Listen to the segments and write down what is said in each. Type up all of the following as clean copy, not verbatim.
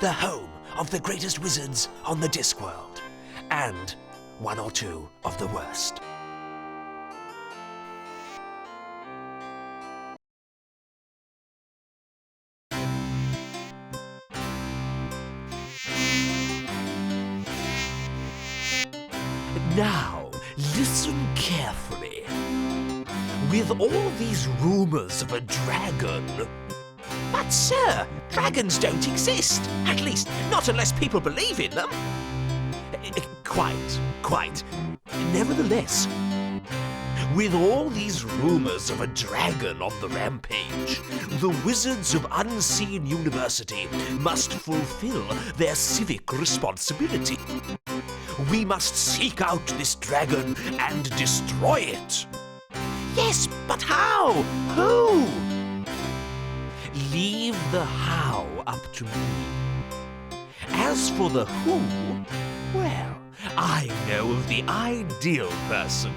the home of the greatest wizards on the Discworld, and one or two of the worst. Now, listen carefully. With all these rumors of a dragon... But sir, dragons don't exist. At least, not unless people believe in them. Quite. Nevertheless, with all these rumors of a dragon on the rampage, the wizards of Unseen University must fulfill their civic responsibility. We must seek out this dragon and destroy it. Yes, but how? Who? Leave the how up to me. As for the who, well, I know of the ideal person.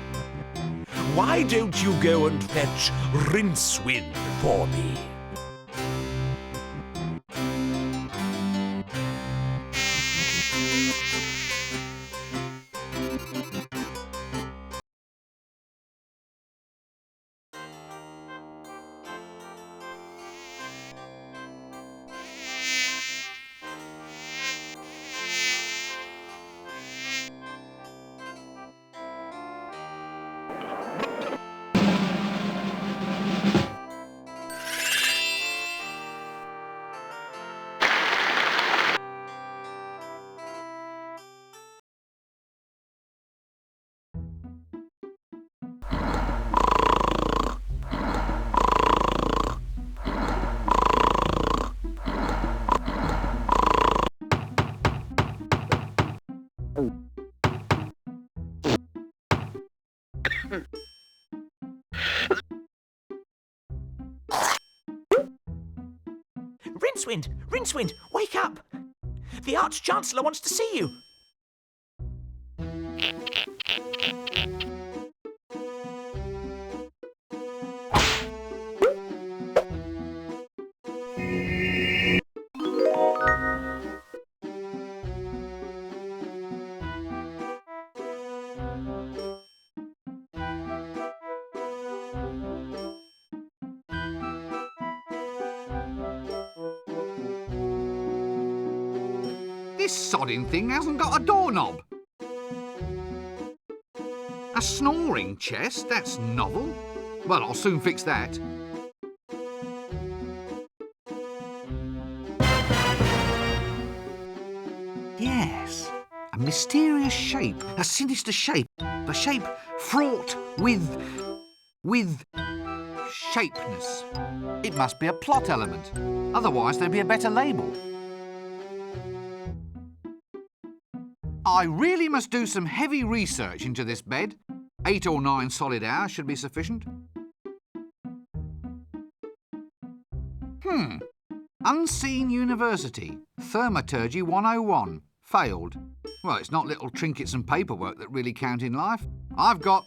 Why don't you go and fetch Rincewind for me? Rincewind, wake up! The Arch-Chancellor wants to see you. This sodding thing hasn't got a doorknob. A snoring chest? That's novel. Well, I'll soon fix that. Yes, a mysterious shape, a sinister shape, a shape fraught with shapeness. It must be a plot element, otherwise there'd be a better label. I really must do some heavy research into this bed. 8 or 9 solid hours should be sufficient. Unseen University, Thaumaturgy 101, failed. Well, it's not little trinkets and paperwork that really count in life. I've got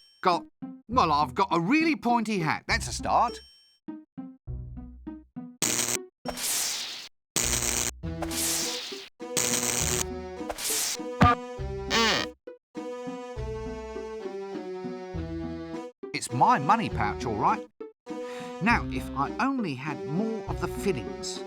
a really pointy hat. That's a start. It's my money pouch, all right. Now, if I only had more of the fillings.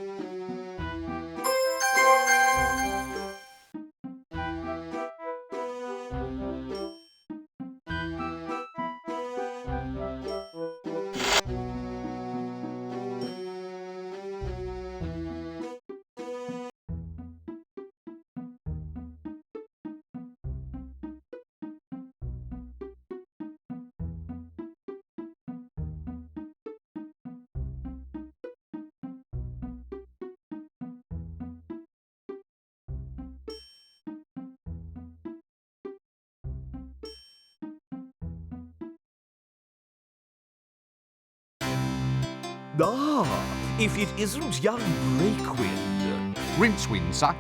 Ah, if it isn't young Breakwind. Rincewind, sir.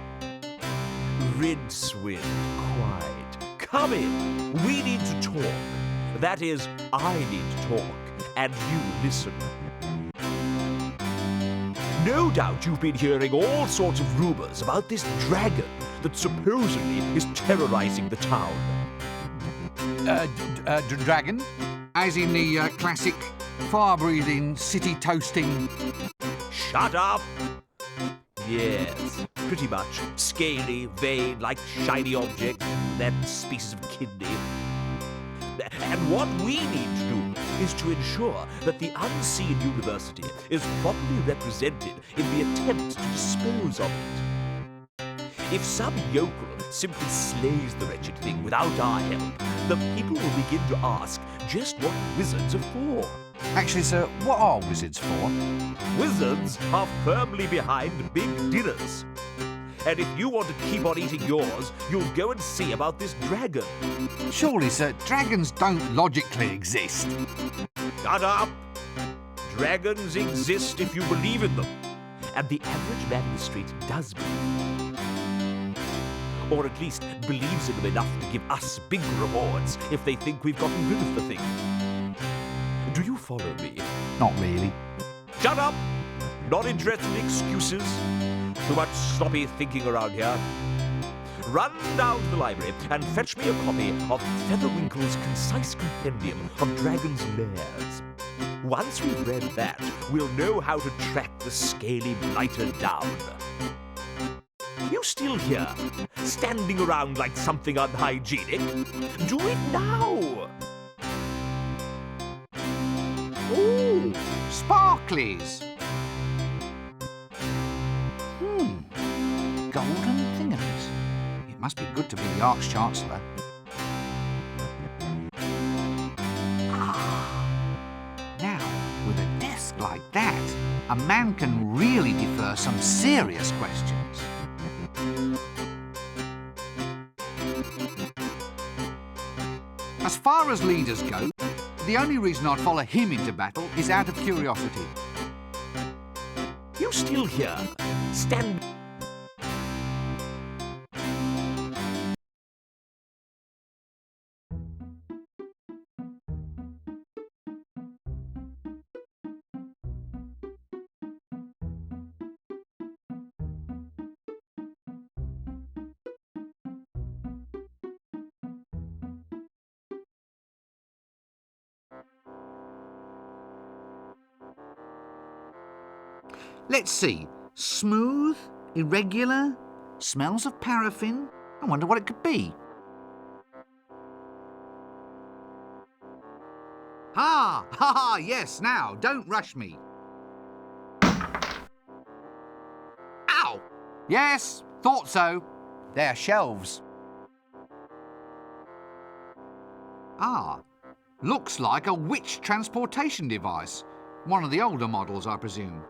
Rincewind, quite. Come in. We need to talk. That is, I need to talk, and you listen. No doubt you've been hearing all sorts of rumors about this dragon that supposedly is terrorizing the town. Dragon? As in the classic fire-breathing, city-toasting... Shut up! Yes, pretty much. Scaly, vein, like shiny object, that species of kidney. And what we need to do is to ensure that the unseen university is properly represented in the attempt to dispose of it. If some yokel simply slays the wretched thing without our help, the people will begin to ask just what wizards are for. Actually, sir, what are wizards for? Wizards are firmly behind big dinners. And if you want to keep on eating yours, you'll go and see about this dragon. Surely, sir, dragons don't logically exist. Shut up! Dragons exist if you believe in them. And the average man in the street does believe. Or at least believes in them enough to give us big rewards if they think we've gotten rid of the thing. Do you follow me? Not really. Shut up! Not interested in excuses. Too much sloppy thinking around here. Run down to the library and fetch me a copy of Featherwinkle's concise compendium of dragons' lairs. Once we've read that, we'll know how to track the scaly blighter down. You still here, standing around like something unhygienic? Do it now! Ooh, sparklies! Golden thingamies. It must be good to be the Arch-Chancellor. Now, with a desk like that, a man can really defer some serious questions. As far as leaders go, the only reason I'd follow him into battle is out of curiosity. You still here, stand... Let's see. Smooth, irregular, smells of paraffin. I wonder what it could be. Ha! Ha ha! Yes, now, don't rush me. Ow! Yes, thought so. They're shelves. Ah, looks like a witch transportation device. One of the older models, I presume.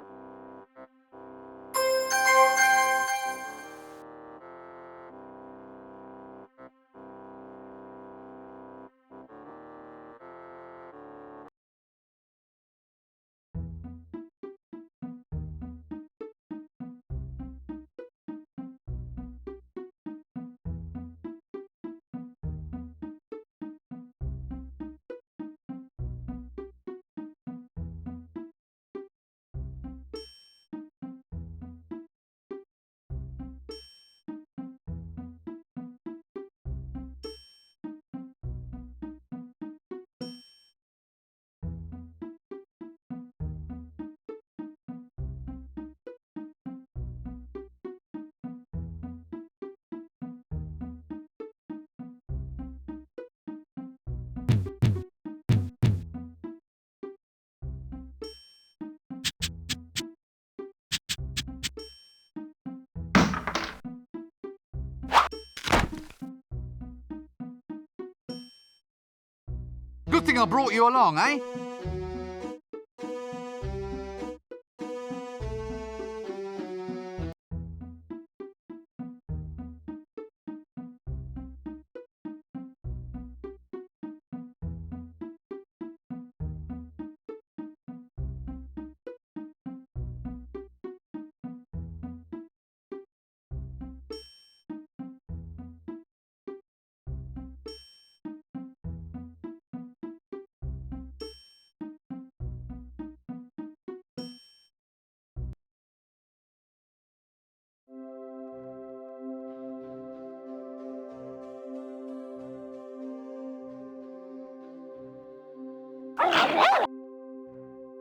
Good thing I brought you along, eh?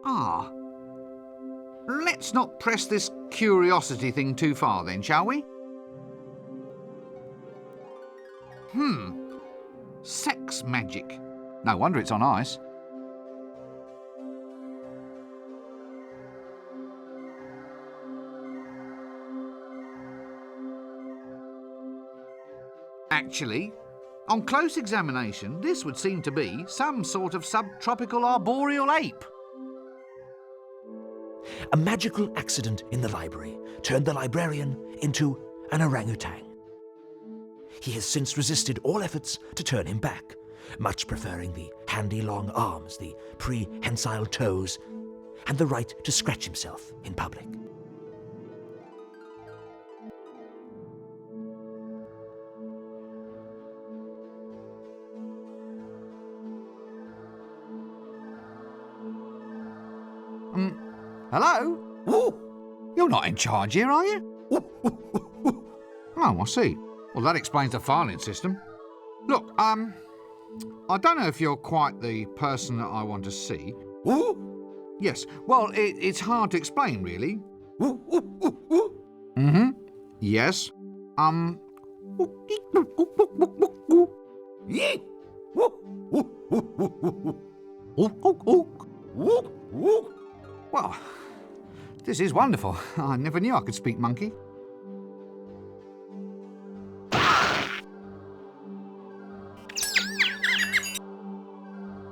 Ah. Let's not press this curiosity thing too far then, shall we? Sex magic. No wonder it's on ice. Actually, on close examination, this would seem to be some sort of subtropical arboreal ape. A magical accident in the library turned the librarian into an orangutan. He has since resisted all efforts to turn him back, much preferring the handy long arms, the prehensile toes, and the right to scratch himself in public. Hello? Ooh, you're not in charge here, are you? Oh, I see. Well, that explains the filing system. Look, I don't know if you're quite the person that I want to see. Yes, well, it's hard to explain, really. Yes. Well, this is wonderful. I never knew I could speak monkey.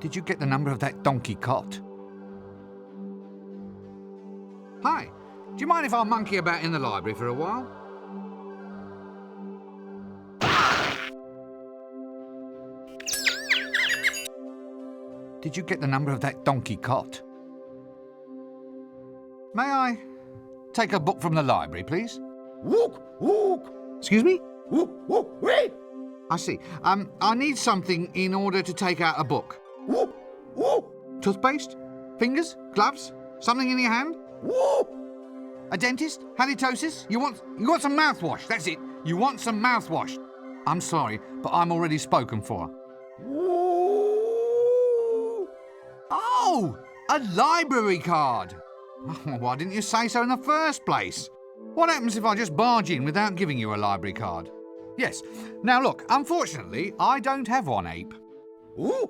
Did you get the number of that donkey cot? Hi, do you mind if I monkey about in the library for a while? Did you get the number of that donkey cot? May I take a book from the library, please? Excuse me? I see. I need something in order to take out a book. Toothpaste? Fingers? Gloves? Something in your hand? A dentist? Halitosis? You want some mouthwash? That's it. You want some mouthwash. I'm sorry, but I'm already spoken for. Oh, a library card. Why didn't you say so in the first place? What happens if I just barge in without giving you a library card? Yes. Now look, unfortunately, I don't have one ape. Ooh.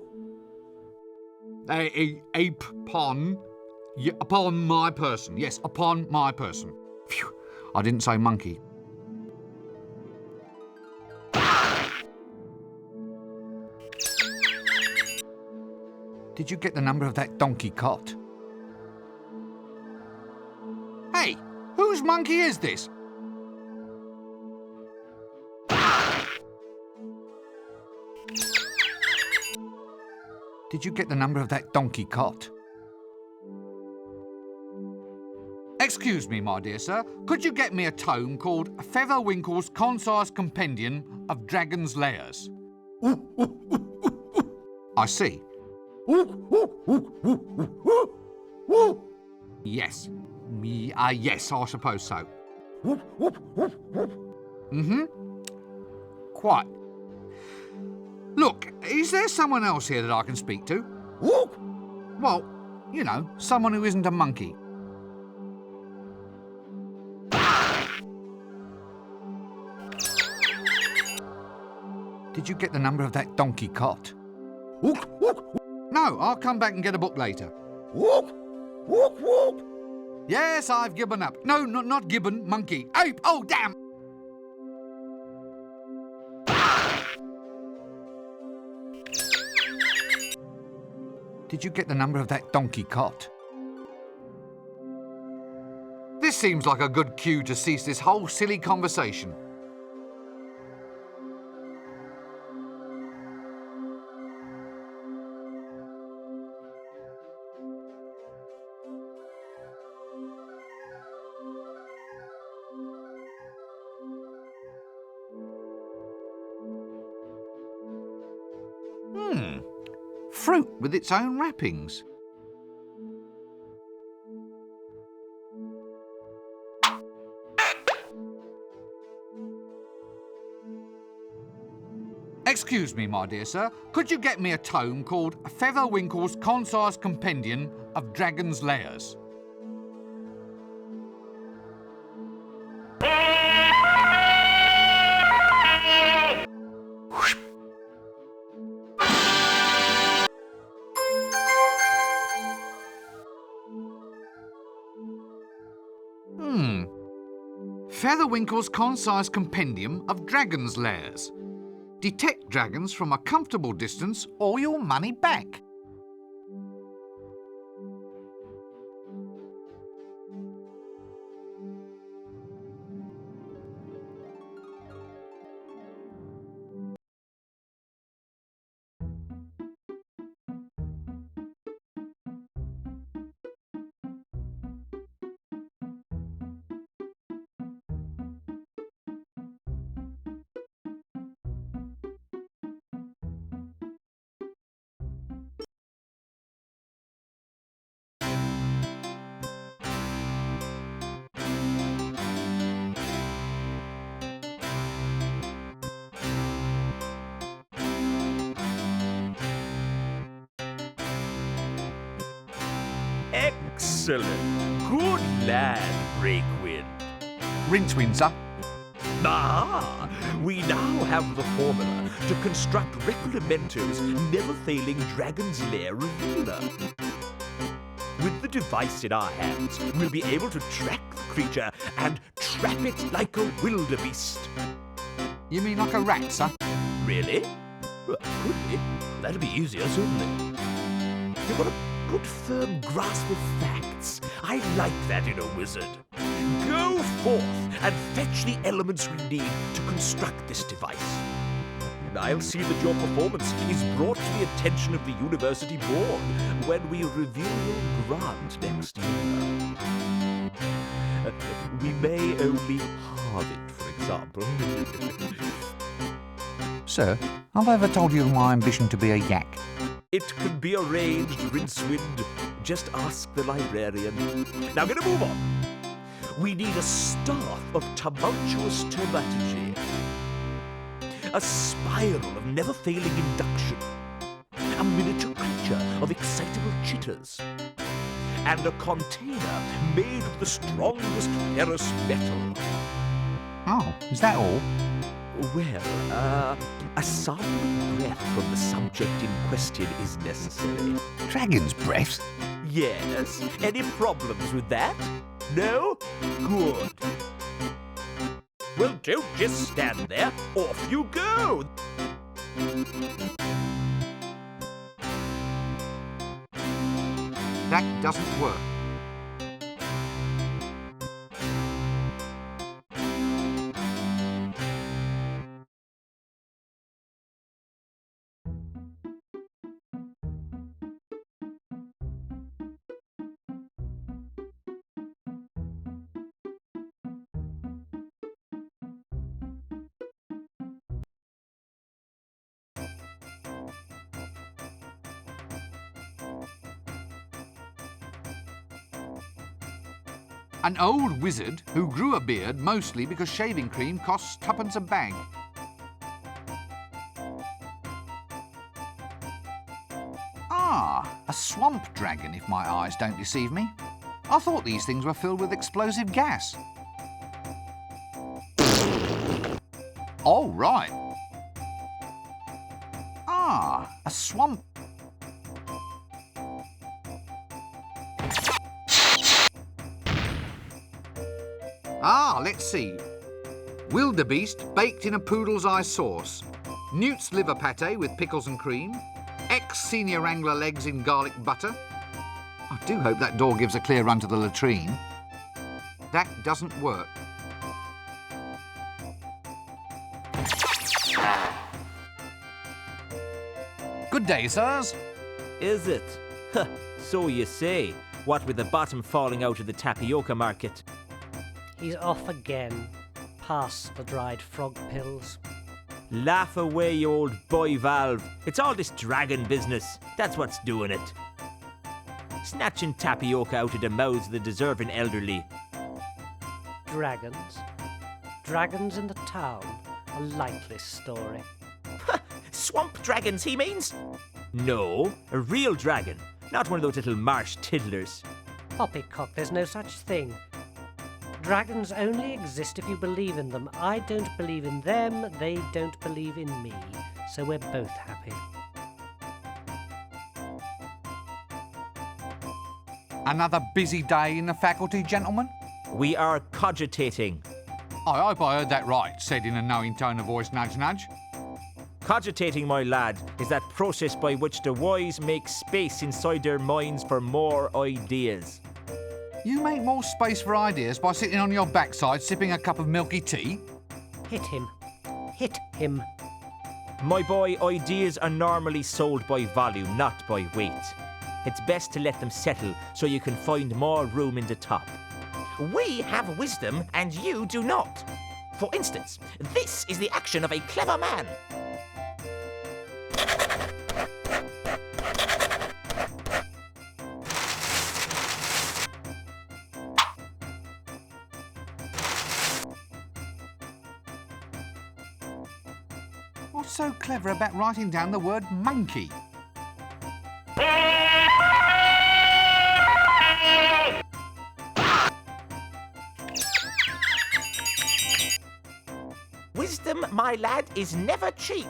Ape upon my person. Yes, upon my person. Phew, I didn't say monkey. Did you get the number of that donkey cot? Hey, whose monkey is this? Did you get the number of that donkey cot? Excuse me, my dear sir. Could you get me a tome called Featherwinkle's Concise Compendium of Dragon's Lairs? I see. Yes. Yes, I suppose so. Quite. Look, is there someone else here that I can speak to? Well, you know, someone who isn't a monkey. Did you get the number of that donkey cot? No, I'll come back and get a book later. Yes, I've given up. No, not gibbon, monkey. Ape! Oh, damn! Did you get the number of that donkey cot? This seems like a good cue to cease this whole silly conversation. Fruit with its own wrappings. Excuse me, my dear sir. Could you get me a tome called Featherwinkle's Concise Compendium of Dragon's Lairs? Featherwinkle's Concise Compendium of Dragon's Lairs. Detect dragons from a comfortable distance or your money back. Excellent. Good lad, Breakwind. Rincewind, sir. Ah, we now have the formula to construct Reclamento's never-failing Dragon's Lair revealer. With the device in our hands, we'll be able to track the creature and trap it like a wildebeest. You mean like a rat, sir? Really? Well, could be. That'd be easier, certainly. You've got a good firm grasp of facts. I like that in a wizard. Go forth and fetch the elements we need to construct this device. And I'll see that your performance is brought to the attention of the university board when we review your grant next year. We may only halve it, for example. Sir, have I ever told you of my ambition to be a yak? It can be arranged, Rincewind. Just ask the librarian. Now, gonna move on. We need a staff of tumultuous terminology, a spiral of never-failing induction, a miniature creature of excitable chitters, and a container made of the strongest ferrous metal. Oh, is that all? Well, a sample of breath from the subject in question is necessary. Dragon's breath? Yes. Any problems with that? No? Good. Well, don't just stand there. Off you go. That doesn't work. An old wizard who grew a beard mostly because shaving cream costs twopence a bag. Ah, a swamp dragon if my eyes don't deceive me. I thought these things were filled with explosive gas. Oh, right. Ah, a swamp. Ah, let's see. Wildebeest baked in a poodle's eye sauce. Newt's liver pate with pickles and cream. Ex-senior wrangler legs in garlic butter. I do hope that door gives a clear run to the latrine. That doesn't work. Good day, sirs. Is it? Huh, so you say. What with the bottom falling out of the tapioca market. He's off again, past the dried frog pills. Laugh away, you old boy Valve. It's all this dragon business. That's what's doing it. Snatching tapioca out of the mouths of the deserving elderly. Dragons? Dragons in the town? A likely story. swamp dragons, he means? No, a real dragon, not one of those little marsh tiddlers. Poppycock, there's no such thing. Dragons only exist if you believe in them. I don't believe in them, they don't believe in me. So we're both happy. Another busy day in the faculty, gentlemen? We are cogitating. I hope I heard that right, said in a knowing tone of voice, nudge, nudge. Cogitating, my lad, is that process by which the wise make space inside their minds for more ideas. You make more space for ideas by sitting on your backside sipping a cup of milky tea? Hit him. Hit him. My boy, ideas are normally sold by volume, not by weight. It's best to let them settle so you can find more room in the top. We have wisdom and you do not. For instance, this is the action of a clever man. What's so clever about writing down the word monkey? Wisdom, my lad, is never cheap.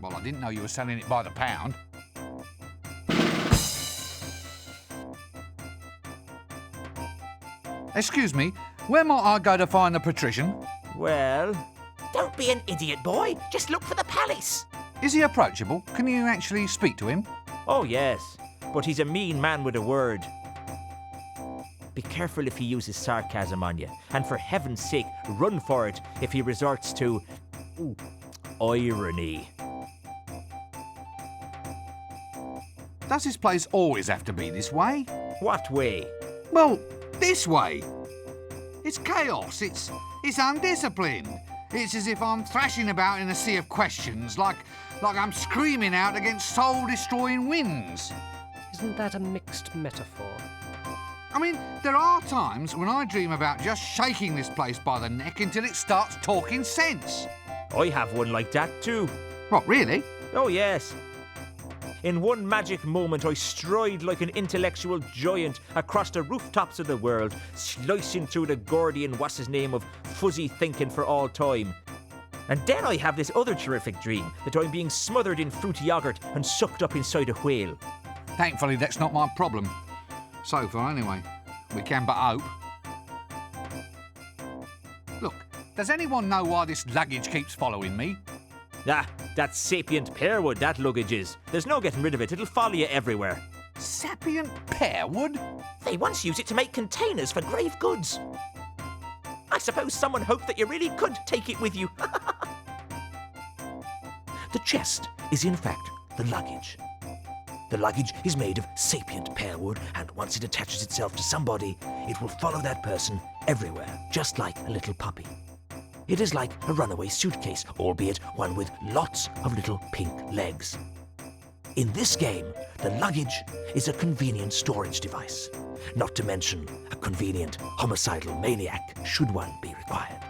Well, I didn't know you were selling it by the pound. Excuse me, where might I go to find the patrician? Well, Don't be an idiot, boy. Just look for the palace. Is he approachable? Can you actually speak to him? oh yes, but he's a mean man with a word. Be careful if he uses sarcasm on you, and for heaven's sake, run for it if he resorts to irony. Does this place always have to be this way? What way? Well, this way. It's chaos. It's undisciplined. It's as if I'm thrashing about in a sea of questions, like I'm screaming out against soul-destroying winds. Isn't that a mixed metaphor? I mean, there are times when I dream about just shaking this place by the neck until it starts talking sense. I have one like that too. What, really? Oh yes. In one magic moment, I stride like an intellectual giant across the rooftops of the world, slicing through the Gordian what's-his-name of fuzzy thinking for all time. And then I have this other terrific dream that I'm being smothered in fruity yogurt and sucked up inside a whale. Thankfully, that's not my problem. So far, anyway. We can but hope. Look, does anyone know why this luggage keeps following me? Ah, that's sapient pearwood, that luggage is. There's no getting rid of it, it'll follow you everywhere. Sapient pearwood? They once used it to make containers for grave goods. I suppose someone hoped that you really could take it with you. The chest is in fact the luggage. The luggage is made of sapient pearwood, and once it attaches itself to somebody, it will follow that person everywhere, just like a little puppy. It is like a runaway suitcase, albeit one with lots of little pink legs. In this game, the luggage is a convenient storage device, not to mention a convenient homicidal maniac, should one be required.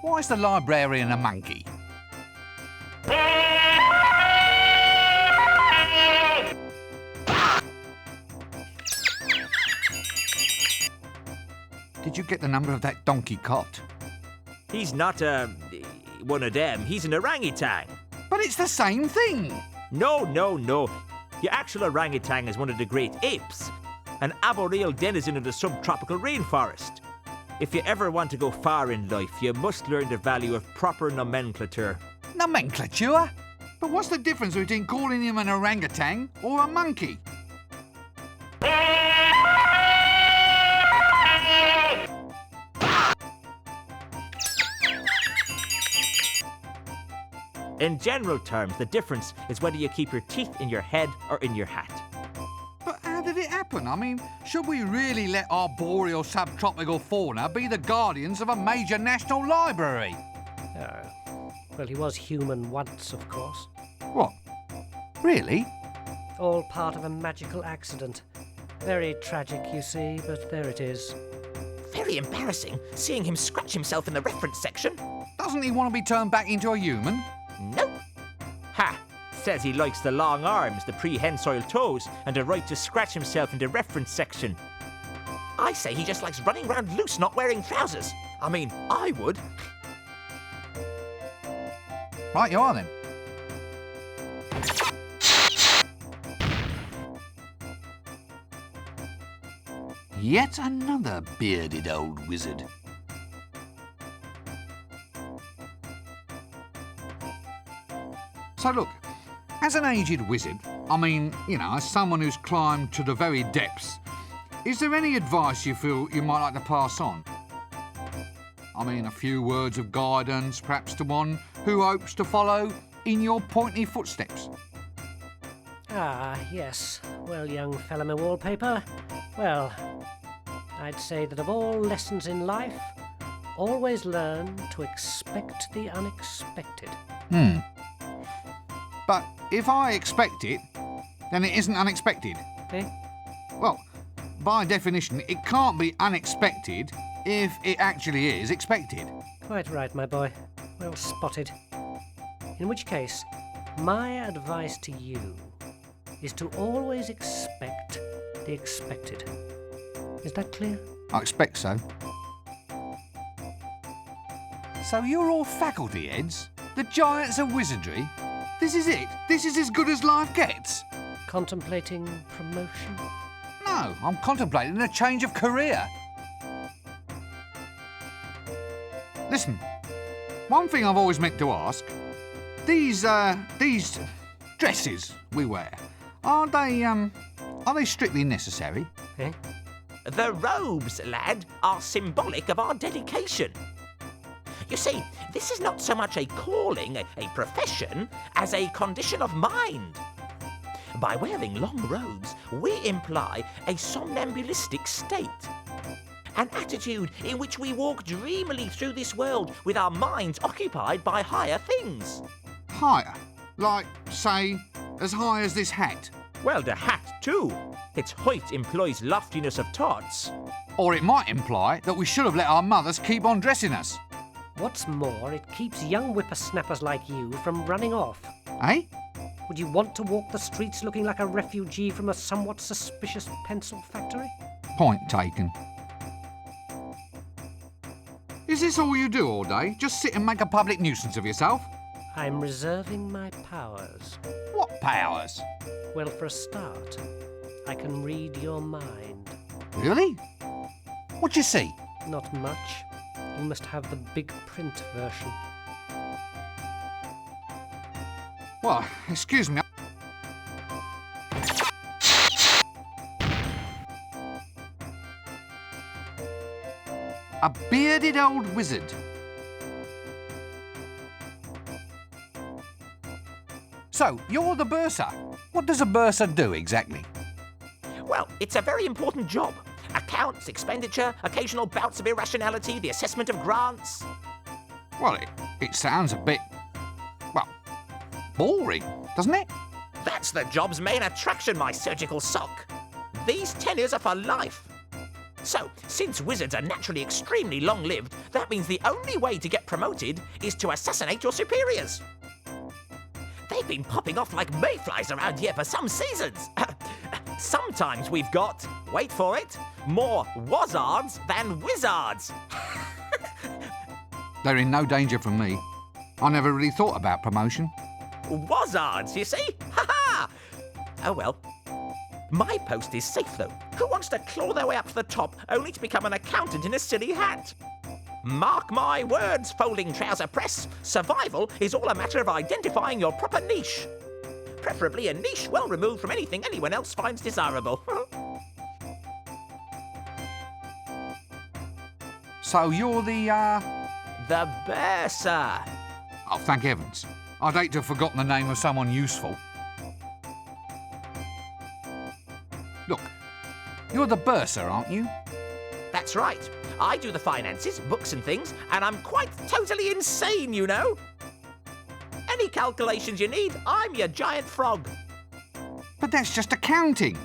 Why is the librarian a monkey? Did you get the number of that donkey cot? He's not one of them, he's an orangutan. But it's the same thing! No. The actual orangutan is one of the great apes, an arboreal denizen of the subtropical rainforest. If you ever want to go far in life, you must learn the value of proper nomenclature. Nomenclature? But what's the difference between calling him an orangutan or a monkey? In general terms, the difference is whether you keep your teeth in your head or in your hat. But how did it happen? I mean, should we really let arboreal subtropical fauna be the guardians of a major national library? Well, he was human once, of course. What? Really? All part of a magical accident. Very tragic, you see, but there it is. Very embarrassing, seeing him scratch himself in the reference section. Doesn't he want to be turned back into a human? Nope. Ha! Says he likes the long arms, the prehensile toes, and the right to scratch himself in the reference section. I say he just likes running around loose, not wearing trousers. I mean, I would. Right you are then. Yet another bearded old wizard. So look, as an aged wizard, I mean, you know, as someone who's climbed to the very depths, is there any advice you feel you might like to pass on? I mean, a few words of guidance, perhaps to one who hopes to follow in your pointy footsteps. Ah, yes. Well, young fellow wallpaper. Well, I'd say that of all lessons in life, always learn to expect the unexpected. But if I expect it, then it isn't unexpected. Eh? Well, by definition, it can't be unexpected if it actually is expected. Quite right, my boy. Well spotted. In which case, my advice to you is to always expect the expected. Is that clear? I expect so. So you're all faculty heads? The giants of wizardry? This is it? This is as good as life gets? Contemplating promotion? No, I'm contemplating a change of career. Listen, one thing I've always meant to ask, these dresses we wear, are they strictly necessary? Eh? The robes, lad, are symbolic of our dedication. You see, this is not so much a calling, a profession, as a condition of mind. By wearing long robes, we imply a somnambulistic state. An attitude in which we walk dreamily through this world with our minds occupied by higher things. Higher? Like, say, as high as this hat? Well, the hat too. Its height implies loftiness of thoughts. Or it might imply that we should have let our mothers keep on dressing us. What's more, it keeps young whippersnappers like you from running off. Eh? Would you want to walk the streets looking like a refugee from a somewhat suspicious pencil factory? Point taken. Is this all you do all day? Just sit and make a public nuisance of yourself? I'm reserving my powers. What powers? Well, for a start, I can read your mind. Really? What you see? Not much. You must have the big print version. Well, excuse me. A bearded old wizard. So, you're the bursa. What does a bursa do exactly? Well, it's a very important job. Accounts, expenditure, occasional bouts of irrationality, the assessment of grants. Well, it sounds a bit, well, boring, doesn't it? That's the job's main attraction, my surgical sock. These tenures are for life. So, since wizards are naturally extremely long-lived, that means the only way to get promoted is to assassinate your superiors. They've been popping off like mayflies around here for some seasons. Sometimes we've got, wait for it, more wazards than wizards. They're in no danger from me. I never really thought about promotion. Wazards, you see? Ha-ha! Oh well. My post is safe, though. Who wants to claw their way up to the top only to become an accountant in a silly hat? Mark my words, folding trouser press. Survival is all a matter of identifying your proper niche. Preferably a niche well removed from anything anyone else finds desirable. So you're the, The bursa. Oh, thank heavens. I'd hate to have forgotten the name of someone useful. Look, you're the bursa, aren't you? That's right. I do the finances, books and things, and I'm quite totally insane, you know. Any calculations you need, I'm your giant frog. But that's just accounting.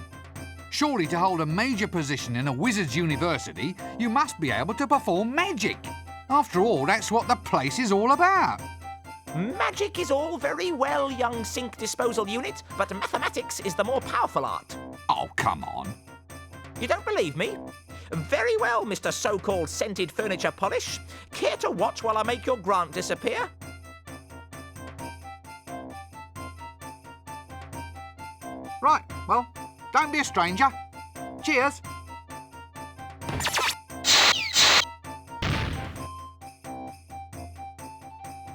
Surely to hold a major position in a wizard's university, you must be able to perform magic. After all, that's what the place is all about. Magic is all very well, young sink disposal unit, but mathematics is the more powerful art. Oh, come on. You don't believe me? Very well, Mr. So-called scented furniture polish. Care to watch while I make your grant disappear? Right, well, don't be a stranger. Cheers.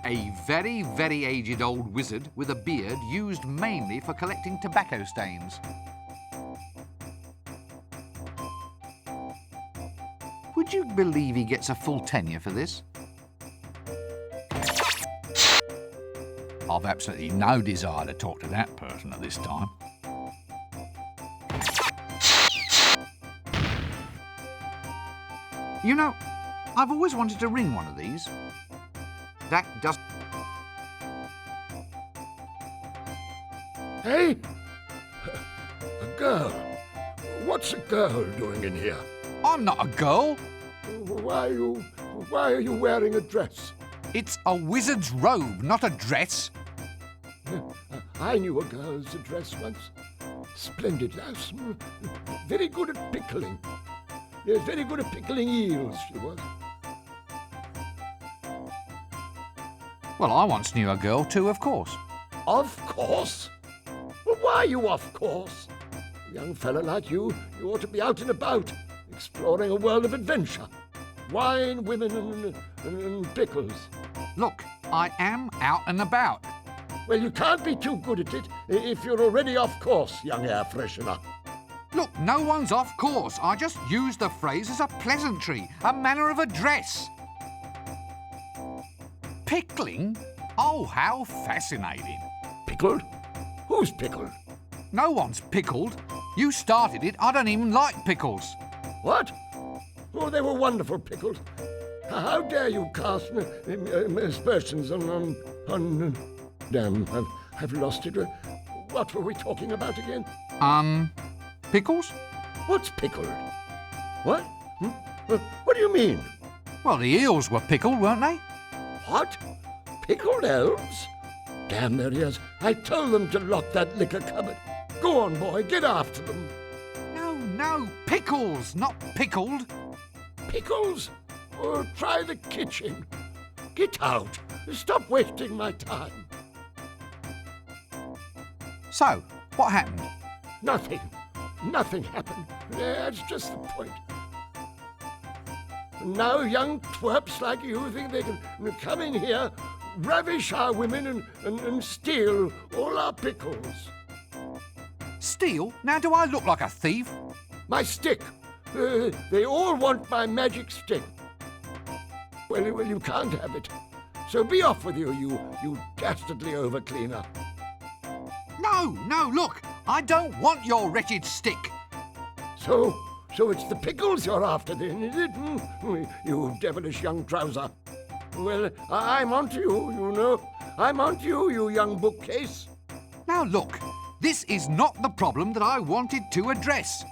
A very, very aged old wizard with a beard used mainly for collecting tobacco stains. Would you believe he gets a full tenure for this? I've absolutely no desire to talk to that person at this time. You know, I've always wanted to ring one of these. That does... Hey? A girl? What's a girl doing in here? I'm not a girl. Why are you wearing a dress? It's a wizard's robe, not a dress. I knew a girl's dress once. Splendid lass. Very good at pickling. Yes, very good at pickling eels, she was. Well, I once knew a girl too, of course. Of course? Well, why are you of course? A young fella like you ought to be out and about, exploring a world of adventure. Wine, women, and pickles. Look, I am out and about. Well, you can't be too good at it if you're already off course, young air freshener. Look, no one's off course. I just used the phrase as a pleasantry, a manner of address. Pickling? Oh, how fascinating. Pickled? Who's pickled? No one's pickled. You started it. I don't even like pickles. What? Oh, they were wonderful pickles. How dare you cast aspersions on... Damn, I've lost it. What were we talking about again? Pickles? What's pickled? What? What do you mean? Well, the eels were pickled, weren't they? What? Pickled elves? Damn their ears. I told them to lock that liquor cupboard. Go on, boy, get after them. No, pickles, not pickled. Pickles? Oh, try the kitchen. Get out. Stop wasting my time. So, what happened? Nothing. Nothing happened. That's just the point. Now young twerps like you think they can come in here, ravish our women and steal all our pickles. Steal? Now do I look like a thief? My stick. They all want my magic stick. Well, you can't have it. So be off with you, you dastardly overcleaner. No, look, I don't want your wretched stick. So it's the pickles you're after then, is it? You devilish young trouser. Well, I'm onto you, you know. I'm onto you, you young bookcase. Now look, this is not the problem that I wanted to address.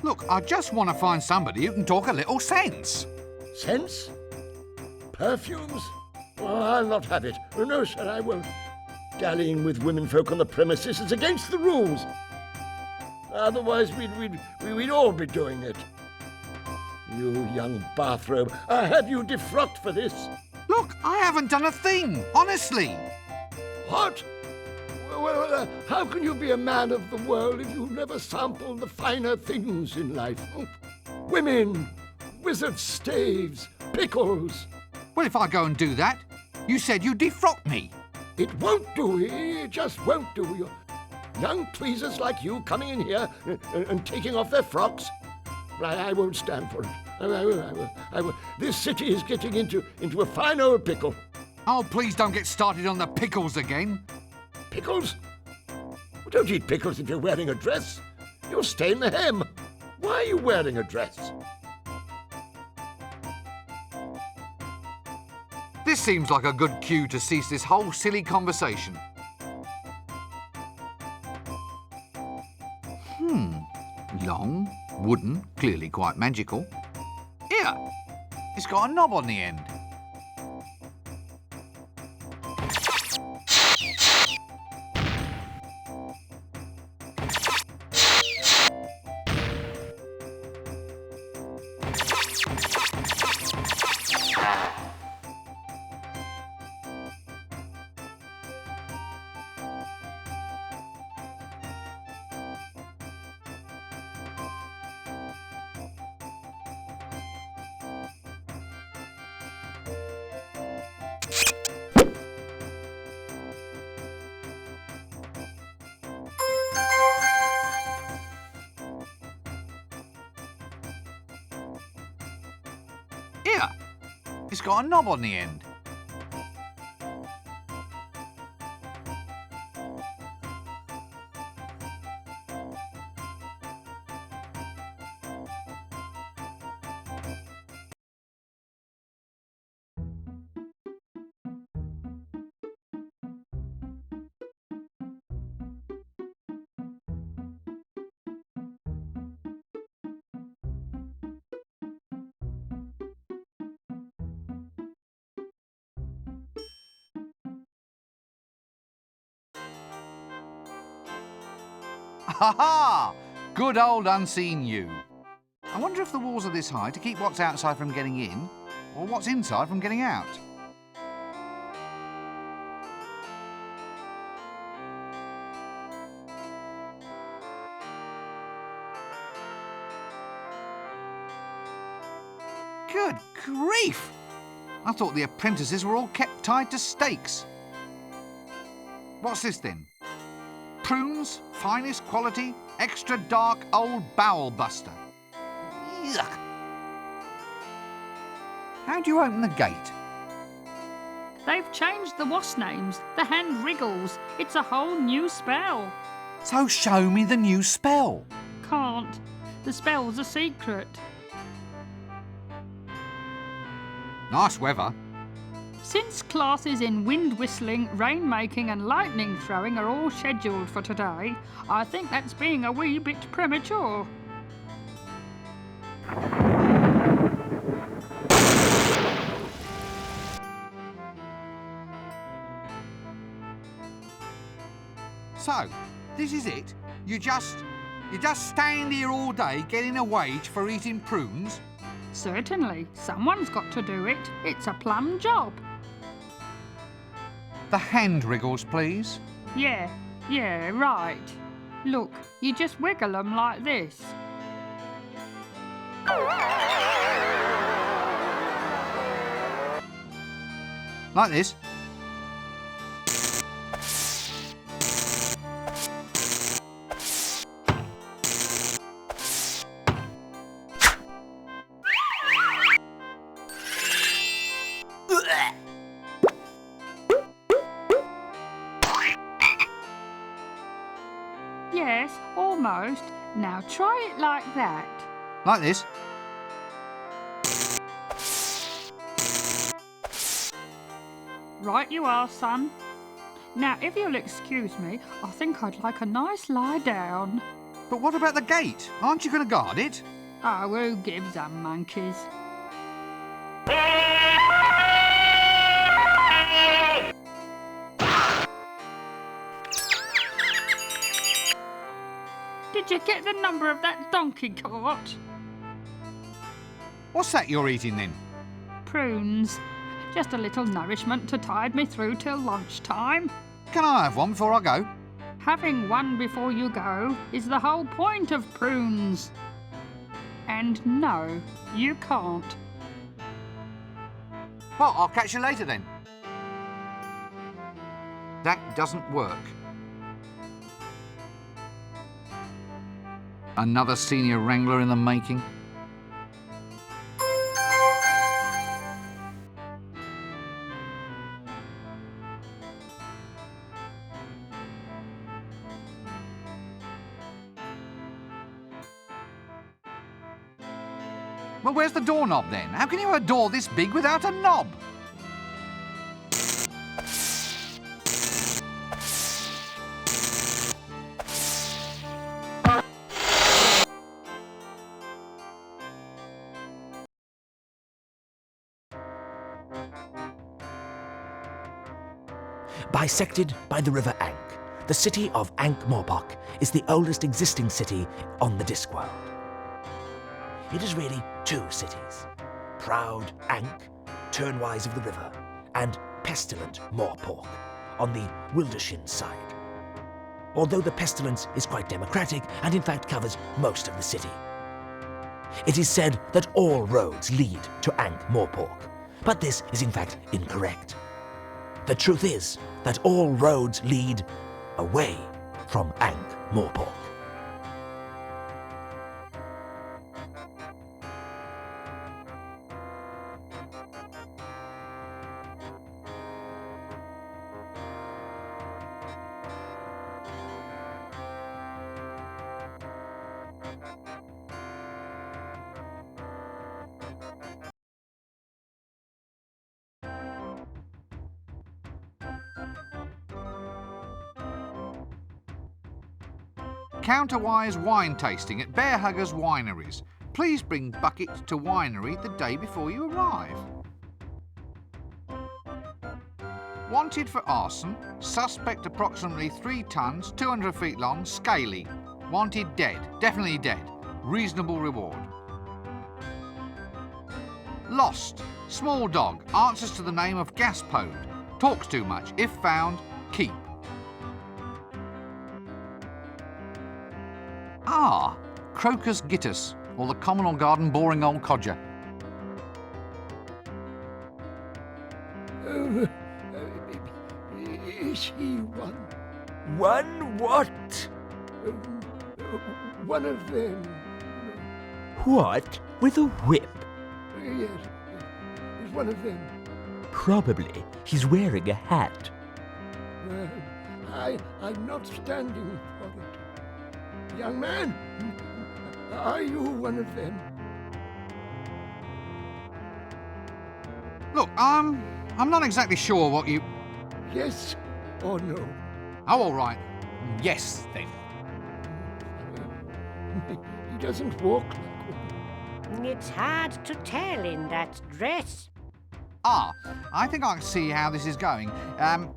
Look, I just want to find somebody who can talk a little sense. Sense? Perfumes? Oh, I'll not have it. No, sir, I won't. Dallying with womenfolk on the premises is against the rules. Otherwise, we'd all be doing it. You young bathrobe, I'll have you defrocked for this. Look, I haven't done a thing, honestly. What? Well, how can you be a man of the world if you never sample the finer things in life? Women, wizard staves, pickles. Well, if I go and do that, you said you'd defrock me. It won't do. It just won't do. Young tweezers like you coming in here and taking off their frocks. I won't stand for it. I will. This city is getting into a fine old pickle. Oh, please don't get started on the pickles again. Pickles? Well, don't eat pickles if you're wearing a dress. You'll stain the hem. Why are you wearing a dress? This seems like a good cue to cease this whole silly conversation. Long, wooden, clearly quite magical. Here, it's got a knob on the end. Here, it's got a knob on the end. Ha ha! Good old unseen you. I wonder if the walls are this high to keep what's outside from getting in, or what's inside from getting out. Good grief! I thought the apprentices were all kept tied to stakes. What's this then? Prunes, finest quality, extra dark old bowel buster. Yuck. How do you open the gate? They've changed the wasp names. The hand wriggles. It's a whole new spell. So show me the new spell. Can't. The spell's a secret. Nice weather. Since classes in wind whistling, rain-making and lightning throwing are all scheduled for today, I think that's being a wee bit premature. So, this is it? You just stand here all day getting a wage for eating prunes? Certainly. Someone's got to do it. It's a plum job. The hand wriggles, please. Yeah, right. Look, you just wiggle them like this. Like this? Yes, almost. Now try it like that. Like this? Right you are, son. Now, if you'll excuse me, I think I'd like a nice lie down. But what about the gate? Aren't you going to guard it? Oh, who gives them monkeys? Did you get the number of that donkey cart? What's that you're eating then? Prunes. Just a little nourishment to tide me through till lunchtime. Can I have one before I go? Having one before you go is the whole point of prunes. And no, you can't. Well, I'll catch you later then. That doesn't work. Another senior wrangler in the making. Well, where's the doorknob then? How can you have a door this big without a knob? Bisected by the river Ankh, the city of Ankh-Morpork is the oldest existing city on the Discworld. It is really two cities, proud Ankh, turnwise of the river, and pestilent Morpork on the Wildershire side. Although the pestilence is quite democratic and in fact covers most of the city. It is said that all roads lead to Ankh-Morpork, but this is in fact incorrect. The truth is that all roads lead away from Ankh-Morpork. Counterwise wine tasting at Bear Huggers Wineries. Please bring buckets to winery the day before you arrive. Wanted for arson. Suspect approximately 3 tons, 200 feet long, scaly. Wanted dead. Definitely dead. Reasonable reward. Lost. Small dog. Answers to the name of Gaspode. Talks too much. If found, keep. Ah, Crocus gittus, or the common or garden boring old codger. Is he one? One what? One of them. What? With a whip? Yes, he's one of them. Probably. He's wearing a hat. Well, I'm not standing for it. Young man, are you one of them? Look, I'm not exactly sure what you... Yes or no? Oh, all right. Yes, then. He doesn't walk like one. It's hard to tell in that dress. Ah, I think I can see how this is going.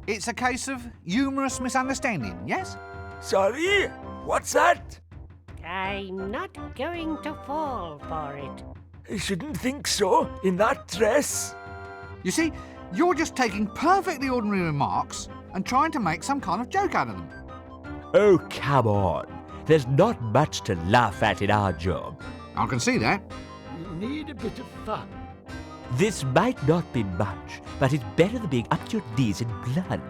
It's a case of humorous misunderstanding, yes? Sorry? What's that? I'm not going to fall for it. I shouldn't think so, in that dress. You see, you're just taking perfectly ordinary remarks and trying to make some kind of joke out of them. Oh, come on. There's not much to laugh at in our job. I can see that. We need a bit of fun. This might not be much, but it's better than being up to your knees in blood.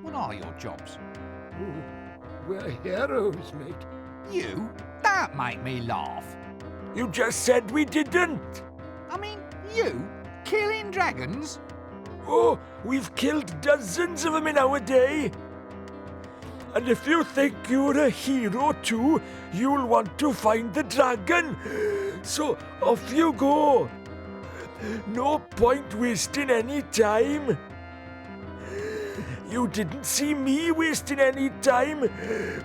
What are your jobs? Oh, we're heroes, mate. You? Don't make me laugh. You just said we didn't. I mean, you? Killing dragons? Oh, we've killed dozens of them in our day. And if you think you're a hero too, you'll want to find the dragon. So off you go. No point wasting any time. You didn't see me wasting any time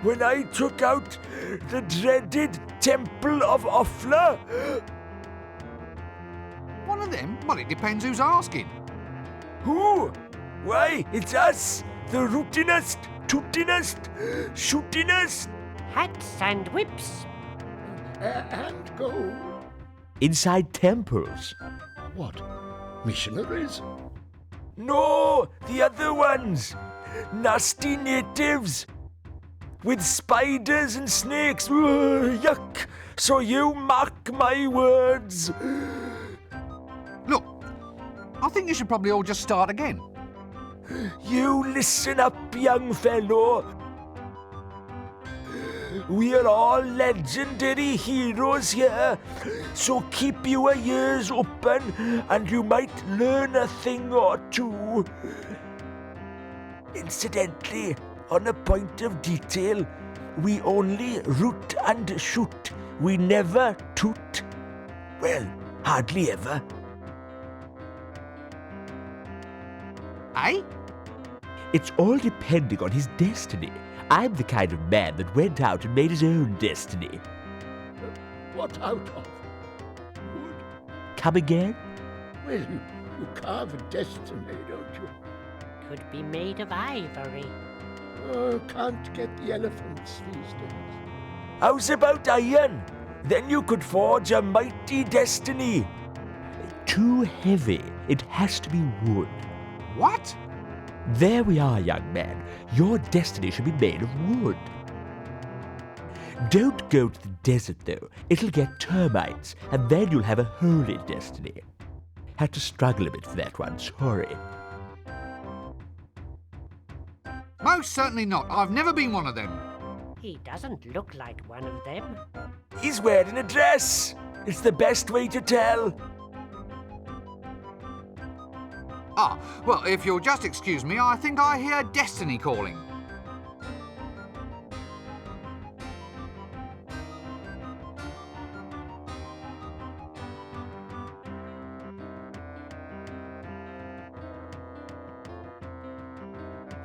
when I took out the dreaded Temple of Offler. One of them? Well, it depends who's asking. Who? Why, it's us, the rootinest, tootinest, shootinest. Hats and whips. And gold. Inside temples. What? Missionaries? No, the other ones. Nasty natives. With spiders and snakes. Ugh, yuck. So you mark my words. Look, I think you should probably all just start again. You listen up, young fellow. We're all legendary heroes here, so keep your ears open and you might learn a thing or two. Incidentally, on a point of detail, we only root and shoot. We never toot. Well, hardly ever. Eh? It's all depending on his destiny. I'm the kind of man that went out and made his own destiny. What out of? Wood? Come again? Well, you carve a destiny, don't you? could be made of ivory. Oh, can't get the elephants these days. How's about iron? Then you could forge a mighty destiny. Too heavy. It has to be wood. What? There we are, young man. Your destiny should be made of wood. Don't go to the desert, though. It'll get termites, and then you'll have a holy destiny. Had to struggle a bit for that one, sorry. Most certainly not. I've never been one of them. He doesn't look like one of them. He's wearing a dress. It's the best way to tell. Ah, well, if you'll just excuse me, I think I hear destiny calling.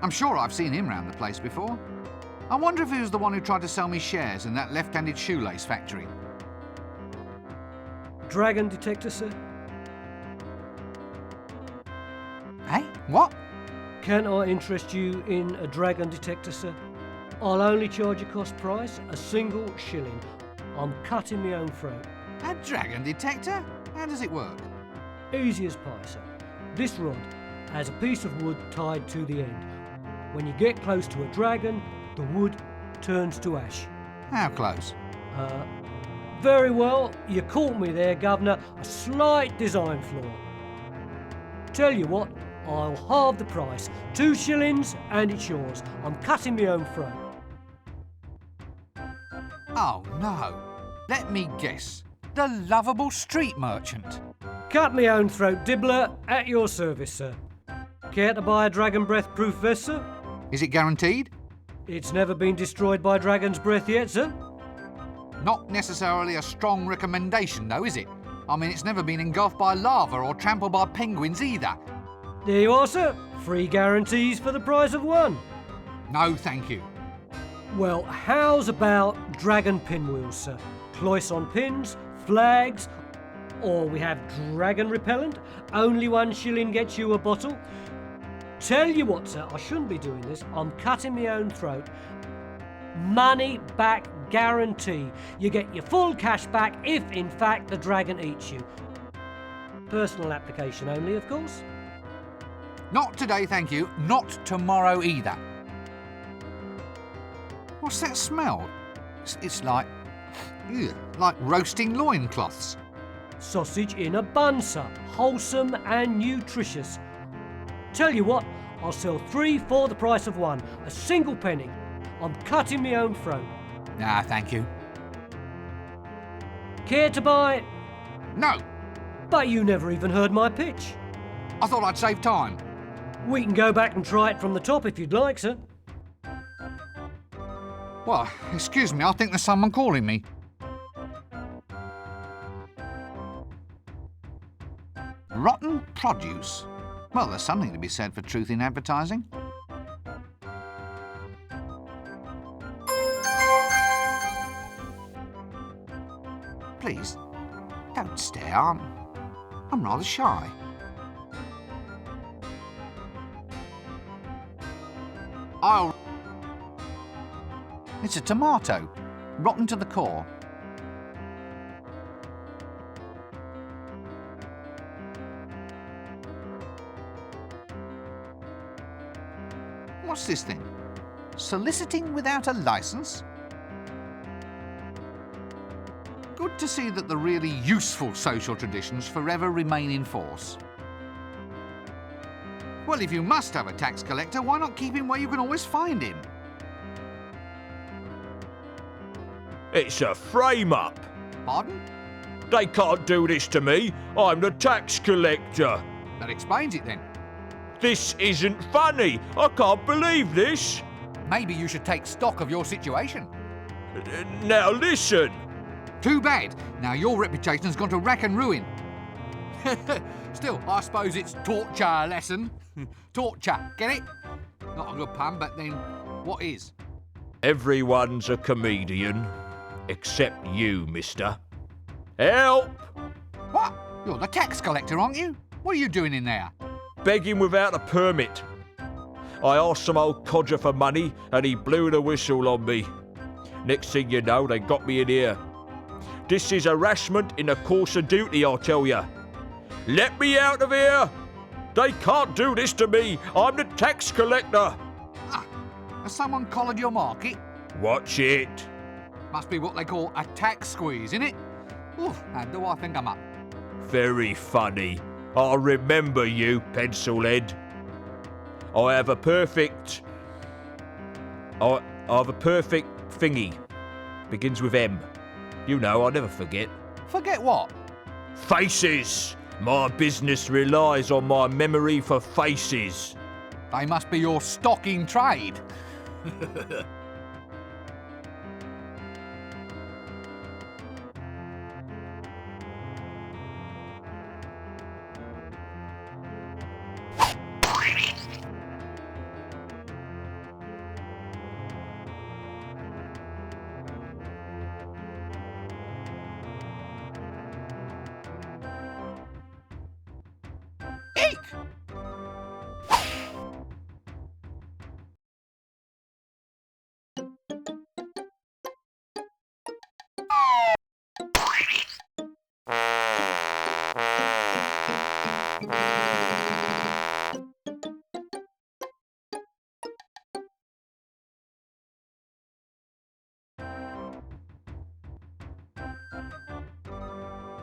I'm sure I've seen him round the place before. I wonder if he was the one who tried to sell me shares in that left-handed shoelace factory. Dragon detector, sir? Hey, what? Can I interest you in a dragon detector, sir? I'll only charge you cost price, a single shilling. I'm cutting my own throat. A dragon detector? How does it work? Easy as pie, sir. This rod has a piece of wood tied to the end. When you get close to a dragon, the wood turns to ash. How close? Very well, you caught me there, Governor. A slight design flaw. Tell you what, I'll halve the price. 2 shillings and it's yours. I'm cutting my own throat. Oh, no. Let me guess. The lovable street merchant. Cut me own throat, Dibbler, at your service, sir. Care to buy a dragon breath proof vest, sir? Is it guaranteed? It's never been destroyed by dragon's breath yet, sir. Not necessarily a strong recommendation, though, is it? I mean, it's never been engulfed by lava or trampled by penguins either. There you are, sir. 3 guarantees for the price of 1. No, thank you. Well, how's about dragon pinwheels, sir? Cloyce on pins, flags, or we have dragon repellent. Only 1 shilling gets you a bottle. Tell you what, sir, I shouldn't be doing this. I'm cutting my own throat. Money back guarantee. You get your full cash back if, in fact, the dragon eats you. Personal application only, of course. Not today, thank you. Not tomorrow either. What's that smell? It's like... Ugh, like roasting loincloths. Sausage in a bun, sir. Wholesome and nutritious. Tell you what, I'll sell 3 for the price of 1. A single penny. I'm cutting my own throat. Nah, thank you. Care to buy? No! But you never even heard my pitch. I thought I'd save time. We can go back and try it from the top if you'd like, sir. Well, excuse me, I think there's someone calling me. Rotten produce. Well, there's something to be said for truth in advertising. Please, don't stare. I'm rather shy. It's a tomato, rotten to the core. What's this thing? Soliciting without a licence? Good to see that the really useful social traditions forever remain in force. Well, if you must have a tax collector, why not keep him where you can always find him? It's a frame-up. Pardon? They can't do this to me. I'm the tax collector. That explains it then. This isn't funny. I can't believe this. Maybe you should take stock of your situation. Now listen. Too bad. Now your reputation's gone to rack and ruin. Still, I suppose it's torture lesson. Torture, get it? Not a good pun, but then what is? Everyone's a comedian. Except you, mister. Help! What? You're the tax collector, aren't you? What are you doing in there? Begging without a permit. I asked some old codger for money and he blew the whistle on me. Next thing you know, they got me in here. This is harassment in the course of duty, I'll tell you. Let me out of here! They can't do this to me. I'm the tax collector. Ah, has someone collared your market? Watch it. Must be what they call a tax squeeze, innit? Oof, now do I think I'm up? Very funny. I'll remember you, pencilhead. I have a perfect thingy. Begins with M. You know, I'll never forget. Forget what? Faces! My business relies on my memory for faces. They must be your stock in trade.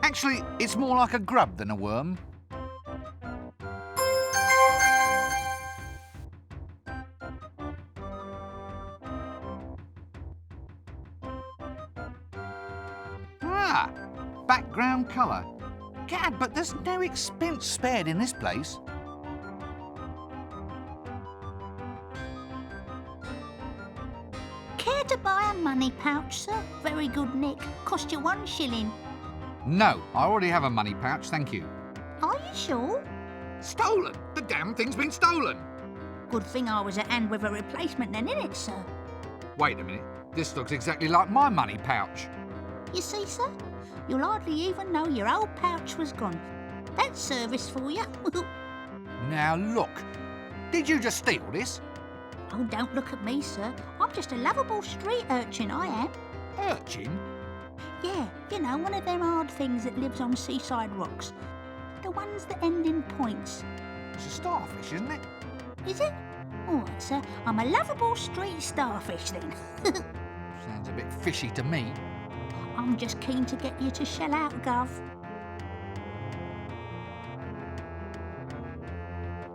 Actually, it's more like a grub than a worm. Ah, background colour. Gad, but there's no expense spared in this place. Care to buy a money pouch, sir? Very good nick. Cost you 1 shilling. No, I already have a money pouch, thank you. Are you sure? Stolen! The damn thing's been stolen! Good thing I was at hand with a replacement then, innit, sir? Wait a minute, this looks exactly like my money pouch. You see, sir? You'll hardly even know your old pouch was gone. That's service for you. Now look, did you just steal this? Oh, don't look at me, sir. I'm just a lovable street urchin, I am. Urchin? Yeah, you know, one of them hard things that lives on seaside rocks. The ones that end in points. It's a starfish, isn't it? Is it? All right, sir. I'm a lovable street starfish, then. Sounds a bit fishy to me. I'm just keen to get you to shell out, Gov.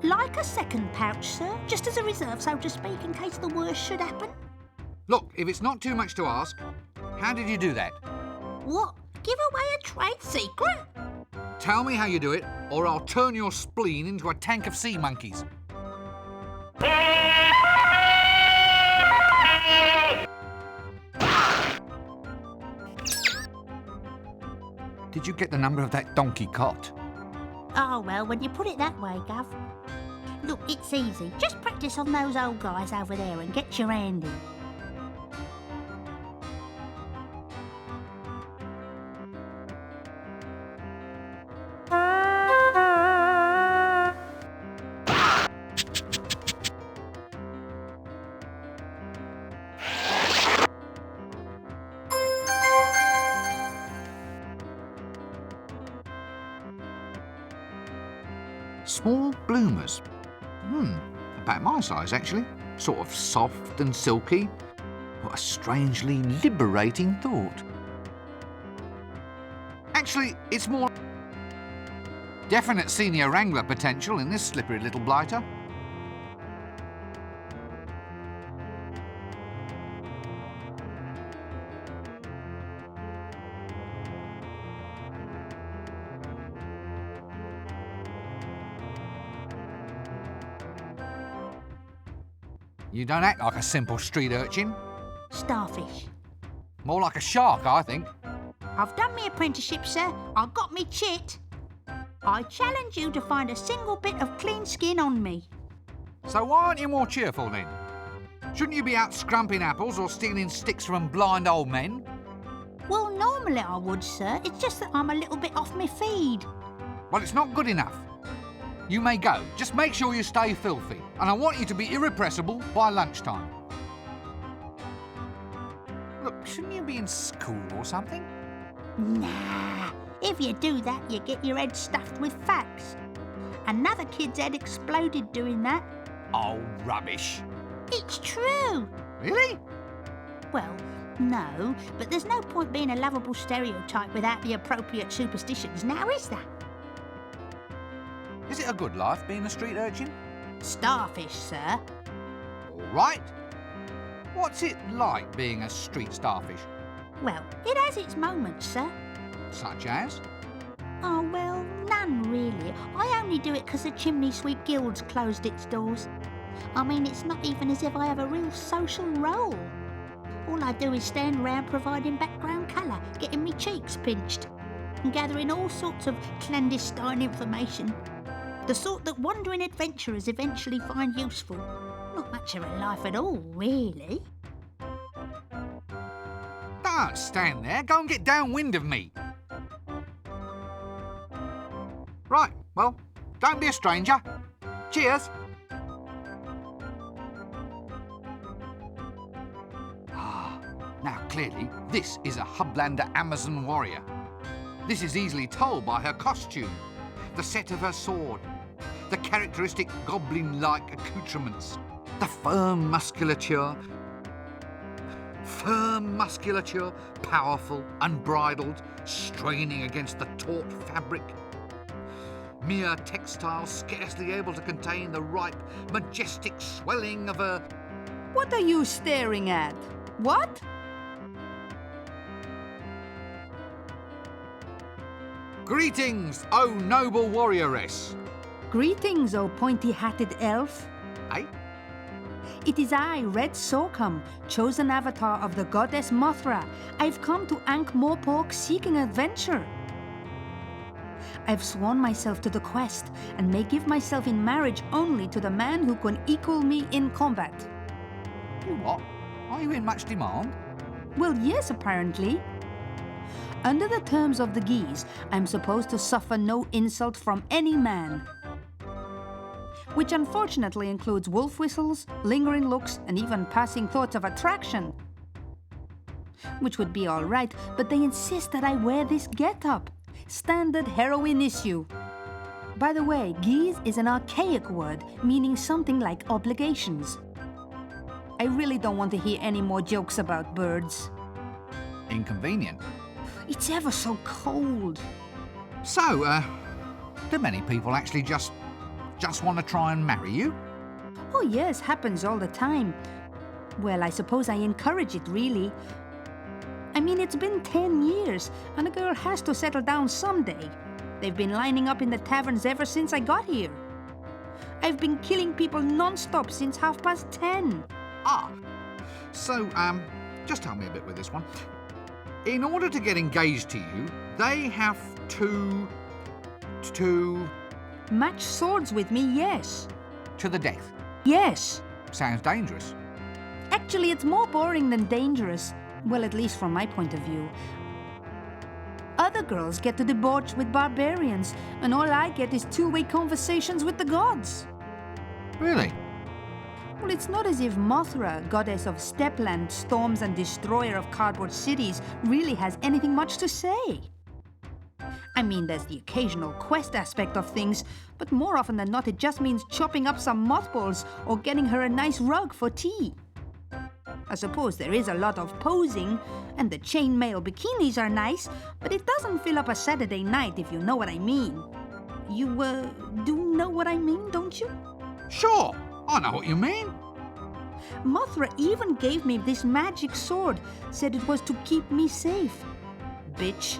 Like a second pouch, sir, just as a reserve, so to speak, in case the worst should happen. Look, if it's not too much to ask, how did you do that? What? Give away a trade secret? Tell me how you do it, or I'll turn your spleen into a tank of sea monkeys. Did you get the number of that donkey cot? Oh, well, when you put it that way, Gov. Look, it's easy. Just practice on those old guys over there and get your hand in. Small bloomers. About my size, actually. Sort of soft and silky. What a strangely liberating thought. Actually, it's more... Definite senior wrangler potential in this slippery little blighter. You don't act like a simple street urchin. Starfish. More like a shark, I think. I've done my apprenticeship, sir. I got me chit. I challenge you to find a single bit of clean skin on me. So why aren't you more cheerful then? Shouldn't you be out scrumping apples or stealing sticks from blind old men? Well, normally I would, sir. It's just that I'm a little bit off my feed. Well, it's not good enough. You may go. Just make sure you stay filthy. And I want you to be irrepressible by lunchtime. Look, shouldn't you be in school or something? Nah, if you do that, you get your head stuffed with facts. Another kid's head exploded doing that. Oh, rubbish. It's true. Really? Well, no, but there's no point being a lovable stereotype without the appropriate superstitions, now is there? Is it a good life being a street urchin? Starfish, sir. All right. What's it like being a street starfish? Well, it has its moments, sir. Such as? Oh, well, none really. I only do it because the Chimney Sweep Guild's closed its doors. I mean, it's not even as if I have a real social role. All I do is stand around providing background colour, getting me cheeks pinched, and gathering all sorts of clandestine information. The sort that wandering adventurers eventually find useful. Not much of a life at all, really. Don't stand there. Go and get downwind of me. Right, well, don't be a stranger. Cheers. Now, clearly, this is a Hublander Amazon warrior. This is easily told by her costume, the set of her sword, the characteristic goblin-like accoutrements, the firm musculature, powerful, unbridled, straining against the taut fabric. Mere textile scarcely able to contain the ripe, majestic swelling of her... What are you staring at? What? Greetings, O noble warrioress. Greetings, O pointy-hatted elf. Eh? It is I, Red Sorghum, chosen avatar of the goddess Mothra. I've come to Ankh-Morpork seeking adventure. I've sworn myself to the quest and may give myself in marriage only to the man who can equal me in combat. You what? Are you in much demand? Well, yes, apparently. Under the terms of the geese, I'm supposed to suffer no insult from any man. Which unfortunately includes wolf whistles, lingering looks, and even passing thoughts of attraction. Which would be all right, but they insist that I wear this get-up. Standard heroine issue. By the way, geese is an archaic word, meaning something like obligations. I really don't want to hear any more jokes about birds. Inconvenient. It's ever so cold. So, do many people actually just want to try and marry you? Oh yes, happens all the time. Well, I suppose I encourage it, really. I mean, it's been 10 years, and a girl has to settle down someday. They've been lining up in the taverns ever since I got here. I've been killing people non-stop since 10:30. Ah, so, just help me a bit with this one. In order to get engaged to you, they have to... Match swords with me, yes. To the death? Yes. Sounds dangerous. Actually, it's more boring than dangerous. Well, at least from my point of view. Other girls get to debauch with barbarians, and all I get is two-way conversations with the gods. Really? Well, it's not as if Mothra, goddess of Stepland, storms and destroyer of cardboard cities, really has anything much to say. I mean, there's the occasional quest aspect of things, but more often than not it just means chopping up some mothballs or getting her a nice rug for tea. I suppose there is a lot of posing, and the chainmail bikinis are nice, but it doesn't fill up a Saturday night, if you know what I mean. You, do know what I mean, don't you? Sure, I know what you mean. Mothra even gave me this magic sword, said it was to keep me safe. Bitch.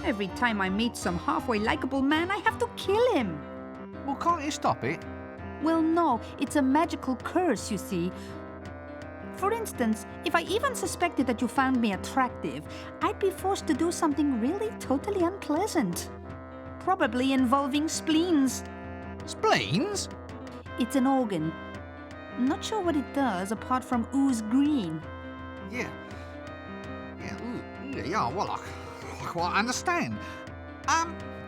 Every time I meet some halfway likable man, I have to kill him. Well, can't you stop it? Well, no, it's a magical curse, you see. For instance, if I even suspected that you found me attractive, I'd be forced to do something really totally unpleasant. Probably involving spleens. Spleens? It's an organ. Not sure what it does apart from ooze green. Yeah, well, I quite understand.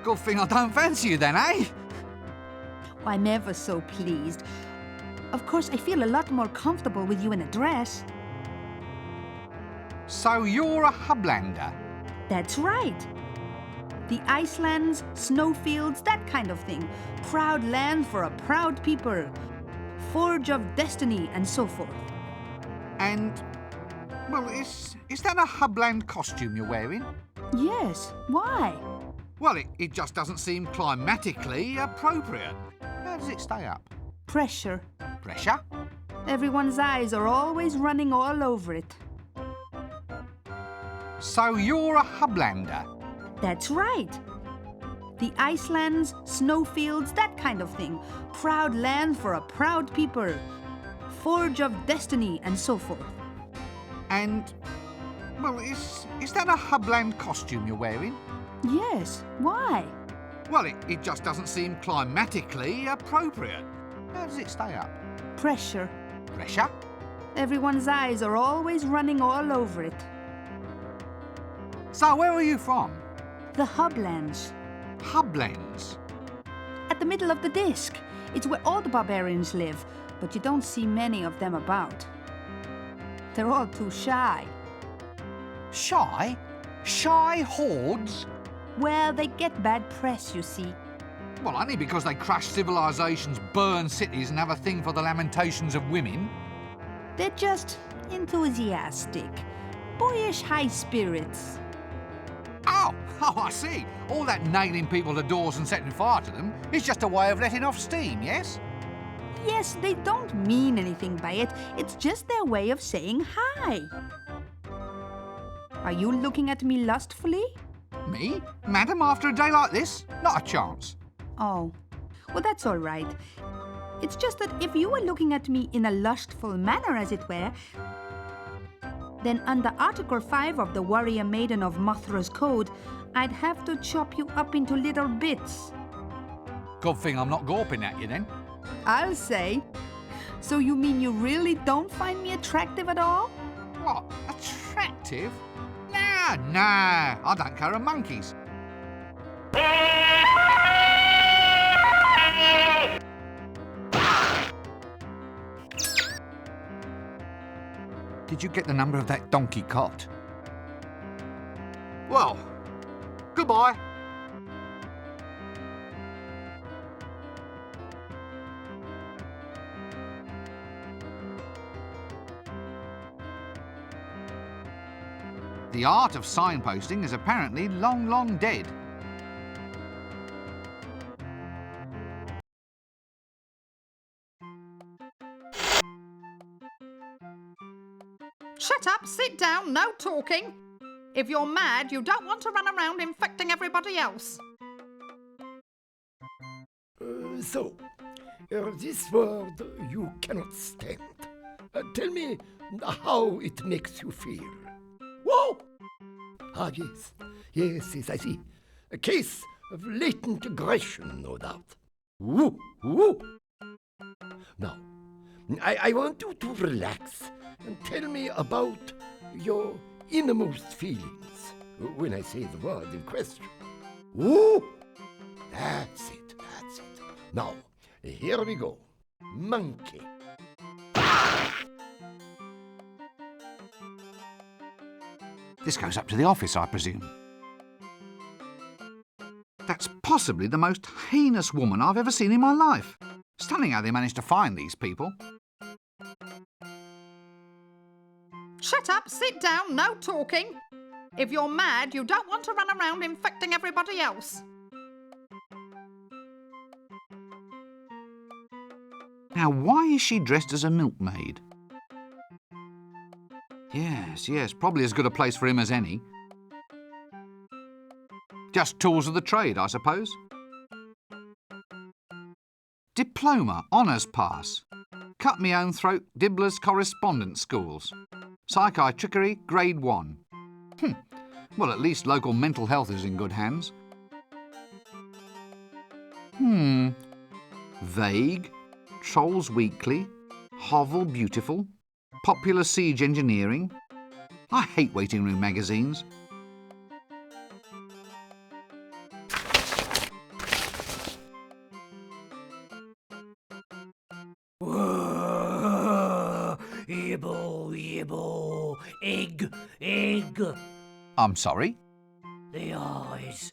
Good thing I don't fancy you then, eh? I'm ever so pleased. Of course, I feel a lot more comfortable with you in a dress. So you're a Hublander? That's right. The Icelands, snowfields, that kind of thing. Proud land for a proud people. Forge of destiny and so forth. And, well, is that a Hubland costume you're wearing? Yes, why? Well, it just doesn't seem climatically appropriate. How does it stay up? Pressure. Pressure? Everyone's eyes are always running all over it. So you're a Hublander? That's right. The Icelands, snowfields, that kind of thing. Proud land for a proud people. Forge of destiny and so forth. And, well, is that a Hubland costume you're wearing? Yes, why? Well, it just doesn't seem climatically appropriate. How does it stay up? Pressure. Pressure? Everyone's eyes are always running all over it. So where are you from? The Hublands. Hublands? At the middle of the disc. It's where all the barbarians live, but you don't see many of them about. They're all too shy. Shy? Shy hordes? Well, they get bad press, you see. Well, only because they crash civilizations, burn cities and have a thing for the lamentations of women. They're just enthusiastic. Boyish high spirits. Oh, I see. All that nailing people to doors and setting fire to them is just a way of letting off steam, yes? Yes, they don't mean anything by it. It's just their way of saying hi. Are you looking at me lustfully? Me? Madam, after a day like this? Not a chance. Oh, well, that's all right. It's just that if you were looking at me in a lustful manner, as it were, then under Article 5 of the Warrior Maiden of Mothra's Code, I'd have to chop you up into little bits. Good thing I'm not gawping at you then. I'll say. So you mean you really don't find me attractive at all? What? Attractive? Nah, I don't care a monkey's. Did you get the number of that donkey cot? Well, goodbye. The art of signposting is apparently long, long dead. Shut up, sit down, no talking. If you're mad, you don't want to run around infecting everybody else. This word you cannot stand. Tell me how it makes you feel. Whoa! Ah, yes, I see. A case of latent aggression, no doubt. Woo! Now, I want you to relax and tell me about your innermost feelings when I say the word in question. Woo! That's it. Now, here we go. Monkey. This goes up to the office, I presume. That's possibly the most heinous woman I've ever seen in my life. Stunning how they managed to find these people. Shut up, sit down, no talking. If you're mad, you don't want to run around infecting everybody else. Now, why is she dressed as a milkmaid? Yes, probably as good a place for him as any. Just tools of the trade, I suppose. Diploma, honours pass. Cut me own throat, Dibbler's correspondence schools. Psychiatrickery, grade 1. Well, at least local mental health is in good hands. Vague, Trolls Weekly, Hovel Beautiful, Popular Siege Engineering. I hate waiting room magazines. yibble, egg, egg. I'm sorry? The eyes,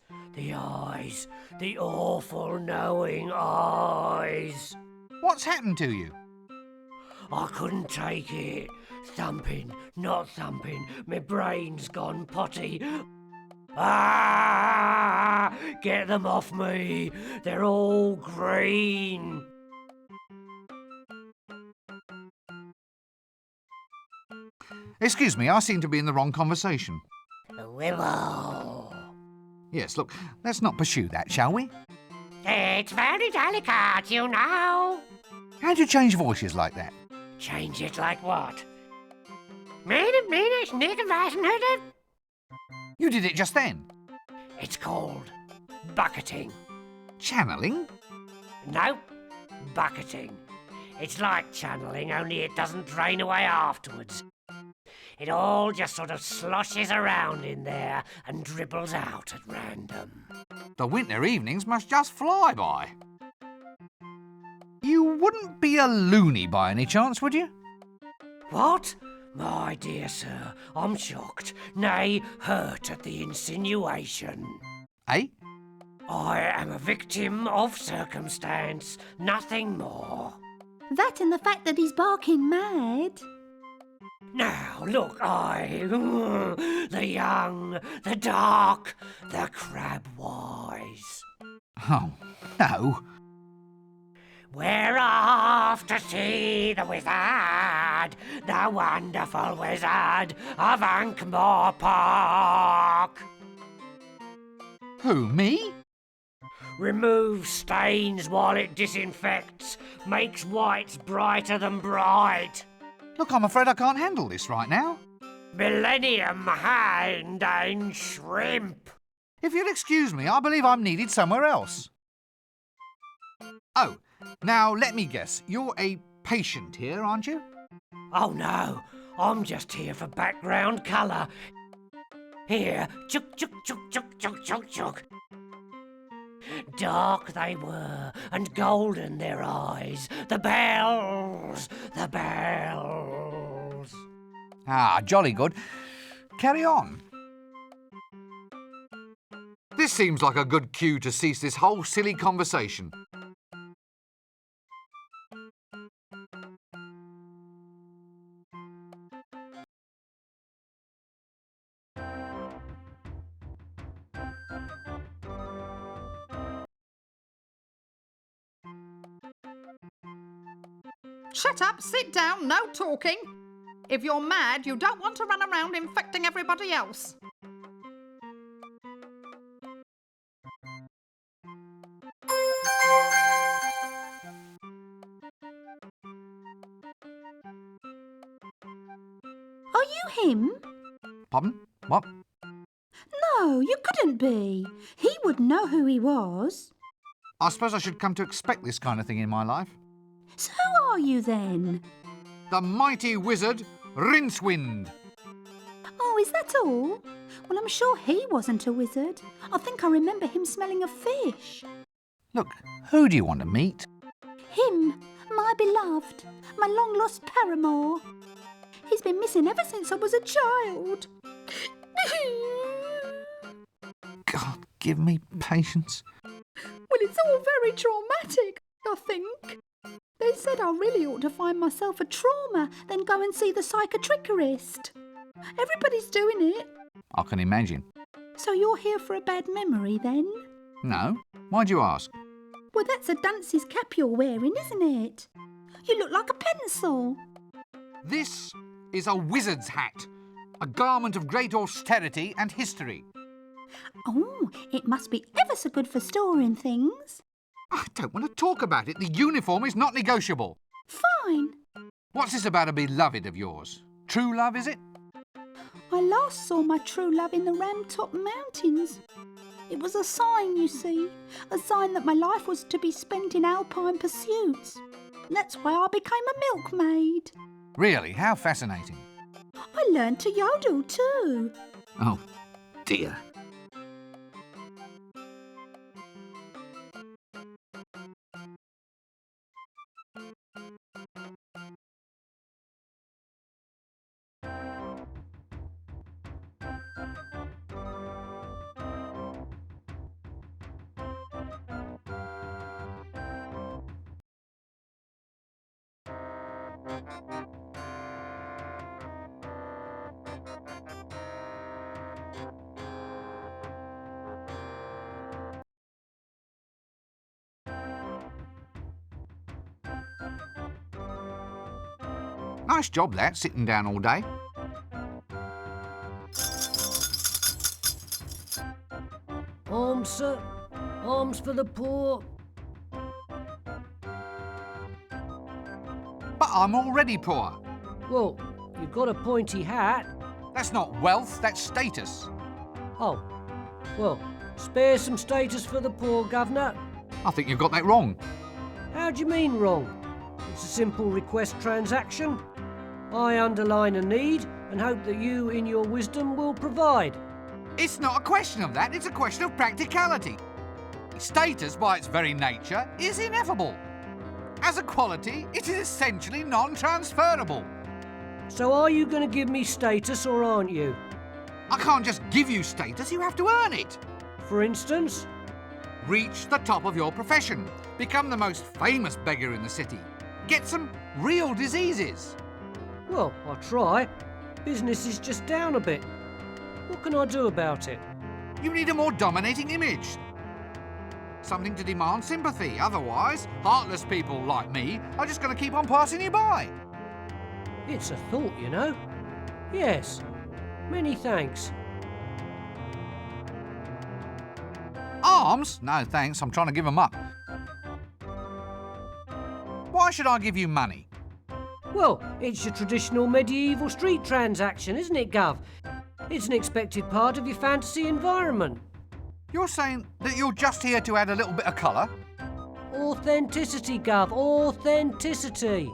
the awful knowing eyes. What's happened to you? I couldn't take it. Thumping, not thumping, my brain's gone potty. Ah! Get them off me. They're all green. Excuse me, I seem to be in the wrong conversation. Wibble. Yes, look, let's not pursue that, shall we? It's very delicate, you know. How'd you change voices like that? Change it like what? It's You did it just then. called bucketing. Channeling? No, bucketing. It's like channeling, only it doesn't drain away afterwards. It all just sort of sloshes around in there and dribbles out at random. The winter evenings must just fly by. You wouldn't be a loony by any chance, would you? What? My dear sir, I'm shocked, nay, hurt at the insinuation. Eh? I am a victim of circumstance, nothing more. That and the fact that he's barking mad. Now, look, the young, the dark, the crab-wise. Oh, no. We're off to see the wizard, the wonderful wizard of Ankh-Morpork. Who, me? Remove stains while it disinfects, makes whites brighter than bright. Look, I'm afraid I can't handle this right now. Millennium hand and shrimp. If you'll excuse me, I believe I'm needed somewhere else. Oh, now let me guess. You're a patient here, aren't you? Oh no, I'm just here for background colour. Here, chuk chuk chuk chuk chuk chuk chuk. Dark they were, and golden their eyes. The bells, the bells. Ah, jolly good. Carry on. This seems like a good cue to cease this whole silly conversation. Shut up, sit down, no talking. If you're mad, you don't want to run around infecting everybody else. Are you him? Pardon? What? No, you couldn't be. He would know who he was. I suppose I should come to expect this kind of thing in my life. So who are you then? The mighty wizard, Rincewind. Oh, is that all? Well, I'm sure he wasn't a wizard. I think I remember him smelling of fish. Look, who do you want to meet? Him, my beloved, my long-lost paramour. He's been missing ever since I was a child. God, give me patience. Well, it's all very traumatic, I think. They said I really ought to find myself a trauma, then go and see the psychiatricist. Everybody's doing it. I can imagine. So you're here for a bad memory, then? No? Why'd you ask? Well, that's a dunce's cap you're wearing, isn't it? You look like a pencil. This is a wizard's hat, a garment of great austerity and history. Oh, it must be ever so good for storing things. I don't want to talk about it. The uniform is not negotiable. Fine. What's this about a beloved of yours? True love, is it? I last saw my true love in the Ramtop Mountains. It was a sign, you see. A sign that my life was to be spent in alpine pursuits. That's why I became a milkmaid. Really? How fascinating. I learned to yodel too. Oh, dear. Nice job, that, sitting down all day. Alms, sir. Alms for the poor. But I'm already poor. Well, you've got a pointy hat. That's not wealth, that's status. Oh, well, spare some status for the poor, Governor. I think you've got that wrong. How do you mean wrong? It's a simple request transaction. I underline a need and hope that you, in your wisdom, will provide. It's not a question of that, it's a question of practicality. Status, by its very nature, is ineffable. As a quality, it is essentially non-transferable. So are you going to give me status or aren't you? I can't just give you status, you have to earn it. For instance? Reach the top of your profession. Become the most famous beggar in the city. Get some real diseases. Well, I'll try. Business is just down a bit. What can I do about it? You need a more dominating image. Something to demand sympathy. Otherwise, heartless people like me are just going to keep on passing you by. It's a thought, you know. Yes. Many thanks. Arms? No, thanks. I'm trying to give them up. Why should I give you money? Well, it's your traditional medieval street transaction, isn't it, Gov? It's an expected part of your fantasy environment. You're saying that you're just here to add a little bit of colour? Authenticity, Gov. Authenticity.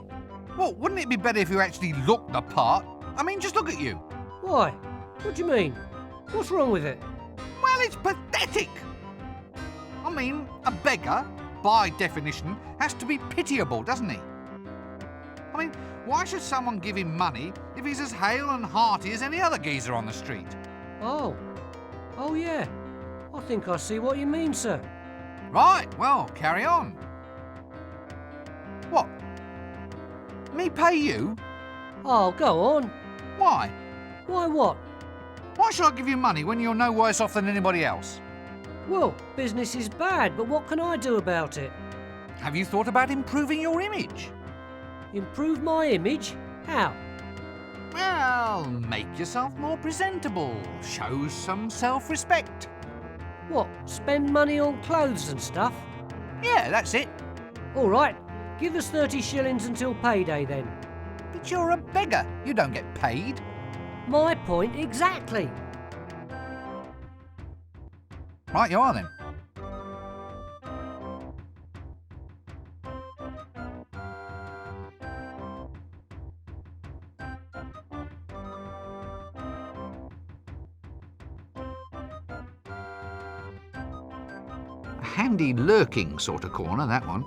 Well, wouldn't it be better if you actually looked the part? I mean, just look at you. Why? What do you mean? What's wrong with it? Well, it's pathetic. I mean, a beggar, by definition, has to be pitiable, doesn't he? I mean, why should someone give him money if he's as hale and hearty as any other geezer on the street? Oh. Oh, yeah. I think I see what you mean, sir. Right, well, carry on. What? Me pay you? Oh, go on. Why? Why what? Why should I give you money when you're no worse off than anybody else? Well, business is bad, but what can I do about it? Have you thought about improving your image? Improve my image? How? Well, make yourself more presentable. Show some self-respect. What, spend money on clothes and stuff? Yeah, that's it. All right, give us 30 shillings until payday then. But you're a beggar. You don't get paid. My point exactly. Right, you are then. A handy lurking sort of corner, that one.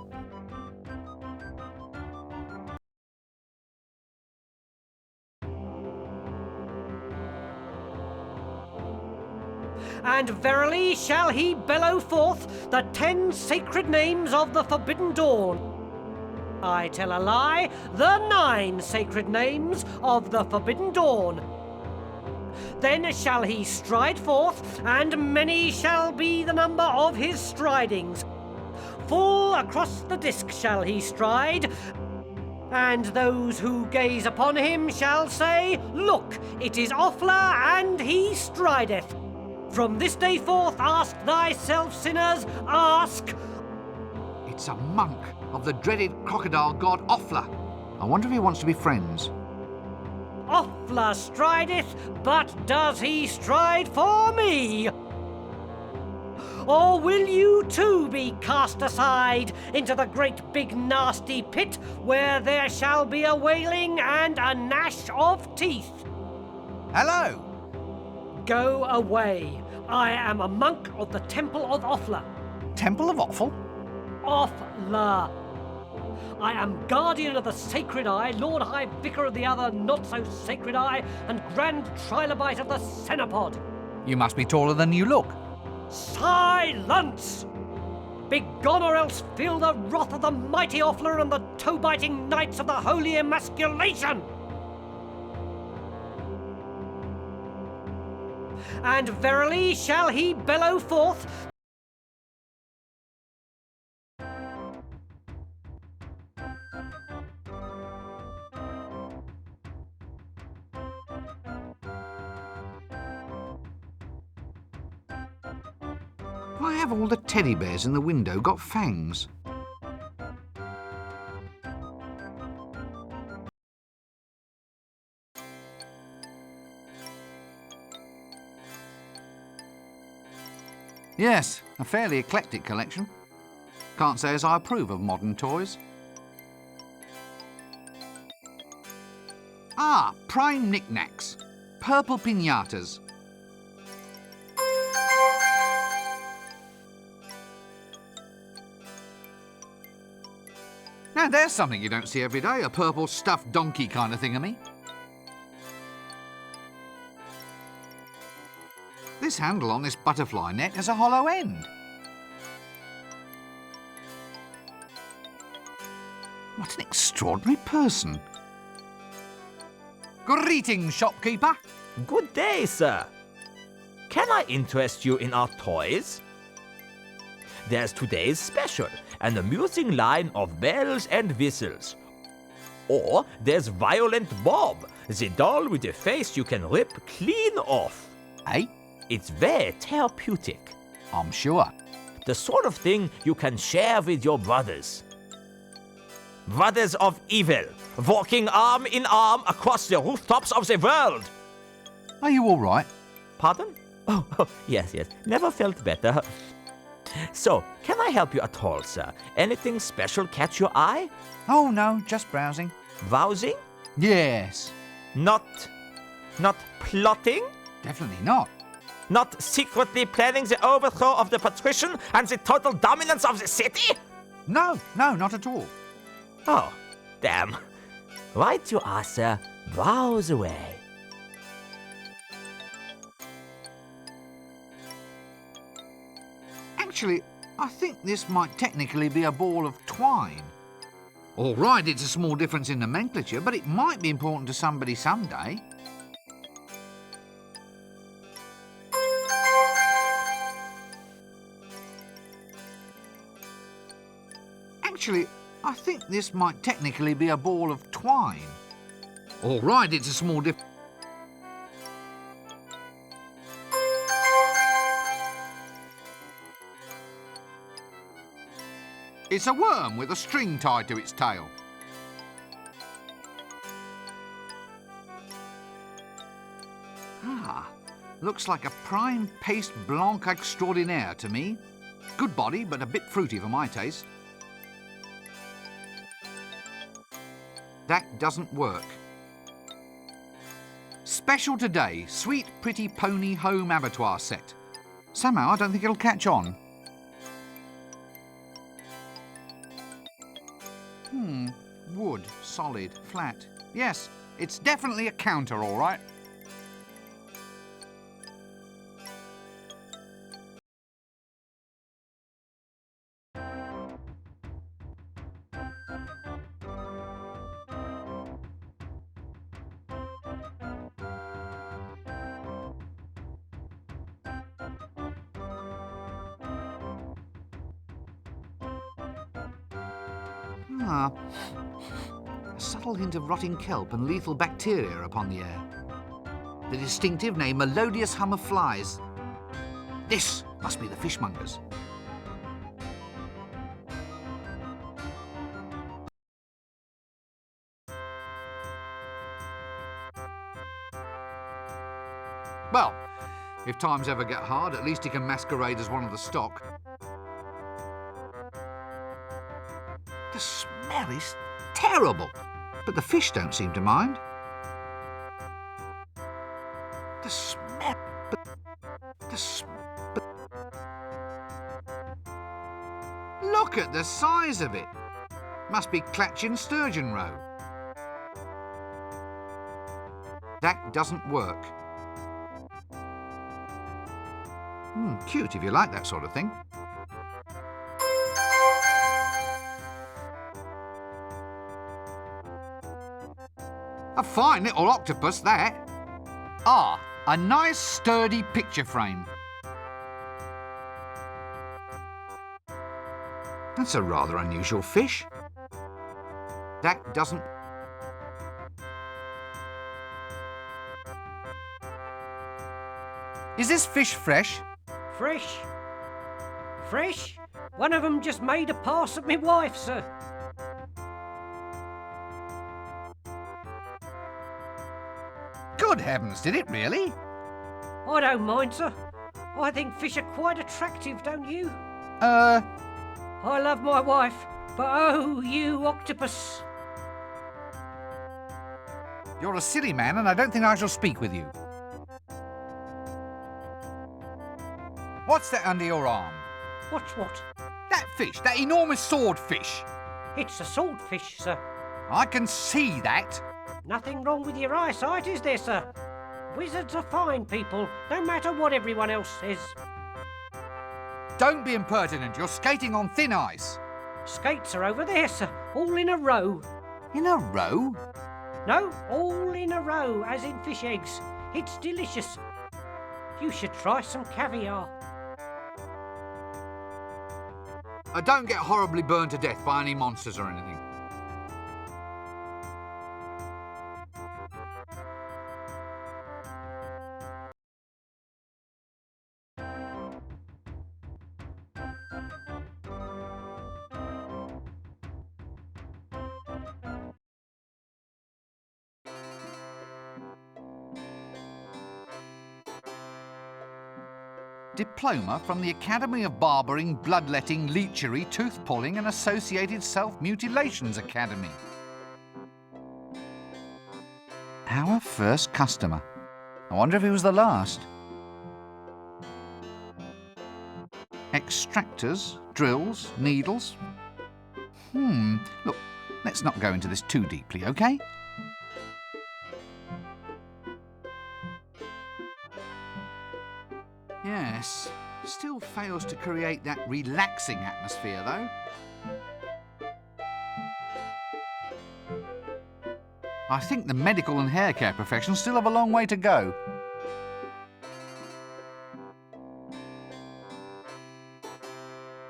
And verily shall he bellow forth the 10 sacred names of the Forbidden Dawn. I tell a lie, the 9 sacred names of the Forbidden Dawn. Then shall he stride forth, and many shall be the number of his stridings. Full across the disc shall he stride, and those who gaze upon him shall say, Look, it is Offler, and he strideth. From this day forth ask thyself, sinners, ask. It's a monk of the dreaded crocodile god Offler. I wonder if he wants to be friends. Offler strideth, but does he stride for me? Or will you too be cast aside into the great big nasty pit where there shall be a wailing and a gnash of teeth? Hello. Go away. I am a monk of the Temple of Offler. Temple of Offal? Offler. I am guardian of the Sacred Eye, Lord High Vicar of the other not-so-sacred Eye, and Grand Trilobite of the Cenopod. You must be taller than you look. Silence! Begone, or else feel the wrath of the mighty Offler and the toe-biting knights of the Holy Emasculation! And verily shall he bellow forth. Why have all the teddy bears in the window got fangs? Yes, a fairly eclectic collection. Can't say as I approve of modern toys. Ah, prime knickknacks. Purple piñatas. Now there's something you don't see every day, a purple stuffed donkey kind of thingamy. This handle on this butterfly net has a hollow end. What an extraordinary person. Greetings, shopkeeper. Good day, sir. Can I interest you in our toys? There's today's special, an amusing line of bells and whistles. Or there's Violent Bob, the doll with a face you can rip clean off. Eh? It's very therapeutic. I'm sure. The sort of thing you can share with your brothers. Brothers of evil, walking arm in arm across the rooftops of the world. Are you all right? Pardon? Oh, yes. Never felt better. So, can I help you at all, sir? Anything special catch your eye? Oh, no, just browsing. Browsing? Yes. Not plotting? Definitely not. Not secretly planning the overthrow of the patrician and the total dominance of the city? No, not at all. Oh, damn. Right you are, sir. Browse away. Actually, I think this might technically be a ball of twine. All right, it's a small difference in nomenclature, but it might be important to somebody someday. Actually, I think this might technically be a ball of twine. All right, it's a small difference. It's a worm with a string tied to its tail. Ah, looks like a prime paste blanc extraordinaire to me. Good body, but a bit fruity for my taste. That doesn't work. Special today, sweet pretty pony home abattoir set. Somehow I don't think it'll catch on. Wood, solid, flat. Yes, it's definitely a counter, all right. A subtle hint of rotting kelp and lethal bacteria upon the air. The distinctive name melodious hum of flies. This must be the fishmongers. Well, if times ever get hard, at least he can masquerade as one of the stock. The smell is terrible, but the fish don't seem to mind. The smell, Look at the size of it. Must be Clatchin sturgeon roe. That doesn't work. Cute if you like that sort of thing. A fine little octopus, that. Ah, a nice sturdy picture frame. That's a rather unusual fish. That doesn't... Is this fish fresh? Fresh? Fresh? One of 'em just made a pass at me wife, sir. Good heavens, did it really? I don't mind, sir. I think fish are quite attractive, don't you? Uh, I love my wife, but oh, you octopus. You're a silly man, and I don't think I shall speak with you. What's that under your arm? What's what? That fish, that enormous swordfish. It's a swordfish, sir. I can see that. Nothing wrong with your eyesight, is there, sir? Wizards are fine people, no matter what everyone else says. Don't be impertinent, you're skating on thin ice. Skates are over there, sir, all in a row. In a row? No, all in a row, as in fish eggs. It's delicious. You should try some caviar. I don't get horribly burned to death by any monsters or anything. Diploma from the Academy of Barbering, Bloodletting, Leechery, Tooth-Pulling and Associated Self-Mutilations Academy. Our first customer. I wonder if he was the last. Extractors, drills, needles. Look, let's not go into this too deeply, okay? Yes, still fails to create that relaxing atmosphere, though. I think the medical and hair care professions still have a long way to go.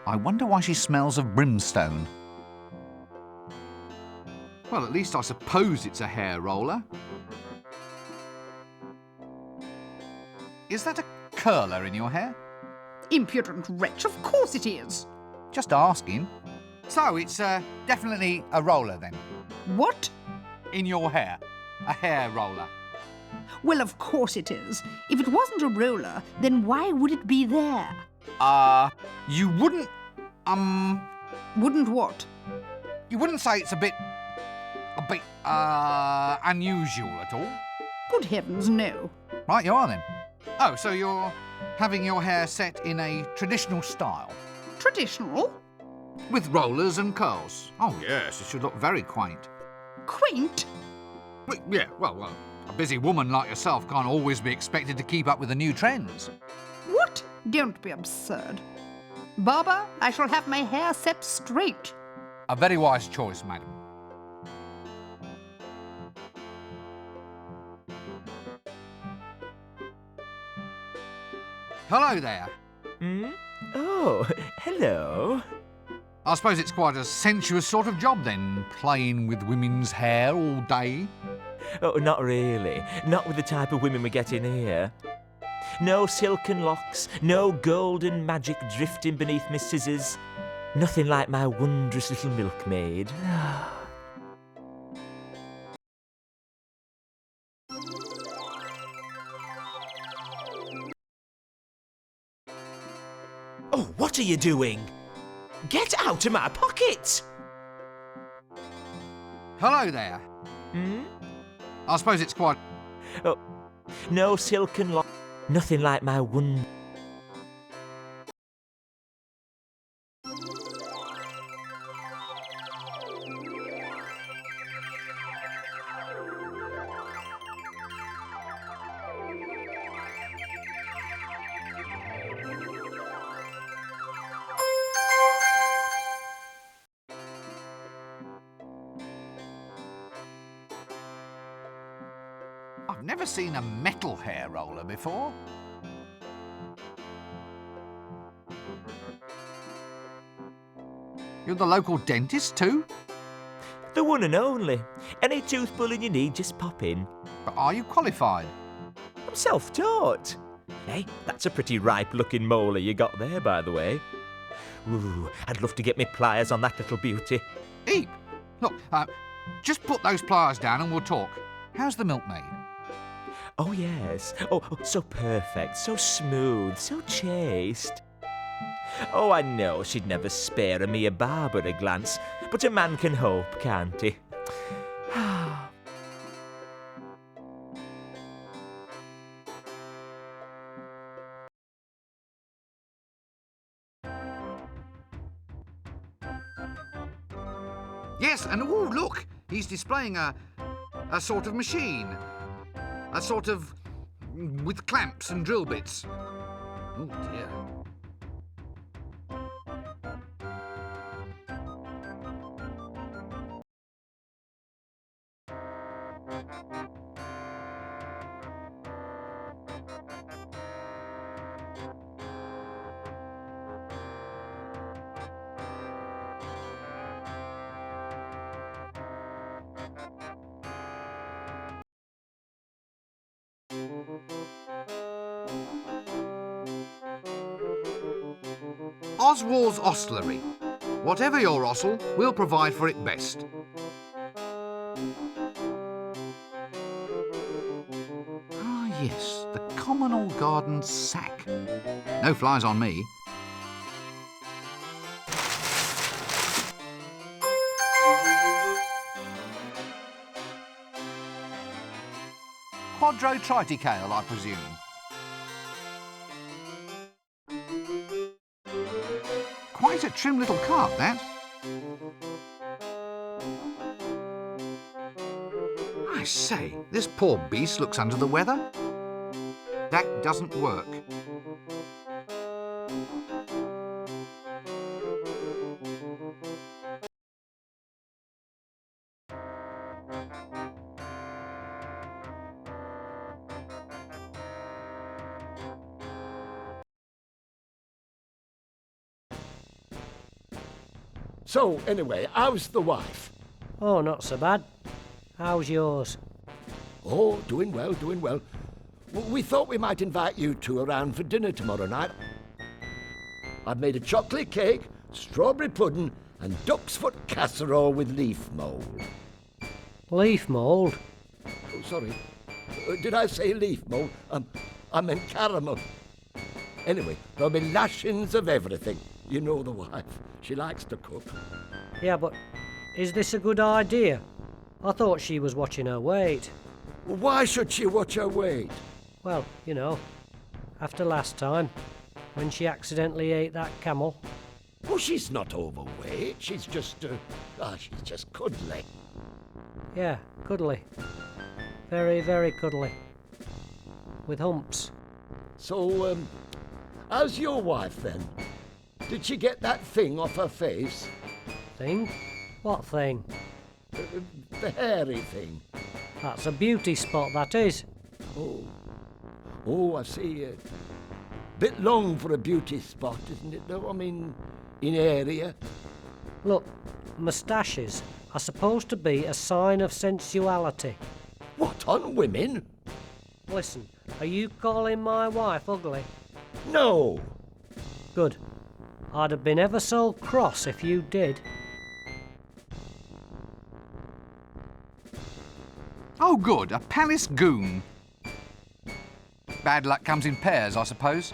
I wonder why she smells of brimstone. Well, at least I suppose it's a hair roller. Is that a curler in your hair? Impudent wretch, of course it is. Just asking. So it's definitely a roller then? What? In your hair. A hair roller. Well, of course it is. If it wasn't a roller, then why would it be there? You wouldn't, Wouldn't what? you wouldn't say it's a bit, unusual at all? Good heavens, no. Right, you are then. Oh, so you're having your hair set in a traditional style? Traditional? With rollers and curls? Oh, yes, it should look very quaint. Quaint? Yeah, well, a busy woman like yourself can't always be expected to keep up with the new trends. What? Don't be absurd. Barber, I shall have my hair set straight. A very wise choice, madam. Hello there. Oh, hello. I suppose it's quite a sensuous sort of job then, playing with women's hair all day. Oh, not really. Not with the type of women we get in here. No silken locks, no golden magic drifting beneath my scissors. Nothing like my wondrous little milkmaid. Oh, what are you doing? Get out of my pocket! Hello there. I suppose it's quite... Oh, no silken lock. Nothing like my wonder. never seen a metal hair roller before. You're the local dentist too? The one and only. Any tooth pulling you need, just pop in. But are you qualified? I'm self-taught. Hey, that's a pretty ripe-looking molar you got there, by the way. Ooh, I'd love to get me pliers on that little beauty. Eep! Look, just put those pliers down and we'll talk. How's the milkmaid? Oh, yes. Oh, so perfect, so smooth, so chaste. Oh, I know she'd never spare a mere barber a glance, but a man can hope, can't he? Yes, and oh, look, he's displaying a sort of machine. A sort of... with clamps and drill bits. Oh, dear. Oswald's Ostlery. Whatever your ostle, we'll provide for it best. Ah, yes, the common old garden sack. No flies on me. Quadro triticale, I presume. Quite a trim little cart, that. I say, this poor beast looks under the weather. That doesn't work. So, anyway, how's the wife? Oh, not so bad. How's yours? Oh, doing well, doing well. We thought we might invite you two around for dinner tomorrow night. I've made a chocolate cake, strawberry pudding, and duck's foot casserole with leaf mould. Leaf mould? Oh, sorry. Did I say leaf mould? I meant caramel. Anyway, there'll be lashings of everything. You know the wife. She likes to cook. Yeah, but is this a good idea? I thought she was watching her weight. Why should she watch her weight? Well, you know, after last time, when she accidentally ate that camel. Oh, she's not overweight. She's just, she's just cuddly. Yeah, cuddly. Very, very cuddly. With humps. So, how's your wife then? Did she get that thing off her face? Thing? What thing? The hairy thing. That's a beauty spot, that is. Oh, I see. Bit long for a beauty spot, isn't it, though? I mean, in area. Look, moustaches are supposed to be a sign of sensuality. What, on women? Listen, are you calling my wife ugly? No. Good. I'd have been ever so cross if you did. Oh, good, a palace goon. Bad luck comes in pairs, I suppose.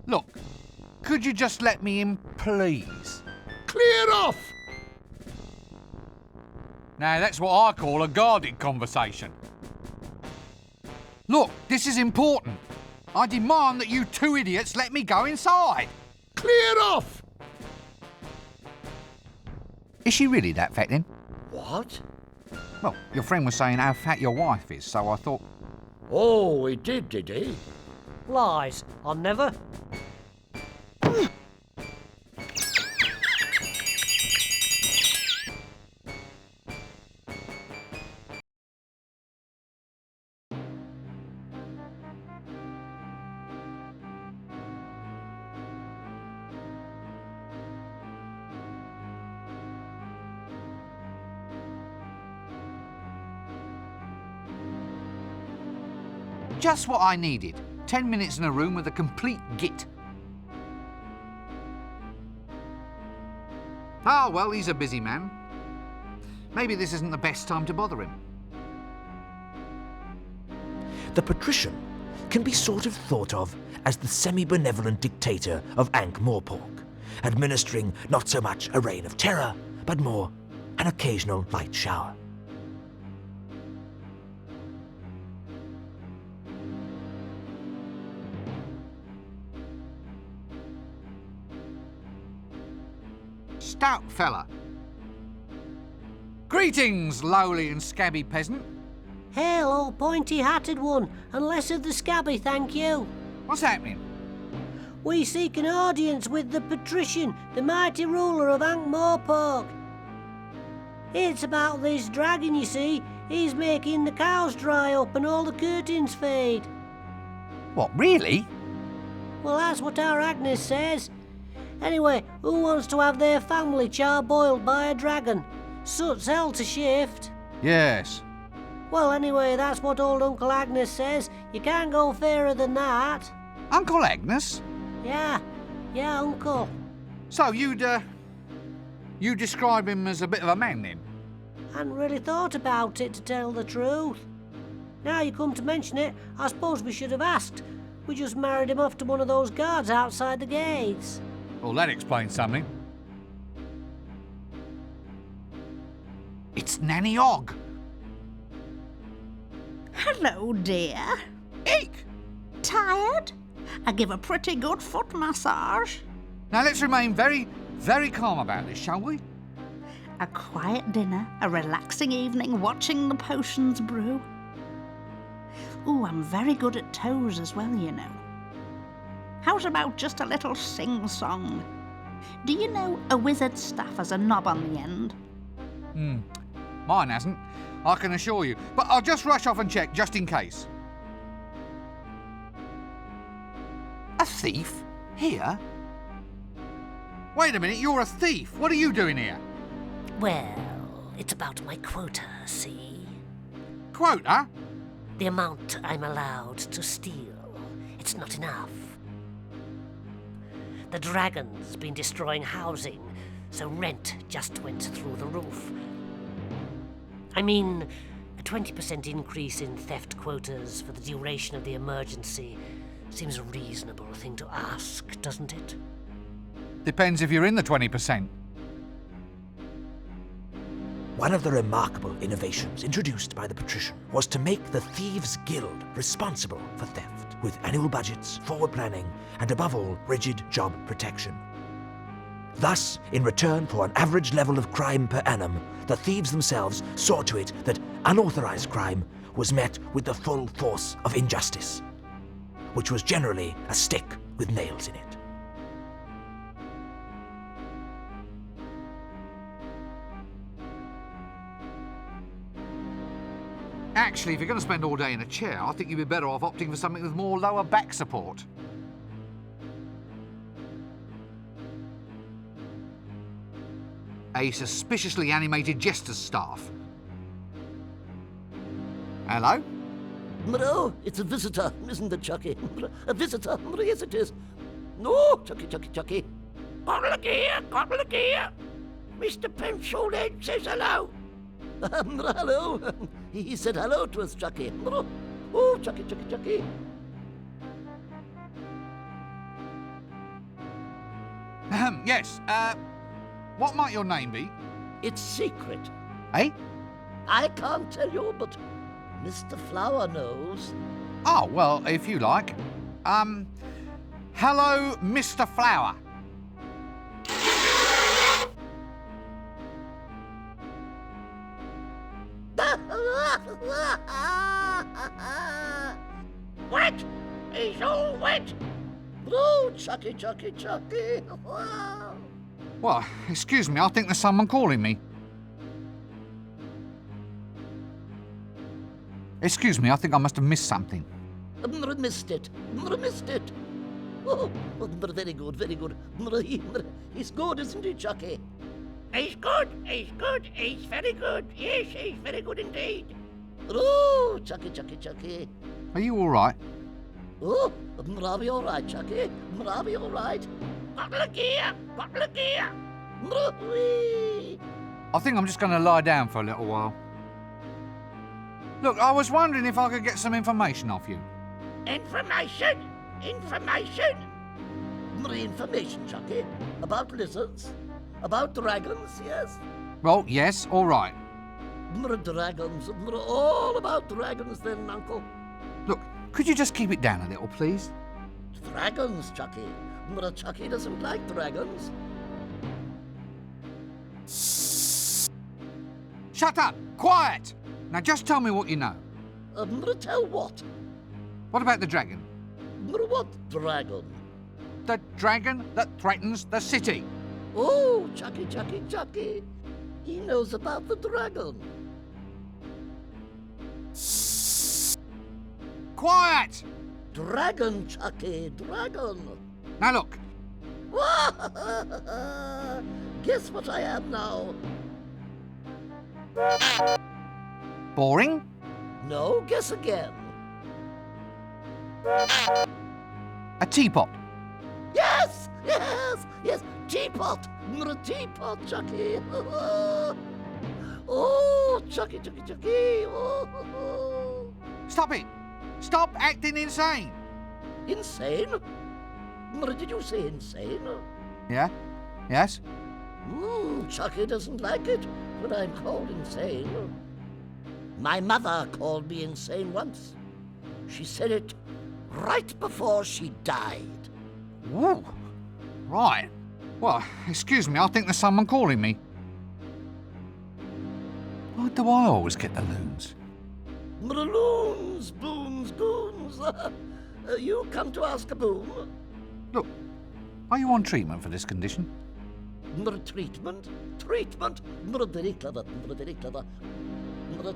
Look, could you just let me in, please? Clear off! Now, that's what I call a guarded conversation. Look, this is important. I demand that you two idiots let me go inside. Clear off! Is she really that fat then? What? Well, your friend was saying how fat your wife is, so I thought... Oh, he did he? Lies. I never... Just what I needed. 10 minutes in a room with a complete git. Ah, well, he's a busy man. Maybe this isn't the best time to bother him. The patrician can be sort of thought of as the semi-benevolent dictator of Ankh-Morpork, administering not so much a reign of terror, but more an occasional light shower. Stout fella. Greetings, lowly and scabby peasant. Hail, old pointy-hatted one, and less of the scabby, thank you. What's happening? We seek an audience with the patrician, the mighty ruler of Ankh-Morpork. It's about this dragon, you see. He's making the cows dry up and all the curtains fade. What, really? Well, that's what our Agnes says. Anyway, who wants to have their family char-boiled by a dragon? Soot's hell to shift. Yes. Well, anyway, that's what old Uncle Agnes says. You can't go fairer than that. Uncle Agnes? Yeah, Uncle. So you describe him as a bit of a man then? Hadn't really thought about it, to tell the truth. Now you come to mention it, I suppose we should have asked. We just married him off to one of those guards outside the gates. Well, that explains something. It's Nanny Og. Hello, dear. Eek! Tired? I give a pretty good foot massage. Now let's remain very, very calm about this, shall we? A quiet dinner, a relaxing evening watching the potions brew. Ooh, I'm very good at toes as well, you know. How's about just a little sing-song? Do you know a wizard's staff has a knob on the end? Mine hasn't, I can assure you. But I'll just rush off and check, just in case. A thief? Here? Wait a minute, you're a thief. What are you doing here? Well, it's about my quota, see? Quota? The amount I'm allowed to steal. It's not enough. The dragon's been destroying housing, so rent just went through the roof. I mean, a 20% increase in theft quotas for the duration of the emergency seems a reasonable thing to ask, doesn't it? Depends if you're in the 20%. One of the remarkable innovations introduced by the patrician was to make the Thieves' Guild responsible for theft, with annual budgets, forward planning, and above all, rigid job protection. Thus, in return for an average level of crime per annum, the thieves themselves saw to it that unauthorized crime was met with the full force of injustice, which was generally a stick with nails in it. Actually, if you're going to spend all day in a chair, I think you'd be better off opting for something with more lower back support. A suspiciously animated jester's staff. Hello? Oh, it's a visitor, isn't it, Chucky? A visitor, yes it is. No, Chucky. Look here. Mr. Pencil Head says hello. Hello. He said hello to us, Chucky. Oh, Chucky. Yes, what might your name be? It's secret. Eh? I can't tell you, but Mr. Flower knows. Oh, well, if you like. Hello, Mr. Flower. Wet! He's all wet! Oh, Chucky. Well, excuse me, I think there's someone calling me. Excuse me, I think I must have missed something. Missed it. Oh, very good. He's good, isn't he, Chucky? He's good. He's very good. Yes, he's very good indeed. Oh, Chucky. Are you all right? Oh, I'll be all right, Chucky. I'll be all right. I think I'm just going to lie down for a little while. Look, I was wondering if I could get some information off you. Information! Information! Information, Chucky. About lizards. About dragons, yes. Well, yes, all right. Dragons. All about dragons then, Uncle. Look, could you just keep it down a little, please? Dragons, Chucky. Chucky doesn't like dragons. Shut up! Quiet! Now just tell me what you know. Tell what? What about the dragon? What dragon? The dragon that threatens the city. Oh, Chucky. He knows about the dragon. Quiet! Dragon, Chucky, dragon. Now look. Guess what I am now? Boring? No, guess again. A teapot. Yes, teapot. Teapot, Chucky. Oh, Chucky. Oh. Stop it! Stop acting insane! Insane? Did you say insane? Yeah? Yes? Chucky doesn't like it when I'm called insane. My mother called me insane once. She said it right before she died. Ooh. Right. Well, excuse me, I think there's someone calling me. Why do I always get the loons? Loons, boons, goons. You come to ask a boon? Look, are you on treatment for this condition? Treatment? Very clever.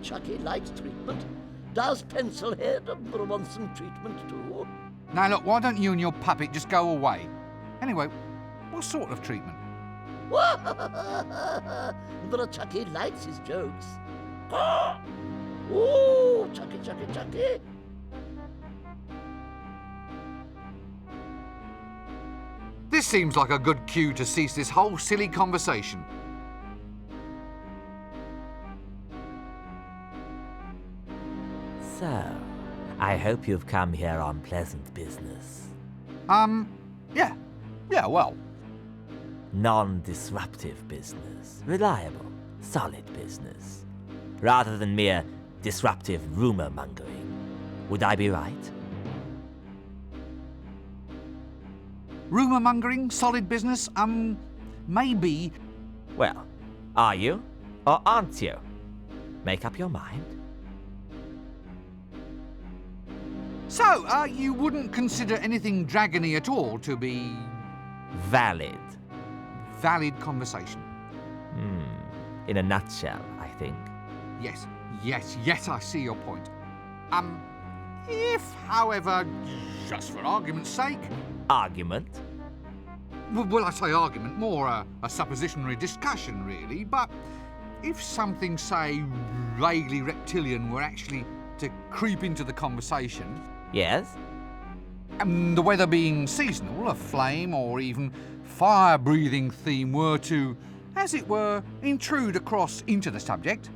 Chucky likes treatment. Does Pencilhead want some treatment too? Now look, why don't you and your puppet just go away? Anyway, what sort of treatment? Chucky likes his jokes. Oh, Chucky. This seems like a good cue to cease this whole silly conversation. So, I hope you've come here on pleasant business. Yeah, well. Non-disruptive business. Reliable, solid business. Rather than mere disruptive rumor-mongering. Would I be right? Rumour-mongering, solid business, maybe. Well, are you or aren't you? Make up your mind. So, you wouldn't consider anything dragony at all to be... Valid. Valid conversation. In a nutshell, I think. Yes, I see your point. If, however, just for argument's sake... Argument? Well, I say argument, more a suppositionary discussion, really, but if something, say, vaguely reptilian were actually to creep into the conversation... Yes? The weather being seasonal, a flame or even fire-breathing theme were to, as it were, intrude across into the subject.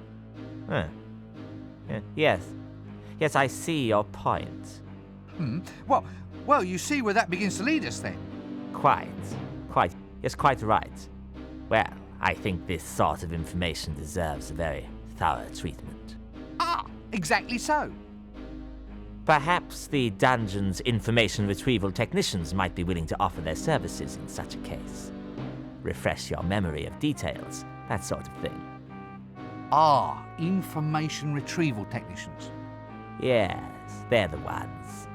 Yes, I see your point. Well, you see where that begins to lead us, then. Quite. Yes, quite right. Well, I think this sort of information deserves a very thorough treatment. Exactly so. Perhaps the dungeon's information retrieval technicians might be willing to offer their services in such a case. Refresh your memory of details, that sort of thing. Information retrieval technicians. Yes, they're the ones.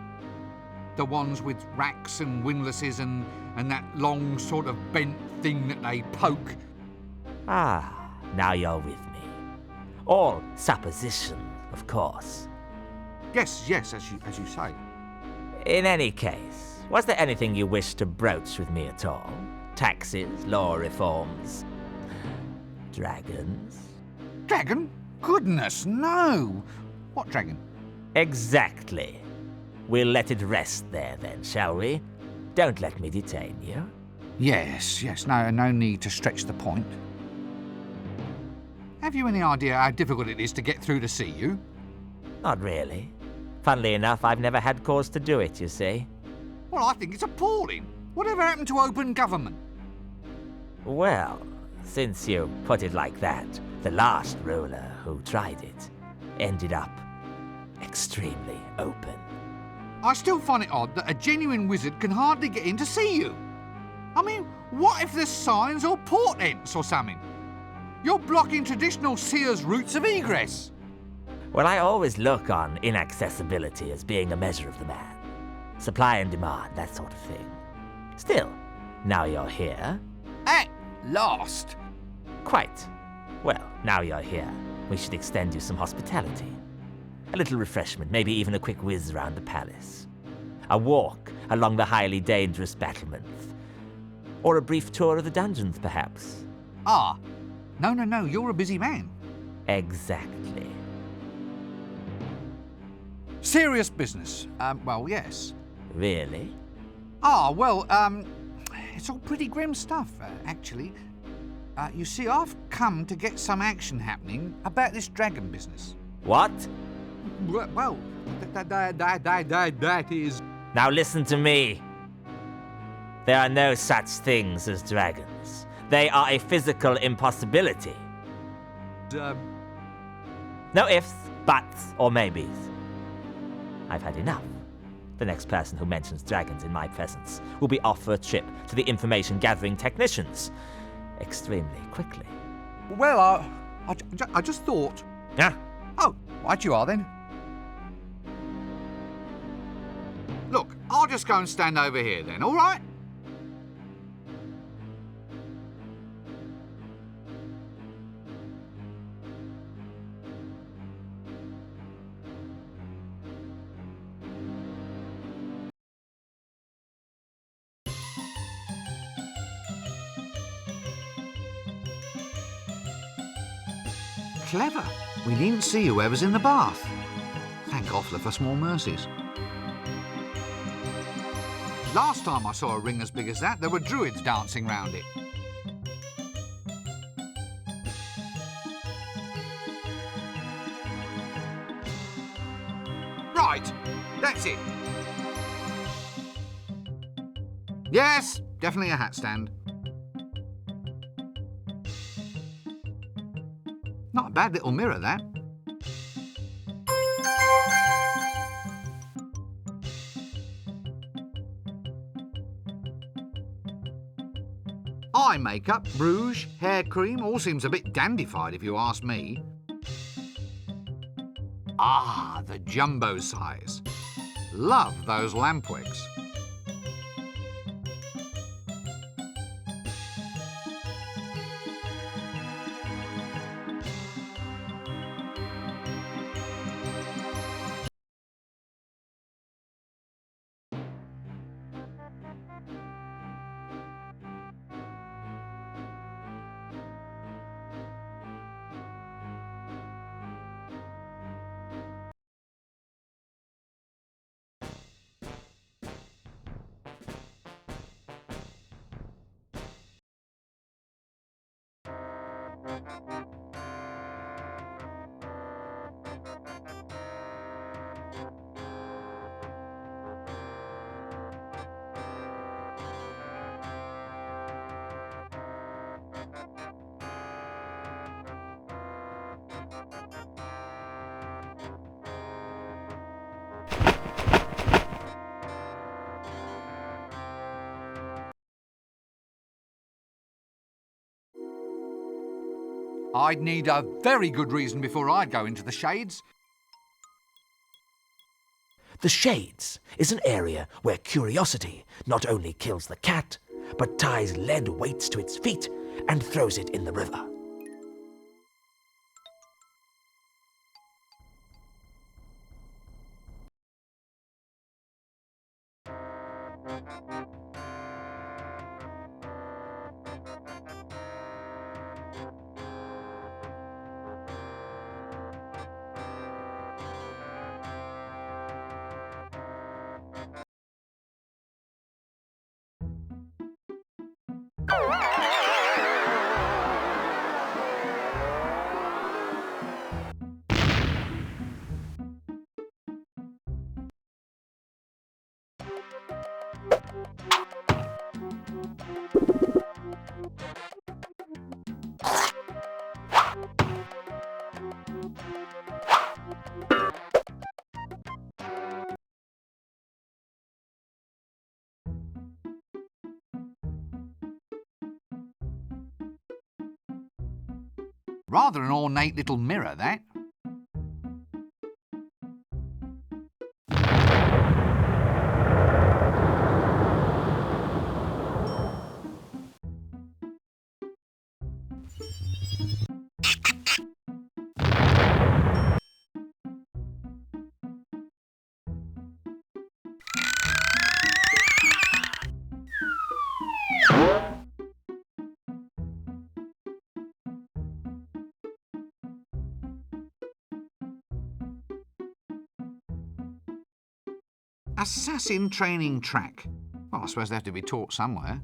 The ones with racks and windlasses and that long sort of bent thing that they poke. Now you're with me. All supposition, of course. Yes, as you say. In any case, was there anything you wished to broach with me at all? Taxes, law reforms, dragons? Dragon? Goodness, no! What dragon? Exactly. We'll let it rest there then, shall we? Don't let me detain you. Yes, no need to stretch the point. Have you any idea how difficult it is to get through to see you? Not really. Funnily enough, I've never had cause to do it, you see. Well, I think it's appalling. Whatever happened to open government? Well, since you put it like that, the last ruler who tried it ended up extremely open. I still find it odd that a genuine wizard can hardly get in to see you. I mean, what if there's signs or portents or something? You're blocking traditional seers' routes of egress. Well, I always look on inaccessibility as being a measure of the man. Supply and demand, that sort of thing. Still, now you're here. At last. Quite. Well, now you're here, we should extend you some hospitality. A little refreshment, maybe even a quick whiz around the palace. A walk along the highly dangerous battlements. Or a brief tour of the dungeons, perhaps. Ah, no, you're a busy man. Exactly. Serious business. Well, yes. Really? It's all pretty grim stuff, actually. You see, I've come to get some action happening about this dragon business. What? Well, that is... Now listen to me. There are no such things as dragons. They are a physical impossibility. No ifs, buts, or maybes. I've had enough. The next person who mentions dragons in my presence will be off for a trip to the information-gathering technicians. Extremely quickly. Well, I just thought... Ah? Oh, right you are then. Look, I'll just go and stand over here then, all right? Clever. We needn't see whoever's in the bath. Thank Offler for small mercies. Last time I saw a ring as big as that, there were druids dancing round it. Right, that's it. Yes, definitely a hat stand. Not a bad little mirror, that. Eye makeup, rouge, hair cream, all seems a bit dandified if you ask me. Ah, the jumbo size. Love those lampwicks. I'd need a very good reason before I'd go into the Shades. The Shades is an area where curiosity not only kills the cat, but ties lead weights to its feet and throws it in the river. Rather an ornate little mirror, that. Assassin training track. Well, I suppose they have to be taught somewhere.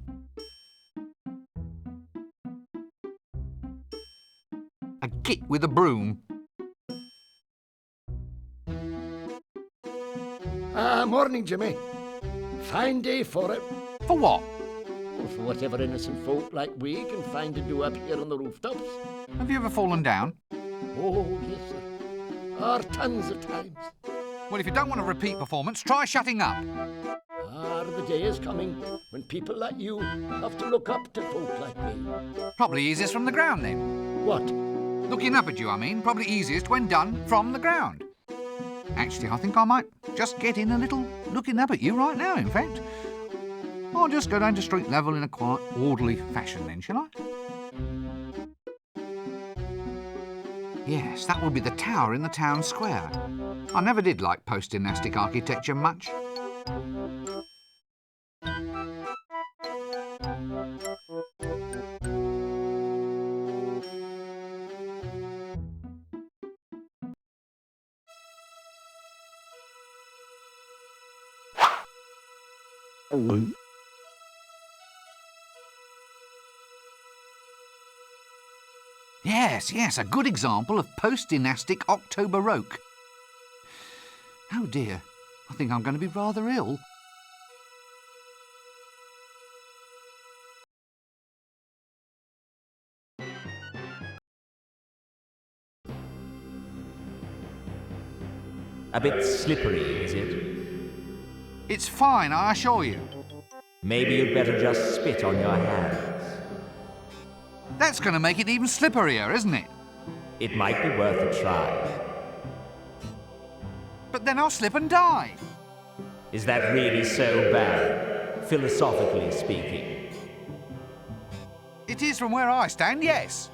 A git with a broom. Morning, Jimmy. Fine day for it. For what? Well, for whatever innocent folk like we can find to do up here on the rooftops. Have you ever fallen down? Oh, yes, sir. Tons of times. Well, if you don't want a repeat performance, try shutting up. The day is coming when people like you have to look up to folk like me. Probably easiest from the ground, then. What? Looking up at you, I mean. Probably easiest when done from the ground. Actually, I think I might just get in a little looking up at you right now, in fact. I'll just go down to street level in a quiet, orderly fashion then, shall I? Yes, that will be the tower in the town square. I never did like post-dynastic architecture much. Yes, a good example of post-dynastic October-Roke. Oh dear, I think I'm going to be rather ill. A bit slippery, is it? It's fine, I assure you. Maybe you'd better just spit on your hands. That's going to make it even slipperier, isn't it? It might be worth a try. But then I'll slip and die. Is that really so bad, philosophically speaking? It is from where I stand, yes.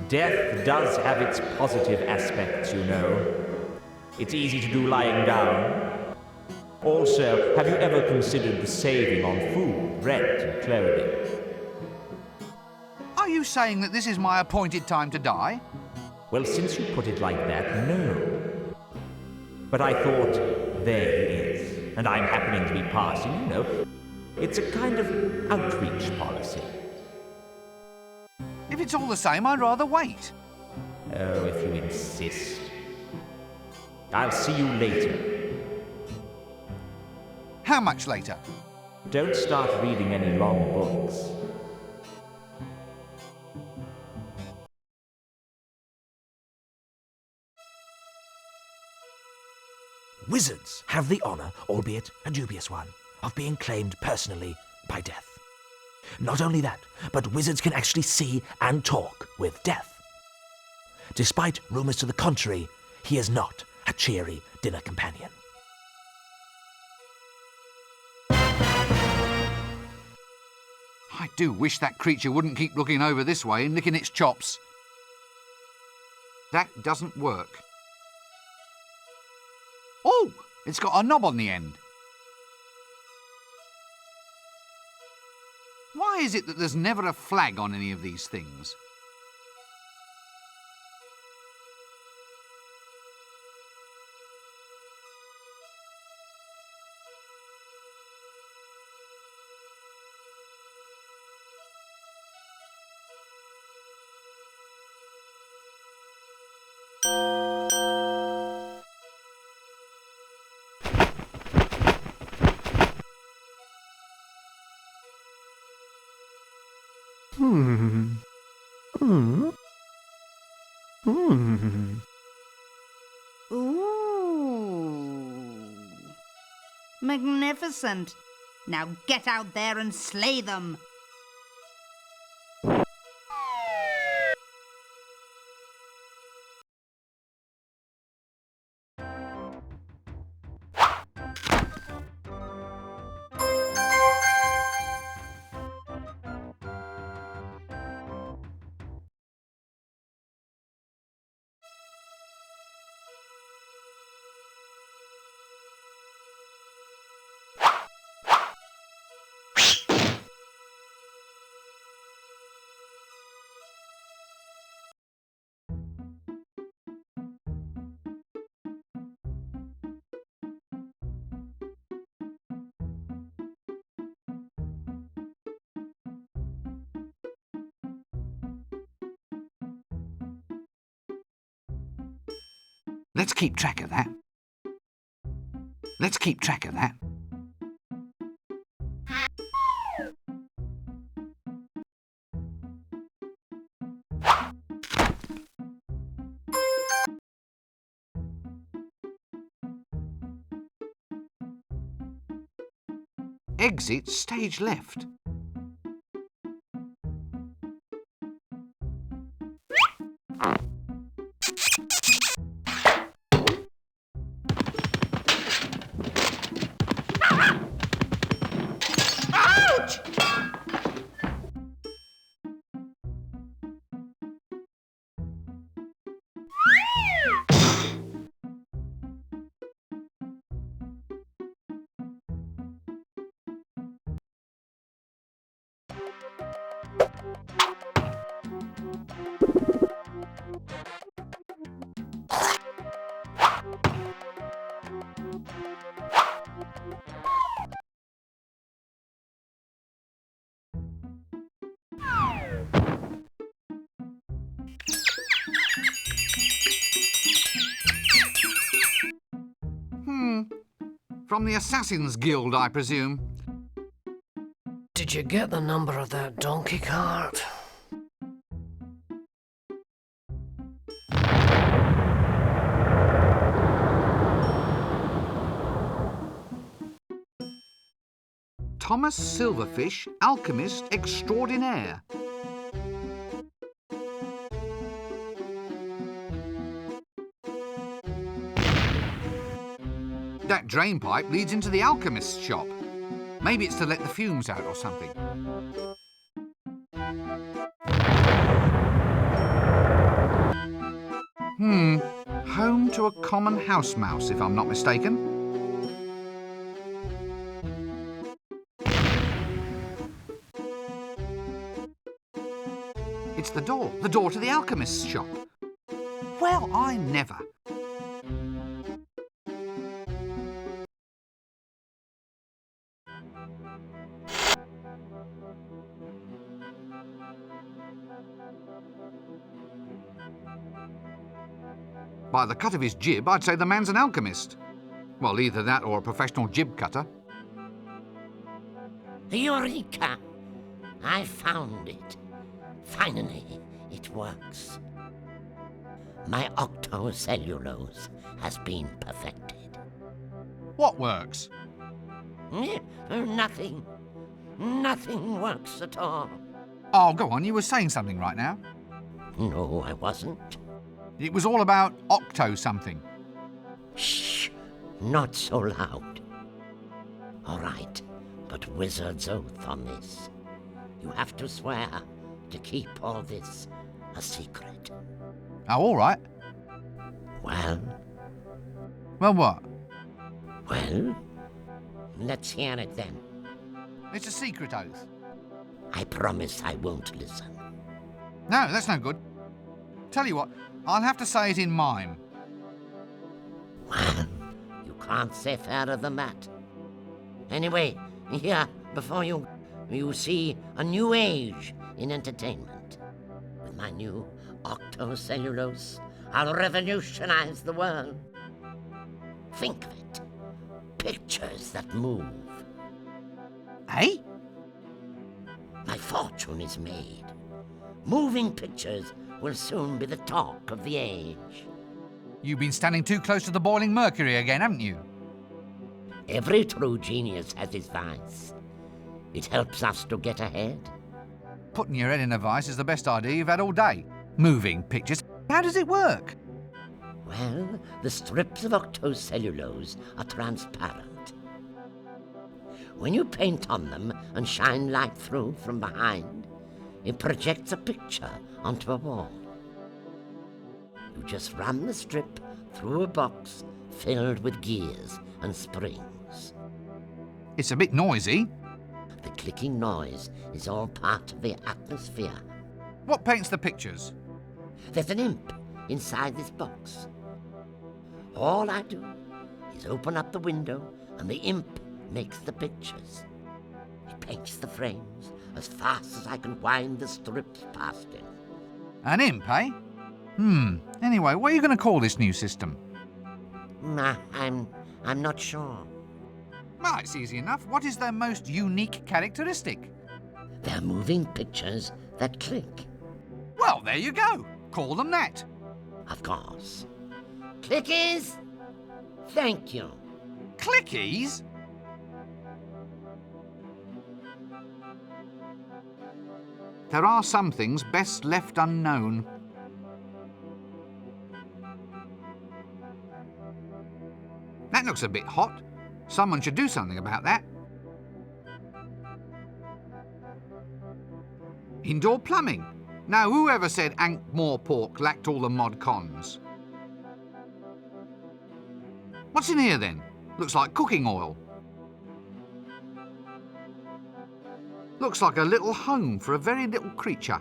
Death does have its positive aspects, you know. It's easy to do lying down. Also, have you ever considered the saving on food, rent, and clothing? Are you saying that this is my appointed time to die? Well, since you put it like that, no. But I thought, there he is, and I'm happening to be passing, you know. It's a kind of outreach policy. If it's all the same, I'd rather wait. Oh, if you insist. I'll see you later. How much later? Don't start reading any long books. Wizards have the honour, albeit a dubious one, of being claimed personally by death. Not only that, but wizards can actually see and talk with death. Despite rumours to the contrary, he is not a cheery dinner companion. I do wish that creature wouldn't keep looking over this way and licking its chops. That doesn't work. Oh, it's got a knob on the end. Why is it that there's never a flag on any of these things? Ooh. Magnificent. Now get out there and slay them. Let's keep track of that. Let's keep track of that. Exit stage left. From the Assassin's Guild, I presume. Did you get the number of that donkey cart? Thomas Silverfish, Alchemist Extraordinaire. That drain pipe leads into the alchemist's shop. Maybe it's to let the fumes out or something. Home to a common house mouse, if I'm not mistaken. It's the door to the alchemist's shop. Well, I never. By the cut of his jib, I'd say the man's an alchemist. Well, either that or a professional jib cutter. Eureka! I found it. Finally, it works. My octocellulose has been perfected. What works? Nothing. Nothing works at all. Oh, go on, you were saying something right now. No, I wasn't. It was all about octo-something. Shh, not so loud. All right, but wizard's oath on this. You have to swear to keep all this a secret. Oh, all right. Well? Well, what? Well, let's hear it then. It's a secret oath. I promise I won't listen. No, that's no good. Tell you what, I'll have to say it in mime. Well, you can't say fairer than that. Anyway, here, before you see a new age in entertainment. With my new octocellulose, I'll revolutionize the world. Think of it. Pictures that move. Eh? My fortune is made. Moving pictures will soon be the talk of the age. You've been standing too close to the boiling mercury again, haven't you? Every true genius has his vice. It helps us to get ahead. Putting your head in a vice is the best idea you've had all day. Moving pictures. How does it work? Well, the strips of octocellulose are transparent. When you paint on them and shine light through from behind, it projects a picture onto a wall. You just run the strip through a box filled with gears and springs. It's a bit noisy. The clicking noise is all part of the atmosphere. What paints the pictures? There's an imp inside this box. All I do is open up the window and the imp makes the pictures. He paints the frames as fast as I can wind the strips past him. An imp, eh? Anyway, what are you going to call this new system? I'm not sure. Well, it's easy enough. What is their most unique characteristic? They're moving pictures that click. Well, there you go. Call them that. Of course. Clickies? Thank you. Clickies? There are some things best left unknown. That looks a bit hot. Someone should do something about that. Indoor plumbing. Now, whoever said Ankh-Morpork lacked all the mod cons? What's in here then? Looks like cooking oil. Looks like a little home for a very little creature.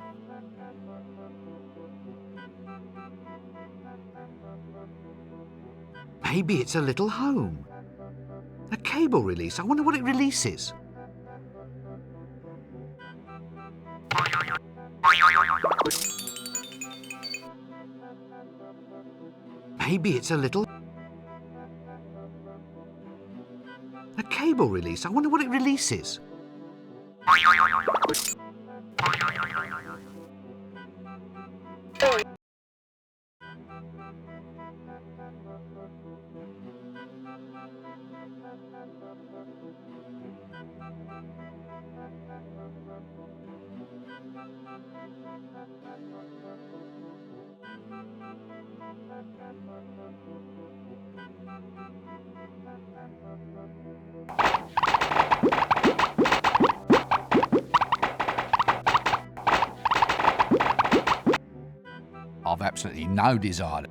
Maybe it's a little home. A cable release. I wonder what it releases. Maybe it's a little... A cable release. I wonder what it releases. I've absolutely no desire.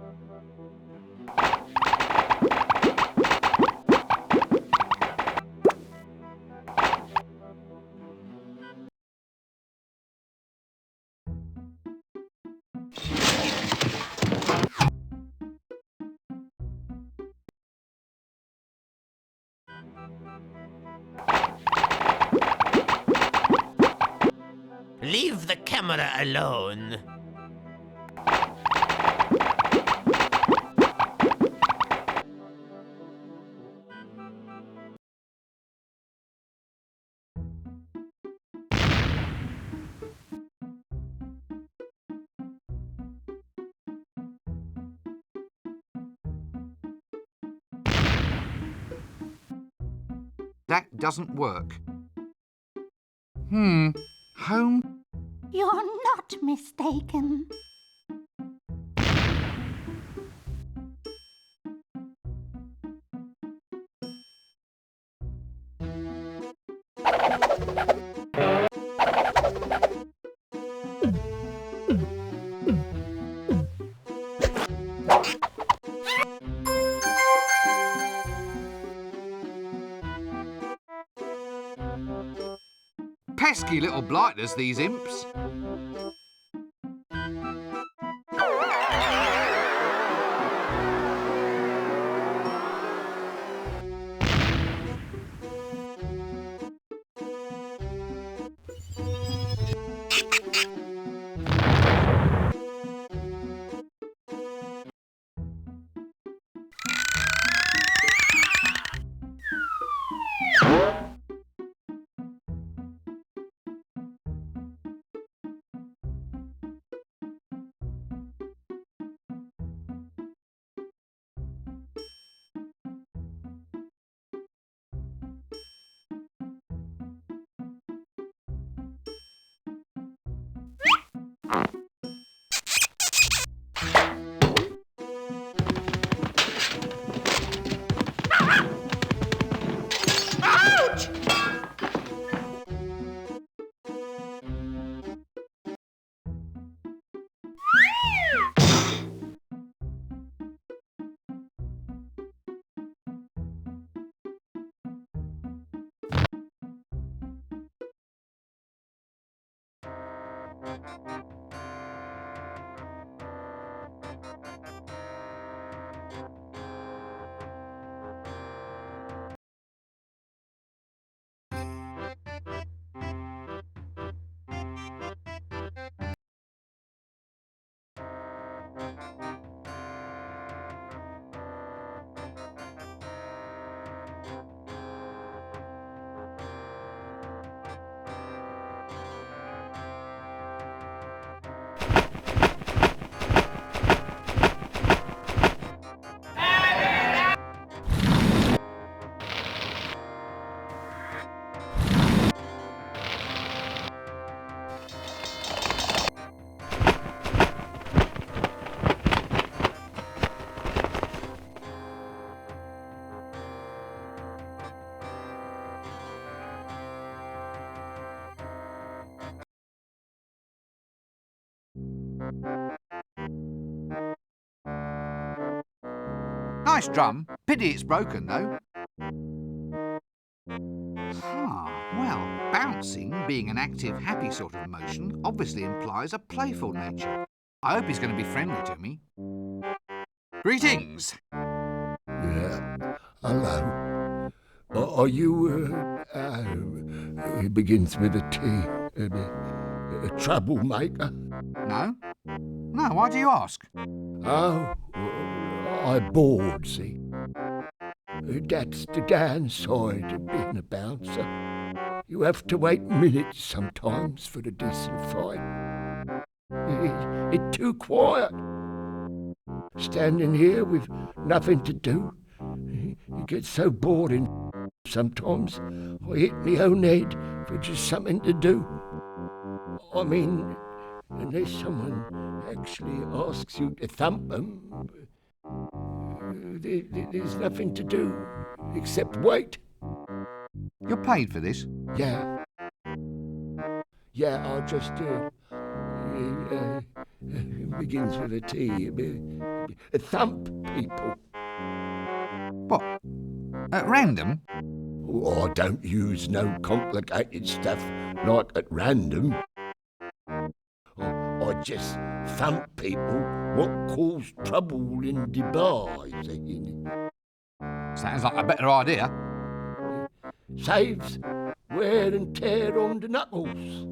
Leave the camera alone. That doesn't work. Home? You're not mistaken. Pesky little blighters, these imps. Nice drum. Pity it's broken, though. Well, bouncing, being an active, happy sort of motion, obviously implies a playful nature. I hope he's going to be friendly to me. Greetings. Yeah. Hello. Are you, it begins with a T, a troublemaker? No. No, why do you ask? Oh, I'm bored, see. That's the downside of being a bouncer. You have to wait minutes sometimes for a decent fight. It's too quiet. Standing here with nothing to do. You get so boring sometimes I hit my own head for just something to do. I mean, unless someone actually asks you to thump them, there's nothing to do except wait. You're paid for this? Yeah. Yeah, I'll just begins with a T. Thump people. What? At random? Oh, I don't use no complicated stuff like at random. I just thump people what cause trouble in the bars. Sounds like a better idea. Saves wear and tear on the knuckles.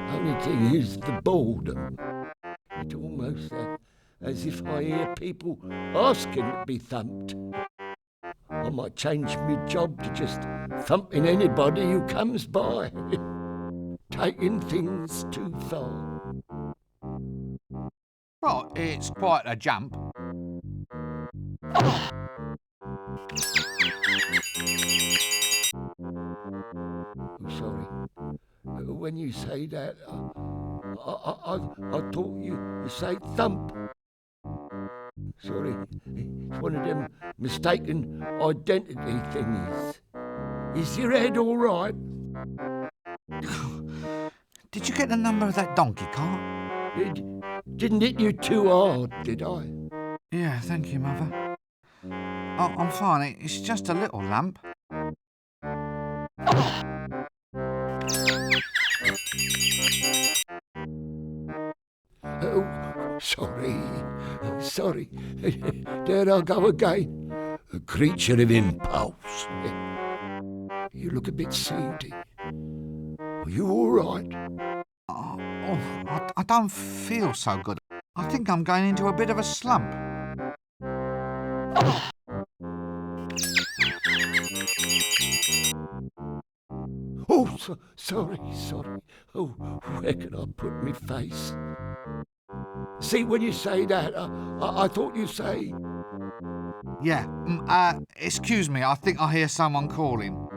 Only thing is the boredom. It's almost as if I hear people asking to be thumped. I might change my job to just thumping anybody who comes by. Taking things too far. Well, it's quite a jump. Sorry. When you say that, I thought you say thump. Sorry. It's one of them mistaken identity things. Is your head all right? Did you get the number of that donkey cart? Didn't hit you too hard, did I? Yeah, thank you, Mother. Oh, I'm fine. It's just a little lump. Oh, sorry. There I go again. A creature of impulse. You look a bit seedy. Are you all right? I don't feel so good. I think I'm going into a bit of a slump. Oh, sorry. Oh, where can I put my face? See, when you say that, I thought you say... Yeah, excuse me, I think I hear someone calling.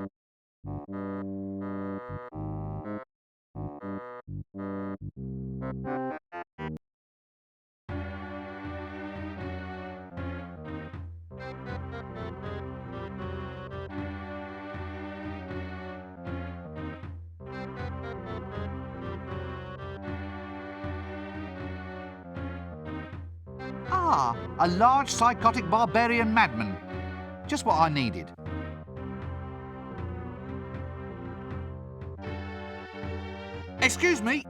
Ah, a large psychotic barbarian madman. Just what I needed. Excuse me.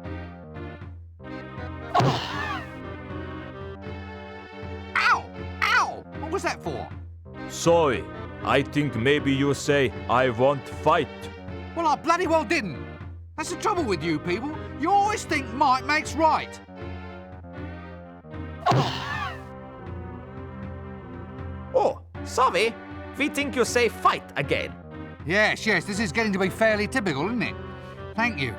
Ow! Ow! What was that for? Sorry, I think maybe you say I won't fight. Well, I bloody well didn't. That's the trouble with you people. You always think might makes right. Oh, sorry. We think you say fight again. Yes, this is getting to be fairly typical, isn't it? Thank you.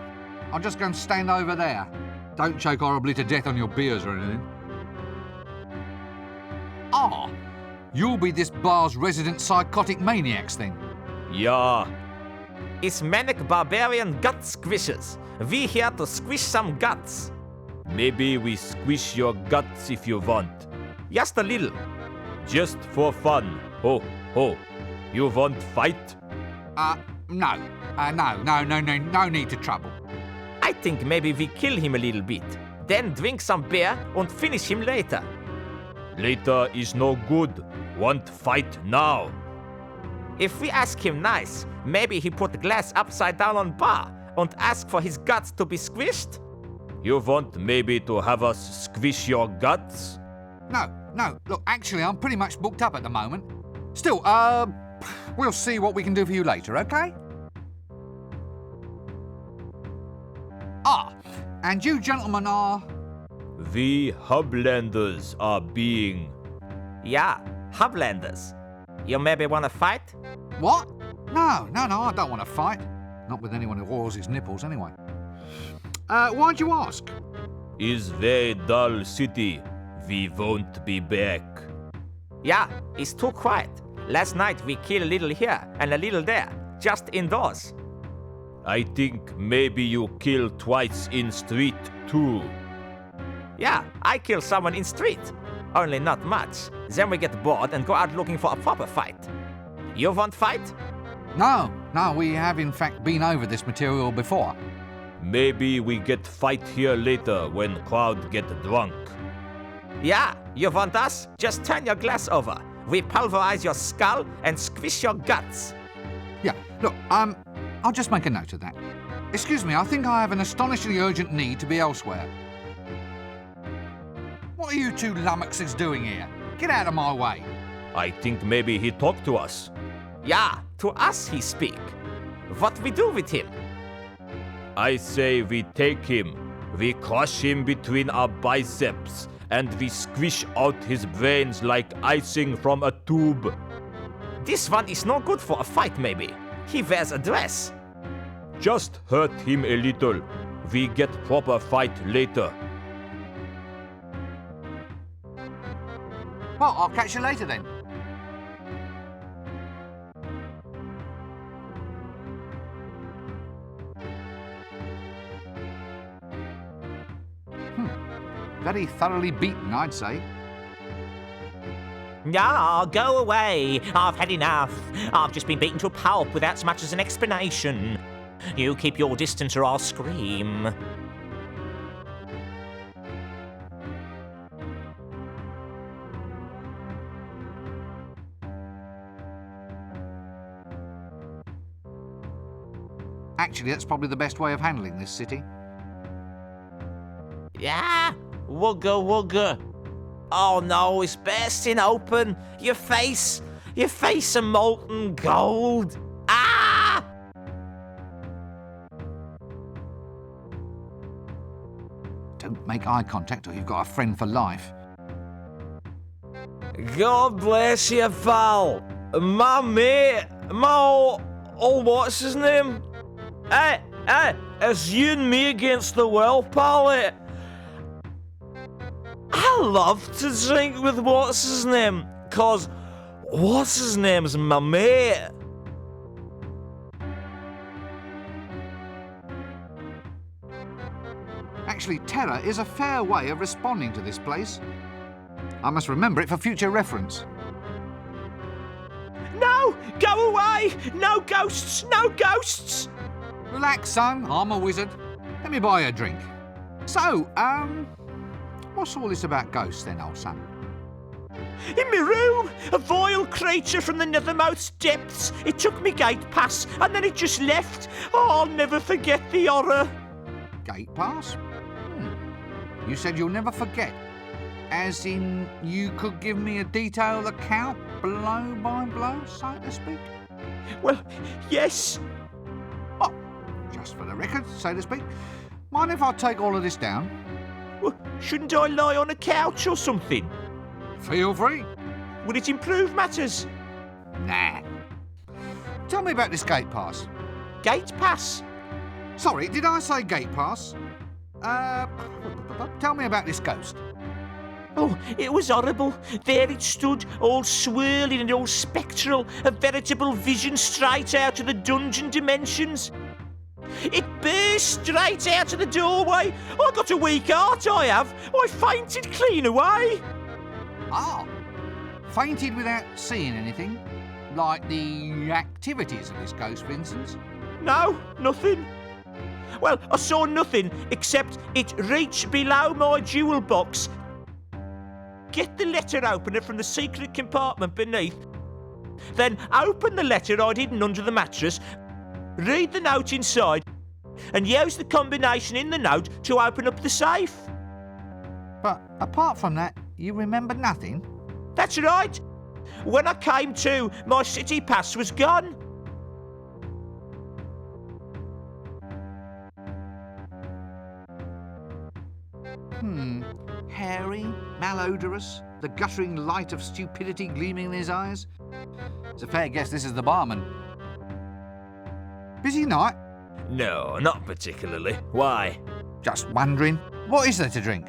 I'll just go and stand over there. Don't choke horribly to death on your beers or anything. Ah, you'll be this bar's resident psychotic maniacs then. Yeah, It's manic barbarian gut squishers. We here to squish some guts. maybe we squish your guts if you want. Just a little. Just for fun. Ho, ho. You want fight? No. No need to trouble. I think maybe we kill him a little bit. Then drink some beer and finish him later. Later is no good. Want fight now. If we ask him nice, maybe he put the glass upside down on bar and ask for his guts to be squished? You want maybe to have us squish your guts? No. Look, actually, I'm pretty much booked up at the moment. Still, we'll see what we can do for you later, okay? And you gentlemen are... We Hublanders are being... Yeah, Hublanders. You maybe want to fight? What? No, I don't want to fight. Not with anyone who oils his nipples, anyway. Why'd you ask? Is very dull city. We won't be back. Yeah, it's too quiet. Last night we killed a little here and a little there, just indoors. I think maybe you kill twice in street too. Yeah, I kill someone in street. Only not much. Then we get bored and go out looking for a proper fight. You want fight? No, we have in fact been over this material before. Maybe we get fight here later when crowd get drunk. Yeah, you want us? Just turn your glass over. We pulverize your skull and squish your guts. Yeah, look, I'll just make a note of that. Excuse me, I think I have an astonishingly urgent need to be elsewhere. What are you two lummoxes doing here? Get out of my way. I think maybe he talked to us. Yeah, to us he speak. What we do with him? I say we take him, we crush him between our biceps, and we squish out his brains like icing from a tube. This one is no good for a fight, maybe. He wears a dress. Just hurt him a little. We get proper fight later. Well, I'll catch you later then. Very thoroughly beaten, I'd say. Yeah, go away. I've had enough. I've just been beaten to a pulp without so much as an explanation. You keep your distance or I'll scream. Actually, that's probably the best way of handling this city. Yeah, wugga wugga. Oh no, it's bursting open. Your face a molten gold. Ah! Don't make eye contact or you've got a friend for life. God bless you, pal. My mate, what's his name? Hey, it's you and me against the world, pal. I love to drink with what's his name, cause what's his name's my mate. Actually, terror is a fair way of responding to this place. I must remember it for future reference. No! Go away! No ghosts! No ghosts! Relax, son. I'm a wizard. Let me buy you a drink. So, what's all this about ghosts then, old son? In my room, a vile creature from the nethermost depths. It took me gate pass and then it just left. Oh, I'll never forget the horror. Gate pass? You said you'll never forget. As in, you could give me a detailed account, blow by blow, so to speak? Well, yes. Oh, just for the record, so to speak. Mind if I take all of this down? Well, shouldn't I lie on a couch or something? Feel free. Would it improve matters? Nah. Tell me about this gate pass. Gate pass? Sorry, did I say gate pass? Tell me about this ghost. Oh, it was horrible. There it stood, all swirling and all spectral, a veritable vision straight out of the dungeon dimensions. It burst straight out of the doorway. I got a weak heart, I have. I fainted clean away. Ah, fainted without seeing anything? Like the activities of this ghost, for instance? No, nothing. Well, I saw nothing except it reached below my jewel box, get the letter opener from the secret compartment beneath, then open the letter I'd hidden under the mattress, read the note inside, and use the combination in the note to open up the safe. But apart from that, you remember nothing? That's right. When I came to, my city pass was gone. Hairy, malodorous, the guttering light of stupidity gleaming in his eyes. It's a fair guess this is the barman. Busy night? No, not particularly. Why? Just wondering, what is there to drink?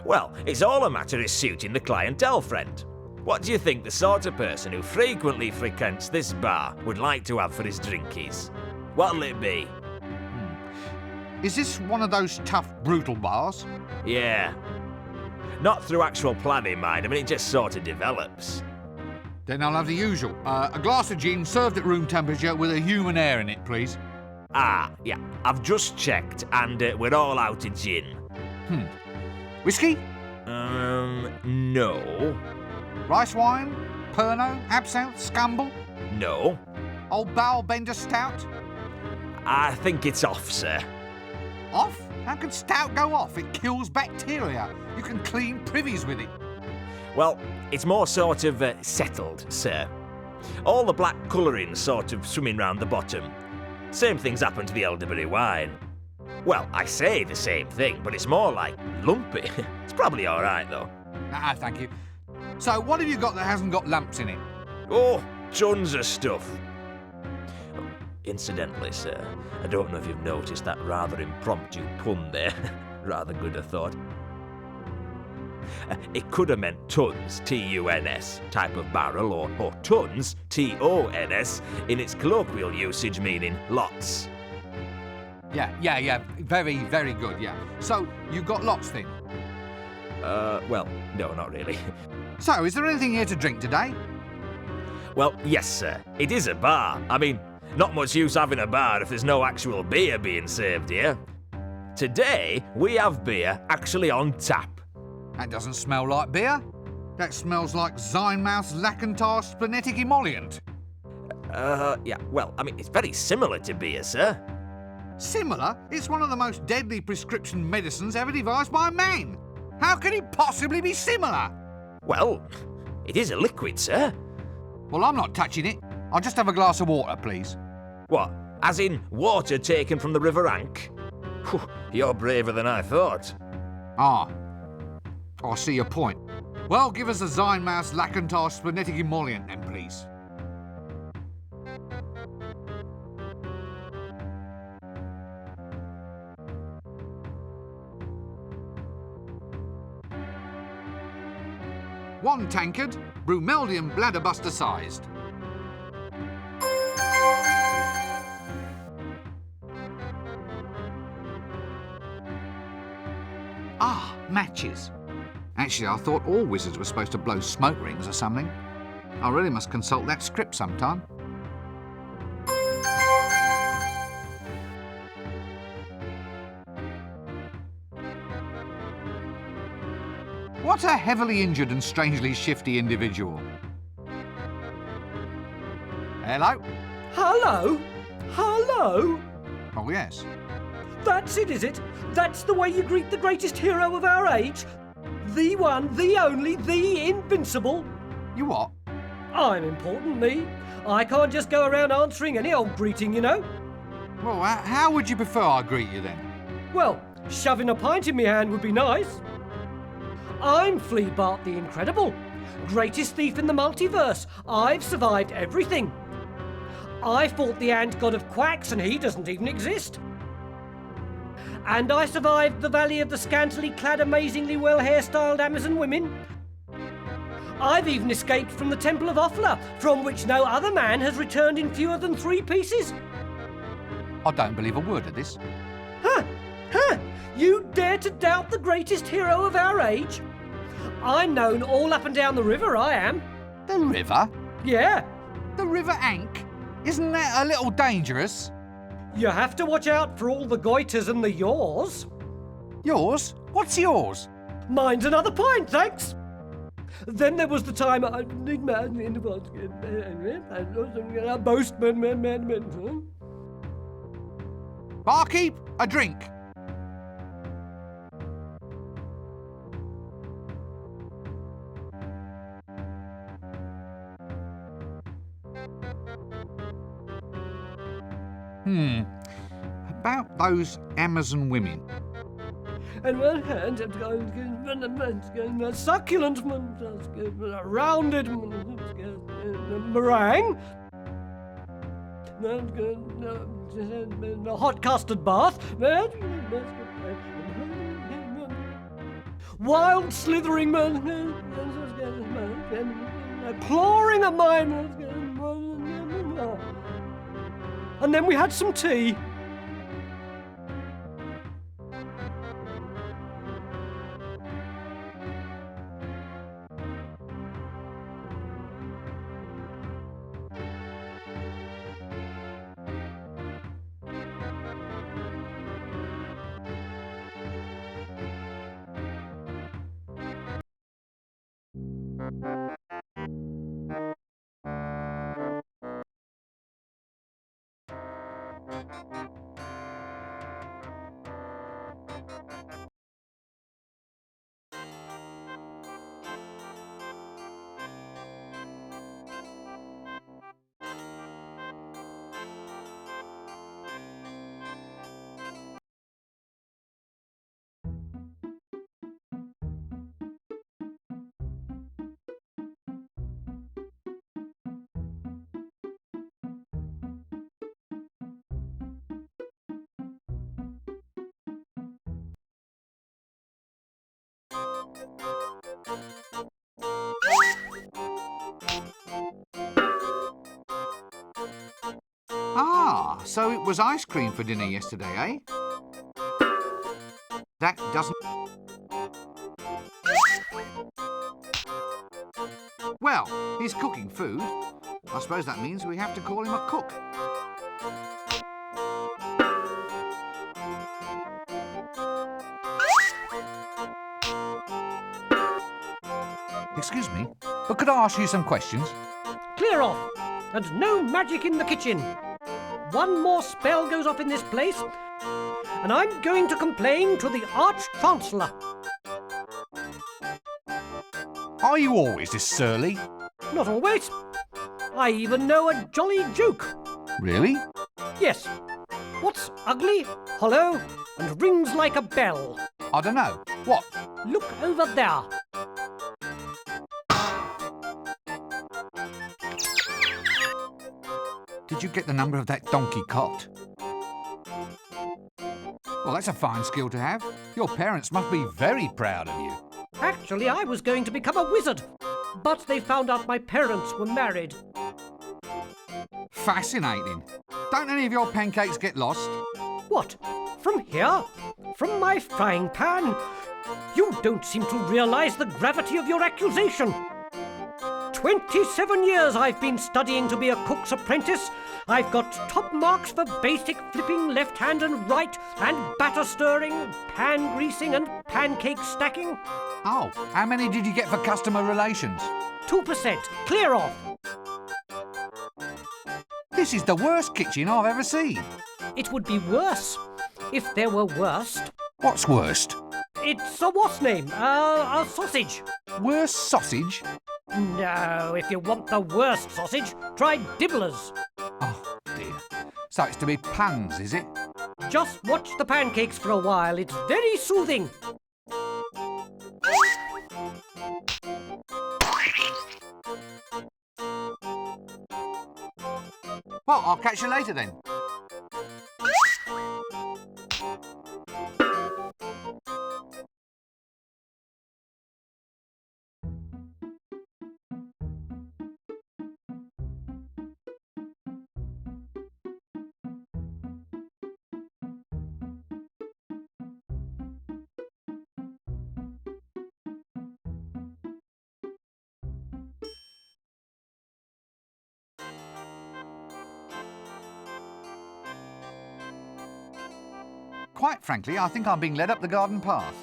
Well, it's all a matter of suiting the clientele, friend. What do you think the sort of person who frequently frequents this bar would like to have for his drinkies? What'll it be? Is this one of those tough, brutal bars? Yeah. Not through actual planning, mind. I mean, it just sort of develops. Then I'll have the usual. A glass of gin served at room temperature with a human air in it, please. Ah, yeah. I've just checked, and we're all out of gin. Whiskey? No. Rice wine? Pernod? Absinthe? Scumble? No. Old Bowel Bender Stout? I think it's off, sir. Off? How can stout go off? It kills bacteria. You can clean privies with it. Well, it's more sort of settled, sir. All the black colouring sort of swimming round the bottom. Same thing's happened to the elderberry wine. Well, I say the same thing, but it's more like lumpy. It's probably all right, though. Ah, thank you. So, what have you got that hasn't got lumps in it? Oh, tons of stuff. Incidentally, sir, I don't know if you've noticed that rather impromptu pun there. Rather good, I thought. It could have meant tons, T-U-N-S, type of barrel, or tons, T-O-N-S, in its colloquial usage meaning lots. Yeah. Very, very good, yeah. So, you got lots then? Well, no, not really. So, is there anything here to drink today? Well, yes, sir. It is a bar. I mean, not much use having a bar if there's no actual beer being served here. Today, we have beer actually on tap. That doesn't smell like beer. That smells like Zinmouth's Lackentar Splenetic Emollient. Yeah, well, I mean, it's very similar to beer, sir. Similar? It's one of the most deadly prescription medicines ever devised by man. How can it possibly be similar? Well, it is a liquid, sir. Well, I'm not touching it. I'll just have a glass of water, please. What, as in water taken from the River Ankh? Whew, you're braver than I thought. Ah, I see your point. Well, give us a Zinmouth's Lackentar Splenetic Emollient then, please. One tankard, Brumeldium bladderbuster sized. Ah, matches. Actually, I thought all wizards were supposed to blow smoke rings or something. I really must consult that script sometime. What a heavily injured and strangely shifty individual. Hello? Hello? Hello? Oh, yes. That's it, is it? That's the way you greet the greatest hero of our age? The one, the only, the invincible? You what? I'm important, me. I can't just go around answering any old greeting, you know. Well, how would you prefer I greet you then? Well, shoving a pint in my hand would be nice. I'm Flea Bart the Incredible, greatest thief in the multiverse. I've survived everything. I fought the ant god of quacks and he doesn't even exist. And I survived the Valley of the Scantily Clad, Amazingly Well Hairstyled Amazon Women. I've even escaped from the Temple of Offla, from which no other man has returned in fewer than 3 pieces. I don't believe a word of this. Huh? You dare to doubt the greatest hero of our age? I'm known all up and down the river, I am. The river? Yeah. The River Ankh? Isn't that a little dangerous? You have to watch out for all the goiters and the yaws. Yours? What's yours? Mine's another pint, thanks. Then there was the time I need man in the basket. Barkeep, a drink. About those Amazon women. And one hand, succulent, rounded meringue, hot custard bath, wild slithering, clawing at mine, and then we had some tea. Ah, so it was ice cream for dinner yesterday, eh? That doesn't... Well, he's cooking food. I suppose that means we have to call him a cook. Excuse me, but could I ask you some questions? Clear off, and no magic in the kitchen. One more spell goes off in this place, and I'm going to complain to the Arch-Chancellor. Are you always this surly? Not always. I even know a jolly joke. Really? Yes. What's ugly, hollow, and rings like a bell? I don't know. What? Look over there. Did you get the number of that donkey cot? Well, that's a fine skill to have. Your parents must be very proud of you. Actually, I was going to become a wizard, but they found out my parents were married. Fascinating. Don't any of your pancakes get lost? What? From here? From my frying pan? You don't seem to realise the gravity of your accusation. 27 years I've been studying to be a cook's apprentice. I've got top marks for basic flipping left hand and right, and batter stirring, pan greasing and pancake stacking. Oh, how many did you get for customer relations? 2%. Clear off. This is the worst kitchen I've ever seen. It would be worse if there were worst. What's worst? It's a what's name? A sausage. Worst sausage? No, if you want the worst sausage, try Dibblers. Oh, dear. So it's to be puns, is it? Just watch the pancakes for a while. It's very soothing. Well, I'll catch you later then. Quite frankly, I think I'm being led up the garden path.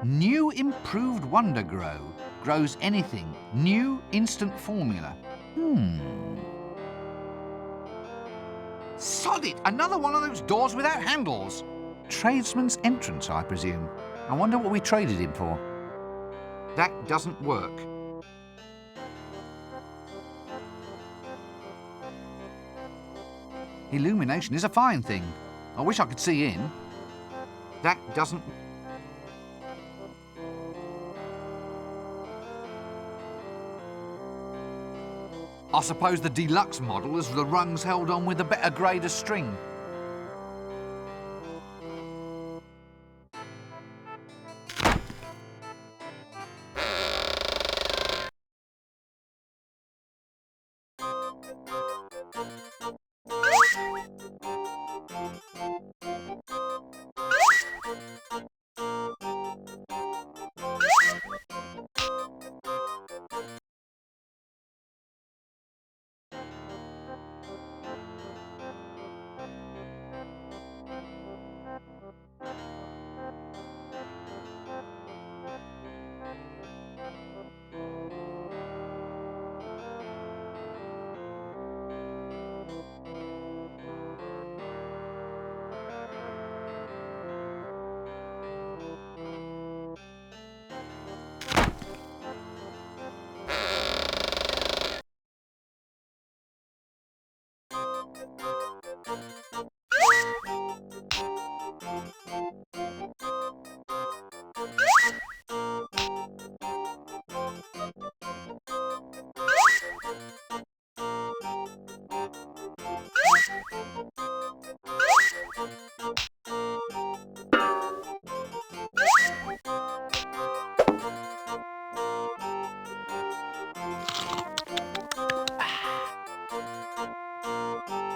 New improved Wonder Grow. Grows anything. New instant formula. Sod it! Another one of those doors without handles. Tradesman's entrance, I presume. I wonder what we traded him for. That doesn't work. Illumination is a fine thing. I wish I could see in. That doesn't... I suppose the deluxe model is the rungs held on with a better grade of string.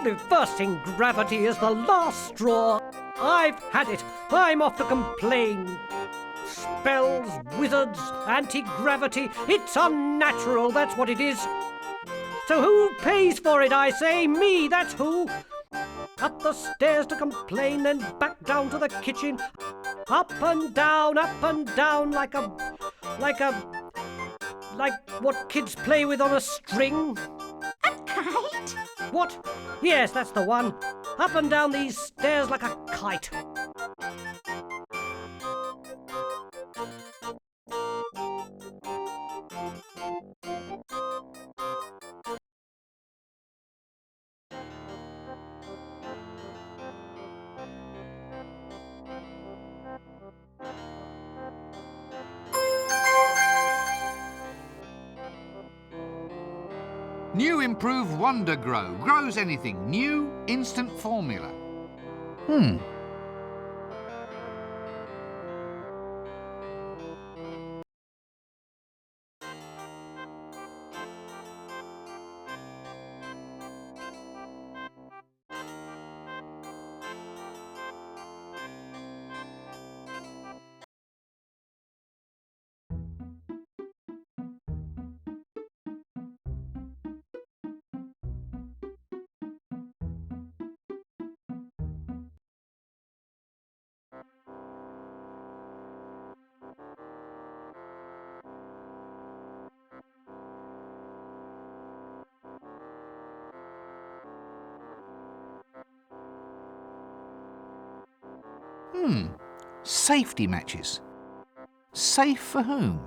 Reversing gravity is the last straw. I've had it. I'm off to complain. Spells, wizards, anti-gravity. It's unnatural, that's what it is. So who pays for it, I say? Me, that's who. Up the stairs to complain, then back down to the kitchen. Up and down, like what kids play with on a string. A kite? What? Yes, that's the one. Up and down these stairs like a kite. New improved Wonder Grow. Grows anything. New instant formula. Safety matches. Safe for whom?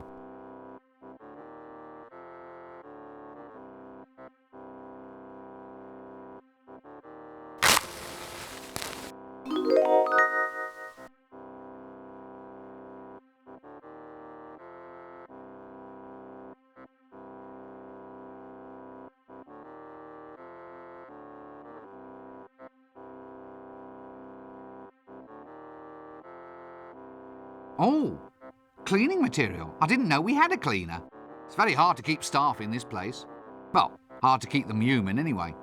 Oh, cleaning material. I didn't know we had a cleaner. It's very hard to keep staff in this place. Well, hard to keep them human anyway.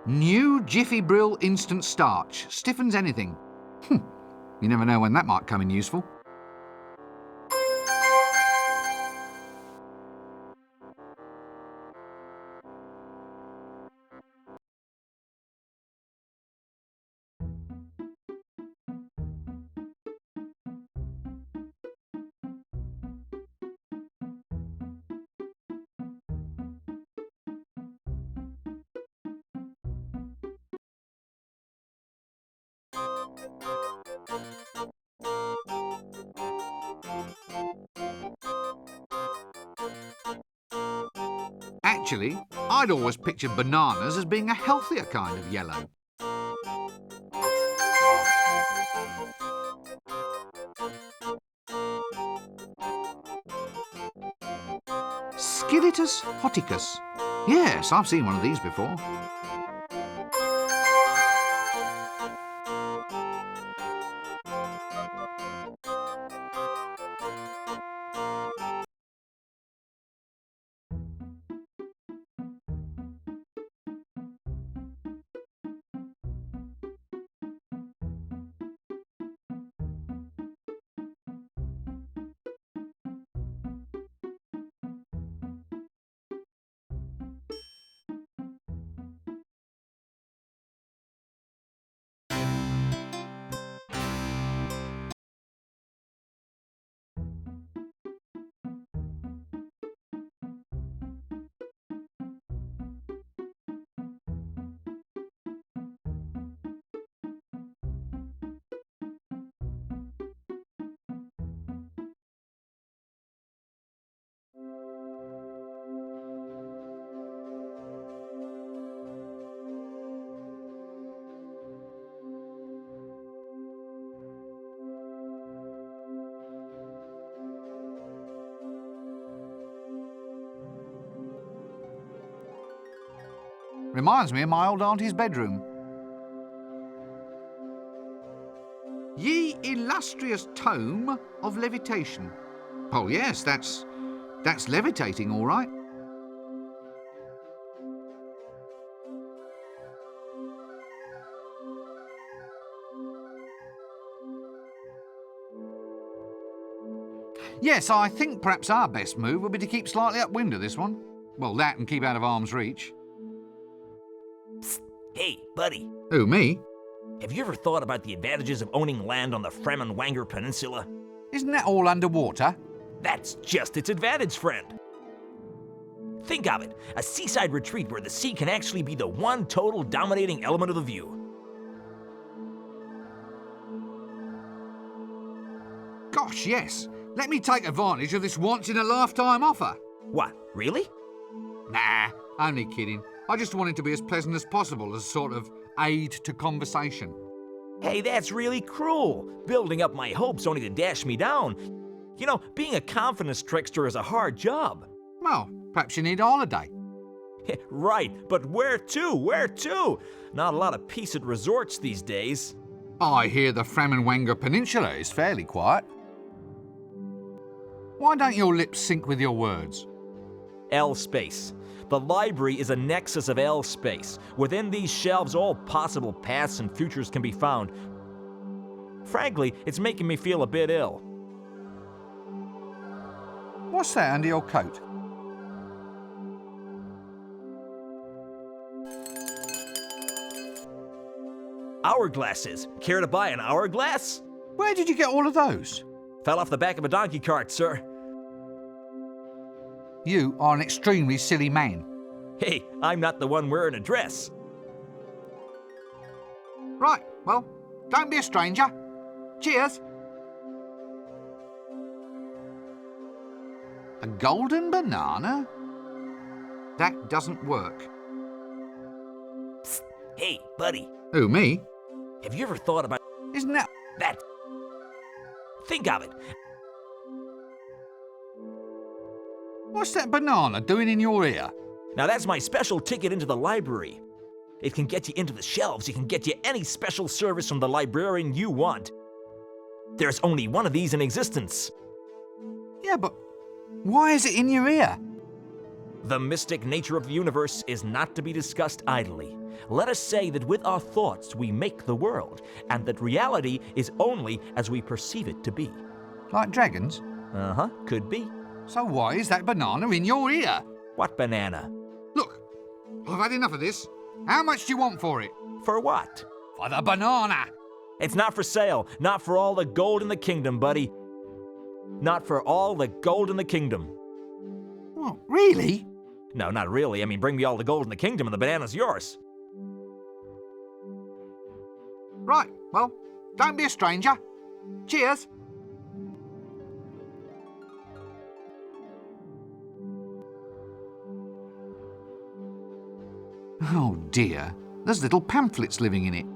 New Jiffy Brill Instant Starch. Stiffens anything. You never know when that might come in useful. Actually, I'd always pictured bananas as being a healthier kind of yellow. Skilletus hoticus. Yes, I've seen one of these before. Reminds me of my old auntie's bedroom. Ye illustrious tome of levitation. Oh yes, that's levitating, all right. Yes, I think perhaps our best move would be to keep slightly upwind of this one. Well, that and keep out of arm's reach. Psst. Hey, buddy. Who, me? Have you ever thought about the advantages of owning land on the Fremenwanger Peninsula? Isn't that all underwater? That's just its advantage, friend. Think of it, a seaside retreat where the sea can actually be the one total dominating element of the view. Gosh, yes. Let me take advantage of this once-in-a-lifetime offer. What, really? Nah, only kidding. I just want it to be as pleasant as possible as a sort of aid to conversation. Hey, that's really cruel. Building up my hopes only to dash me down. You know, being a confidence trickster is a hard job. Well, perhaps you need a holiday. Right, but where to? Where to? Not a lot of peace at resorts these days. I hear the Fremenwanger Peninsula is fairly quiet. Why don't your lips sync with your words? L-space. The library is a nexus of L-space. Within these shelves, all possible pasts and futures can be found. Frankly, it's making me feel a bit ill. What's that under your coat? Hourglasses. Care to buy an hourglass? Where did you get all of those? Fell off the back of a donkey cart, sir. You are an extremely silly man. Hey, I'm not the one wearing a dress. Right, well, don't be a stranger. Cheers. A golden banana? That doesn't work. Psst. Hey, buddy. Who, me? Have you ever thought about Isn't that... that? Think of it. What's that banana doing in your ear? Now that's my special ticket into the library. It can get you into the shelves. It can get you any special service from the librarian you want. There's only one of these in existence. Yeah, but why is it in your ear? The mystic nature of the universe is not to be discussed idly. Let us say that with our thoughts we make the world, and that reality is only as we perceive it to be. Like dragons? Uh-huh, could be. So why is that banana in your ear? What banana? Look, I've had enough of this. How much do you want for it? For what? For the banana. It's not for sale. Not for all the gold in the kingdom, buddy. Not for all the gold in the kingdom. What, really? No, not really. I mean, bring me all the gold in the kingdom and the banana's yours. Right, well, don't be a stranger. Cheers. Oh dear, there's little pamphlets living in it.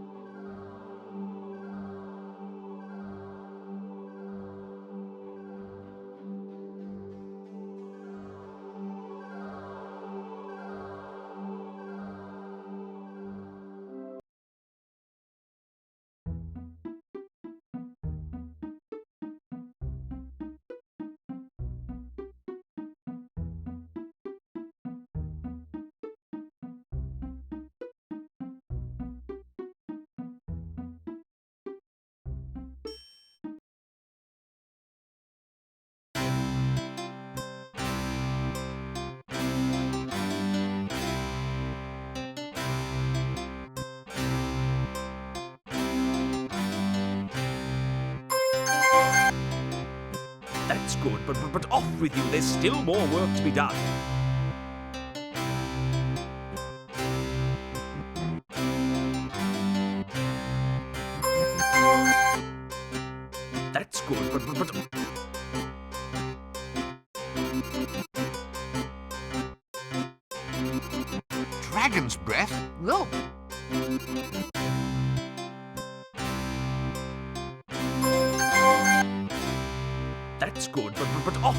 That's good, but off with you. There's still more work to be done. That's good, but... Dragon's breath? Look. That's good, but off.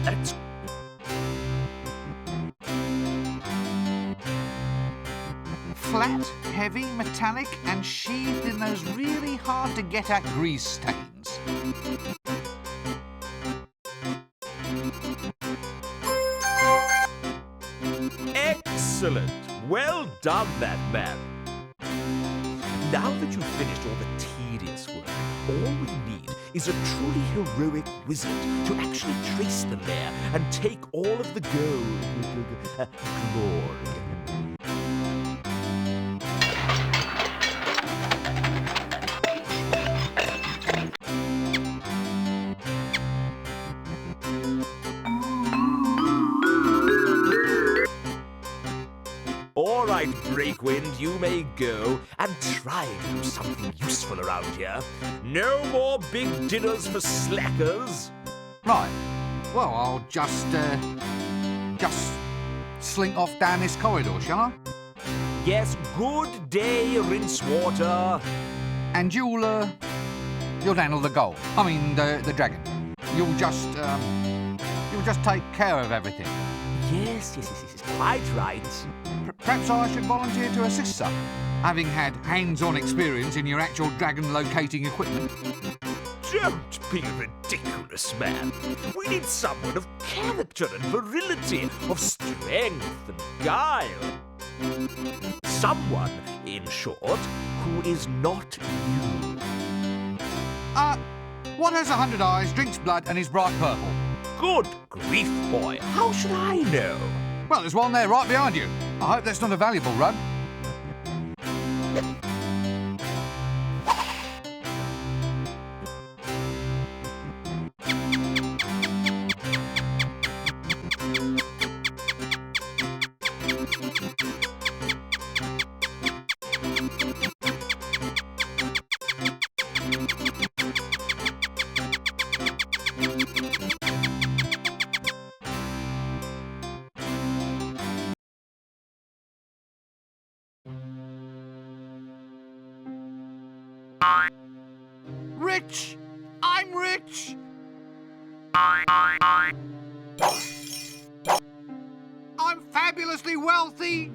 That's... Flat, heavy, metallic, and sheathed in those really hard-to-get-at grease stains. Excellent. Well done, that man. Now that you've finished all the tedious work, all we need is a truly heroic wizard to actually trace the lair and take all of the glory. All right, Breakwind, you may go and try to do something useful around here. No more big dinners for slackers. Right. Well, I'll just slink off down this corridor, shall I? Yes, good day, Rincewater. And you'll handle the gold. I mean, the dragon. You'll just take care of everything. Yes, quite right. Perhaps I should volunteer to assist, sir, having had hands-on experience in your actual dragon locating equipment. Don't be ridiculous, man. We need someone of character and virility, of strength and guile. Someone, in short, who is not you. What has 100 eyes, drinks blood, and is bright purple? Good grief, boy. How should I know? Well, there's one there right behind you. I hope that's not a valuable rug. Rich! I'm rich! I'm fabulously wealthy!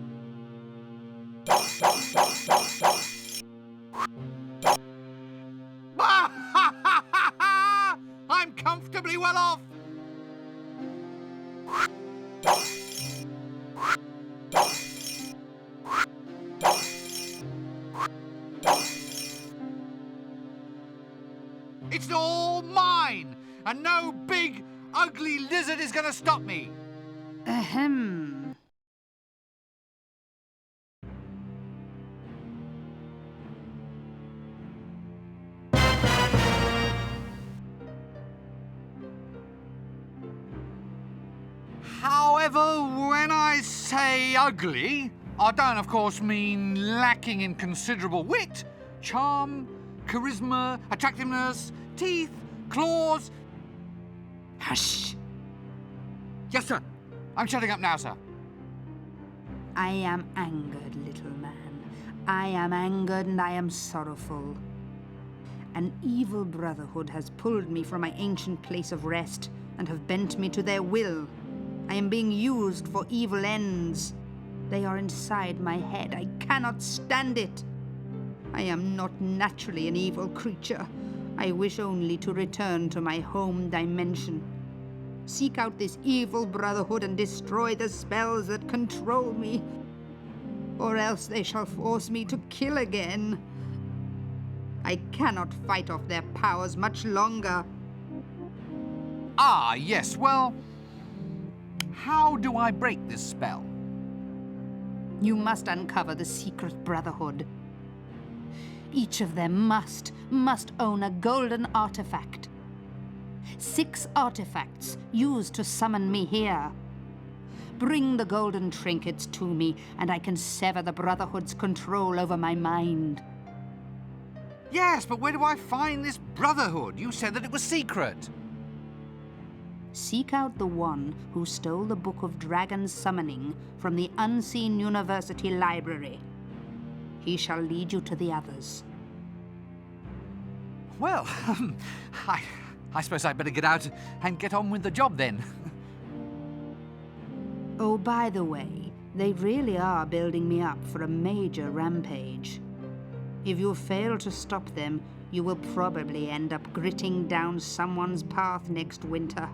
I'm comfortably well off! It's all mine, and no big, ugly lizard is going to stop me. Ahem. However, when I say ugly, I don't, of course, mean lacking in considerable wit, charm, charisma, attractiveness, teeth, claws. Hush! Yes, sir. I'm shutting up now, sir. I am angered, little man. I am angered and I am sorrowful. An evil brotherhood has pulled me from my ancient place of rest and have bent me to their will. I am being used for evil ends. They are inside my head. I cannot stand it. I am not naturally an evil creature. I wish only to return to my home dimension. Seek out this evil brotherhood and destroy the spells that control me. Or else they shall force me to kill again. I cannot fight off their powers much longer. Ah, yes, well, how do I break this spell? You must uncover the secret brotherhood. Each of them must own a golden artifact. 6 artifacts used to summon me here. Bring the golden trinkets to me, and I can sever the Brotherhood's control over my mind. Yes, but where do I find this brotherhood? You said that it was secret. Seek out the one who stole the Book of Dragon Summoning from the Unseen University Library. He shall lead you to the others. Well, I suppose I'd better get out and get on with the job then. Oh, by the way, they really are building me up for a major rampage. If you fail to stop them, you will probably end up gritting down someone's path next winter.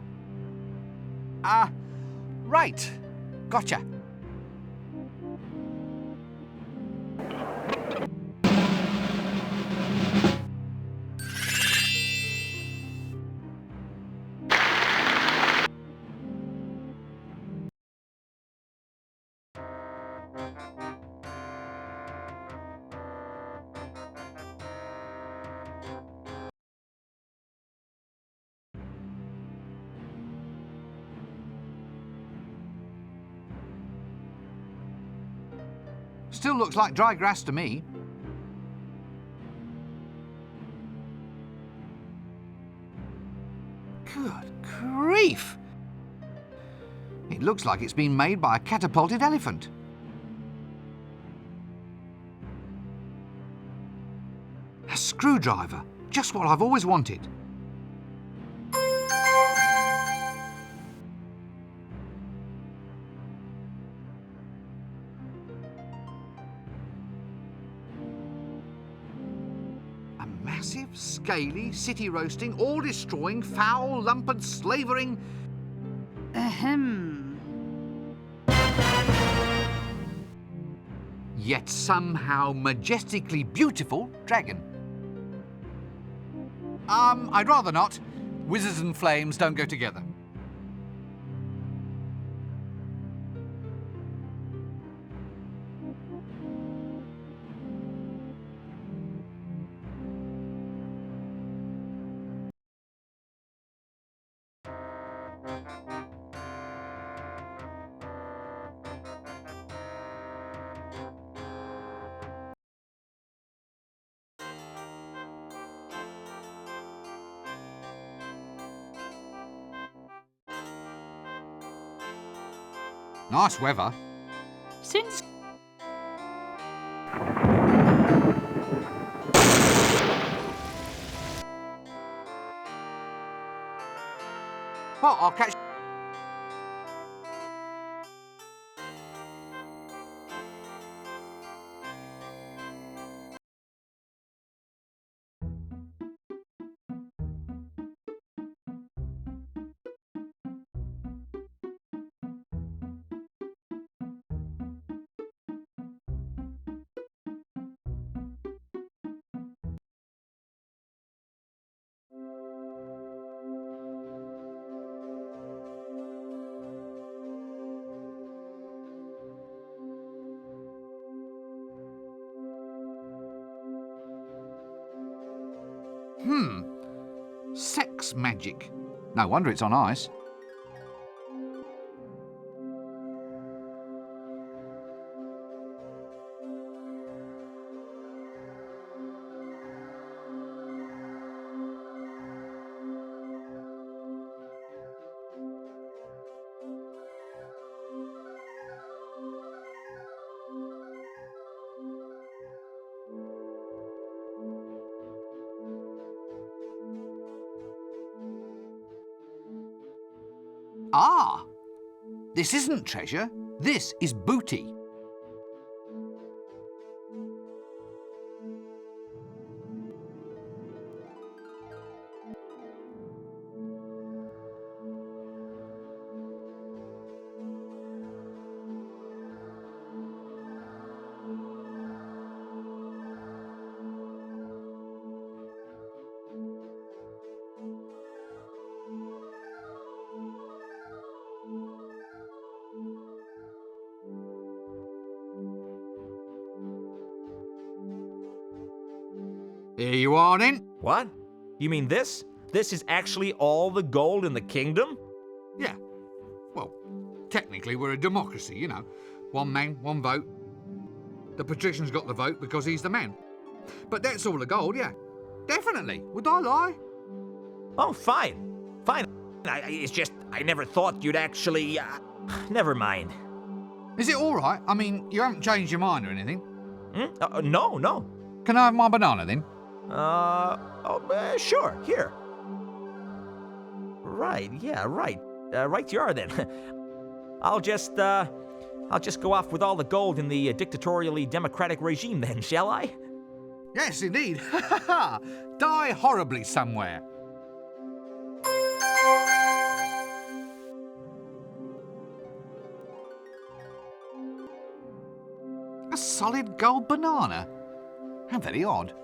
Right. Gotcha. Still looks like dry grass to me. Good grief! It looks like it's been made by a catapulted elephant. A screwdriver, just what I've always wanted. Massive, scaly, city-roasting, all-destroying, foul, lump and slavering... Ahem. Yet somehow majestically beautiful dragon. I'd rather not. Wizards and flames don't go together. Nice weather. Since Well, I'll catch... Sex magic. No wonder it's on ice. Ah! This isn't treasure. This is booty. Here you are, then. What? You mean this? This is actually all the gold in the kingdom? Yeah. Well, technically we're a democracy, you know. One man, one vote. The patrician's got the vote because he's the man. But that's all the gold, yeah. Definitely. Would I lie? Oh, fine. Fine. It's just, I never thought you'd actually... never mind. Is it all right? I mean, you haven't changed your mind or anything? No. Can I have my banana, then? Sure, here. Right, yeah, right. Right you are, then. I'll just go off with all the gold in the dictatorially democratic regime, then, shall I? Yes, indeed. Die horribly somewhere. A solid gold banana? How very odd.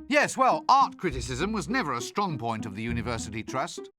Yes, well, art criticism was never a strong point of the University Trust.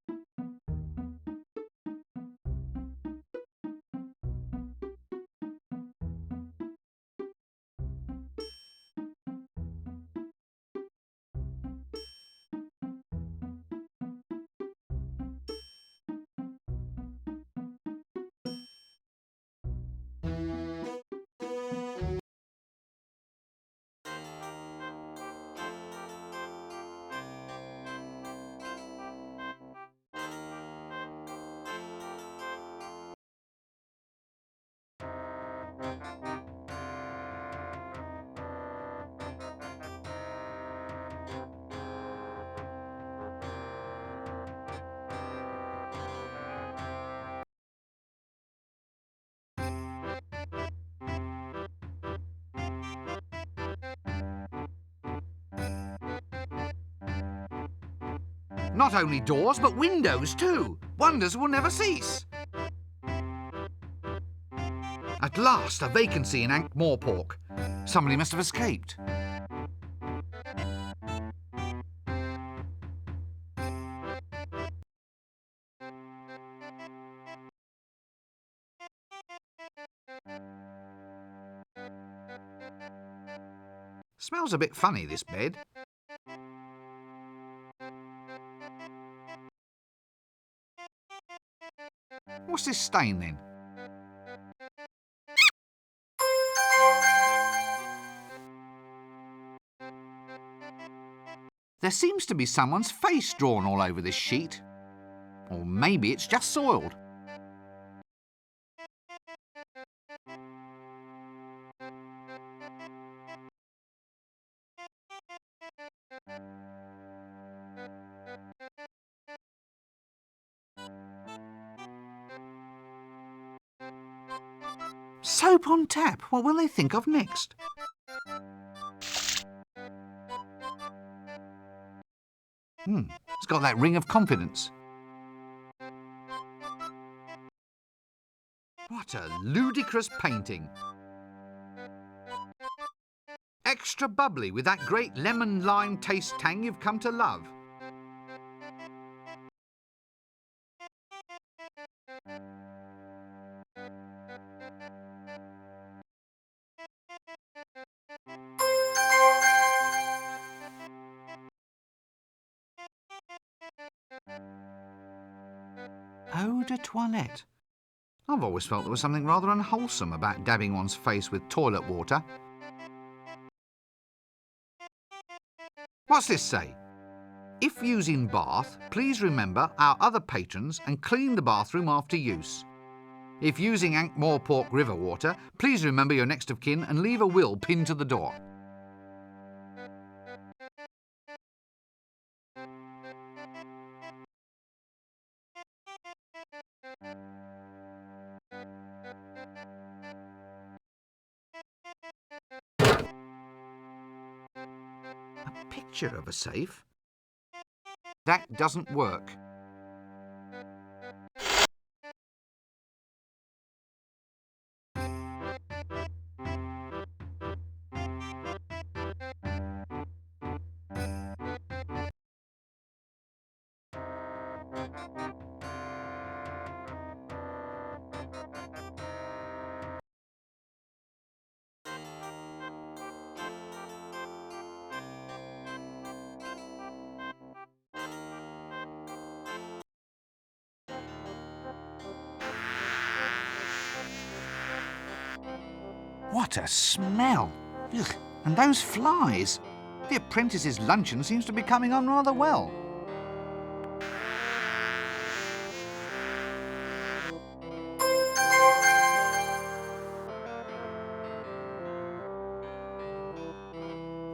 Not only doors, but windows too. Wonders will never cease. At last, a vacancy in Ankh-Morpork. Somebody must have escaped. Smells a bit funny, this bed. What's this stain then? There seems to be someone's face drawn all over this sheet. Or maybe it's just soiled. Soap on tap. What will they think of next? It's got that ring of confidence. What a ludicrous painting. Extra bubbly with that great lemon-lime taste tang you've come to love. Eau de toilette. I've always felt there was something rather unwholesome about dabbing one's face with toilet water. What's this say? If using bath, please remember our other patrons and clean the bathroom after use. If using Ankh-Morpork river water, please remember your next of kin and leave a will pinned to the door. A picture of a safe? That doesn't work. What a smell! Ugh. And those flies! The apprentice's luncheon seems to be coming on rather well.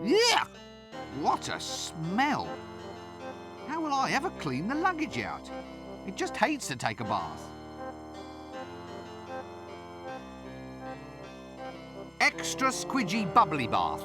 Yeah! What a smell! How will I ever clean the luggage out? It just hates to take a bath. Extra squidgy bubbly bath.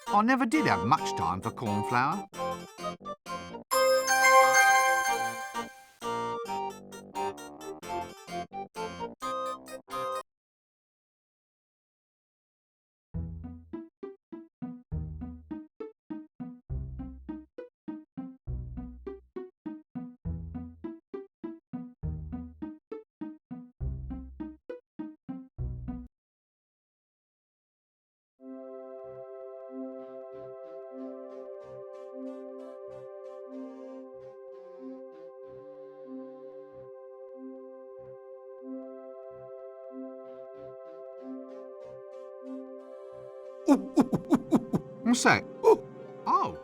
I never did have much time for cornflour. What's that? Oh,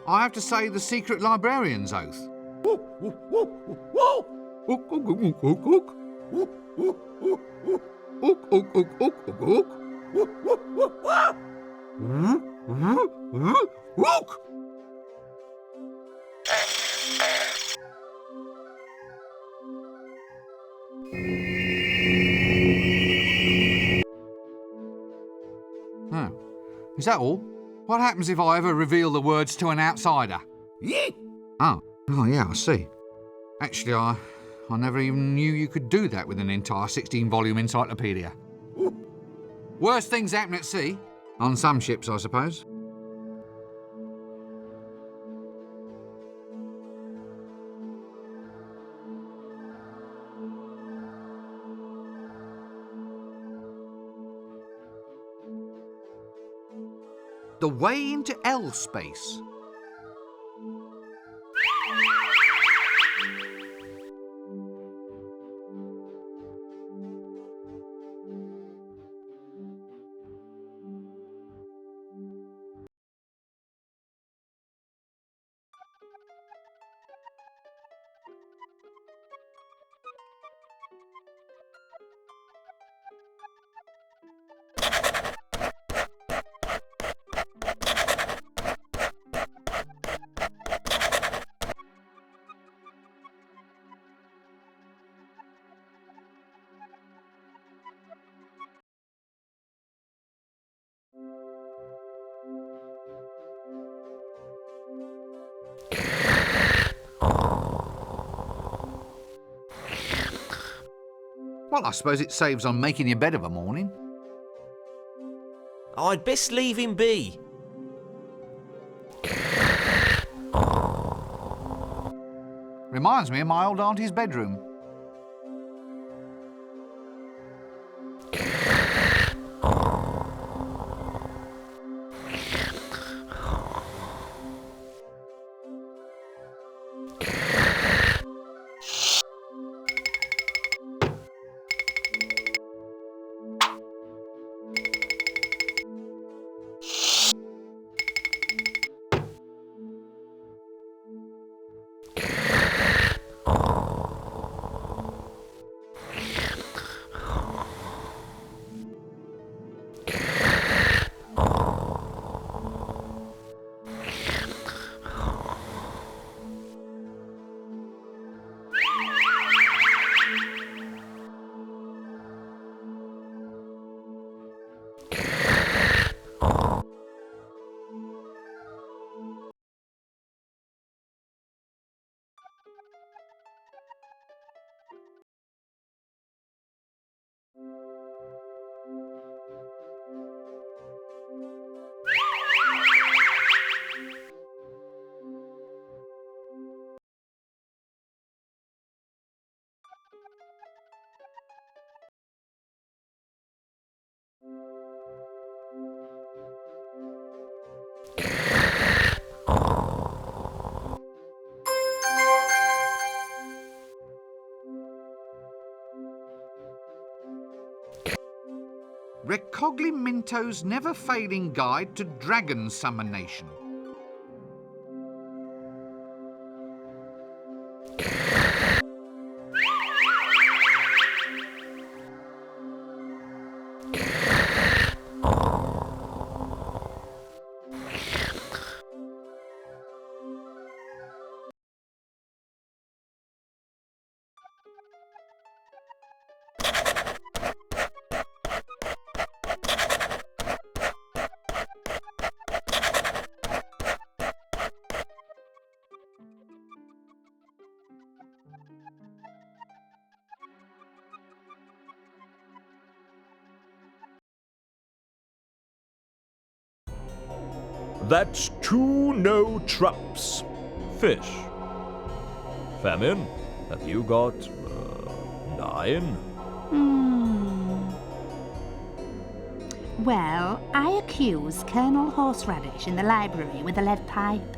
I have to say the secret librarian's oath. Oh, is that all? What happens if I ever reveal the words to an outsider? Oh, yeah, I see. Actually, I never even knew you could do that with an entire 16-volume encyclopedia. Worst things happen at sea. On some ships, I suppose. The way into L space. Well, I suppose it saves on making your bed of a morning. I'd best leave him be. Reminds me of my old auntie's bedroom. Recogliminto's never-failing guide to dragon summonation. That's 2 no traps. Fish. Famine, have you got 9? Well, I accuse Colonel Horseradish in the library with a lead pipe.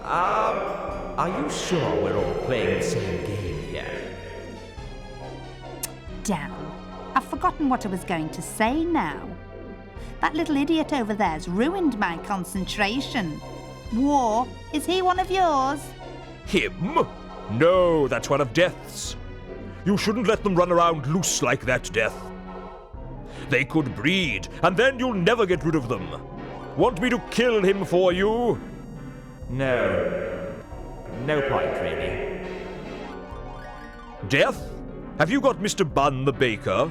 Are you sure we're all playing the same game here? Damn, I've forgotten what I was going to say now. That little idiot over there's ruined my concentration. War, is he one of yours? Him? No, that's one of Death's. You shouldn't let them run around loose like that, Death. They could breed, and then you'll never get rid of them. Want me to kill him for you? No. No point, really. Death? Have you got Mr. Bunn the baker?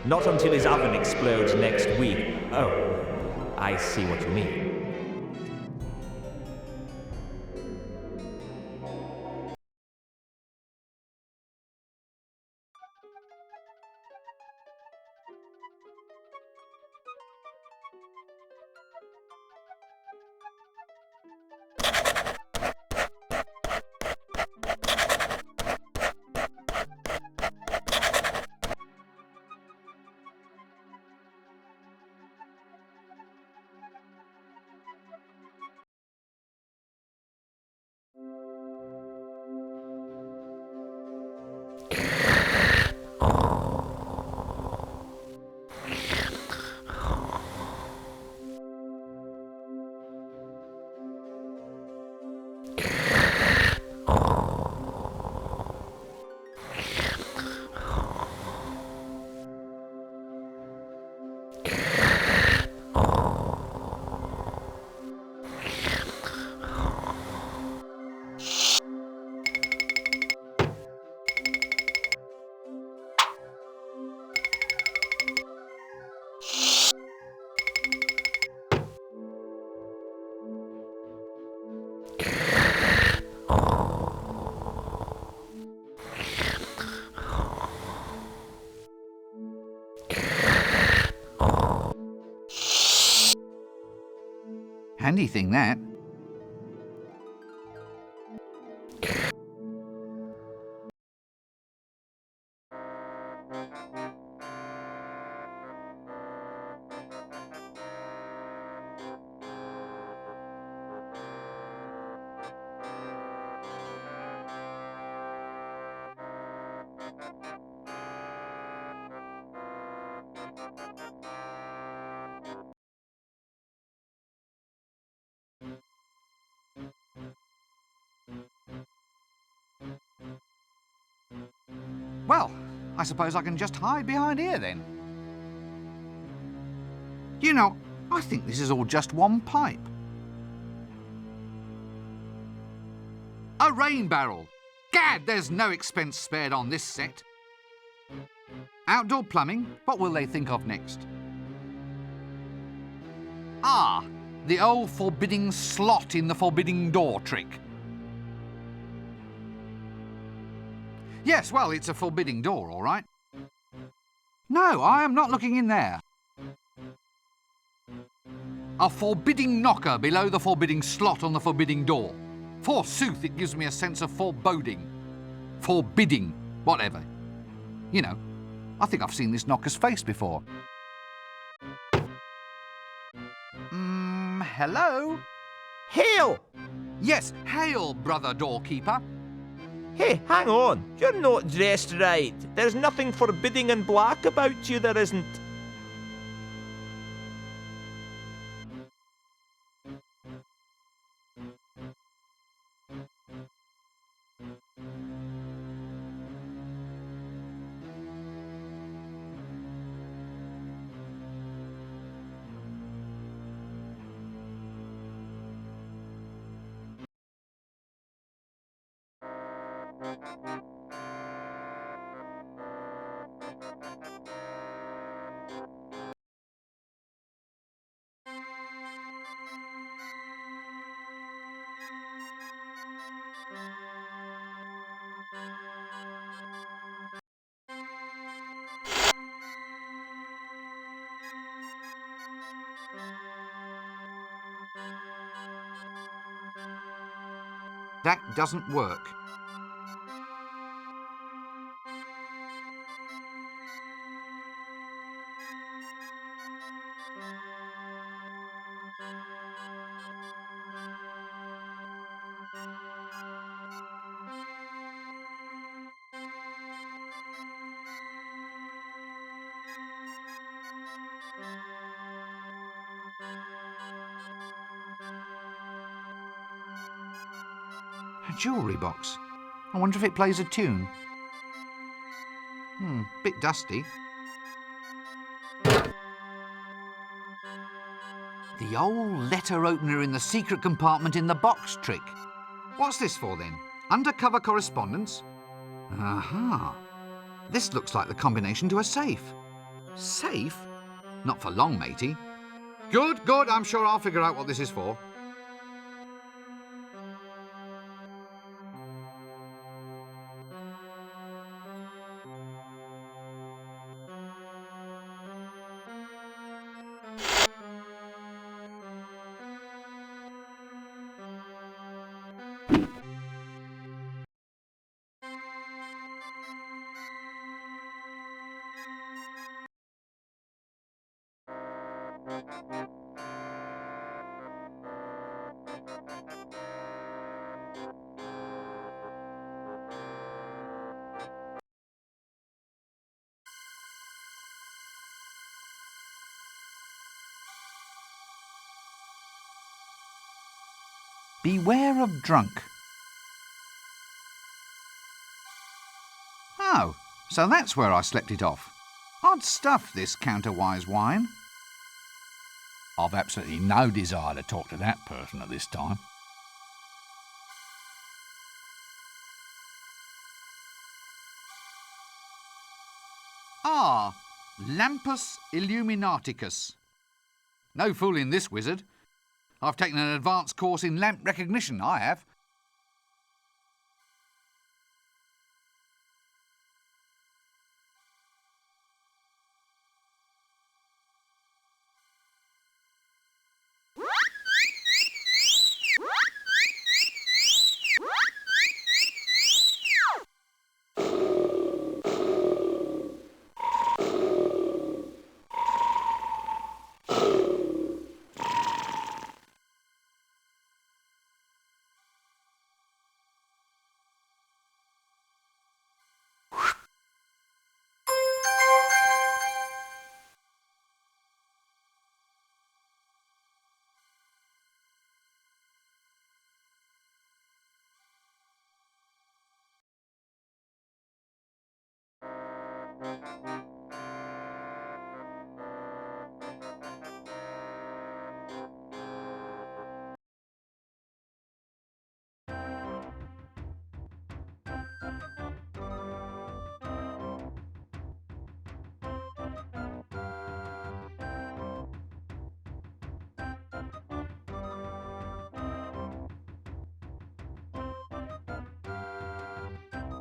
Not until his oven explodes next week. Oh, I see what you mean. Handy thing, that. Well, I suppose I can just hide behind here then. You know, I think this is all just one pipe. A rain barrel! Gad, there's no expense spared on this set. Outdoor plumbing, what will they think of next? Ah, the old forbidding slot in the forbidding door trick. Yes, well, it's a forbidding door, all right. No, I am not looking in there. A forbidding knocker below the forbidding slot on the forbidding door. Forsooth, it gives me a sense of foreboding. Forbidding, whatever. You know, I think I've seen this knocker's face before. Hello? Hail! Yes, hail, brother doorkeeper. Hey, hang on. You're not dressed right. There's nothing forbidding and black about you, there isn't. That doesn't work. jewellery box. I wonder if it plays a tune. Bit dusty. The old letter opener in the secret compartment in the box trick. What's this for then? Undercover correspondence? Aha. This looks like the combination to a safe. Safe? Not for long, matey. Good, good. I'm sure I'll figure out what this is for. Beware of drunk. Oh, so that's where I slept it off. Odd stuff, this counterwise wine. I've absolutely no desire to talk to that person at this time. Ah, Lampus Illuminaticus. No fooling this wizard. I've taken an advanced course in lamp recognition, I have.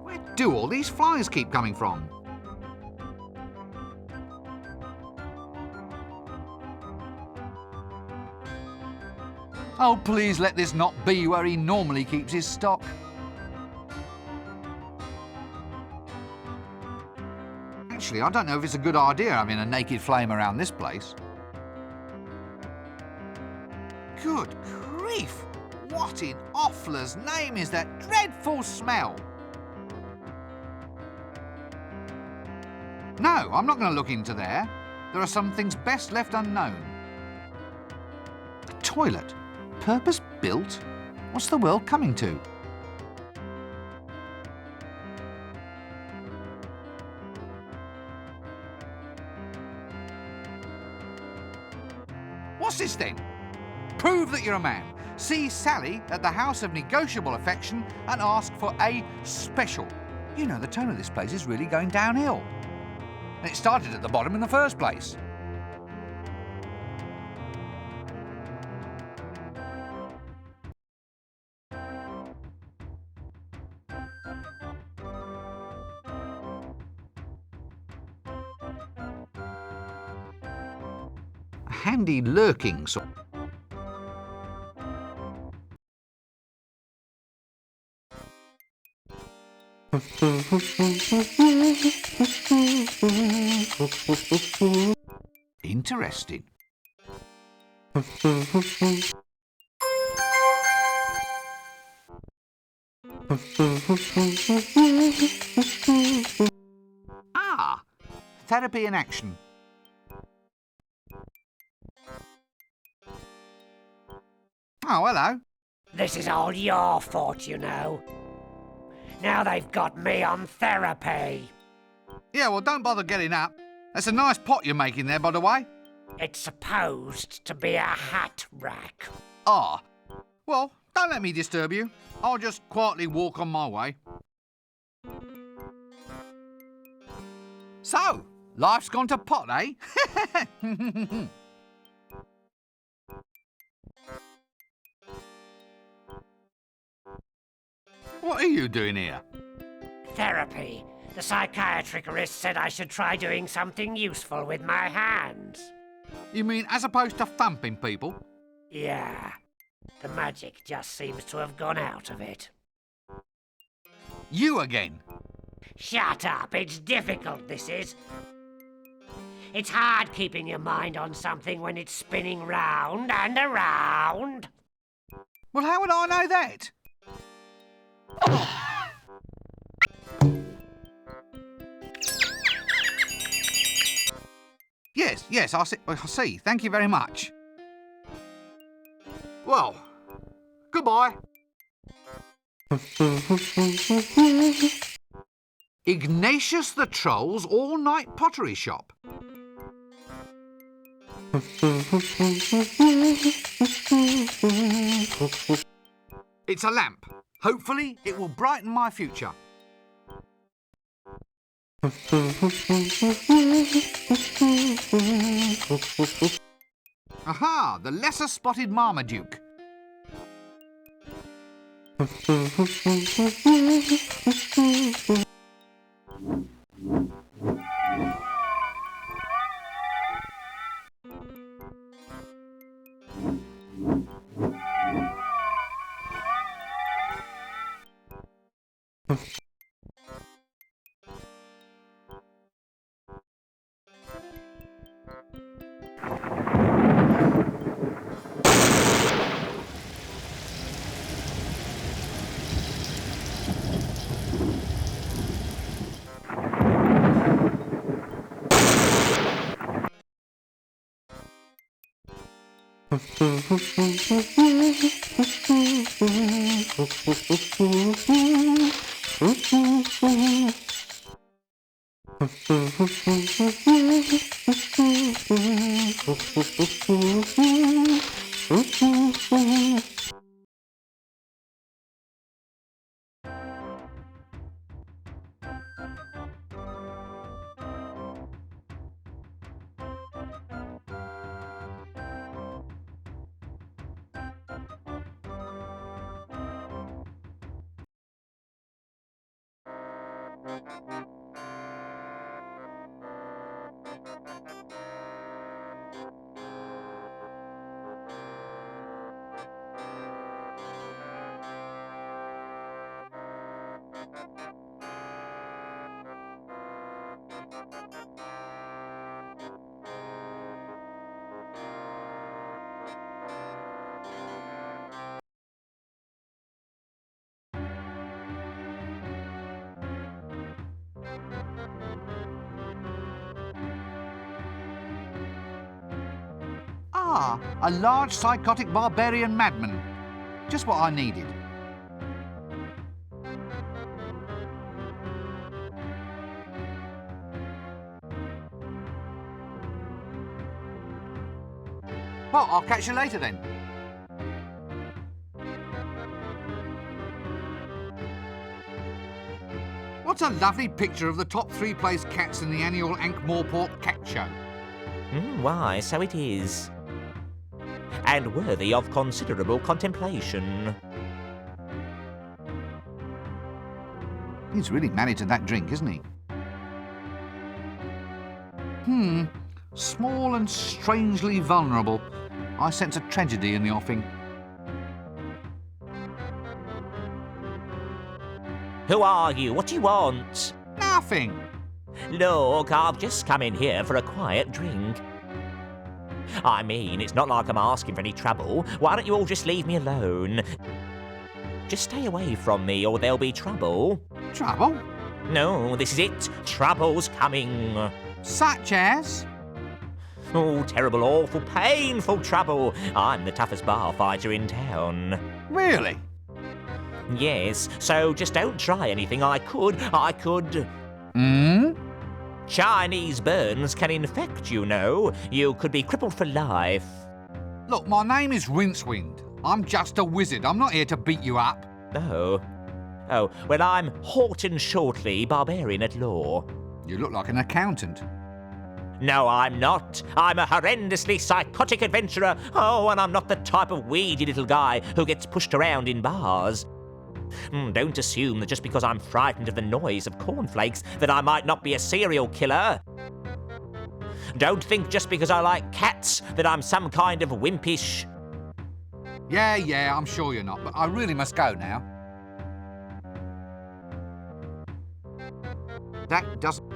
Where do all these flies keep coming from? Oh, please let this not be where he normally keeps his stock. Actually, I don't know if it's a good idea having a naked flame around this place. Good grief! What in Offler's name is that dreadful smell? No, I'm not going to look into there. There are some things best left unknown. A toilet? Purpose-built? What's the world coming to? What's this then? Prove that you're a man. See Sally at the House of Negotiable Affection and ask for a special. You know, the tone of this place is really going downhill. And it started at the bottom in the first place. A handy lurking sort. Interesting. Ah, therapy in action. Oh, hello. This is all your fault, you know. Now they've got me on therapy. Yeah, well, don't bother getting up. That's a nice pot you're making there, by the way. It's supposed to be a hat rack. Ah. Well, don't let me disturb you. I'll just quietly walk on my way. So, life's gone to pot, eh? What are you doing here? Therapy. The psychiatricist said I should try doing something useful with my hands. You mean as opposed to thumping people? Yeah. The magic just seems to have gone out of it. You again? Shut up. It's difficult, this is. It's hard keeping your mind on something when it's spinning round and around. Well, how would I know that? Yes, I see. Thank you very much. Well, goodbye. Ignatius the Troll's all-night pottery shop. It's a lamp. Hopefully, it will brighten my future. Aha! The lesser-spotted Marmaduke. Ah, a large psychotic barbarian madman. Just what I needed. Well, I'll catch you later then. What a lovely picture of the top 3 place cats in the annual Ankh-Morpork cat show. Why, so it is. And worthy of considerable contemplation. He's really married to that drink, isn't he? Small and strangely vulnerable. I sense a tragedy in the offing. Who are you? What do you want? Nothing. Look, I've just come in here for a quiet drink. I mean, it's not like I'm asking for any trouble. Why don't you all just leave me alone? Just stay away from me or there'll be trouble. Trouble? No, this is it. Trouble's coming. Such as? Oh, terrible, awful, painful trouble. I'm the toughest bar fighter in town. Really? Yes, so just don't try anything. I could... Chinese burns can infect, you know. You could be crippled for life. Look, my name is Rincewind. I'm just a wizard. I'm not here to beat you up. Oh, well, I'm Horton Shortley, barbarian at law. You look like an accountant. No, I'm not. I'm a horrendously psychotic adventurer. Oh, and I'm not the type of weedy little guy who gets pushed around in bars. Don't assume that just because I'm frightened of the noise of cornflakes that I might not be a serial killer. Don't think just because I like cats that I'm some kind of wimpish... Yeah, I'm sure you're not, but I really must go now. That doesn't...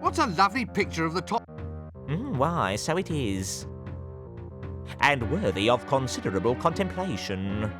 What's a lovely picture of the top... Why, so it is. And worthy of considerable contemplation.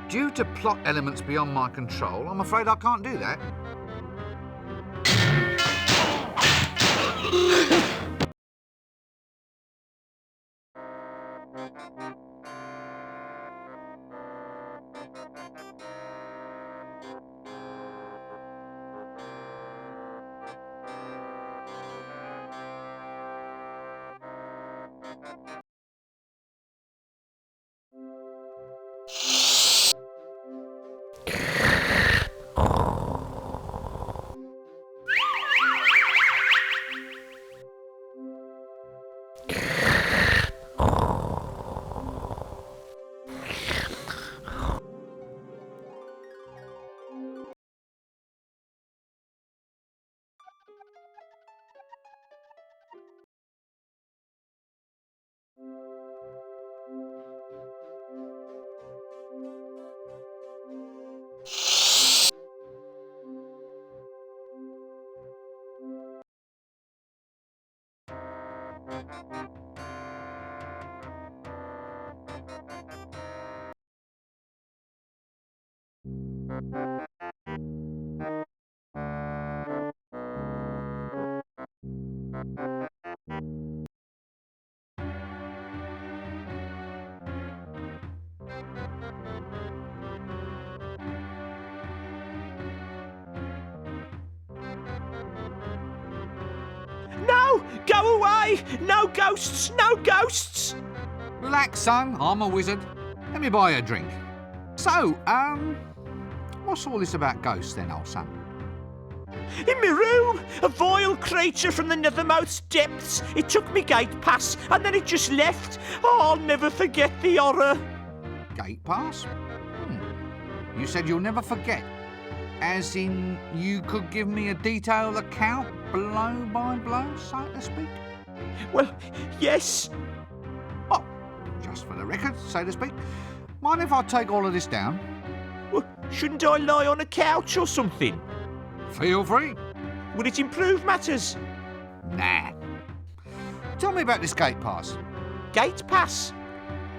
Due to plot elements beyond my control, I'm afraid I can't do that. No! Go away! No ghosts! No ghosts! Relax, son. I'm a wizard. Let me buy you a drink. So, what's all this about ghosts then, old son? In my room, a vile creature from the nethermost depths. It took me gate pass and then it just left. Oh, I'll never forget the horror. Gate pass? You said you'll never forget. As in, you could give me a detailed account, blow by blow, so to speak? Well, yes. Oh, just for the record, so to speak. Mind if I take all of this down? Well, shouldn't I lie on a couch or something? Feel free. Would it improve matters? Nah. Tell me about this gate pass. Gate pass?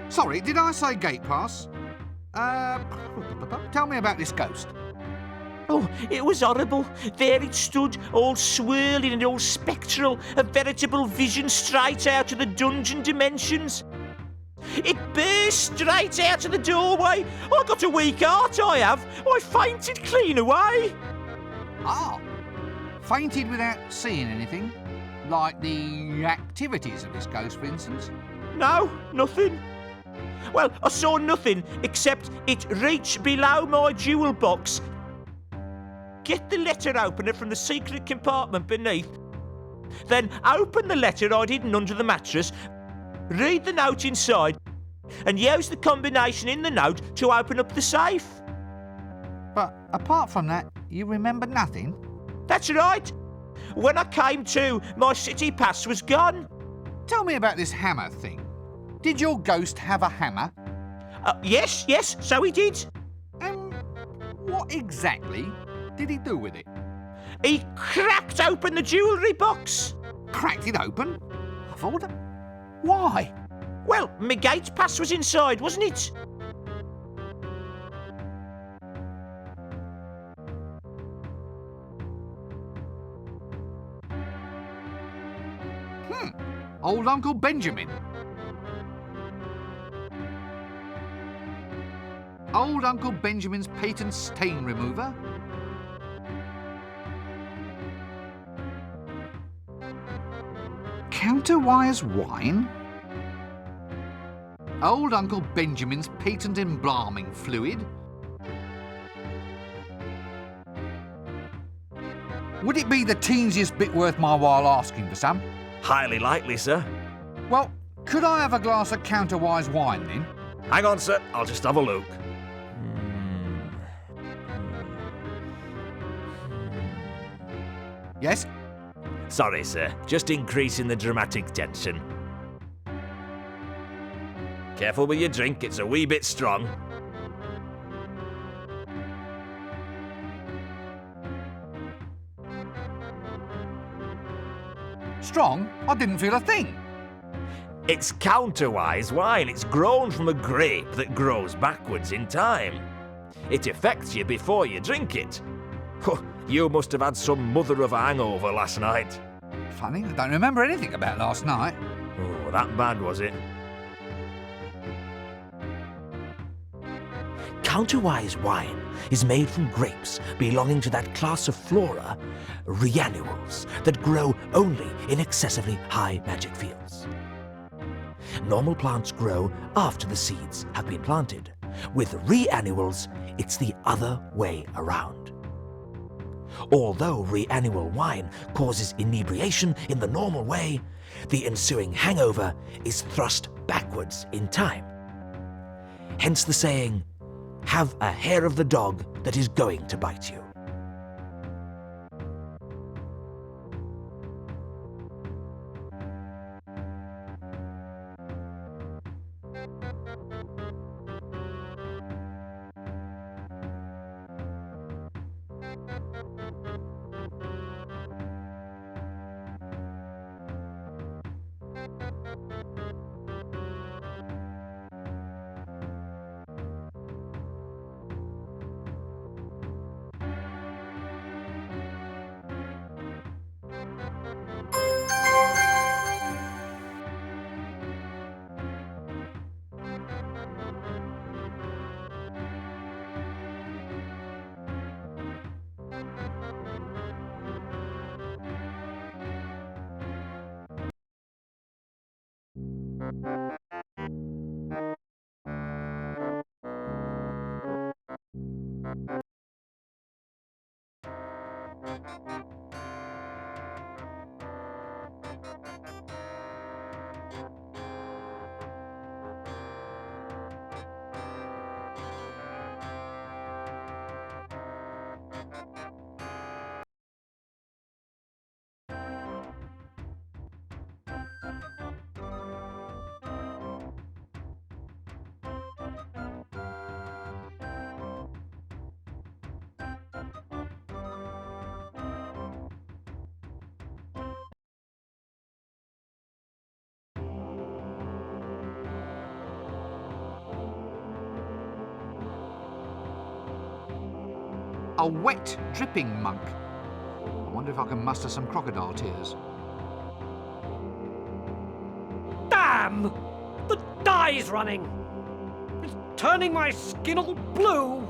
Sorry, did I say gate pass? Tell me about this ghost. Oh, it was horrible. There it stood, all swirling and all spectral, a veritable vision straight out of the dungeon dimensions. It burst straight out of the doorway. I got a weak heart, I have. I fainted clean away. Ah, fainted without seeing anything? Like the activities of this ghost, for instance? No, nothing. Well, I saw nothing except it reached below my jewel box, get the letter opener from the secret compartment beneath, then open the letter I'd hidden under the mattress, read the note inside, and use the combination in the note to open up the safe. But apart from that, you remember nothing? That's right. When I came to, my city pass was gone. Tell me about this hammer thing. Did your ghost have a hammer? Yes, so he did. And what exactly did he do with it? He cracked open the jewellery box. Cracked it open? I thought... Why? Well, my gate pass was inside, wasn't it? Old Uncle Benjamin. Old Uncle Benjamin's patent stain remover. Counterwise wine. Old Uncle Benjamin's patent embalming fluid. Would it be the teensiest bit worth my while asking for some? Highly likely, sir. Well, could I have a glass of counterwise wine then? Hang on, sir. I'll just have a look. Yes? Sorry, sir. Just increasing the dramatic tension. Careful with your drink. It's a wee bit strong. Strong? I didn't feel a thing. It's counterwise wine. It's grown from a grape that grows backwards in time. It affects you before you drink it. You must have had some mother of a hangover last night. Funny, I don't remember anything about last night. Oh, that bad, was it? Counterwise wine is made from grapes belonging to that class of flora, reannuals, that grow only in excessively high magic fields. Normal plants grow after the seeds have been planted. With reannuals, it's the other way around. Although reannual wine causes inebriation in the normal way, the ensuing hangover is thrust backwards in time. Hence the saying, have a hair of the dog that is going to bite you. A wet, dripping monk. I wonder if I can muster some crocodile tears. Damn! The dye's running! It's turning my skin all blue!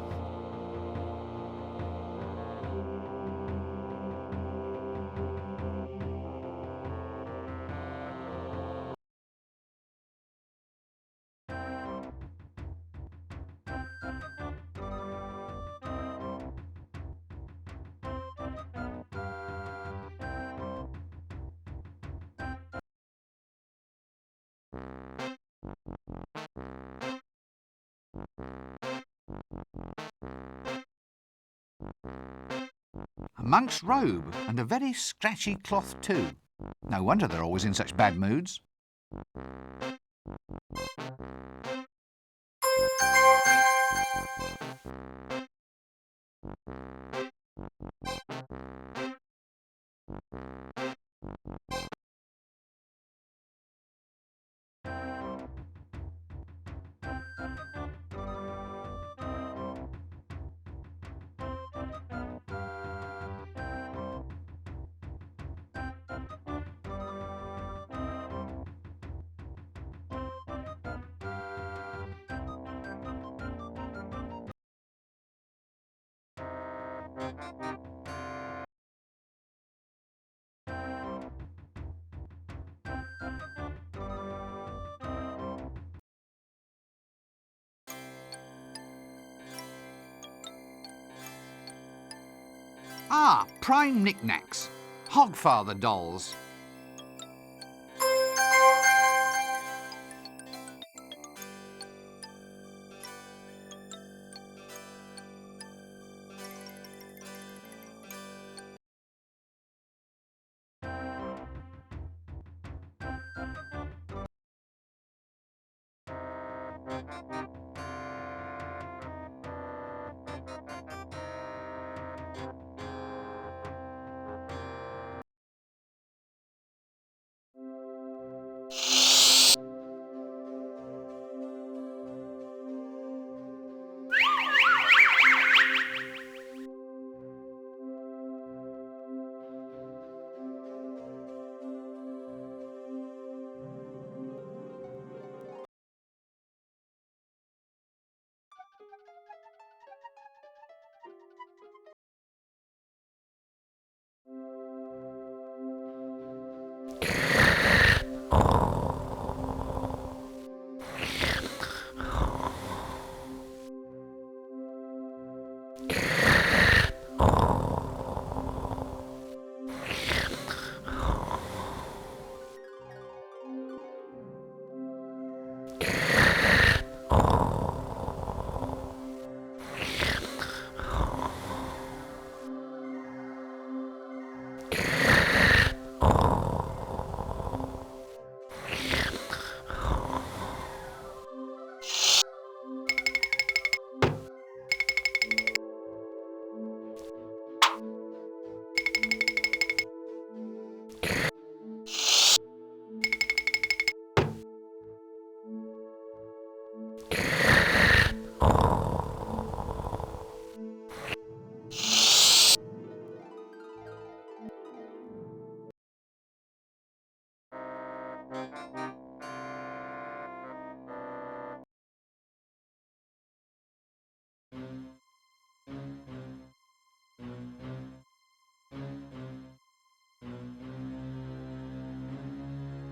A monk's robe, and a very scratchy cloth too. No wonder they're always in such bad moods. Ah, prime knickknacks. Hogfather dolls.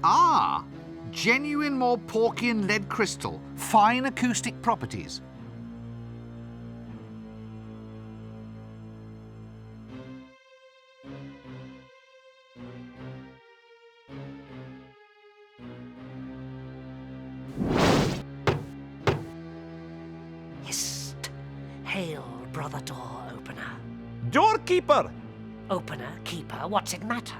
Ah, genuine Morporkian lead crystal, fine acoustic properties. Hist! Hail, brother door opener. Doorkeeper! Opener, keeper, what's it matter?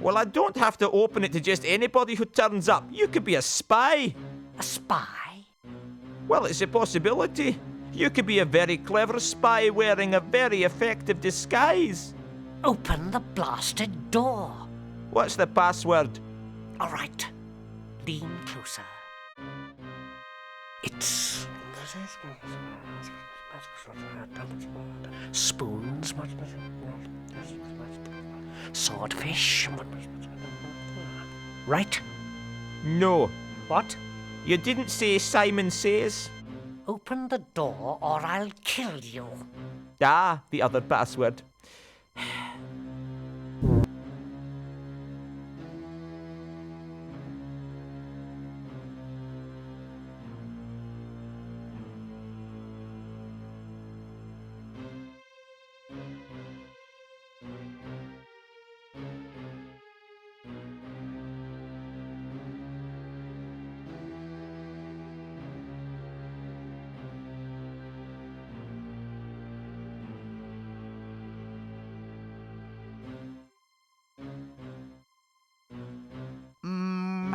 Well, I don't have to open it to just anybody who turns up. You could be a spy. A spy? Well, it's a possibility. You could be a very clever spy wearing a very effective disguise. Open the blasted door. What's the password? All right. Lean closer. It's... spoons, swordfish. Right? No. What? You didn't say Simon Says. Open the door or I'll kill you. Ah, the other password.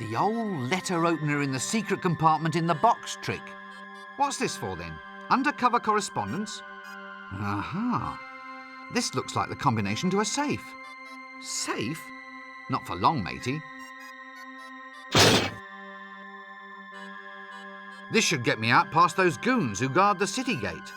The old letter opener in the secret compartment in the box trick. What's this for then? Undercover correspondence? Aha. This looks like the combination to a safe. Safe? Not for long, matey. This should get me out past those goons who guard the city gate.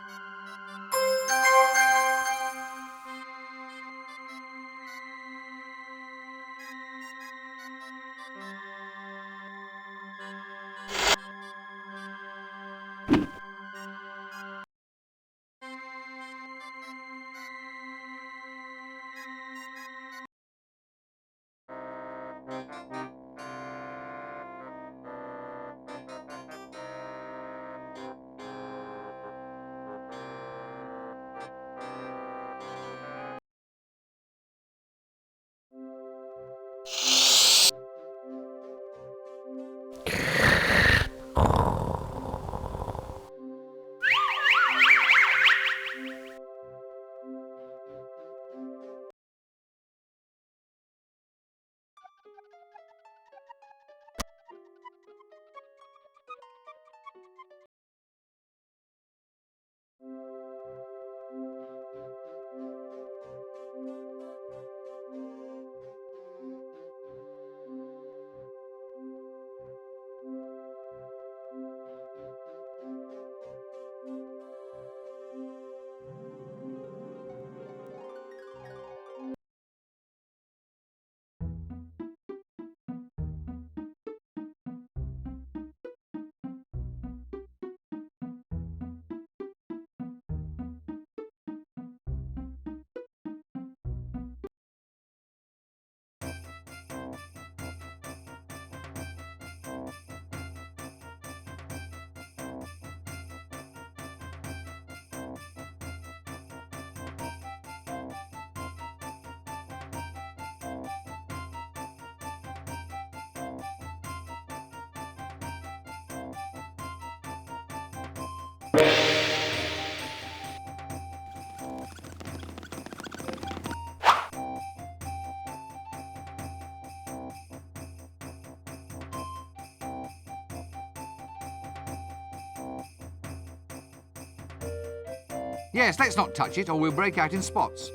Yes, let's not touch it or we'll break out in spots.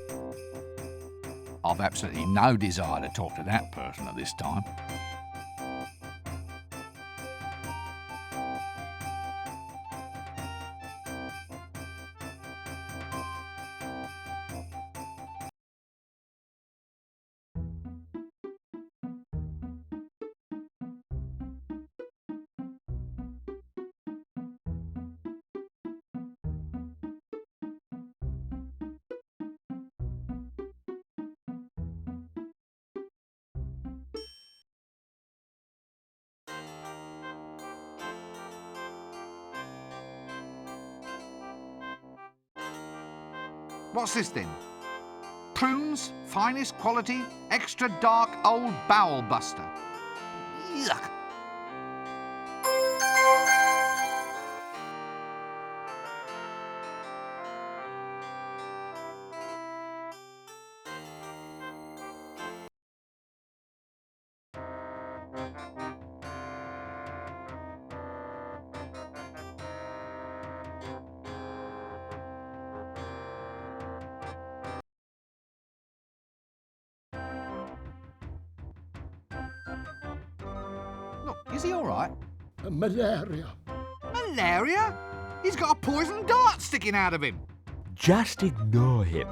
I've absolutely no desire to talk to that person at this time. What's this then? Prunes, finest quality, extra dark old bowel buster. Yuck. Look, is he all right? Malaria. Malaria? He's got a poison dart sticking out of him. Just ignore him.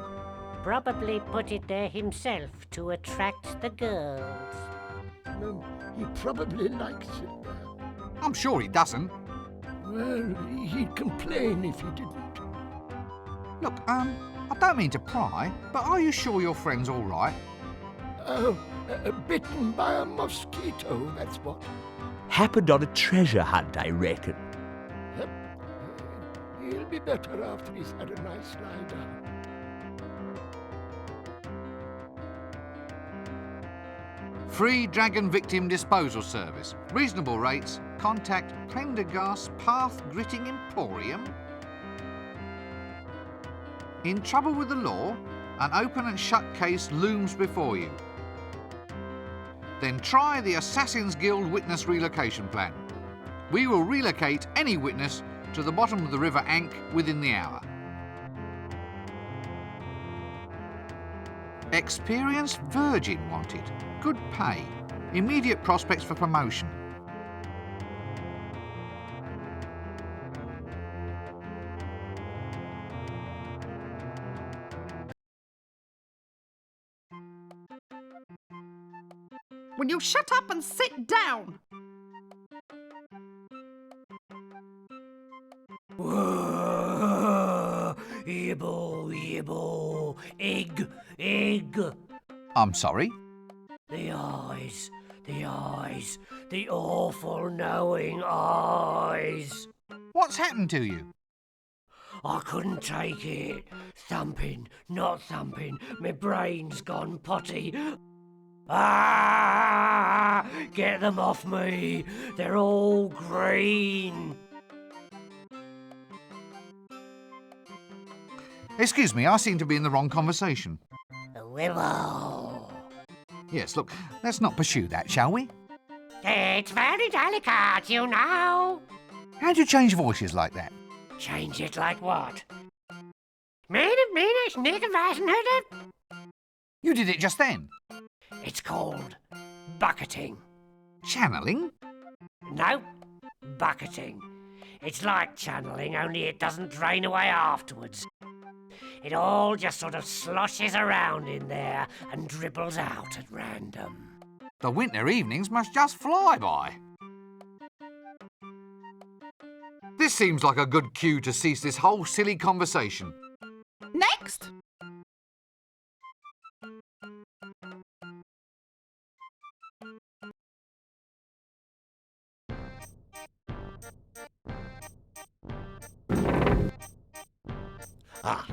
Probably put it there himself to attract the girls. No, he probably likes it there. I'm sure he doesn't. Well, he'd complain if he didn't. Look, I don't mean to pry, but are you sure your friend's all right? Oh, bitten by a mosquito, that's what. Happened on a treasure hunt, I reckon. Yep. He'll be better after he's had a nice lie down. Free Dragon Victim Disposal Service. Reasonable rates. Contact Prendergast Path Gritting Emporium. In trouble with the law? An open and shut case looms before you. Then try the Assassin's Guild Witness Relocation Plan. We will relocate any witness to the bottom of the River Ankh within the hour. Experienced Virgin wanted. Good pay. Immediate prospects for promotion. Will you shut up and sit down? Yibble, yibble, egg. I'm sorry? The eyes, the awful knowing eyes. What's happened to you? I couldn't take it. Thumping, not thumping, my brain's gone potty. Ah! Get them off me. They're all green. Excuse me, I seem to be in the wrong conversation. Willow. Yes, look, let's not pursue that, shall we? It's very delicate, you know. How'd you change voices like that? Change it like what? You did it just then. It's called bucketing. Channeling? No, bucketing. It's like channeling, only it doesn't drain away afterwards. It all just sort of sloshes around in there and dribbles out at random. The winter evenings must just fly by. This seems like a good cue to cease this whole silly conversation. Next! Ah,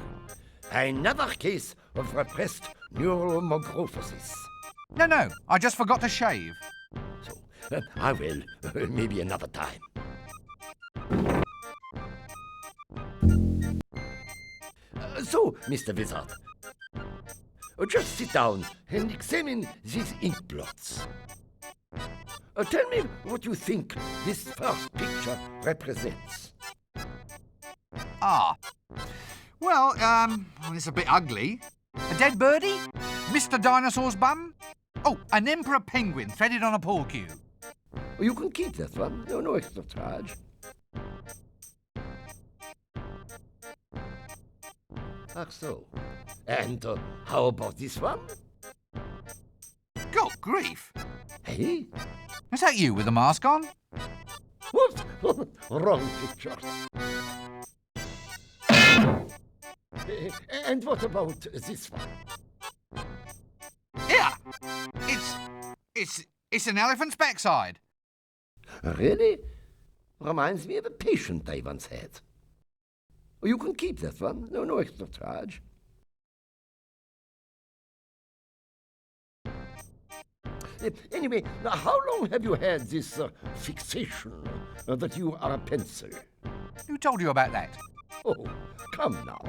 another case of repressed neuromorphosis. No, I just forgot to shave. So, I will, maybe another time. So, Mr. Wizard, just sit down and examine these ink blots. Tell me what you think this first picture represents. Well, it's a bit ugly. A dead birdie? Mr. Dinosaur's bum? Oh, an emperor penguin threaded on a pool cue. You can keep that one, no extra charge. Ach so. And how about this one? Good grief. Hey? Is that you with the mask on? What? Wrong picture. And what about this one? Yeah. It's an elephant's backside. Really? Reminds me of a patient I once had. You can keep that one, no extra charge. Anyway, now how long have you had this fixation that you are a pencil? Who told you about that? Oh, come now.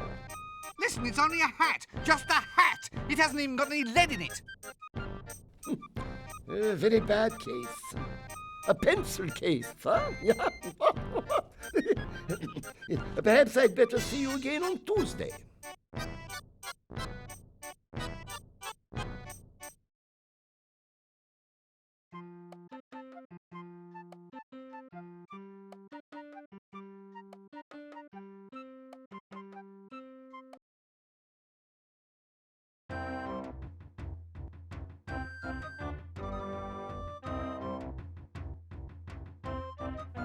Listen, it's only a hat. Just a hat. It hasn't even got any lead in it. Very bad case. A pencil case, huh? Perhaps I'd better see you again on Tuesday.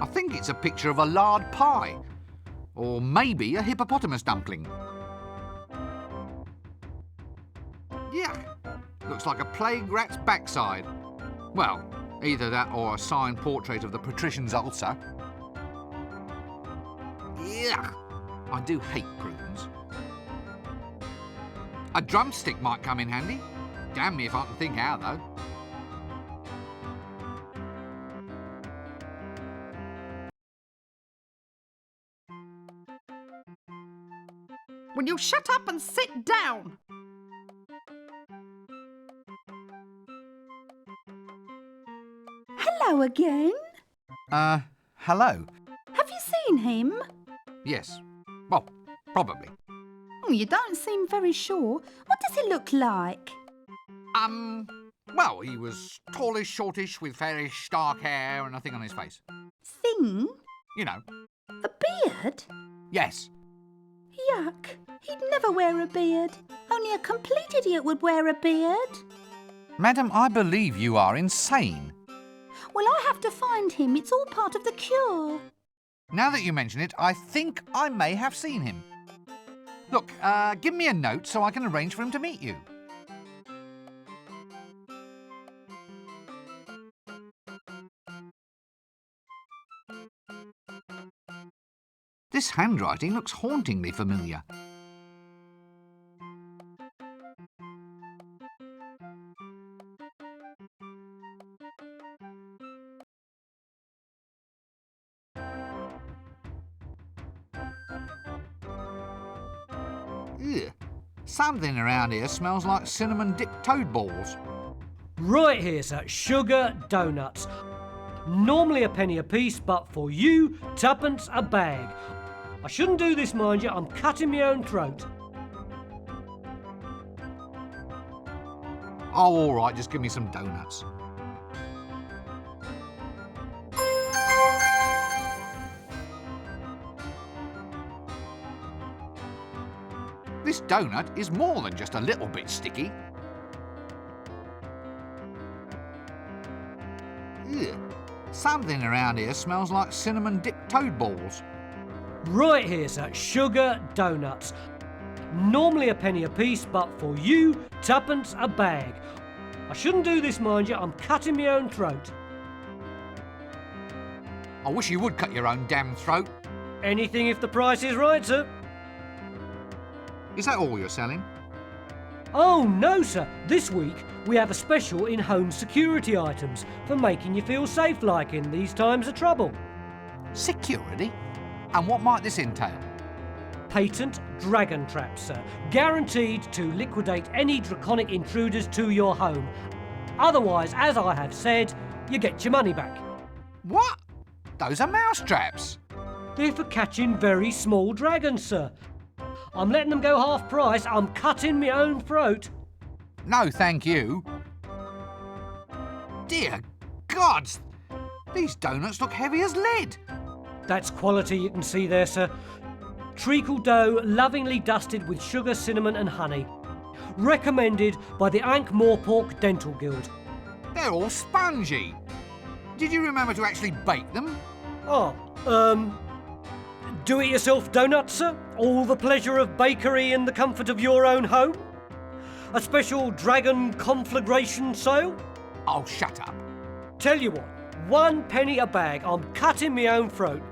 I think it's a picture of a lard pie. Or maybe a hippopotamus dumpling. Yuck. Looks like a plague rat's backside. Well, either that or a signed portrait of the patrician's ulcer. Yuck. I do hate prunes. A drumstick might come in handy. Damn me if I can think how, though. Will you shut up and sit down? Hello again. Hello. Have you seen him? Yes. Well, probably. You don't seem very sure. What does he look like? Well, he was tallish, shortish, with fairish, dark hair and a thing on his face. Thing? You know. A beard? Yes. Yuck. He'd never wear a beard. Only a complete idiot would wear a beard. Madam, I believe you are insane. Well, I have to find him. It's all part of the cure. Now that you mention it, I think I may have seen him. Look, give me a note so I can arrange for him to meet you. This handwriting looks hauntingly familiar. Ugh. Something around here smells like cinnamon-dipped toad balls. Right here, sir. Sugar donuts. Normally a penny a piece, but for you, twopence a bag. I shouldn't do this, mind you. I'm cutting my own throat. Oh, all right, just give me some donuts. This donut is more than just a little bit sticky. Ugh. Something around here smells like cinnamon-dipped toad balls. Right here, sir. Sugar donuts. Normally a penny a piece, but for you, twopence a bag. I shouldn't do this, mind you. I'm cutting my own throat. I wish you would cut your own damn throat. Anything if the price is right, sir. Is that all you're selling? Oh, no, sir. This week we have a special in home security items for making you feel safe like in these times of trouble. Security? And what might this entail? Patent dragon traps, sir. Guaranteed to liquidate any draconic intruders to your home. Otherwise, as I have said, you get your money back. What? Those are mouse traps. They're for catching very small dragons, sir. I'm letting them go half price. I'm cutting my own throat. No, thank you. Dear gods, these donuts look heavy as lead. That's quality you can see there, sir. Treacle dough lovingly dusted with sugar, cinnamon and honey. Recommended by the Ankh-Morpork Dental Guild. They're all spongy. Did you remember to actually bake them? Do-it-yourself donuts, sir? All the pleasure of bakery in the comfort of your own home? A special dragon conflagration sale? Oh, shut up. Tell you what, 1 penny a bag. I'm cutting my own throat.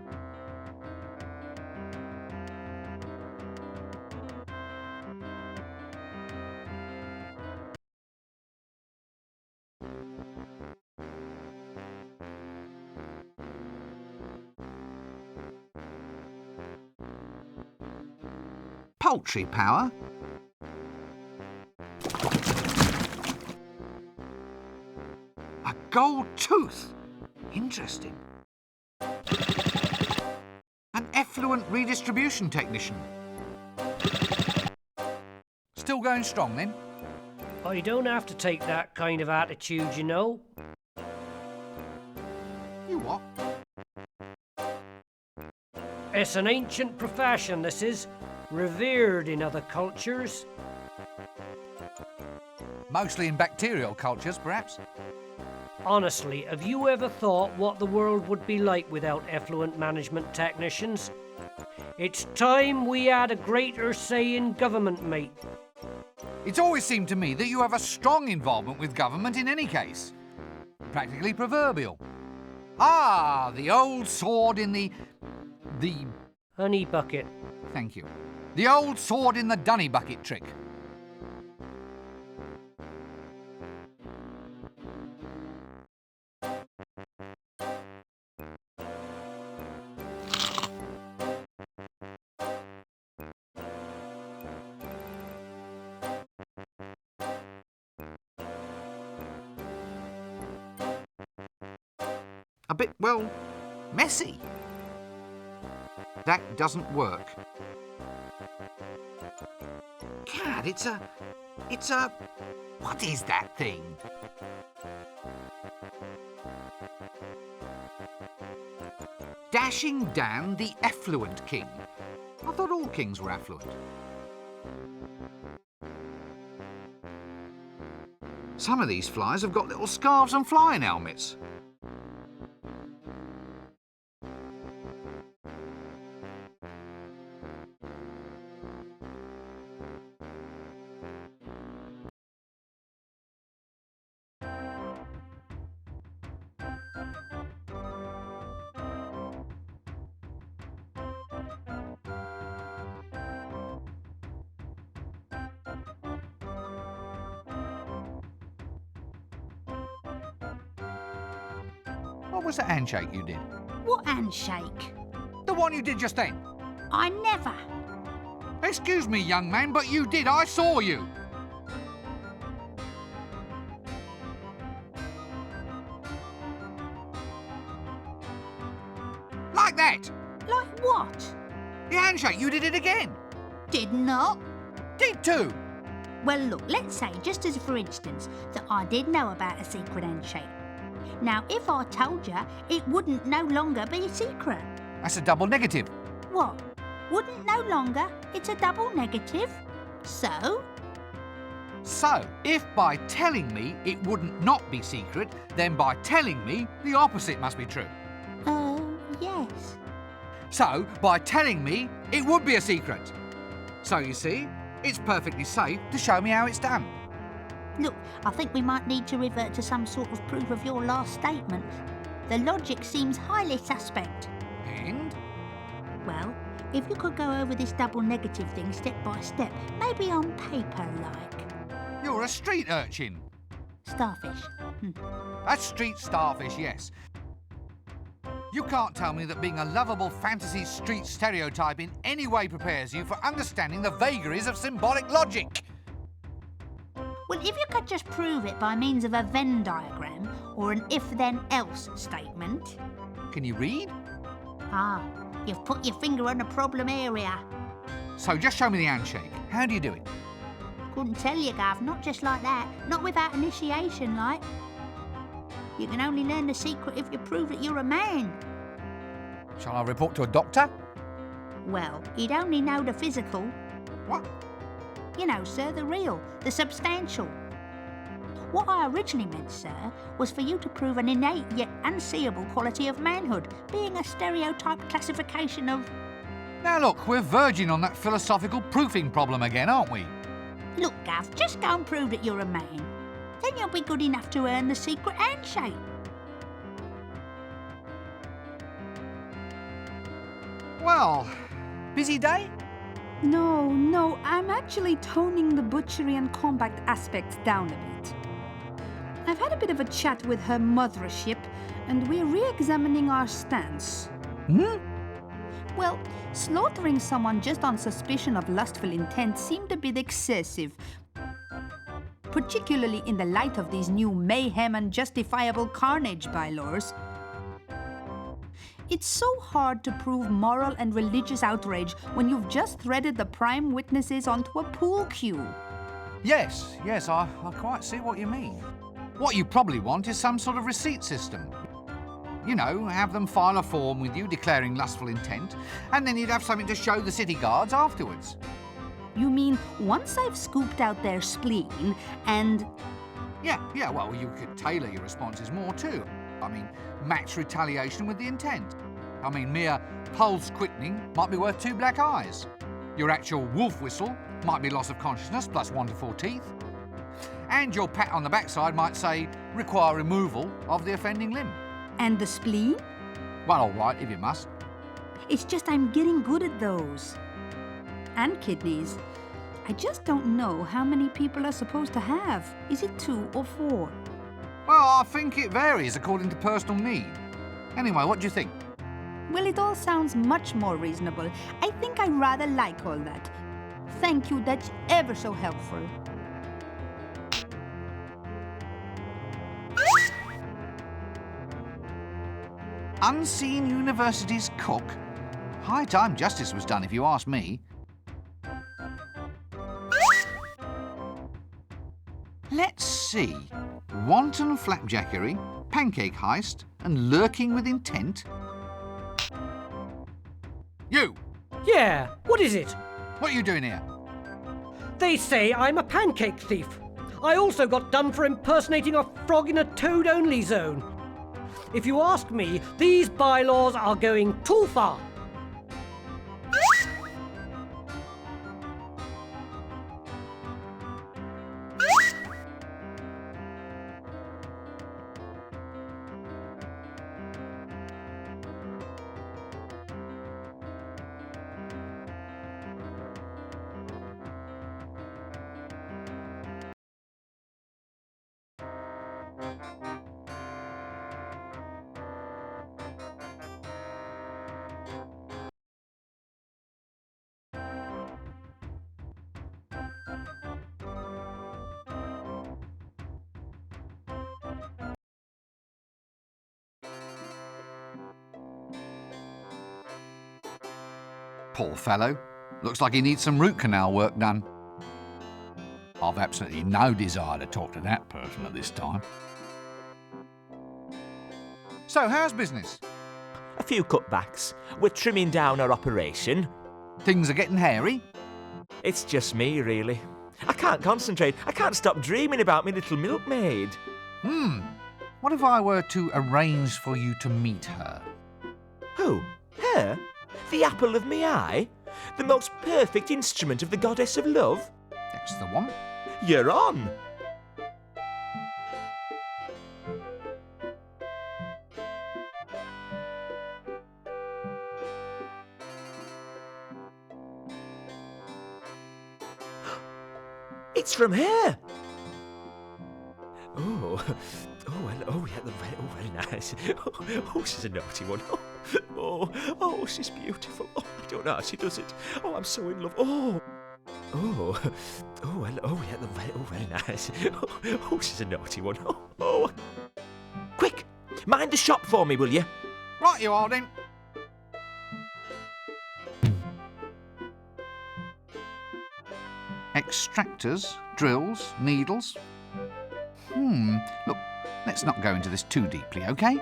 Poultry power? A gold tooth? Interesting. An effluent redistribution technician. Still going strong then? I don't have to take that kind of attitude, you know. You what? It's an ancient profession, this is. Revered in other cultures. Mostly in bacterial cultures, perhaps. Honestly, have you ever thought what the world would be like without effluent management technicians? It's time we had a greater say in government, mate. It's always seemed to me that you have a strong involvement with government in any case. Practically proverbial. Ah, the old sword in the honey bucket. Thank you. The old sword in the dunny bucket trick. well, messy. That doesn't work. Gad, it's a... What is that thing? Dashing down the affluent king. I thought all kings were affluent. Some of these flies have got little scarves and flying helmets. What was the handshake you did? What handshake? The one you did just then. I never. Excuse me, young man, but you did. I saw you. Like that. Like what? The handshake, you did it again. Did not. Did too. Well, look, let's say, just as for instance, that I did know about a secret handshake. Now, if I told you, it wouldn't no longer be a secret. That's a double negative. What? Wouldn't no longer? It's a double negative. So? So, if by telling me it wouldn't not be secret, then by telling me the opposite must be true. Yes. So, by telling me it would be a secret. So, you see, it's perfectly safe to show me how it's done. Look, I think we might need to revert to some sort of proof of your last statement. The logic seems highly suspect. And? Well, if you could go over this double negative thing step by step, maybe on paper, like. You're a street urchin. Starfish. A street starfish, yes. You can't tell me that being a lovable fantasy street stereotype in any way prepares you for understanding the vagaries of symbolic logic. Well, if you could just prove it by means of a Venn diagram or an if-then-else statement. Can you read? Ah, you've put your finger on a problem area. So just show me the handshake. How do you do it? Couldn't tell you, Gav, not just like that. Not without initiation, like. You can only learn the secret if you prove that you're a man. Shall I report to a doctor? Well, he'd only know the physical. What? You know, sir, the real, the substantial. What I originally meant, sir, was for you to prove an innate yet unseeable quality of manhood, being a stereotype classification of... Now look, we're verging on that philosophical proofing problem again, aren't we? Look, Gav, just go and prove that you're a man. Then you'll be good enough to earn the secret handshake. Well, busy day? No, I'm actually toning the butchery and combat aspects down a bit. I've had a bit of a chat with her mothership, and we're re-examining our stance. Well, slaughtering someone just on suspicion of lustful intent seemed a bit excessive, particularly in the light of these new mayhem and justifiable carnage bylaws. It's so hard to prove moral and religious outrage when you've just threaded the prime witnesses onto a pool cue. Yes, I quite see what you mean. What you probably want is some sort of receipt system. You know, have them file a form with you declaring lustful intent, and then you'd have something to show the city guards afterwards. You mean once I've scooped out their spleen and... Yeah, well, you could tailor your responses more too. I mean, match retaliation with the intent. I mean, mere pulse quickening might be worth 2 black eyes. Your actual wolf whistle might be loss of consciousness plus 1 to 4 teeth. And your pat on the backside might say, require removal of the offending limb. And the spleen? Well, all right, if you must. It's just I'm getting good at those. And kidneys. I just don't know how many people are supposed to have. Is it 2 or 4? Well, I think it varies according to personal need. Anyway, what do you think? Well, it all sounds much more reasonable. I think I rather like all that. Thank you, that's ever so helpful. Unseen University's cook? High time justice was done, if you ask me. Let's see. Wanton flapjackery, pancake heist, and lurking with intent. You! Yeah, what is it? What are you doing here? They say I'm a pancake thief. I also got done for impersonating a frog in a toad-only zone. If you ask me, these bylaws are going too far. Poor fellow. Looks like he needs some root canal work done. I've absolutely no desire to talk to that person at this time. So, how's business? A few cutbacks. We're trimming down our operation. Things are getting hairy? It's just me, really. I can't concentrate. I can't stop dreaming about my little milkmaid. What if I were to arrange for you to meet her? Who? Her? The apple of my eye? The most perfect instrument of the goddess of love? That's the one. You're on! It's from her! Very nice. Oh, she's a naughty one. Oh, she's beautiful. Oh, I don't know how she does it. Oh, I'm so in love. Very nice. Oh, she's a naughty one. Oh. Quick, mind the shop for me, will you? Right, you are then. Extractors, drills, needles. Look, let's not go into this too deeply, okay?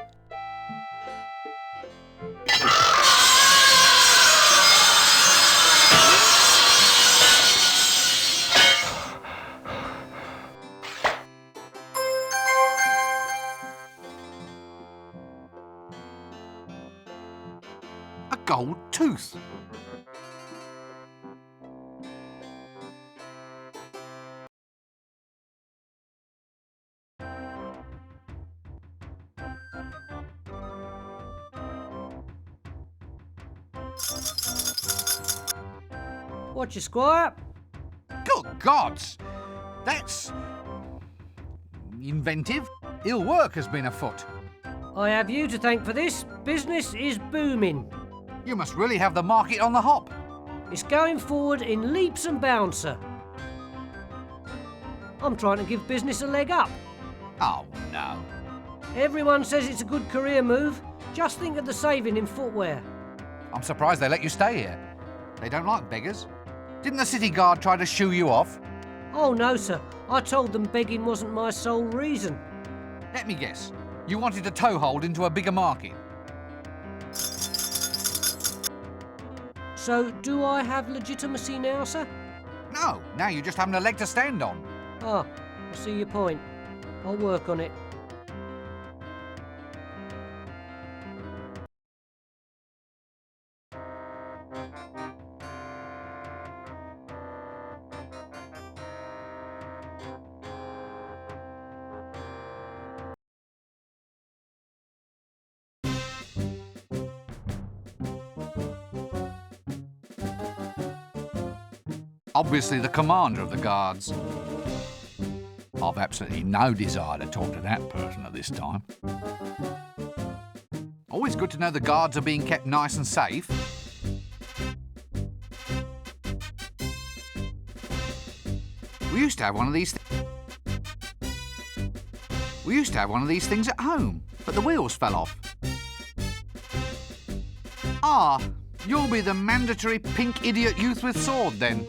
A gold tooth. Watch your squire. Good gods! That's inventive. Ill work has been afoot. I have you to thank for this. Business is booming. You must really have the market on the hop. It's going forward in leaps and bounds, sir. I'm trying to give business a leg up. Oh, no. Everyone says it's a good career move. Just think of the saving in footwear. I'm surprised they let you stay here. They don't like beggars. Didn't the city guard try to shoo you off? Oh, no, sir. I told them begging wasn't my sole reason. Let me guess. You wanted to toehold into a bigger market. So, do I have legitimacy now, sir? No, now you just haven't a leg to stand on. Ah, I see your point. I'll work on it. Obviously the commander of the guards. I've absolutely no desire to talk to that person at this time. Always good to know the guards are being kept nice and safe. We used to have one of these things at home, but the wheels fell off. Ah, you'll be the mandatory pink idiot youth with sword, then.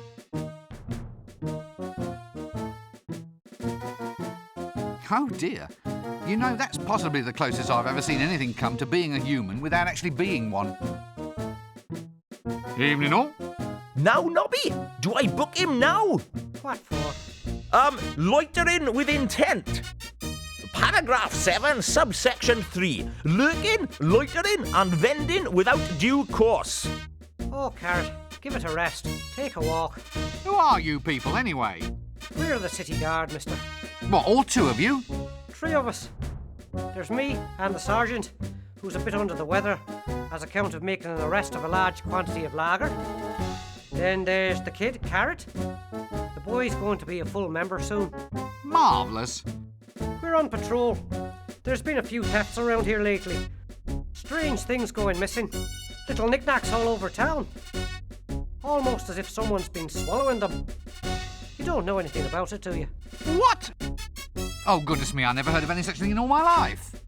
Oh dear. You know, that's possibly the closest I've ever seen anything come to being a human without actually being one. Evening all. Now, Nobby, do I book him now? What for? Loitering with intent. Paragraph 7, subsection 3. Lurking, loitering and vending without due course. Oh, Carrot, give it a rest. Take a walk. Who are you people, anyway? We're the city guard, mister. What, all two of you? 3 of us. There's me and the sergeant, who's a bit under the weather, as account of making an arrest of a large quantity of lager. Then there's the kid, Carrot. The boy's going to be a full member soon. Marvellous. We're on patrol. There's been a few thefts around here lately. Strange things going missing. Little knickknacks all over town. Almost as if someone's been swallowing them. You don't know anything about it, do you? What? Oh, goodness me, I never heard of any such thing in all my life.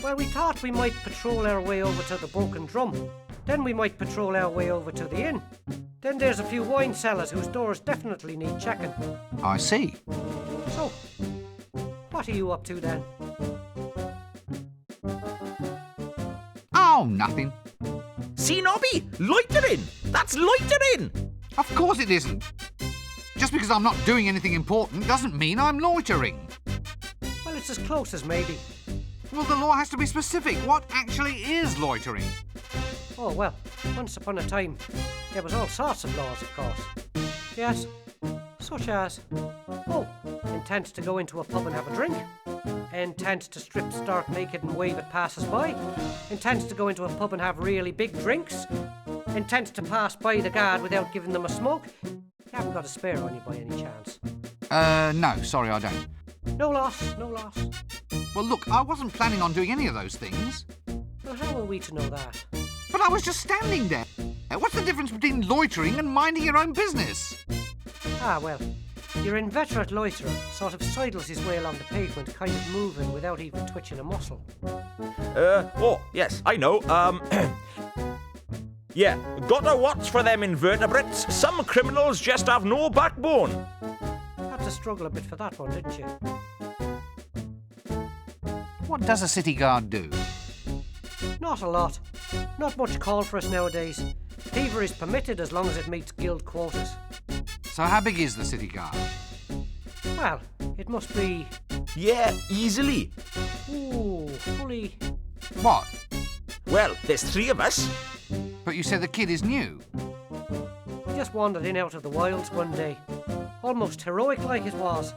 Well, we thought we might patrol our way over to the Broken Drum. Then we might patrol our way over to the inn. Then there's a few wine cellars whose doors definitely need checking. I see. So, what are you up to then? Oh, nothing. See, Nobby, loitering. That's loitering. Of course it isn't. Just because I'm not doing anything important doesn't mean I'm loitering. Well, it's as close as maybe. Well, the law has to be specific. What actually is loitering? Oh, well, once upon a time, there was all sorts of laws, of course. Yes, such as, intent to go into a pub and have a drink, intent to strip stark naked and wave at passers-by, intent to go into a pub and have really big drinks, intent to pass by the guard without giving them a smoke. You haven't got a spare on you by any chance? No, sorry, I don't. No loss, no loss. Well, look, I wasn't planning on doing any of those things. Well, how are we to know that? But I was just standing there. What's the difference between loitering and minding your own business? Ah, well, your inveterate loiterer sort of sidles his way along the pavement, kind of moving without even twitching a muscle. Yes, I know. Yeah, gotta watch for them invertebrates. Some criminals just have no backbone. Had to struggle a bit for that one, didn't you? What does a city guard do? Not a lot. Not much call for us nowadays. Thievery is permitted as long as it meets guild quotas. So how big is the city guard? Well, it must be... Yeah, easily. Ooh, fully... What? Well, there's 3 of us. But you said the kid is new. He just wandered in out of the wilds one day. Almost heroic like it was.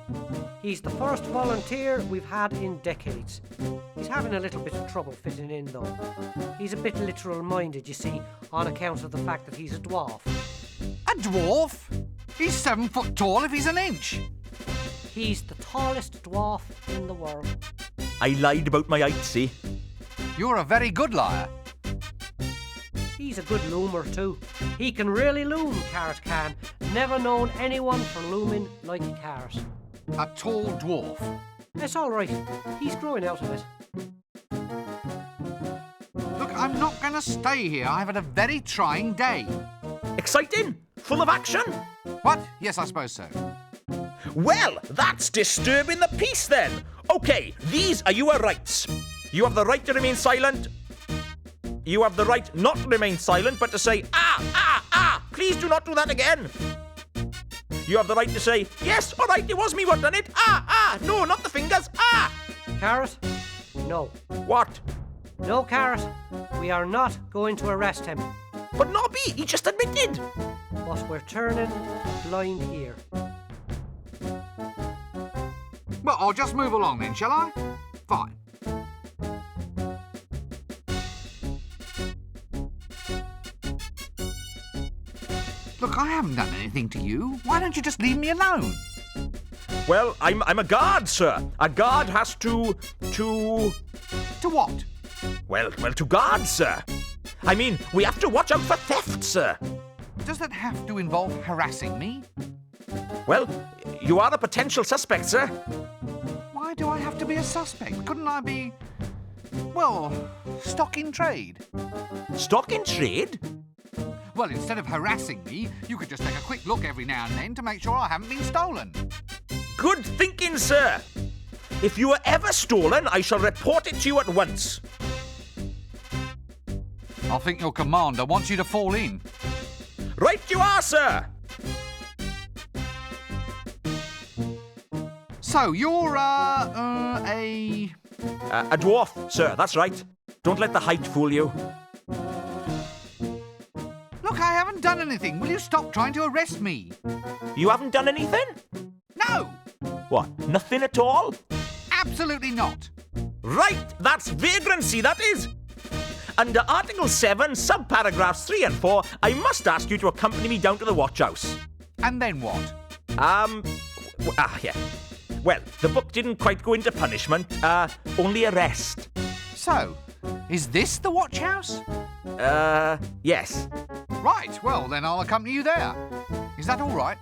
He's the first volunteer we've had in decades. He's having a little bit of trouble fitting in, though. He's a bit literal-minded, you see, on account of the fact that he's a dwarf. A dwarf? He's 7 foot tall if he's an inch. He's the tallest dwarf in the world. I lied about my height, see? You're a very good liar. He's a good loomer, too. He can really loom, Carrot can. Never known anyone for looming like Carrot. A tall dwarf. It's all right. He's growing out of it. Look, I'm not going to stay here. I've had a very trying day. Exciting? Full of action? What? Yes, I suppose so. Well, that's disturbing the peace then. Okay, these are your rights. You have the right to remain silent. You have the right not to remain silent, but to say, please do not do that again. You have the right to say, yes, all right, it was me what done it. No, not the fingers. Carrot? No. What? No, Carrot. We are not going to arrest him. But Nobby, he just admitted. But we're turning blind here. Well, I'll just move along then, shall I? Fine. Look, I haven't done anything to you. Why don't you just leave me alone? Well, I'm a guard, sir. A guard has to... To what? Well, to guard, sir. I mean, we have to watch out for theft, sir. Does that have to involve harassing me? Well, you are a potential suspect, sir. Why do I have to be a suspect? Couldn't I be... Well, stock in trade. Stock in trade? Well, instead of harassing me, you could just take a quick look every now and then to make sure I haven't been stolen. Good thinking, sir. If you are ever stolen, I shall report it to you at once. I think your commander wants you to fall in. Right you are, sir. So, you're, A dwarf, sir, that's right. Don't let the height fool you. Look, I haven't done anything. Will you stop trying to arrest me? You haven't done anything? No! What, nothing at all? Absolutely not. Right, that's vagrancy, that is. Under Article 7, subparagraphs 3 and 4, I must ask you to accompany me down to the watch house. And then what? Yeah. Well, the book didn't quite go into punishment, only arrest. So, is this the watch house? Yes. Right, well, then I'll accompany you there. Is that all right?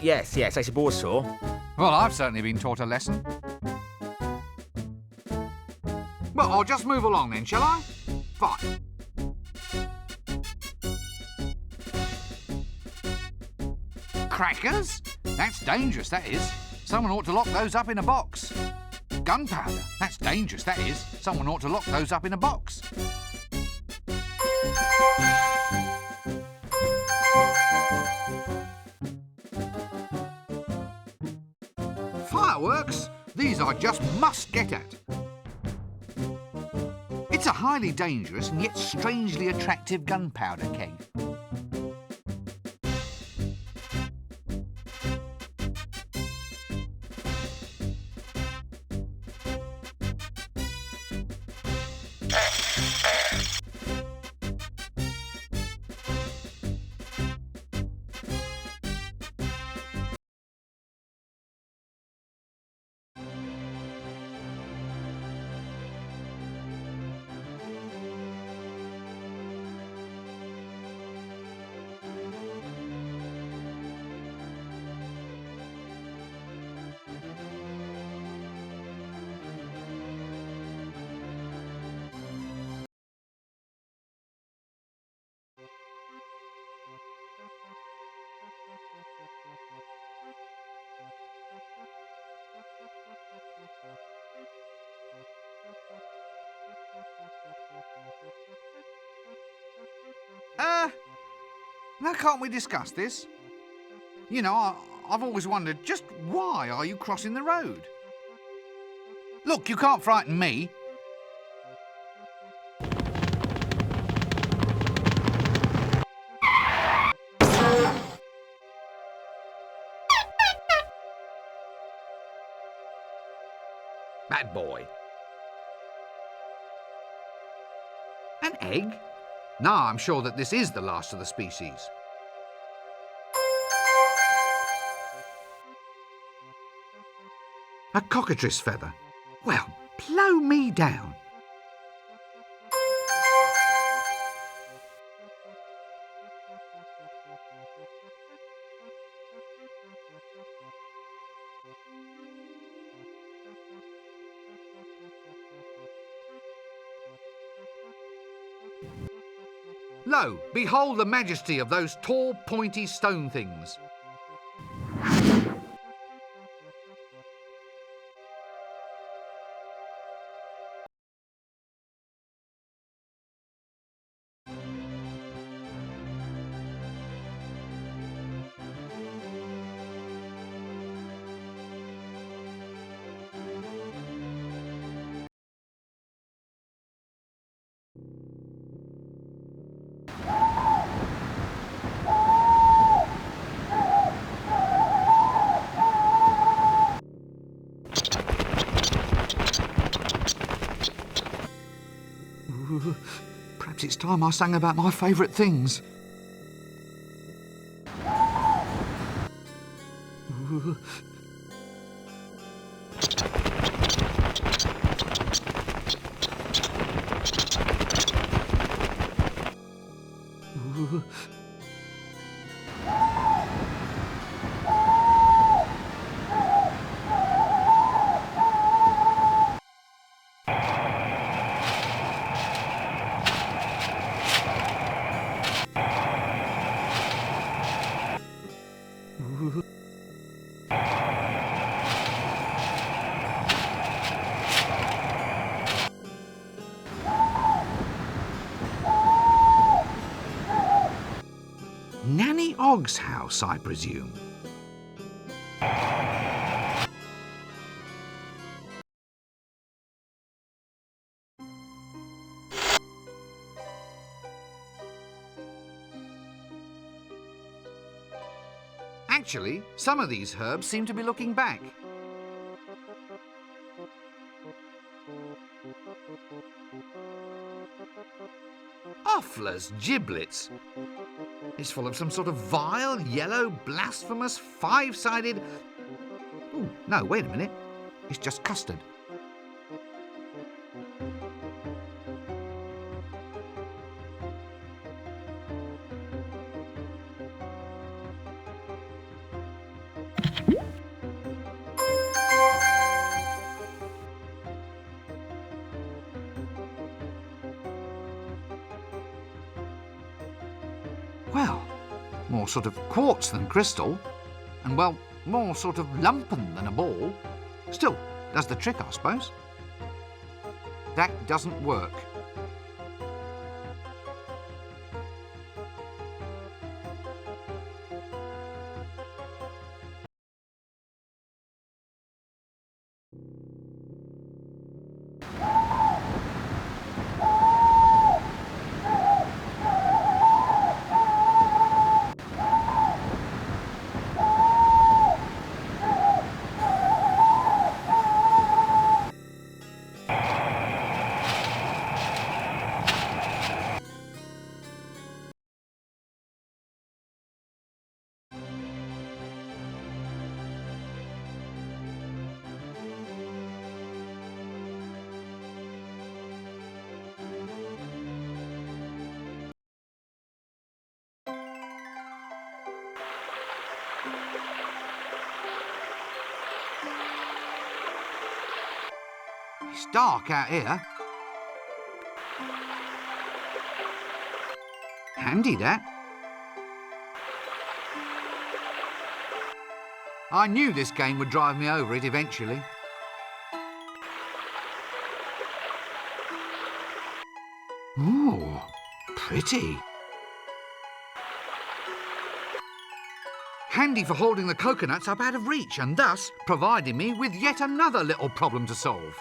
Yes, I suppose so. Well, I've certainly been taught a lesson. Well, I'll just move along then, shall I? Fine. Crackers? That's dangerous, that is. Someone ought to lock those up in a box. Gunpowder? That's dangerous, that is. Someone ought to lock those up in a box. Fireworks? These I just must get at. It's a highly dangerous and yet strangely attractive gunpowder keg. Now can't we discuss this? You know, I've always wondered, just why are you crossing the road? Look, you can't frighten me. Bad boy. An egg? No, I'm sure that this is the last of the species. A cockatrice feather. Well, blow me down. Lo, behold the majesty of those tall, pointy stone things. Perhaps it's time I sang about my favourite things. Nanny Ogg's house, I presume. Actually, some of these herbs seem to be looking back. Offler's giblets! It's full of some sort of vile, yellow, blasphemous, five-sided... Oh, no, wait a minute. It's just custard. Well, more sort of quartz than crystal, and, well, more sort of lumpen than a ball. Still, does the trick, I suppose. That doesn't work. It's dark out here. Handy, that. I knew this game would drive me over it eventually. Ooh, pretty. Handy for holding the coconuts up out of reach and thus providing me with yet another little problem to solve.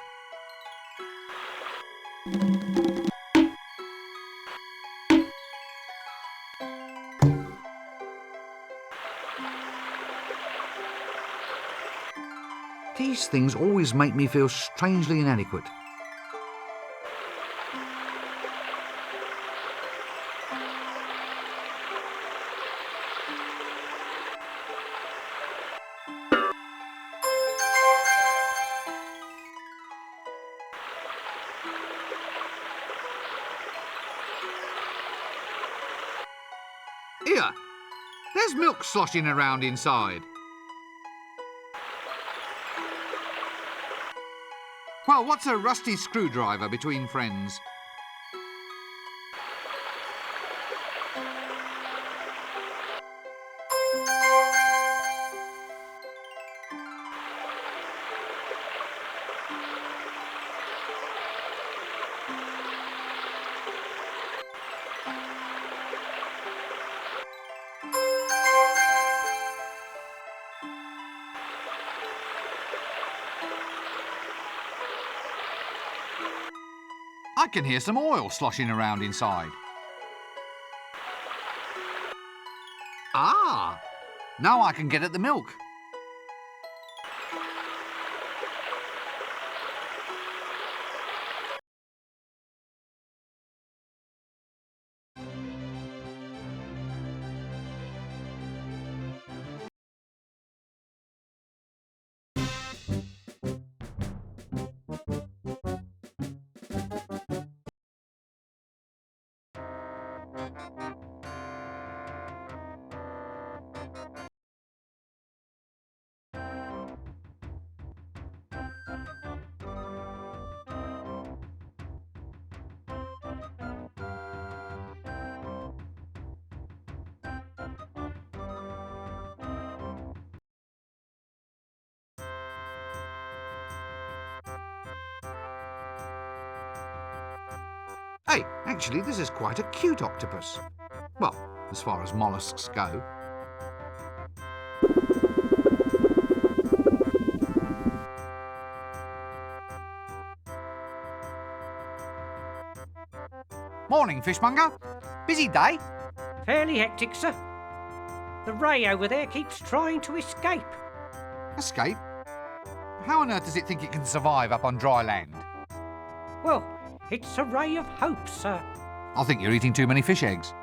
These things always make me feel strangely inadequate. Here, there's milk sloshing around inside. Well, what's a rusty screwdriver between friends? I can hear some oil sloshing around inside. Ah! Now I can get at the milk. Hey, actually, this is quite a cute octopus. Well, as far as mollusks go. Morning, fishmonger. Busy day? Fairly hectic, sir. The ray over there keeps trying to escape. Escape? How on earth does it think it can survive up on dry land? Well, it's a ray of hope, sir. I think you're eating too many fish eggs.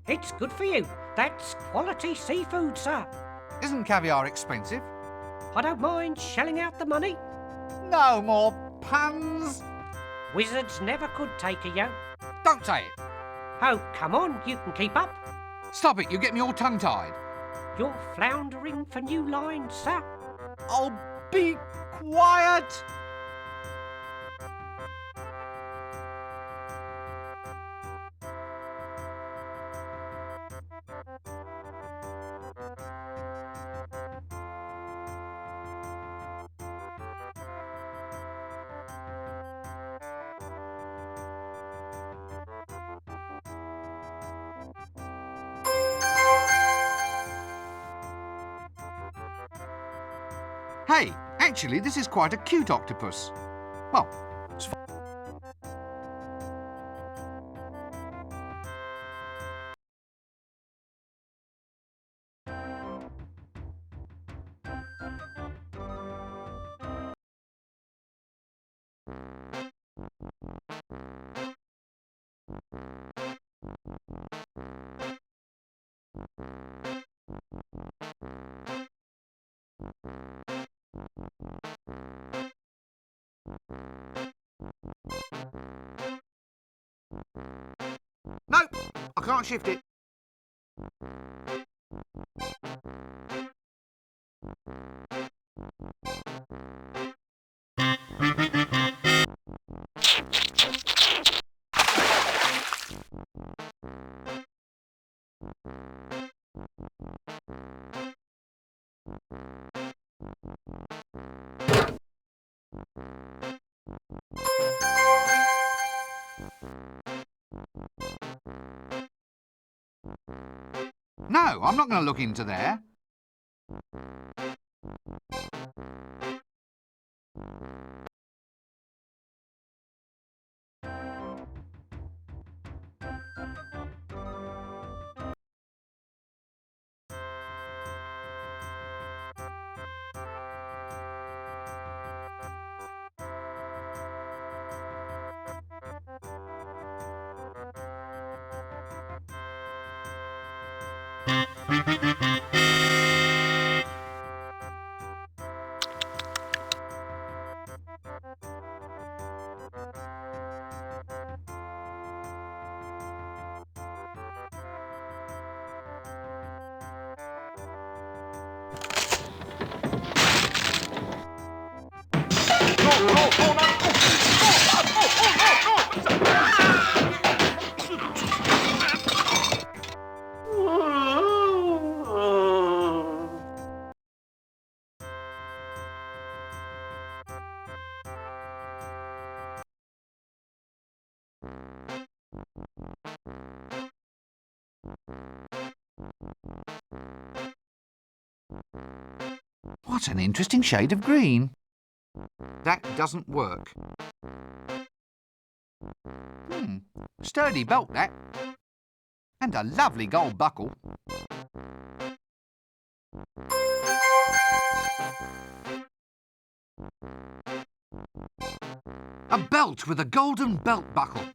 It's good for you. That's quality seafood, sir. Isn't caviar expensive? I don't mind shelling out the money. No more puns. Wizards never could take a yo. Don't say it. Oh, come on, you can keep up. Stop it, you get me all tongue-tied. You're floundering for new lines, sir. Oh, be quiet. Hey, actually, this is quite a cute octopus. Well, it's fine. No, I can't shift it. No, I'm not going to look into there. What an interesting shade of green. That doesn't work. Sturdy belt, that. And a lovely gold buckle. A belt with a golden belt buckle.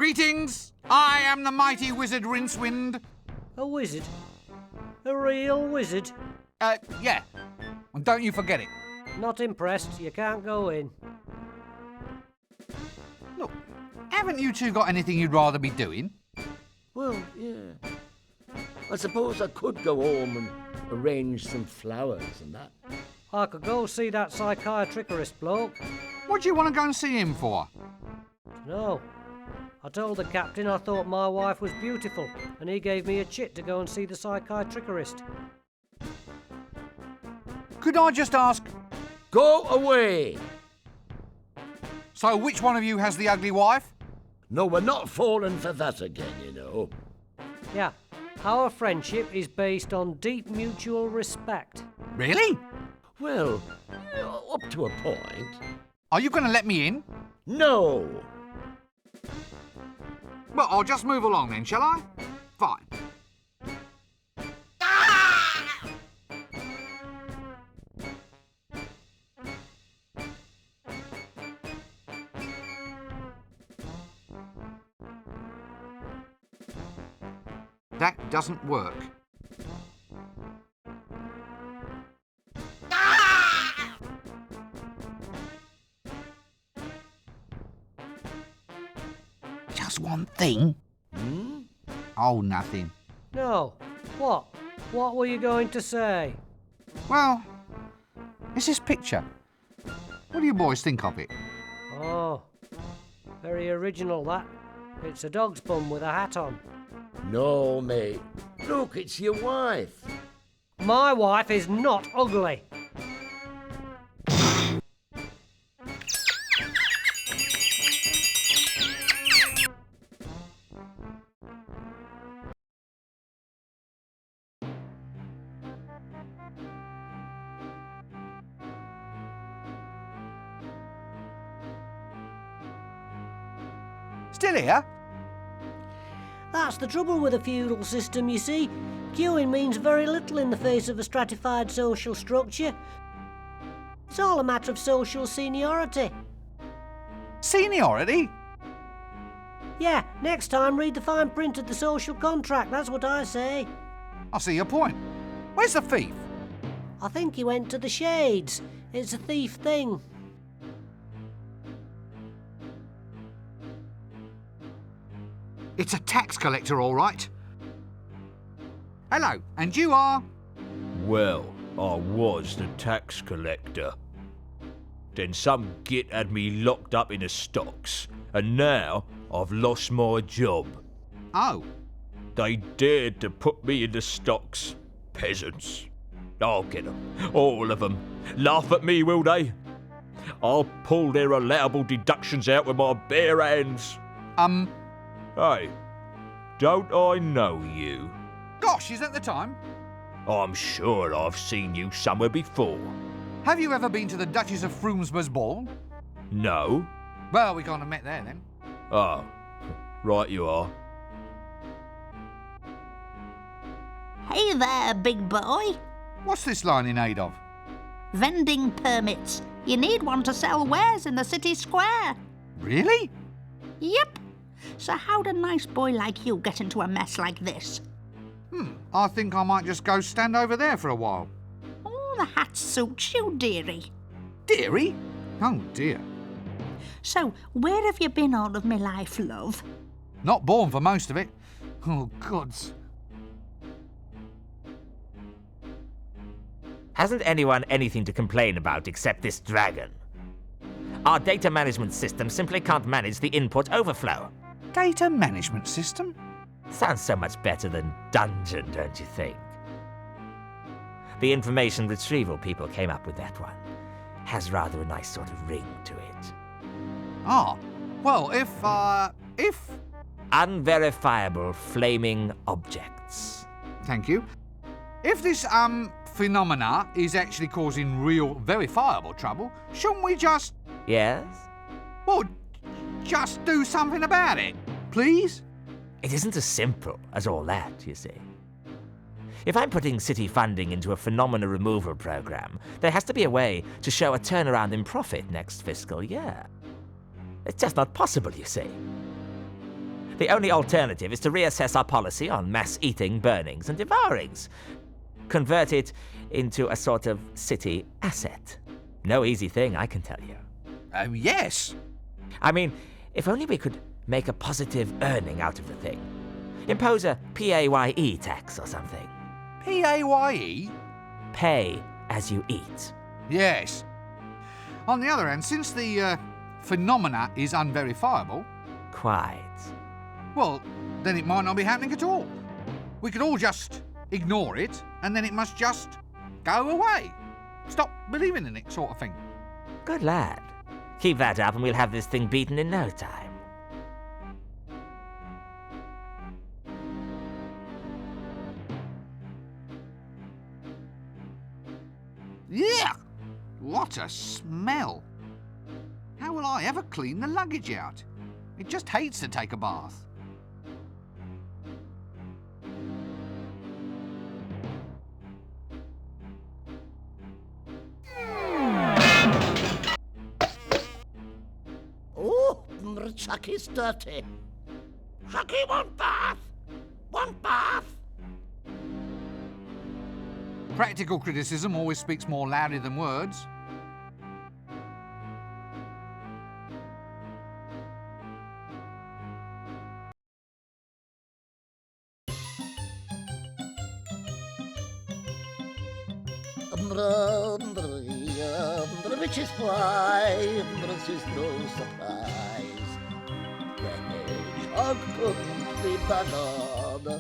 Greetings! I am the mighty wizard Rincewind. A wizard? A real wizard? Yeah. And don't you forget it. Not impressed. You can't go in. Look, haven't you two got anything you'd rather be doing? Well, yeah. I suppose I could go home and arrange some flowers and that. I could go see that psychiatricist bloke. What do you want to go and see him for? No. I told the captain I thought my wife was beautiful, and he gave me a chit to go and see the psychiatricist. Could I just ask... Go away! So which one of you has the ugly wife? No, we're not falling for that again, you know. Yeah. Our friendship is based on deep mutual respect. Really? Well, up to a point. Are you going to let me in? No! Well, I'll just move along then, shall I? Fine. That doesn't work. Just one thing. Oh, nothing. No. What? What were you going to say? Well, it's this picture. What do you boys think of it? Oh. Very original, that. It's a dog's bum with a hat on. No, mate. Look, it's your wife. My wife is not ugly. Still here? That's the trouble with a feudal system, you see. Queuing means very little in the face of a stratified social structure. It's all a matter of social seniority. Seniority? Yeah, next time read the fine print of the social contract, that's what I say. I see your point. Where's the thief? I think he went to the Shades. It's a thief thing. It's a tax collector, all right. Hello, and you are? Well, I was the tax collector. Then some git had me locked up in the stocks, and now I've lost my job. Oh. They dared to put me in the stocks. Peasants. I'll get them. All of them. Laugh at me, will they? I'll pull their allowable deductions out with my bare hands. Hey, don't I know you? Gosh, is that the time? I'm sure I've seen you somewhere before. Have you ever been to the Duchess of Frumsbur's ball? No. Well, we kind of met there then. Oh, right you are. Hey there, big boy. What's this line in aid of? Vending permits. You need one to sell wares in the city square. Really? Yep. So how'd a nice boy like you get into a mess like this? I think I might just go stand over there for a while. Oh, the hat suits you, dearie. Dearie? Oh, dear. So, where have you been all of my life, love? Not born for most of it. Oh, gods. Hasn't anyone anything to complain about except this dragon? Our data management system simply can't manage the input overflow. Data management system? Sounds so much better than dungeon, don't you think? The information retrieval people came up with that one. Has rather a nice sort of ring to it. Ah, well, if... Unverifiable flaming objects. Thank you. If this, phenomena is actually causing real, verifiable trouble, shouldn't we just... Yes? Well, just do something about it, please? It isn't as simple as all that, you see. If I'm putting city funding into a phenomena removal program, there has to be a way to show a turnaround in profit next fiscal year. It's just not possible, you see. The only alternative is to reassess our policy on mass eating, burnings, and devourings. Convert it into a sort of city asset. No easy thing, I can tell you. Yes. I mean, if only we could make a positive earning out of the thing. Impose a PAYE tax or something. PAYE? Pay as you eat. Yes. On the other hand, since the phenomena is unverifiable, Quite. well, then it might not be happening at all. We could all just ignore it, and then it must just go away. Stop believing in it, sort of thing. Good lad. Keep that up and we'll have this thing beaten in no time. Yeah! What a smell! How will I ever clean the luggage out? It just hates to take a bath. Oh, Chucky's dirty. Chucky, want bath? Want bath? Practical criticism always speaks more loudly than words. Which is why this is no surprise. The hedgehog couldn't be buggered.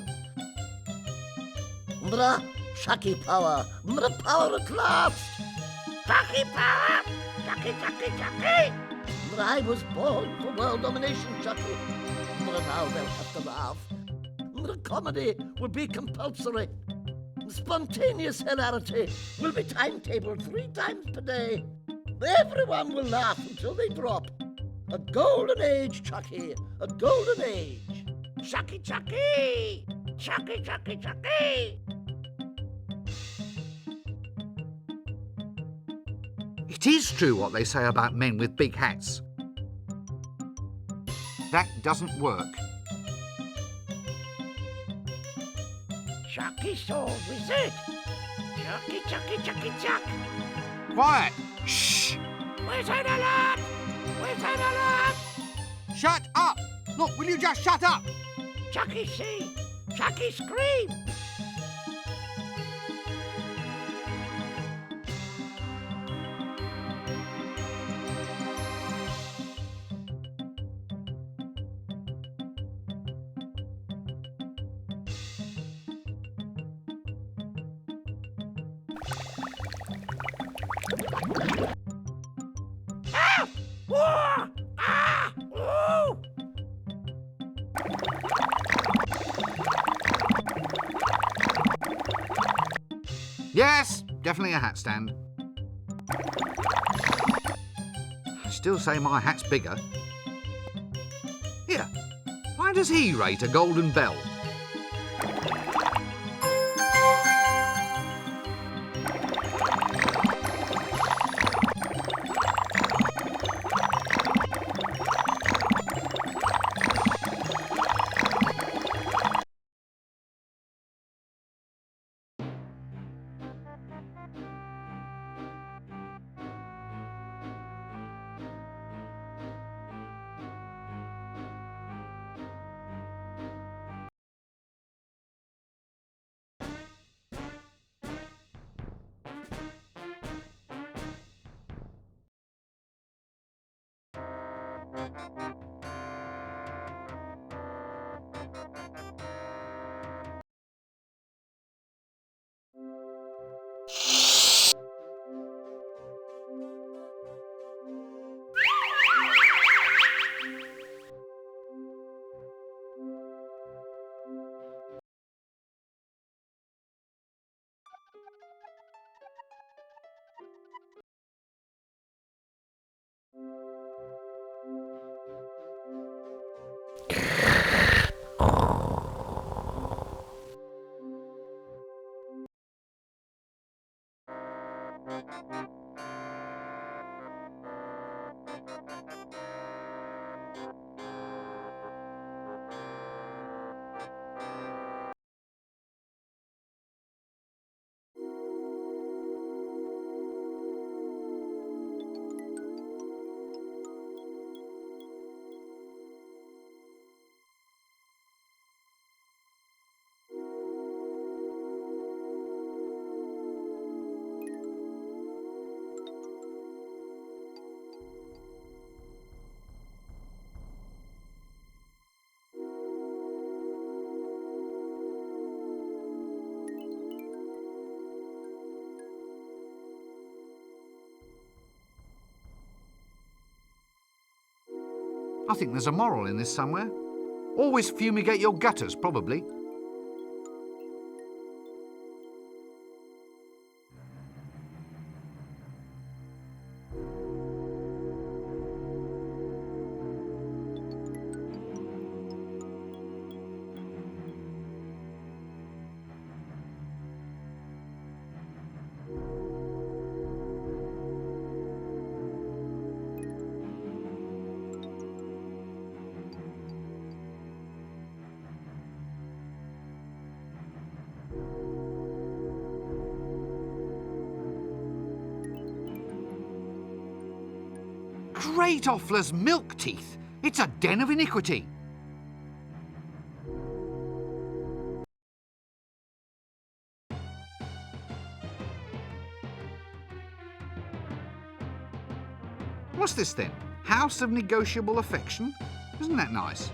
Chucky power, power at last. Chucky power, Chucky. I was born for world domination, Chucky. Now they'll have to laugh. Comedy will be compulsory. Spontaneous hilarity will be timetabled 3 times per day. Everyone will laugh until they drop. A golden age, Chucky. A golden age. Chucky. Chucky. It is true what they say about men with big hats. That doesn't work. Chucky saw wizard. Chuck. Quiet! Shh! Wizard alert! Wizard alert! Shut up! Look, will you just shut up? Chucky see! Chucky scream! Yes, definitely a hat stand. I still say my hat's bigger. Here, why does he rate a golden bell? I think there's a moral in this somewhere. Always fumigate your gutters, probably. Great Offler's milk teeth! It's a den of iniquity! What's this then? House of Negotiable Affection? Isn't that nice?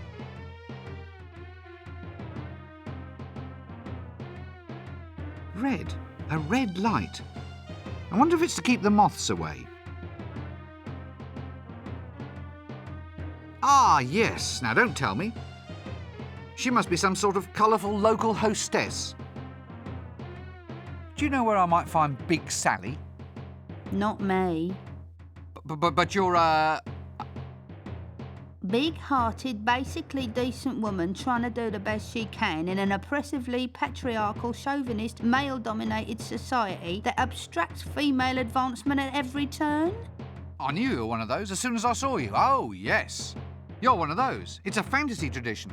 Red. A red light. I wonder if it's to keep the moths away. Ah, yes. Now, don't tell me. She must be some sort of colourful local hostess. Do you know where I might find Big Sally? Not me. But you're, Big-hearted, basically decent woman trying to do the best she can in an oppressively patriarchal, chauvinist, male-dominated society that abstracts female advancement at every turn? I knew you were one of those as soon as I saw you. Oh, yes. You're one of those. It's a fantasy tradition.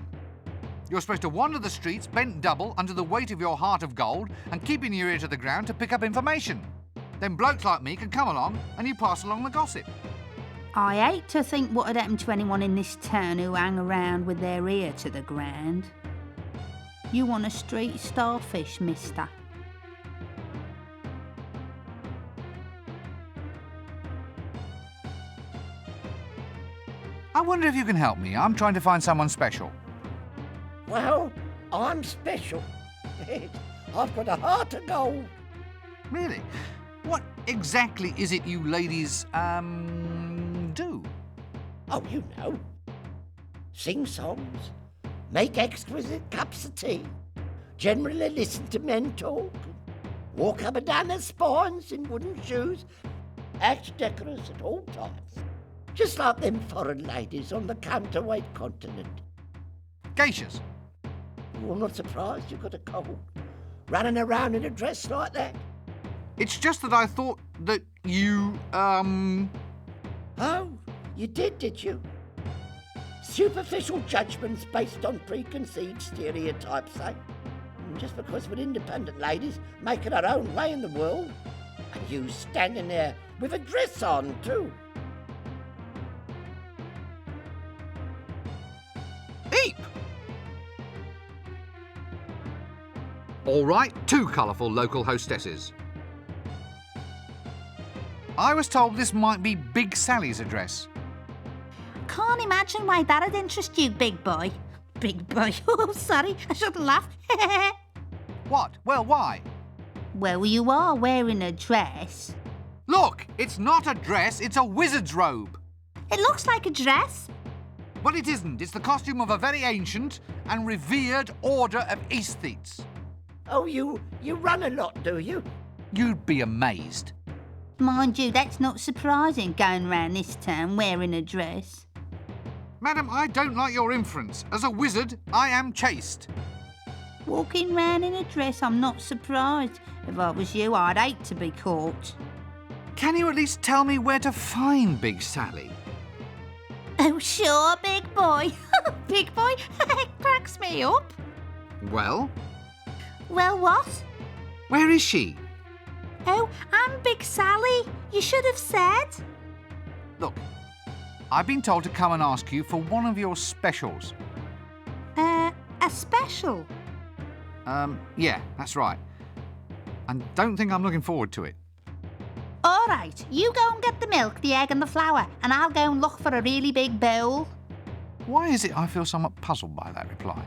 You're supposed to wander the streets bent double under the weight of your heart of gold and keeping your ear to the ground to pick up information. Then blokes like me can come along and you pass along the gossip. I hate to think what had happened to anyone in this town who hang around with their ear to the ground. You want a street starfish, mister? I wonder if you can help me. I'm trying to find someone special. Well, I'm special. I've got a heart of gold. Really? What exactly is it you ladies, do? Oh, you know. Sing songs, make exquisite cups of tea, generally listen to men talk, walk up and down their spines in wooden shoes, act decorous at all times. Just like them foreign ladies on the counterweight continent. Geishas? Oh, I'm not surprised you've got a cold. Running around in a dress like that. It's just that I thought that you, Oh, you did you? Superficial judgments based on preconceived stereotypes, eh? Just because we're independent ladies making our own way in the world. And you standing there with a dress on, too. Eep! All right, 2 colourful local hostesses. I was told this might be Big Sally's address. Can't imagine why that'd interest you, big boy. Big boy. Oh, sorry, I shouldn't laugh. What? Well, why? Well, you are wearing a dress. Look, it's not a dress, it's a wizard's robe. It looks like a dress. But it isn't. It's the costume of a very ancient and revered order of aesthetes. Oh, you run a lot, do you? You'd be amazed. Mind you, that's not surprising, going round this town wearing a dress. Madam, I don't like your inference. As a wizard, I am chaste. Walking round in a dress, I'm not surprised. If I was you, I'd hate to be caught. Can you at least tell me where to find Big Sally? Oh, sure, big boy. Big boy, it cracks me up. Well? Well, what? Where is she? Oh, I'm Big Sally. You should have said. Look, I've been told to come and ask you for one of your specials. A special? Yeah, that's right. And don't think I'm looking forward to it. All right, you go and get the milk, the egg and the flour, and I'll go and look for a really big bowl. Why is it I feel somewhat puzzled by that reply?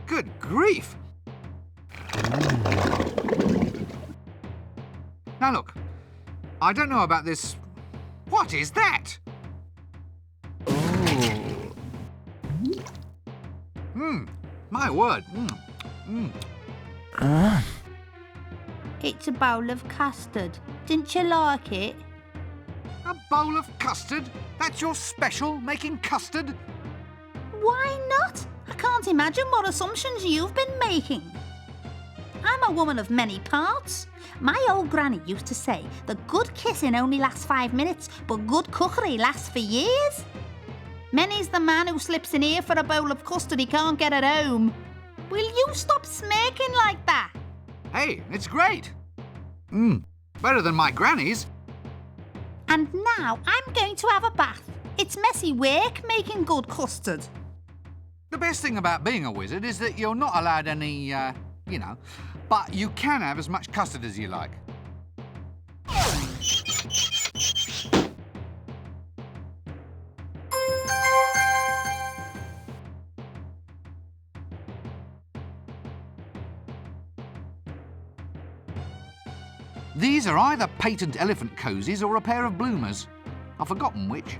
Good grief! Now look, I don't know about this. What is that? My word. It's a bowl of custard. Didn't you like it? A bowl of custard? That's your special, making custard? Why not? I can't imagine what assumptions you've been making. I'm a woman of many parts. My old granny used to say that good kissing only lasts 5 minutes, but good cookery lasts for years. Many's the man who slips in here for a bowl of custard he can't get at home. Will you stop smirking like that? Hey, it's great. Better than my granny's. And now I'm going to have a bath. It's messy work making good custard. The best thing about being a wizard is that you're not allowed any, but you can have as much custard as you like. These are either patent elephant cozies or a pair of bloomers. I've forgotten which.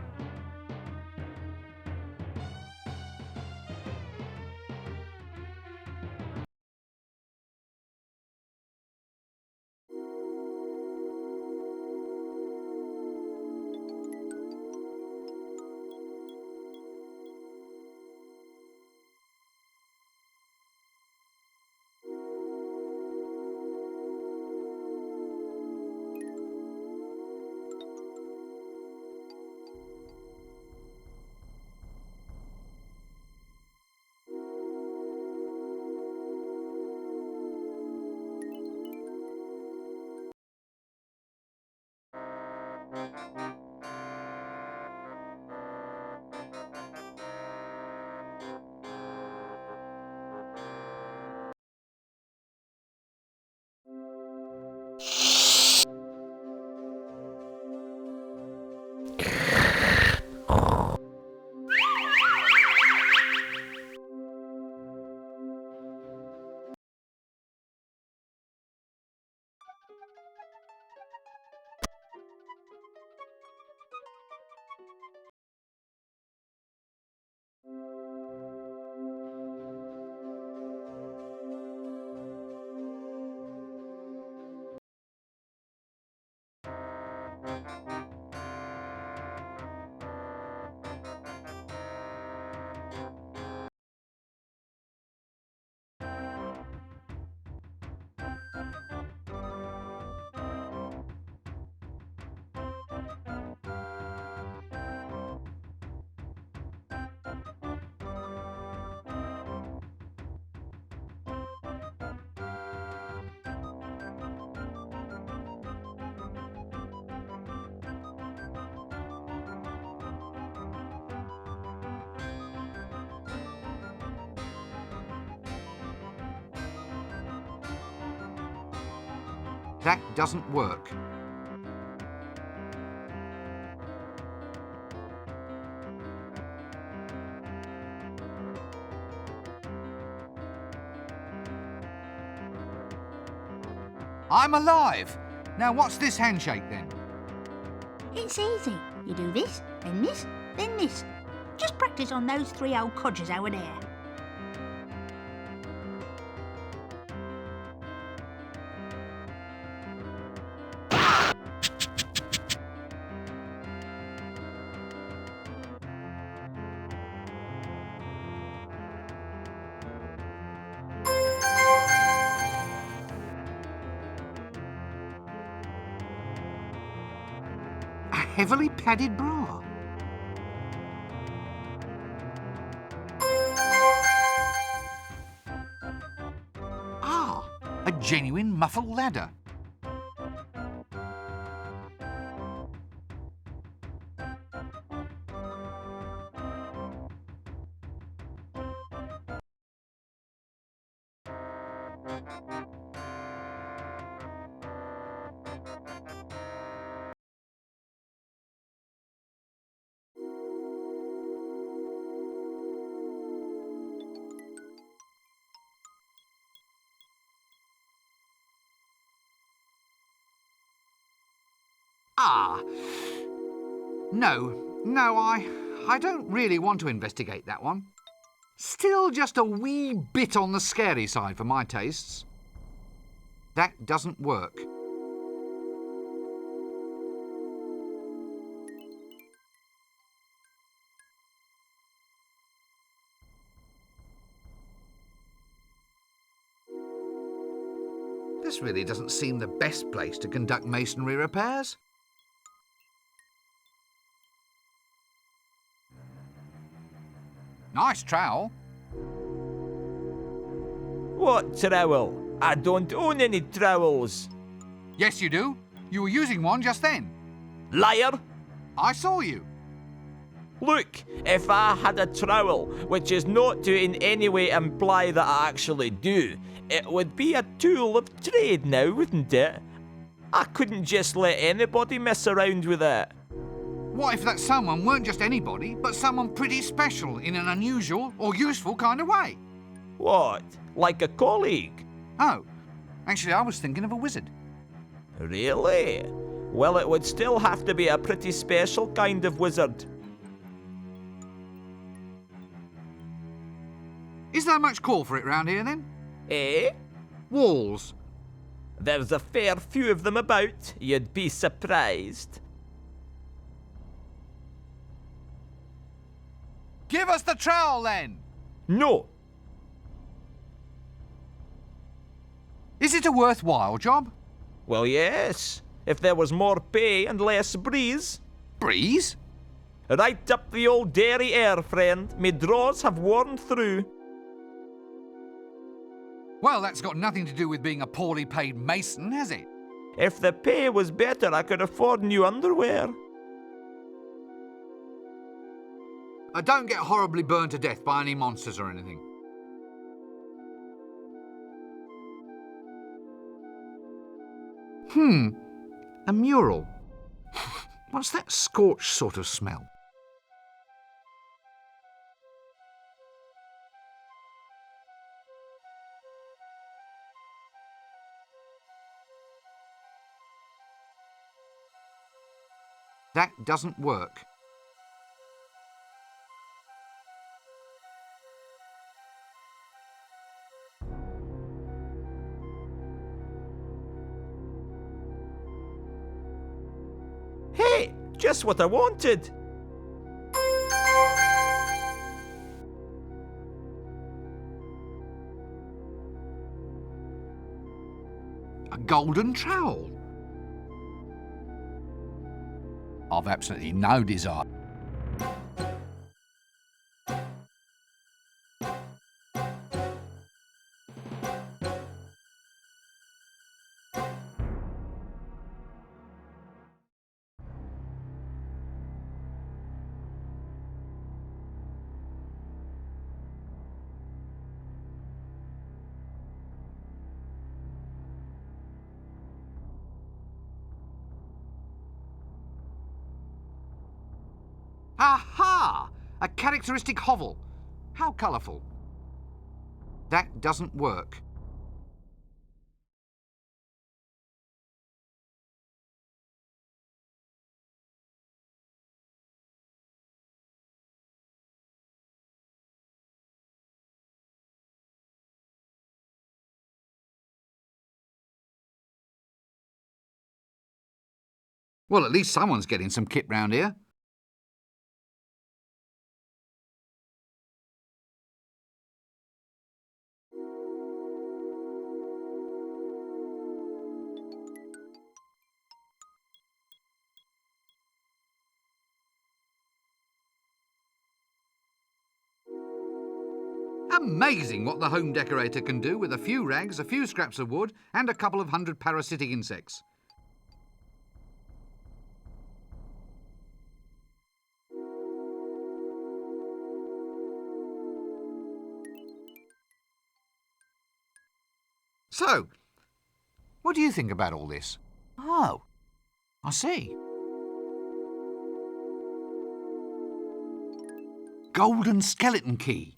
That doesn't work. I'm alive! Now what's this handshake then? It's easy. You do this, then this, then this. Just practice on those 3 old codgers over there. heavily padded bra. Ah, a genuine muffled ladder. Ah, no, I don't really want to investigate that one. Still just a wee bit on the scary side for my tastes. That doesn't work. This really doesn't seem the best place to conduct masonry repairs. Nice trowel. What trowel? I don't own any trowels. Yes, you do. You were using one just then. Liar! I saw you. Look, if I had a trowel, which is not to in any way imply that I actually do, it would be a tool of trade now, wouldn't it? I couldn't just let anybody mess around with it. What if that someone weren't just anybody, but someone pretty special in an unusual or useful kind of way? What? Like a colleague? Oh, actually I was thinking of a wizard. Really? Well, it would still have to be a pretty special kind of wizard. Is there much call for it round here then? Eh? Walls. There's a fair few of them about, you'd be surprised. Give us the trowel then! No. Is it a worthwhile job? Well, yes. If there was more pay and less breeze. Breeze? Right up the old dairy air, friend. Me drawers have worn through. Well, that's got nothing to do with being a poorly paid mason, has it? If the pay was better, I could afford new underwear. I don't get horribly burned to death by any monsters or anything. A mural. What's that scorched sort of smell? That doesn't work. Hey, just what I wanted. A golden trowel. I've absolutely no desire. Aha! A characteristic hovel. How colourful. That doesn't work. Well, at least someone's getting some kit round here. Amazing what the home decorator can do with a few rags, a few scraps of wood, and a couple of hundred parasitic insects. So, what do you think about all this? Oh, I see. Golden skeleton key.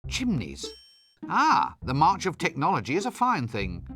Chimneys. Ah, the march of technology is a fine thing.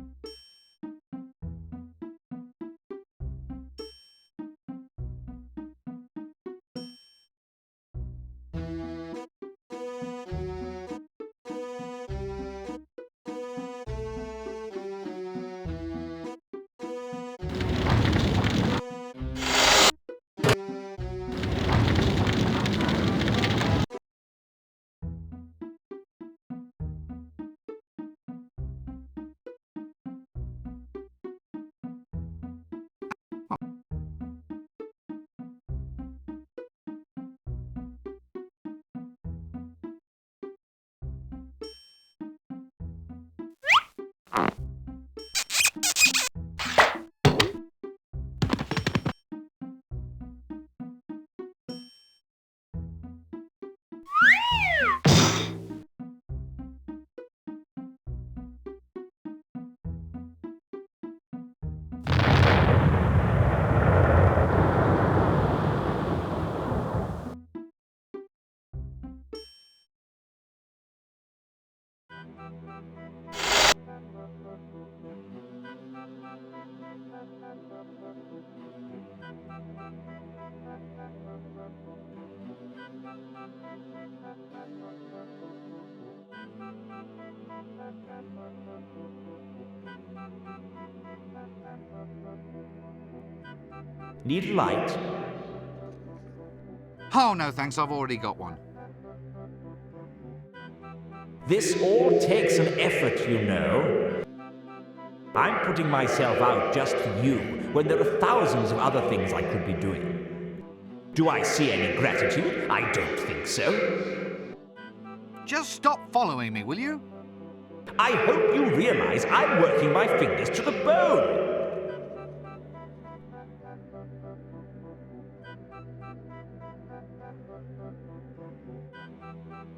Need a light? Oh, no thanks, I've already got one. This all takes an effort, you know. I'm putting myself out just for you when there are thousands of other things I could be doing. Do I see any gratitude? I don't think so. Just stop following me, will you? I hope you realize I'm working my fingers to the bone.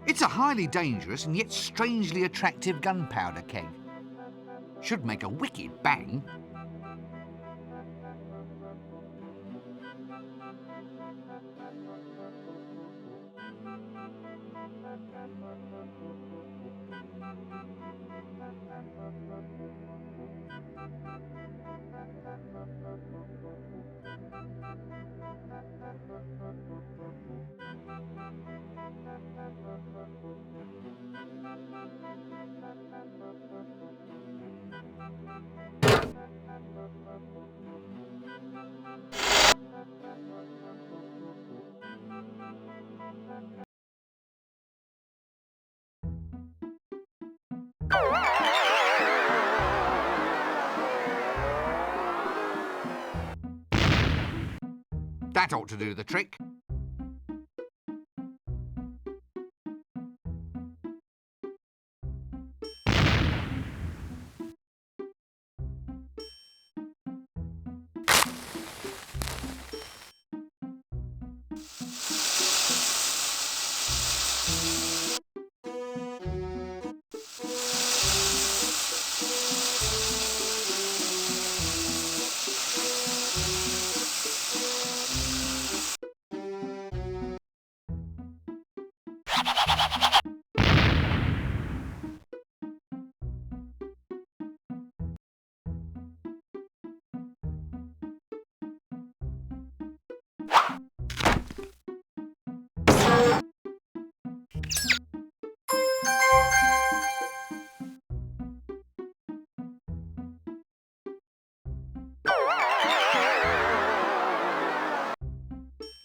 It's a highly dangerous and yet strangely attractive gunpowder keg. Should make a wicked bang. That ought to do the trick.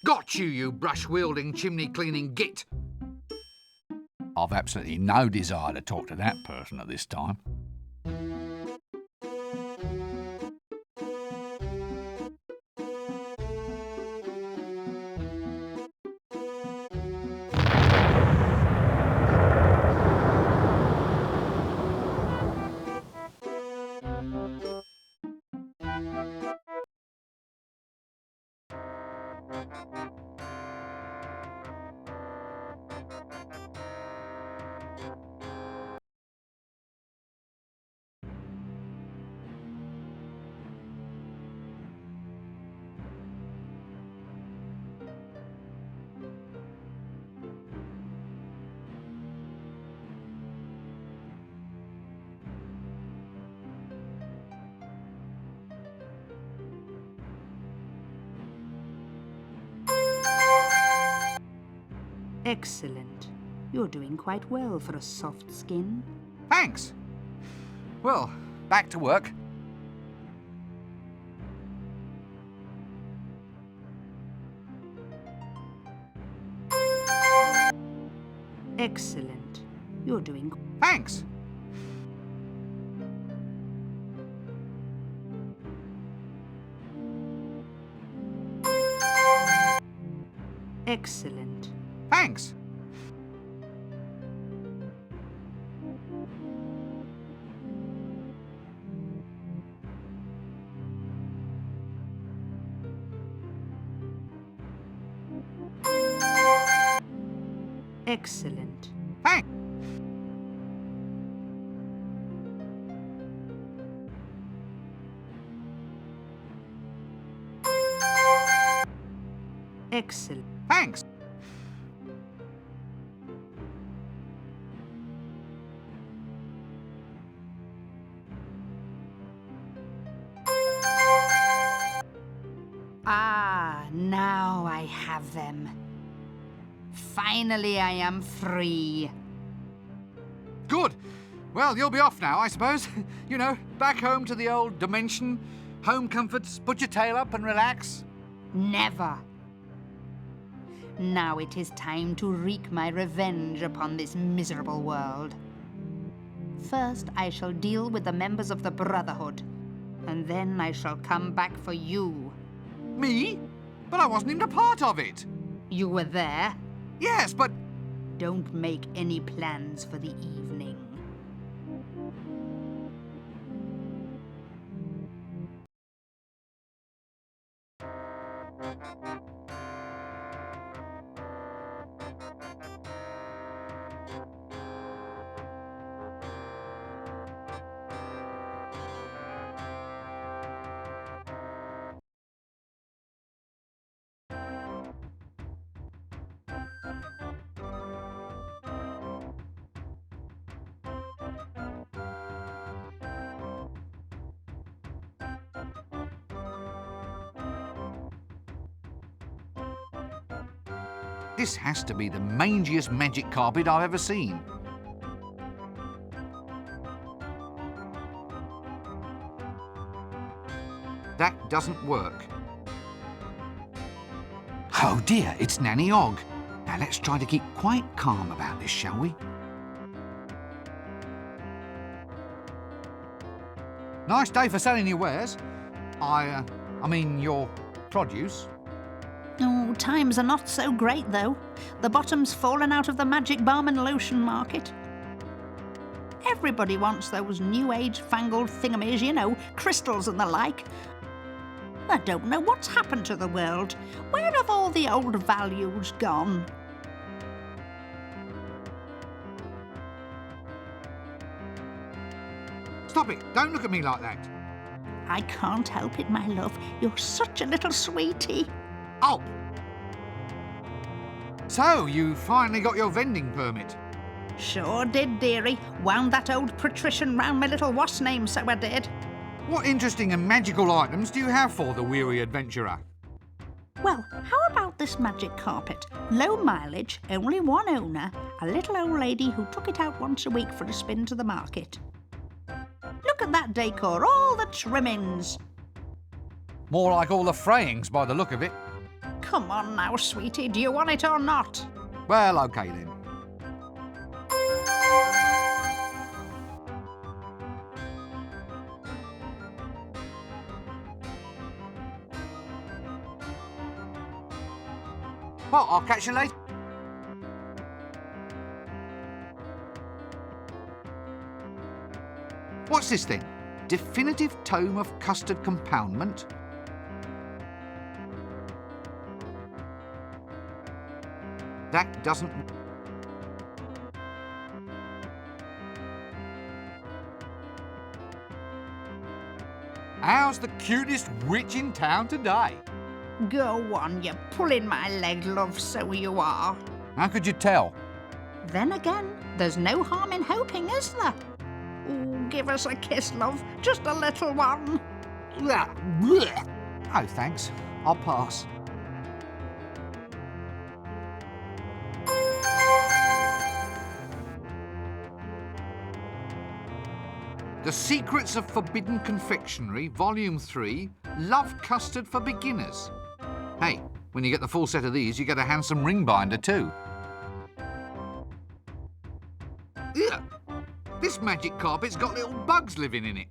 Got you, you brush-wielding, chimney-cleaning git! I've absolutely no desire to talk to that person at this time. Excellent. You're doing quite well for a soft skin. Thanks. Well, back to work. Excellent. You're doing... Thanks. Excellent. Thanks. Excellent. Thanks. Excellent. Thanks. Ah, now I have them. Finally, I am free. Good. Well, you'll be off now, I suppose. You know, back home to the old dimension. Home comforts, put your tail up and relax. Never. Now it is time to wreak my revenge upon this miserable world. First, I shall deal with the members of the Brotherhood, and then I shall come back for you. Me? But I wasn't even a part of it. You were there? Yes, but... Don't make any plans for the evening. This has to be the mangiest magic carpet I've ever seen. That doesn't work. Oh dear, it's Nanny Og. Now let's try to keep quite calm about this, shall we? Nice day for selling your wares. I mean your produce. Oh, times are not so great, though. The bottom's fallen out of the magic balm and lotion market. Everybody wants those new age fangled thingamies, you know, crystals and the like. I don't know what's happened to the world. Where have all the old values gone? Stop it! Don't look at me like that. I can't help it, my love. You're such a little sweetie. Oh! So, you finally got your vending permit? Sure did, dearie. Wound that old patrician round my little what's name, so I did. What interesting and magical items do you have for the weary adventurer? Well, how about this magic carpet? Low mileage, only one owner, a little old lady who took it out once a week for a spin to the market. Look at that decor, all the trimmings. More like all the frayings by the look of it. Come on now, sweetie, do you want it or not? Well, OK then. Well, I'll catch you later. What's this then? Definitive Tome of Custard Compoundment? That doesn't... How's the cutest witch in town today? Go on, you're pulling my leg, love, so you are. How could you tell? Then again, there's no harm in hoping, is there? Ooh, give us a kiss, love, just a little one. Oh, thanks. I'll pass. The Secrets of Forbidden Confectionery, Volume 3, Love Custard for Beginners. Hey, when you get the full set of these, you get a handsome ring binder too. Ugh. This magic carpet's got little bugs living in it.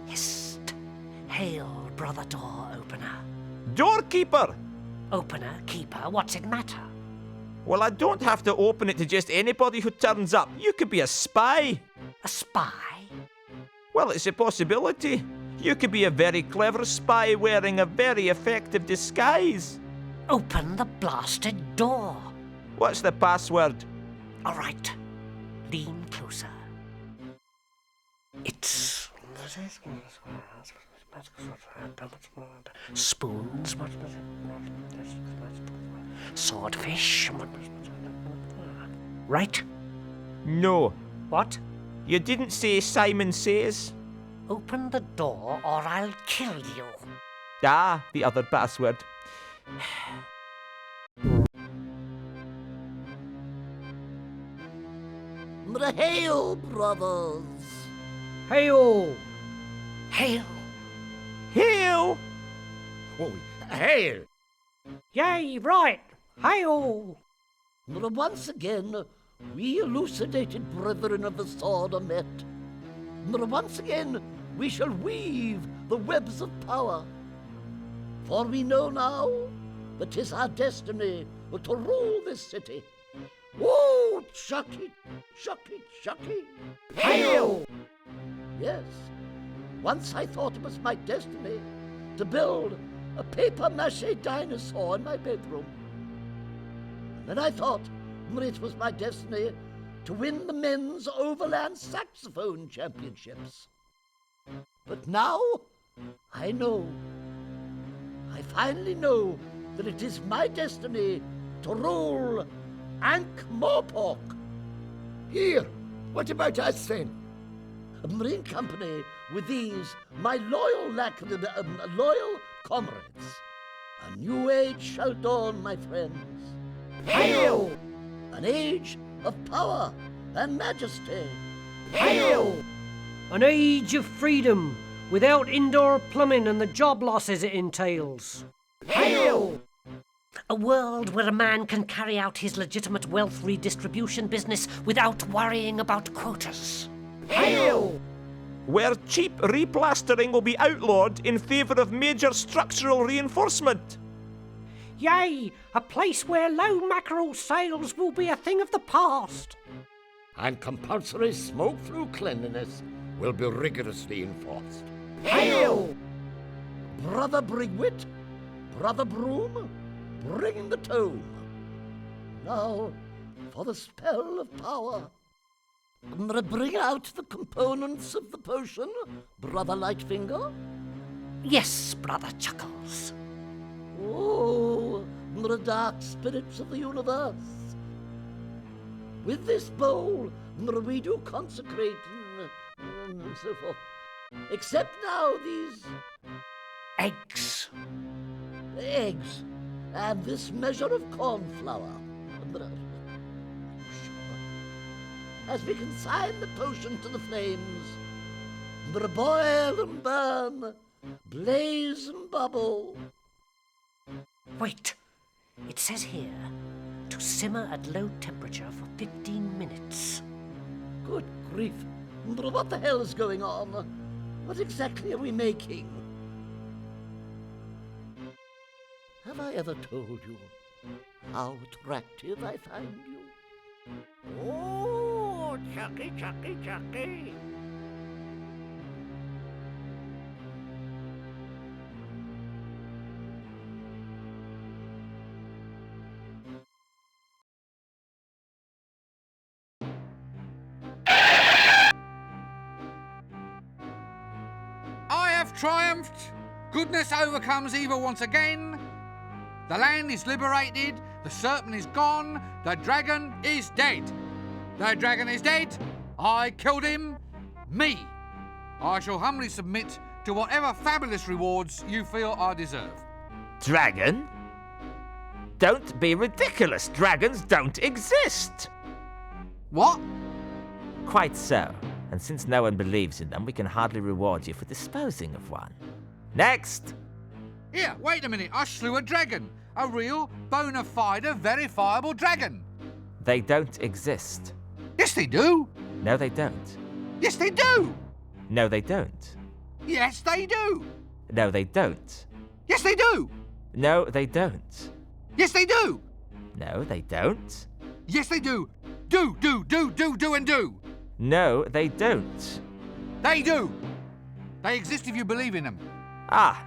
Hist! Hail, brother door opener. Doorkeeper! Opener, keeper, what's it matter? Well, I don't have to open it to just anybody who turns up. You could be a spy. A spy? Well, it's a possibility. You could be a very clever spy wearing a very effective disguise. Open the blasted door. What's the password? All right. Lean closer. It's... spoons, swordfish. Right? No. What? You didn't say Simon Says. Open the door or I'll kill you. Ah, the other password. Hail, brothers! Hail! Hail! Hail! Oh, hail! Yay, right! Hail! Once again, we elucidated brethren of the sword are met. Once again, we shall weave the webs of power. For we know now that 'tis our destiny to rule this city. Oh, chucky, chucky, chucky! Hail! Yes, once I thought it was my destiny to build a paper-mache dinosaur in my bedroom. And then I thought it was my destiny to win the men's overland saxophone championships. But now I know. I finally know that it is my destiny to rule Ankh-Morpork. Here, what about us then? A marine company with these, my loyal comrades. A new age shall dawn, my friends. Hail! An age of power and majesty. Hail! An age of freedom, without indoor plumbing and the job losses it entails. Hail! A world where a man can carry out his legitimate wealth redistribution business without worrying about quotas. Hail! Where cheap replastering will be outlawed in favour of major structural reinforcement. Yay! A place where low mackerel sales will be a thing of the past. And compulsory smoke-through cleanliness will be rigorously enforced. Hail! Brother Brigwit, Brother Broom, bring the tome. Now, for the spell of power. Bring out the components of the potion, Brother Lightfinger. Yes, Brother Chuckles. Oh, the dark spirits of the universe. With this bowl, we do consecrate and so forth. Except now these eggs. Eggs. And this measure of corn flour. As we consign the potion to the flames, boil and burn, blaze and bubble. Wait, it says here to simmer at low temperature for 15 minutes. Good grief, what the hell is going on? What exactly are we making? Have I ever told you how attractive I find you? Oh, Chucky, Chucky, Chucky. I have triumphed. Goodness overcomes evil once again. The land is liberated. The serpent is gone. The dragon is dead. The dragon is dead. I killed him. Me. I shall humbly submit to whatever fabulous rewards you feel I deserve. Dragon? Don't be ridiculous. Dragons don't exist. What? Quite so. And since no one believes in them, we can hardly reward you for disposing of one. Next! Here, wait a minute. I slew a dragon. A real, bona fide, verifiable dragon. They don't exist. Yes, they do. No, they don't. Yes, they do. No, they don't. Yes, they do. No, they don't. Yes, they do. No, they don't. Yes, they do. No, they don't. Yes, they do. Do, and do. No, they don't. They do. They exist if you believe in them. Ah,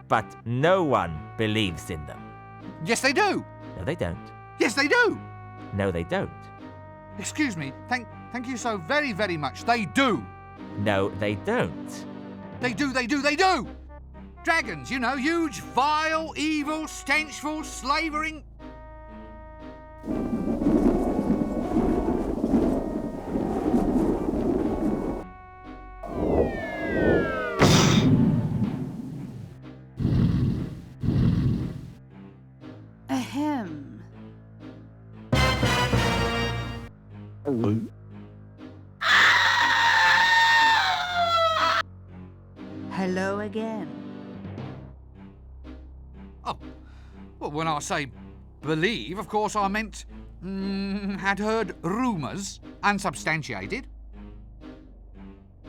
but no one believes in them. Yes, they do. No, they don't. Yes, they do. No, they don't. Excuse me. Thank you so very, very much. They do. No, they don't. They do. Dragons, you know, huge, vile, evil, stenchful, slavering. Ahem. Hello again. Oh, well, when I say believe, of course I meant had heard rumours, unsubstantiated.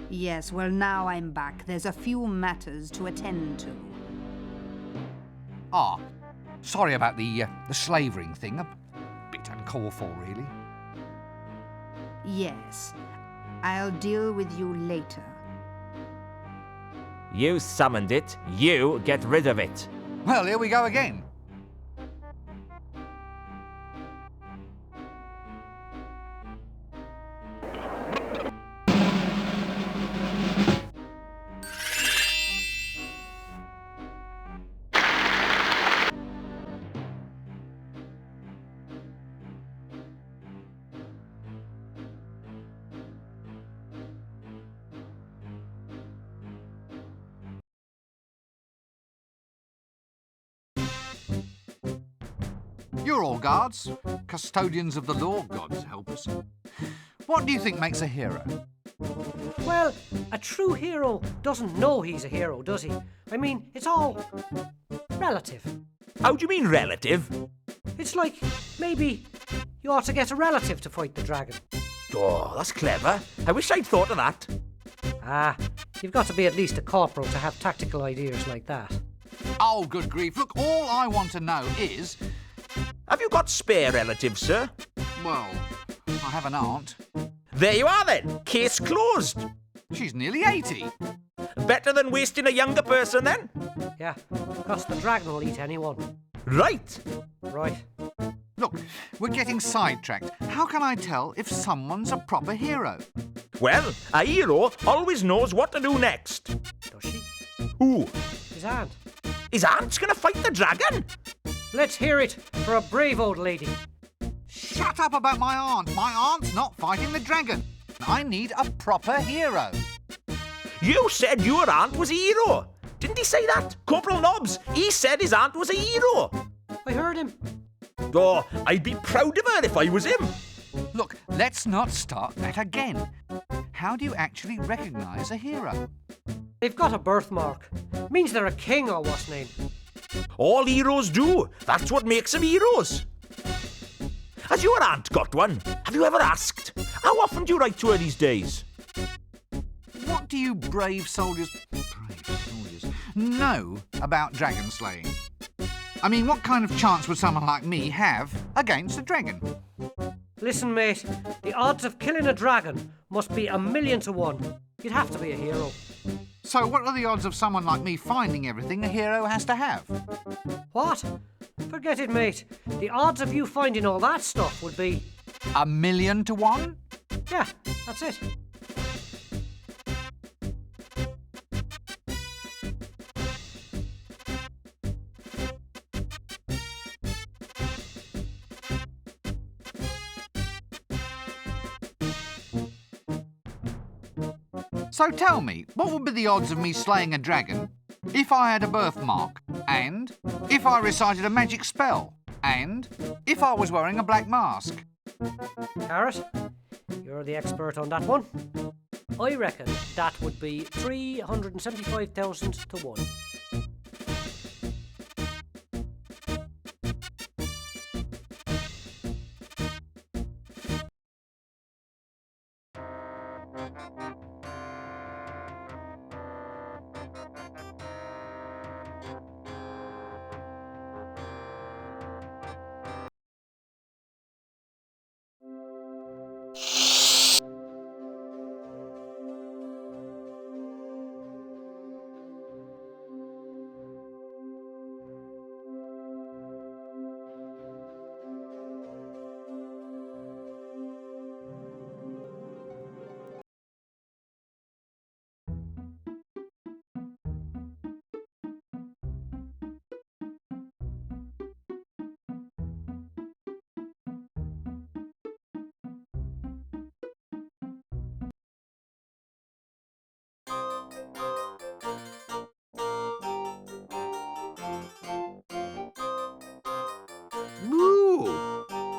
Yes, well, now I'm back. There's a few matters to attend to. Ah, sorry about the slavering thing. A bit uncalled for, really. Yes, I'll deal with you later. You summoned it. You get rid of it. Well, here we go again. You're all guards, custodians of the law, God help us. What do you think makes a hero? Well, a true hero doesn't know he's a hero, does he? I mean, it's all relative. How do you mean relative? It's like maybe you ought to get a relative to fight the dragon. Oh, that's clever. I wish I'd thought of that. Ah, you've got to be at least a corporal to have tactical ideas like that. Oh, good grief. Look, all I want to know is... Have you got spare relatives, sir? Well, I have an aunt. There you are then. Case closed. She's nearly 80. Better than wasting a younger person then? Yeah, because the dragon will eat anyone. Right. Right. Look, we're getting sidetracked. How can I tell if someone's a proper hero? Well, a hero always knows what to do next. Does she? Who? His aunt. His aunt's gonna fight the dragon? Let's hear it for a brave old lady. Shut up about my aunt. My aunt's not fighting the dragon. I need a proper hero. You said your aunt was a hero. Didn't he say that? Corporal Nobbs, he said his aunt was a hero. I heard him. Oh, I'd be proud of her if I was him. Look, let's not start that again. How do you actually recognise a hero? They've got a birthmark. Means they're a king or what's name. All heroes do. That's what makes them heroes. Has your aunt got one? Have you ever asked? How often do you write to her these days? What do you brave soldiers know about dragon slaying? I mean, what kind of chance would someone like me have against a dragon? Listen, mate, the odds of killing a dragon must be 1,000,000 to 1. You'd have to be a hero. So what are the odds of someone like me finding everything a hero has to have? What? Forget it, mate. The odds of you finding all that stuff would be... 1,000,000 to 1? Yeah, that's it. So tell me, what would be the odds of me slaying a dragon if I had a birthmark, and if I recited a magic spell, and if I was wearing a black mask? Carrot, you're the expert on that one. I reckon that would be 375,000 to 1.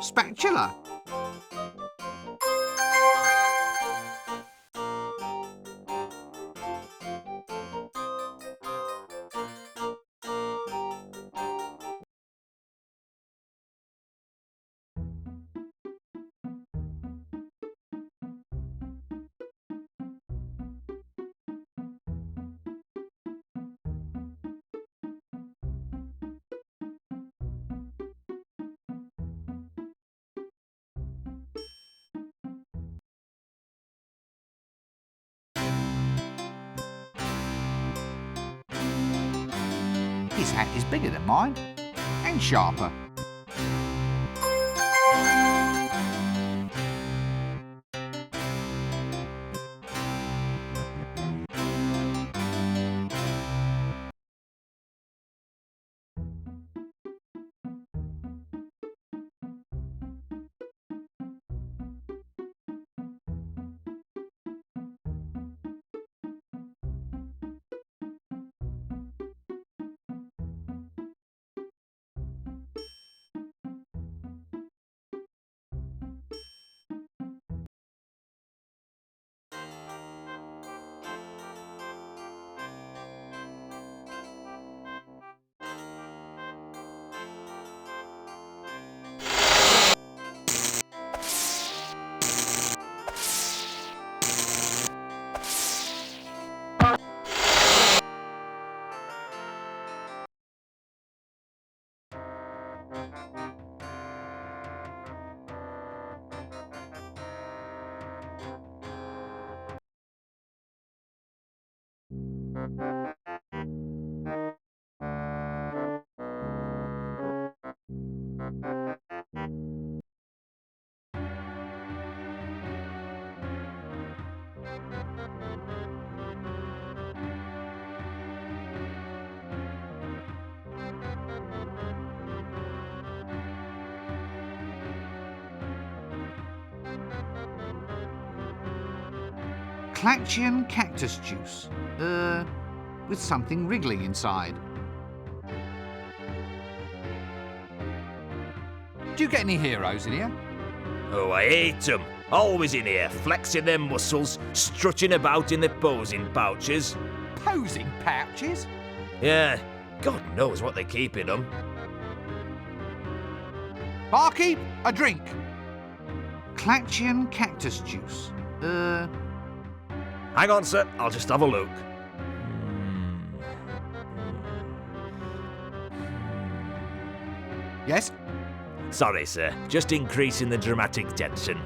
Spatula. His hat is bigger than mine, and sharper. Pratchett cactus juice. With something wriggling inside. Do you get any heroes in here? Oh, I hate 'em. Always in here, flexing their muscles, strutting about in their posing pouches. Posing pouches? Yeah, God knows what they keep in them. Barkeep, a drink. Pratchett cactus juice. Hang on, sir. I'll just have a look. Yes? Sorry, sir. Just increasing the dramatic tension.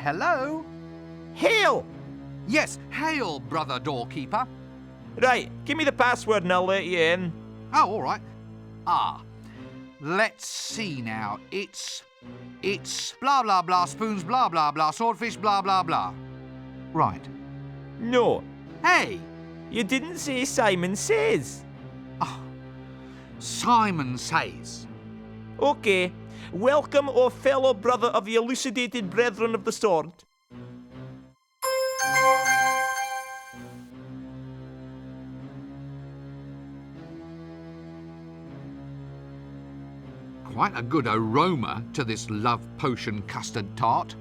Hello? Hail! Yes, hail, brother doorkeeper. Right, give me the password and I'll let you in. Oh, all right. Let's see now. It's blah, blah, blah, spoons, blah, blah, blah, swordfish, blah, blah, blah. Right. No. Hey! You didn't say Simon Says. Simon Says. Okay. Welcome, O fellow brother of the elucidated brethren of the sword. Quite a good aroma to this love potion custard tart.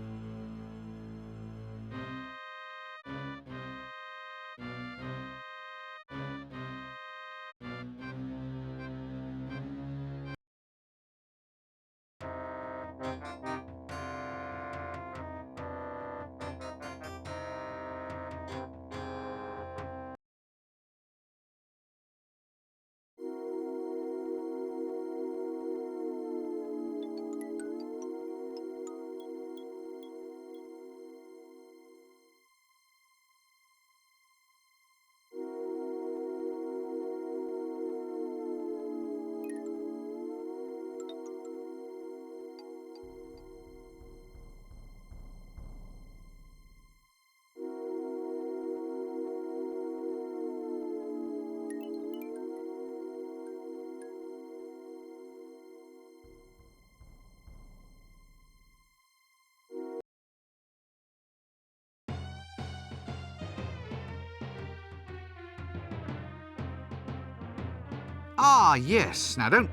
Ah, yes. Now don't...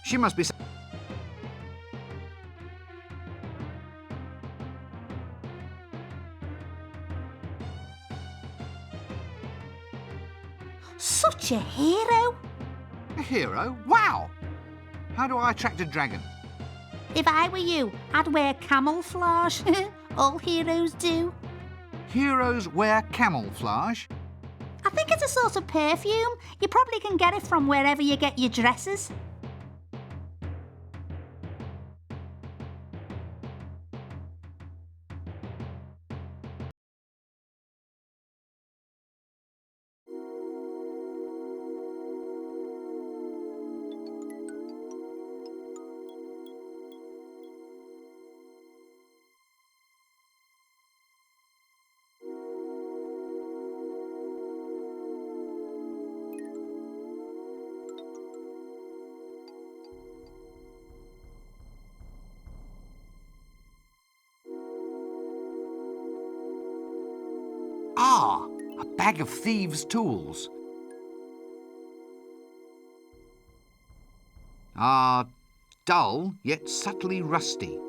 She must be... Such a hero. A hero? Wow! How do I attract a dragon? If I were you, I'd wear camouflage. All heroes do. Heroes wear camouflage? I think it's a sort of perfume. You probably can get it from wherever you get your dresses. Ah, a bag of thieves' tools. Ah, dull yet subtly rusty.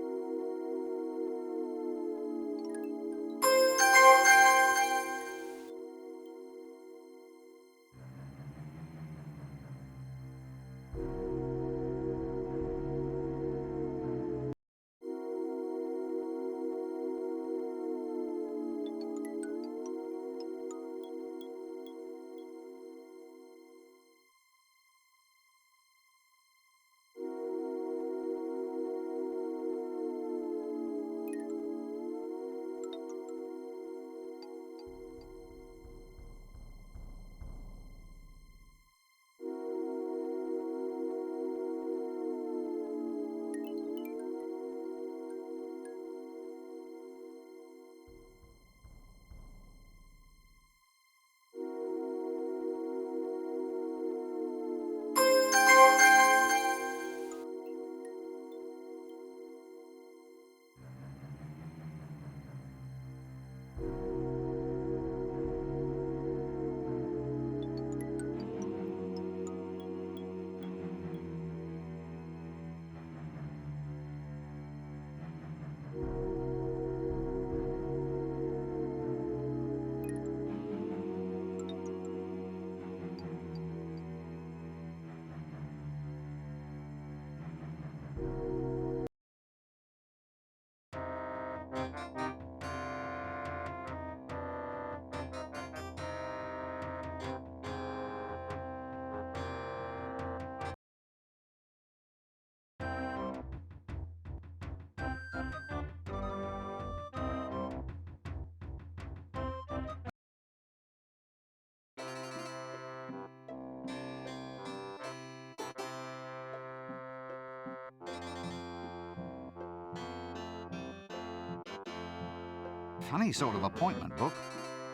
Funny sort of appointment book.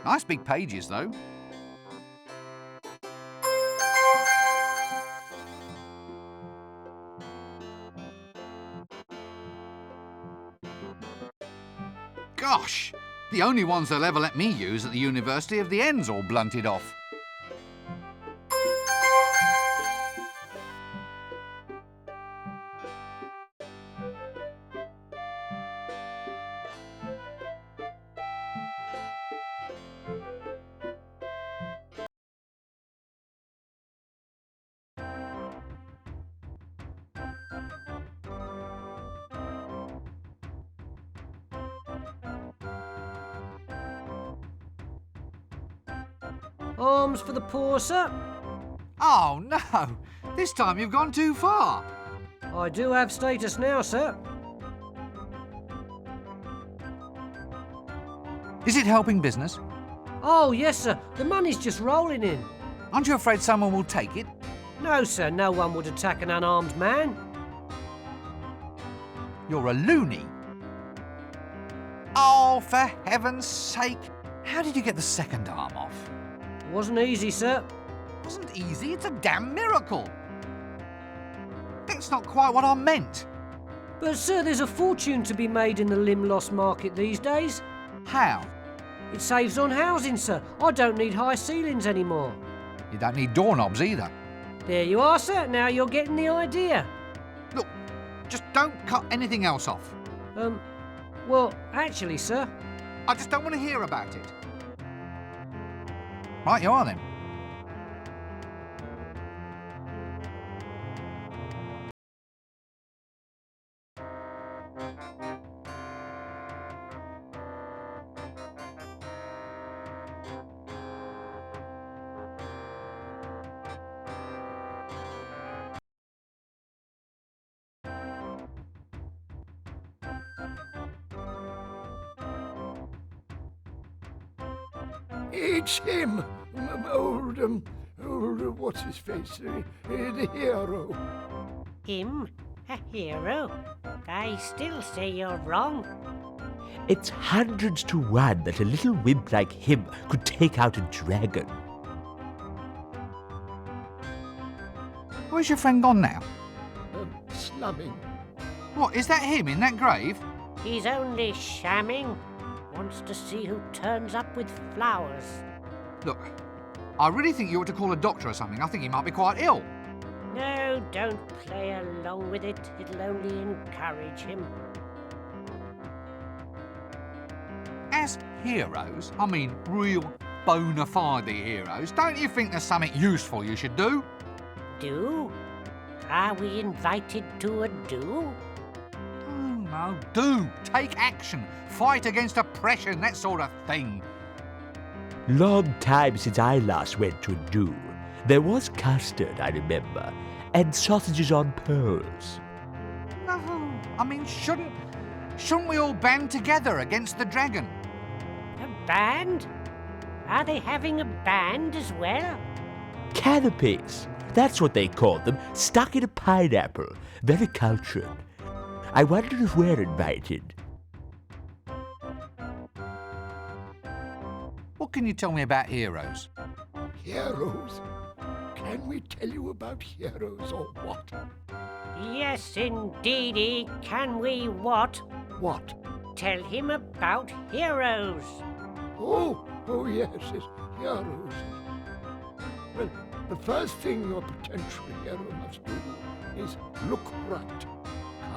Nice big pages, though. Gosh! The only ones they'll ever let me use at the university have the ends all blunted off. Arms for the poor, sir. Oh, no! This time you've gone too far. I do have status now, sir. Is it helping business? Oh, yes, sir. The money's just rolling in. Aren't you afraid someone will take it? No, sir. No one would attack an unarmed man. You're a loony. Oh, for heaven's sake. How did you get the second arm off? It wasn't easy, sir. Wasn't easy? It's a damn miracle. That's not quite what I meant. But, sir, there's a fortune to be made in the limb loss market these days. How? It saves on housing, sir. I don't need high ceilings anymore. You don't need doorknobs either. There you are, sir. Now you're getting the idea. Look, just don't cut anything else off. Well, actually, sir. I just don't want to hear about it. Right, you are then. It's him, old, what's his face, the hero. Him? A hero? I still say you're wrong. It's hundreds to one that a little wimp like him could take out a dragon. Where's your friend gone now? Slumming. What, is that him in that grave? He's only shamming. Wants to see who turns up with flowers. Look, I really think you ought to call a doctor or something. I think he might be quite ill. No, don't play along with it. It'll only encourage him. As heroes, I mean real bona fide heroes, don't you think there's something useful you should do? Do? Are we invited to a do? No, do. Take action. Fight against oppression, that sort of thing. Long time since I last went to a do. There was custard, I remember, and sausages on poles. No, I mean, shouldn't we all band together against the dragon? A band? Are they having a band as well? Canopies. That's what they called them, stuck in a pineapple. Very cultured. I wonder if we're invited. What can you tell me about heroes? Heroes? Can we tell you about heroes or what? Yes, indeedy. Can we what? What? Tell him about heroes. Oh, yes, heroes. Well, the first thing your potential hero must do is look right.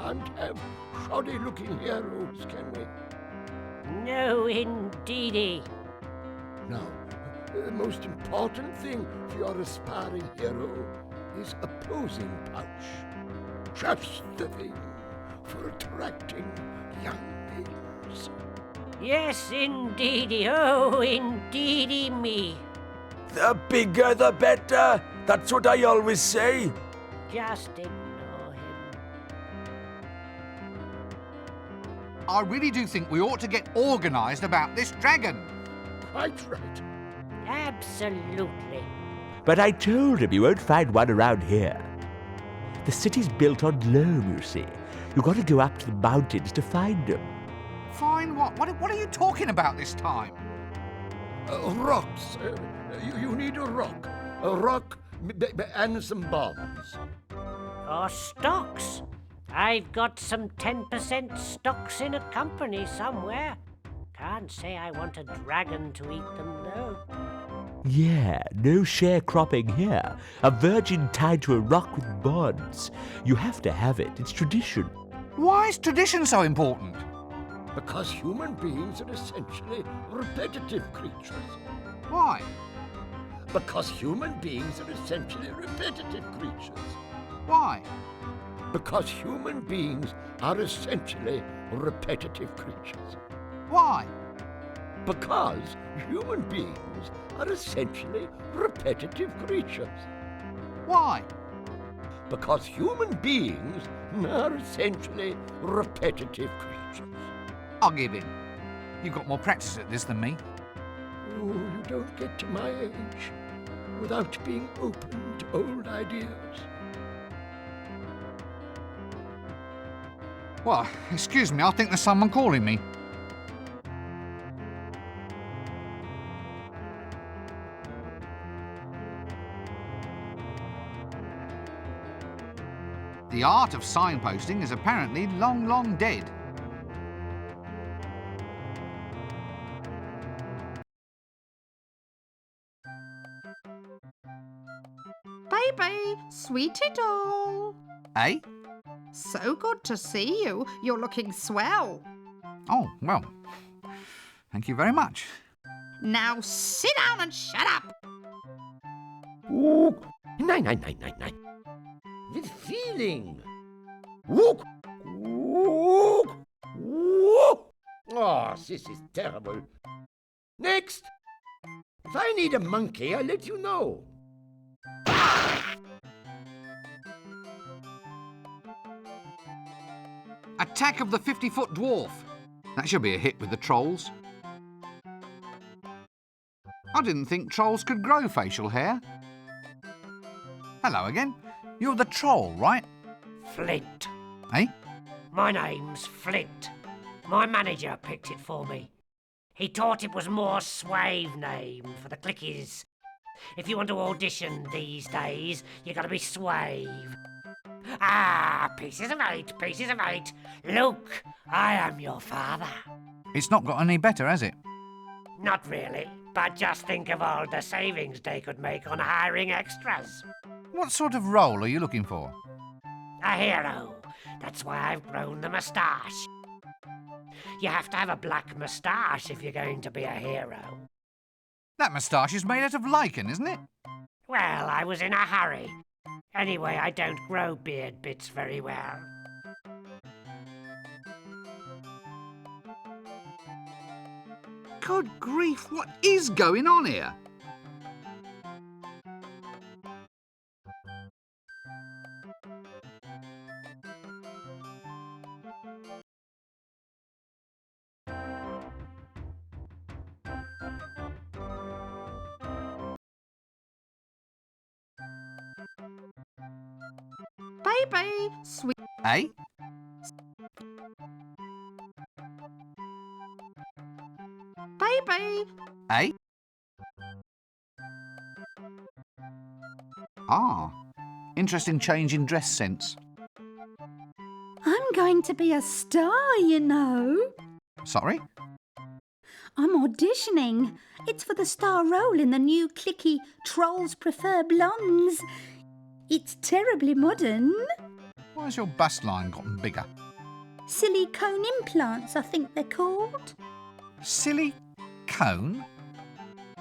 Can't have shoddy-looking heroes, can we? No, indeedy. Now, the most important thing for your aspiring hero is a posing pouch. Just the thing for attracting young maidens. Yes, indeedy. Oh, indeedy me. The bigger the better. That's what I always say. Just ignore him. I really do think we ought to get organised about this dragon. Quite right. Absolutely. But I told him you won't find one around here. The city's built on loam, you see. You've got to go up to the mountains to find them. Find what? What are you talking about this time? Rocks. You need a rock. A rock and some bombs. Or stocks. I've got some 10% stocks in a company somewhere. Can't say I want a dragon to eat them, though. Yeah, no sharecropping here. A virgin tied to a rock with bonds. You have to have it. It's tradition. Why is tradition so important? Because human beings are essentially repetitive creatures. Why? Because human beings are essentially repetitive creatures. Why? Because human beings are essentially repetitive creatures. Why? Because human beings are essentially repetitive creatures. Why? Because human beings are essentially repetitive creatures. I'll give in. You've got more practice at this than me. Oh, you don't get to my age without being open to old ideas. Well, excuse me, I think there's someone calling me. The art of signposting is apparently long, long dead. Baby, sweetie doll. Eh? So good to see you. You're looking swell. Oh, well, thank you very much. Now sit down and shut up. Ooh. Nein, nein, nein, nein, nein. With feeling. Wook. Wook. Wook. Oh, this is terrible. Next. If I need a monkey, I'll let you know. Attack of the 50-foot dwarf. That should be a hit with the trolls. I didn't think trolls could grow facial hair. Hello again. You're the troll, right? Flint. Eh? My name's Flint. My manager picked it for me. He thought it was more suave name for the clickies. If you want to audition these days, you gotta be suave. Ah, pieces of eight, pieces of eight. Luke, I am your father. It's not got any better, has it? Not really, but just think of all the savings they could make on hiring extras. What sort of role are you looking for? A hero. That's why I've grown the moustache. You have to have a black moustache if you're going to be a hero. That moustache is made out of lichen, isn't it? Well, I was in a hurry. Anyway, I don't grow beard bits very well. Good grief, what is going on here? Baby, sweet. Eh? Baby. Eh? Ah, interesting change in dress sense. I'm going to be a star, you know. Sorry? I'm auditioning. It's for the star role in the new clicky Trolls Prefer Blondes. It's terribly modern. Why has your bust line gotten bigger? Silicone implants, I think they're called. Silly cone?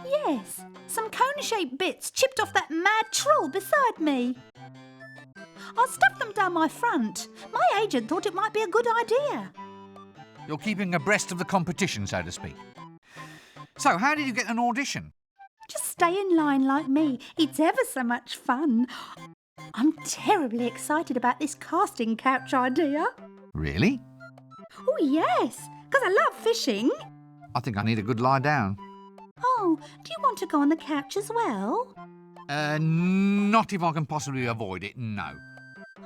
Yes, some cone-shaped bits chipped off that mad troll beside me. I'll stuff them down my front. My agent thought it might be a good idea. You're keeping abreast of the competition, so to speak. So, how did you get an audition? Just stay in line like me. It's ever so much fun. I'm terribly excited about this casting couch idea. Really? Oh, yes, because I love fishing. I think I need a good lie down. Oh, do you want to go on the couch as well? Not if I can possibly avoid it, no.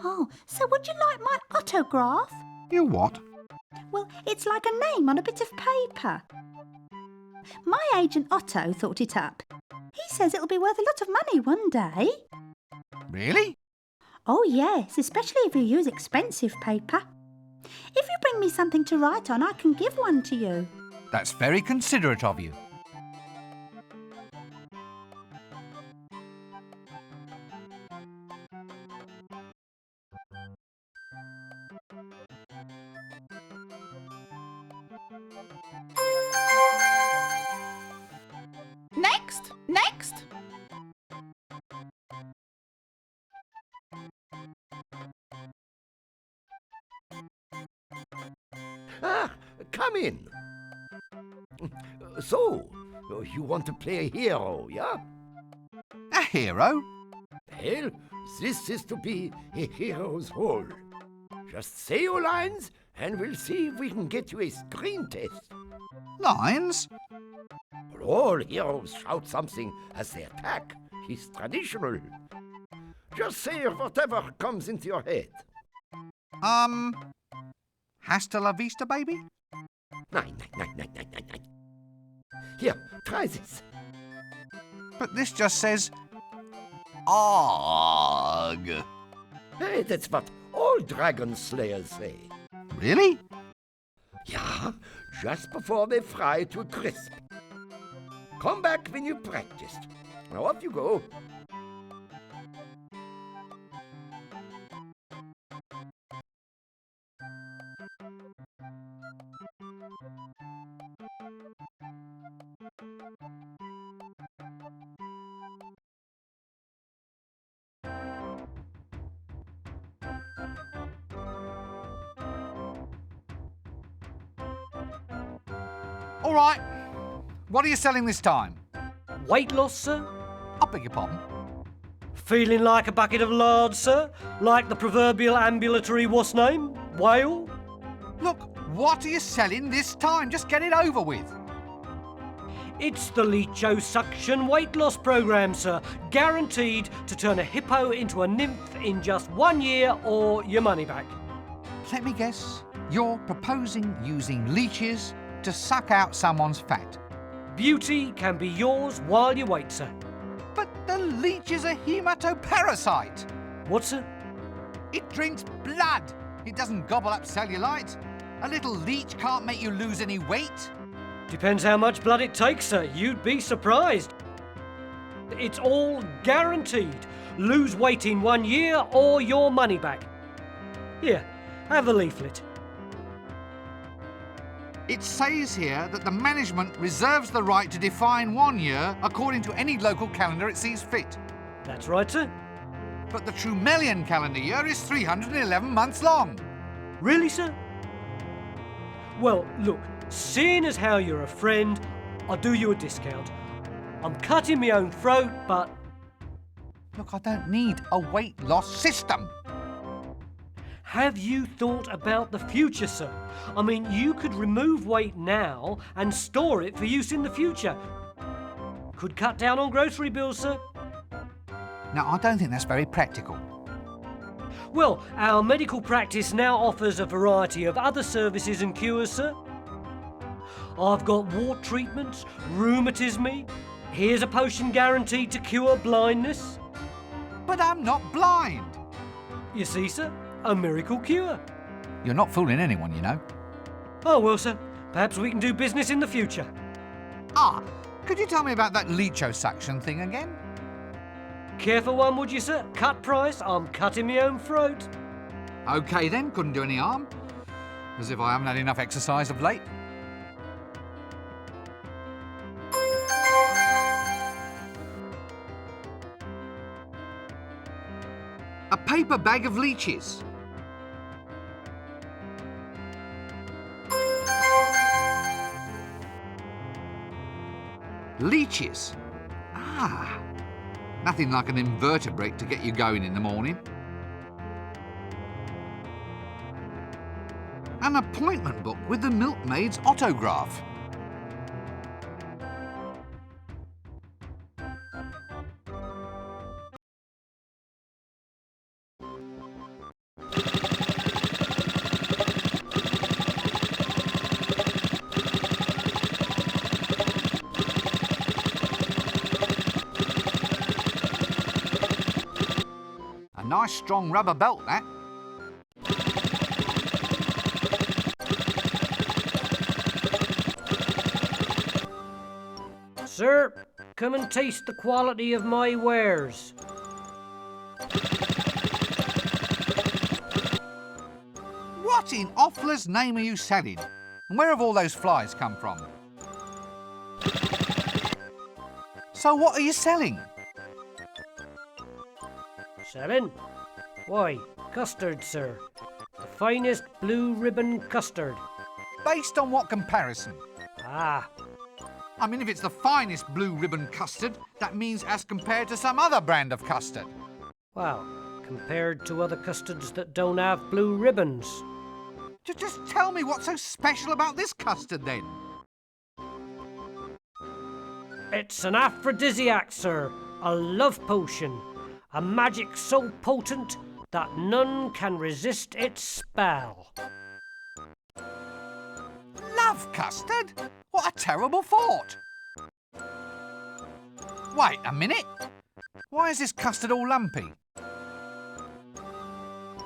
Oh, so would you like my autograph? You what? Well, it's like a name on a bit of paper. My agent Otto thought it up. He says it'll be worth a lot of money one day. Really? Oh, yes, especially if you use expensive paper. If you bring me something to write on, I can give one to you. That's very considerate of you. Next, next. Ah, come in. So, you want to play a hero, yeah? A hero? Well, this is to be a hero's role. Just say your lines, and we'll see if we can get you a screen test. Lines? All heroes shout something as they attack. It's traditional. Just say whatever comes into your head. Hasta la vista, baby? Nein. Here, try this. But this just says... Arg. Hey, that's what all dragon slayers say. Really? Yeah, just before they fry to a crisp. Come back when you practiced. Now off you go. All right. What are you selling this time? Weight loss, sir? I beg your pardon? Feeling like a bucket of lard, sir? Like the proverbial ambulatory what's name? Whale? Look, what are you selling this time? Just get it over with. It's the liposuction weight loss program, sir. Guaranteed to turn a hippo into a nymph in just 1 year or your money back. Let me guess. You're proposing using leeches to suck out someone's fat. Beauty can be yours while you wait, sir. But the leech is a hematoparasite. What, sir? It drinks blood. It doesn't gobble up cellulite. A little leech can't make you lose any weight. Depends how much blood it takes, sir. You'd be surprised. It's all guaranteed. Lose weight in 1 year or your money back. Here, have a leaflet. It says here that the management reserves the right to define 1 year according to any local calendar it sees fit. That's right, sir. But the Trumelian calendar year is 311 months long. Really, sir? Well, look, seeing as how you're a friend, I'll do you a discount. I'm cutting my own throat, but... Look, I don't need a weight loss system. Have you thought about the future, sir? I mean, you could remove weight now and store it for use in the future. Could cut down on grocery bills, sir. Now, I don't think that's very practical. Well, our medical practice now offers a variety of other services and cures, sir. I've got wart treatments, rheumatism. Here's a potion guaranteed to cure blindness. But I'm not blind. You see, sir? A miracle cure. You're not fooling anyone, you know. Oh, well, sir. Perhaps we can do business in the future. Ah, could you tell me about that liposuction thing again? Careful one, would you, sir? Cut price, I'm cutting my own throat. OK then, couldn't do any harm. As if I haven't had enough exercise of late. A paper bag of leeches. Leeches? Ah, nothing like an invertebrate to get you going in the morning. An appointment book with the milkmaid's autograph. Nice strong rubber belt, that. Sir, come and taste the quality of my wares. What in Offler's name are you selling? And where have all those flies come from? So what are you selling? Selling? Why, custard, sir. The finest blue ribbon custard. Based on what comparison? Ah, I mean, if it's the finest blue ribbon custard, that means as compared to some other brand of custard. well, compared to other custards that don't have blue ribbons. Just tell me what's so special about this custard, then. It's an aphrodisiac, sir. A love potion. A magic so potent that none can resist its spell. Love custard? What a terrible thought. Wait a minute. Why is this custard all lumpy?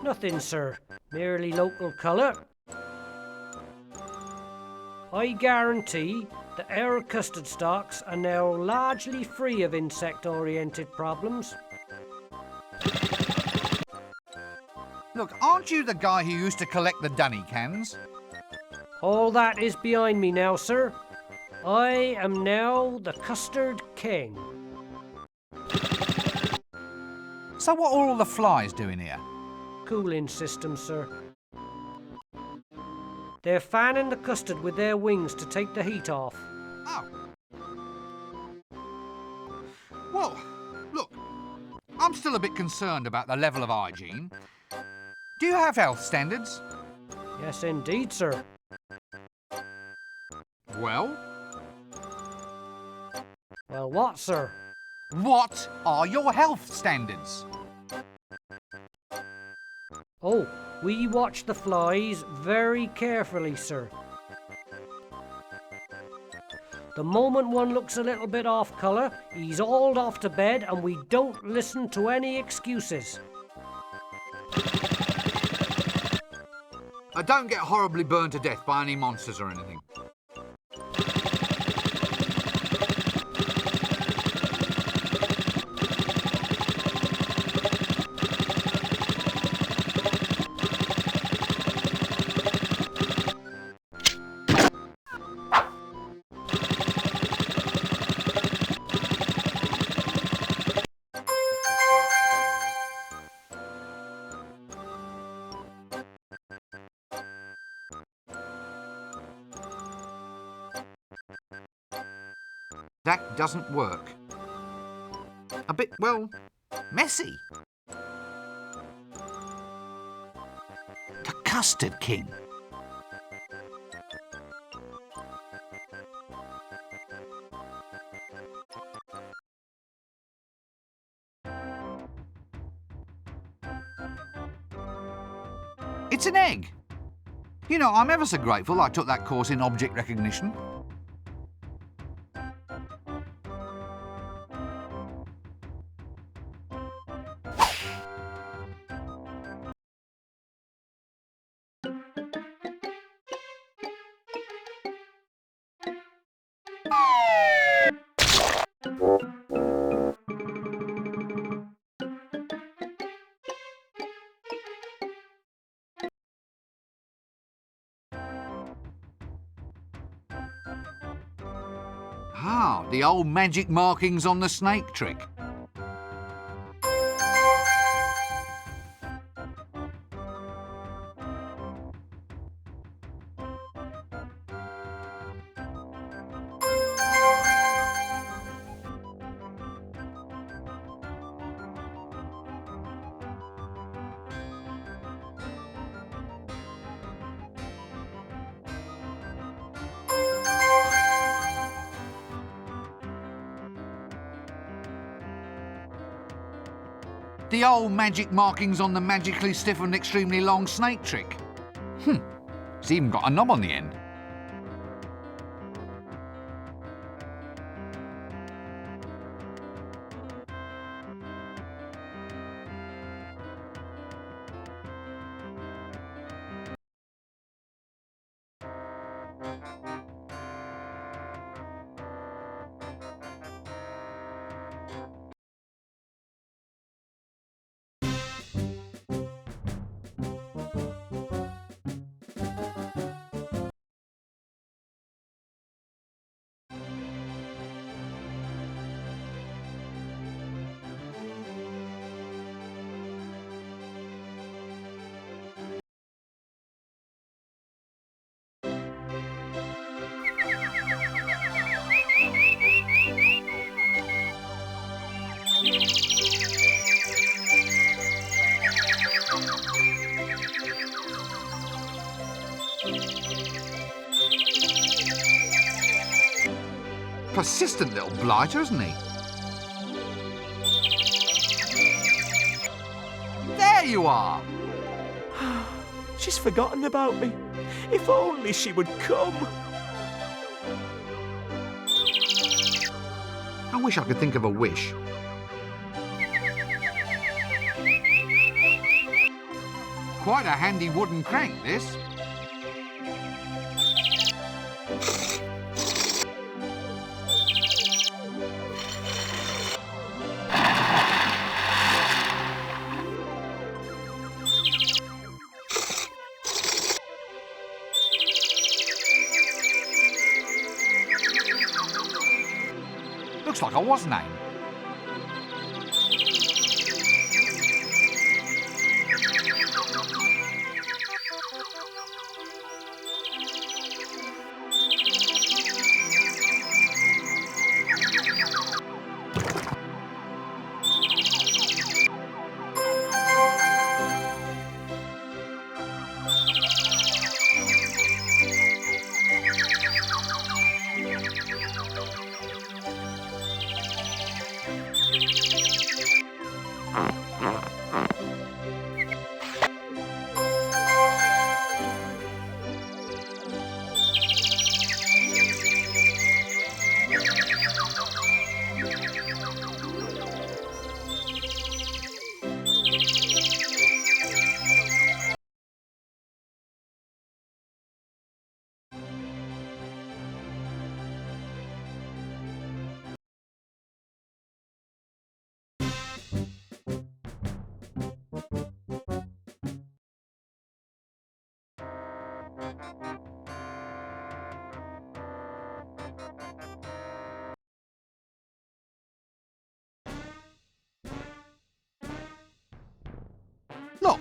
Nothing, sir. Merely local colour. I guarantee that our custard stocks are now largely free of insect-oriented problems. Look, aren't you the guy who used to collect the dunny cans? All that is behind me now, sir. I am now the Custard King. So what are all the flies doing here? Cooling system, sir. They're fanning the custard with their wings to take the heat off. Oh. Well, look, I'm still a bit concerned about the level of hygiene. Do you have health standards? Yes, indeed, sir. Well? Well, what, sir? What are your health standards? Oh, we watch the flies very carefully, sir. The moment one looks a little bit off colour, he's hauled off to bed and we don't listen to any excuses. I don't get horribly burned to death by any monsters or anything. That doesn't work. A bit, well, messy. The Custard King. It's an egg. You know, I'm ever so grateful I took that course in object recognition. Ah, the old magic markings on the snake trick. The old magic markings on the magically stiff and extremely long snake trick. It's even got a knob on the end. Persistent little blighter, isn't he? There you are! She's forgotten about me. If only she would come. I wish I could think of a wish. Quite a handy wooden crank, this. Looks like I was named. Look,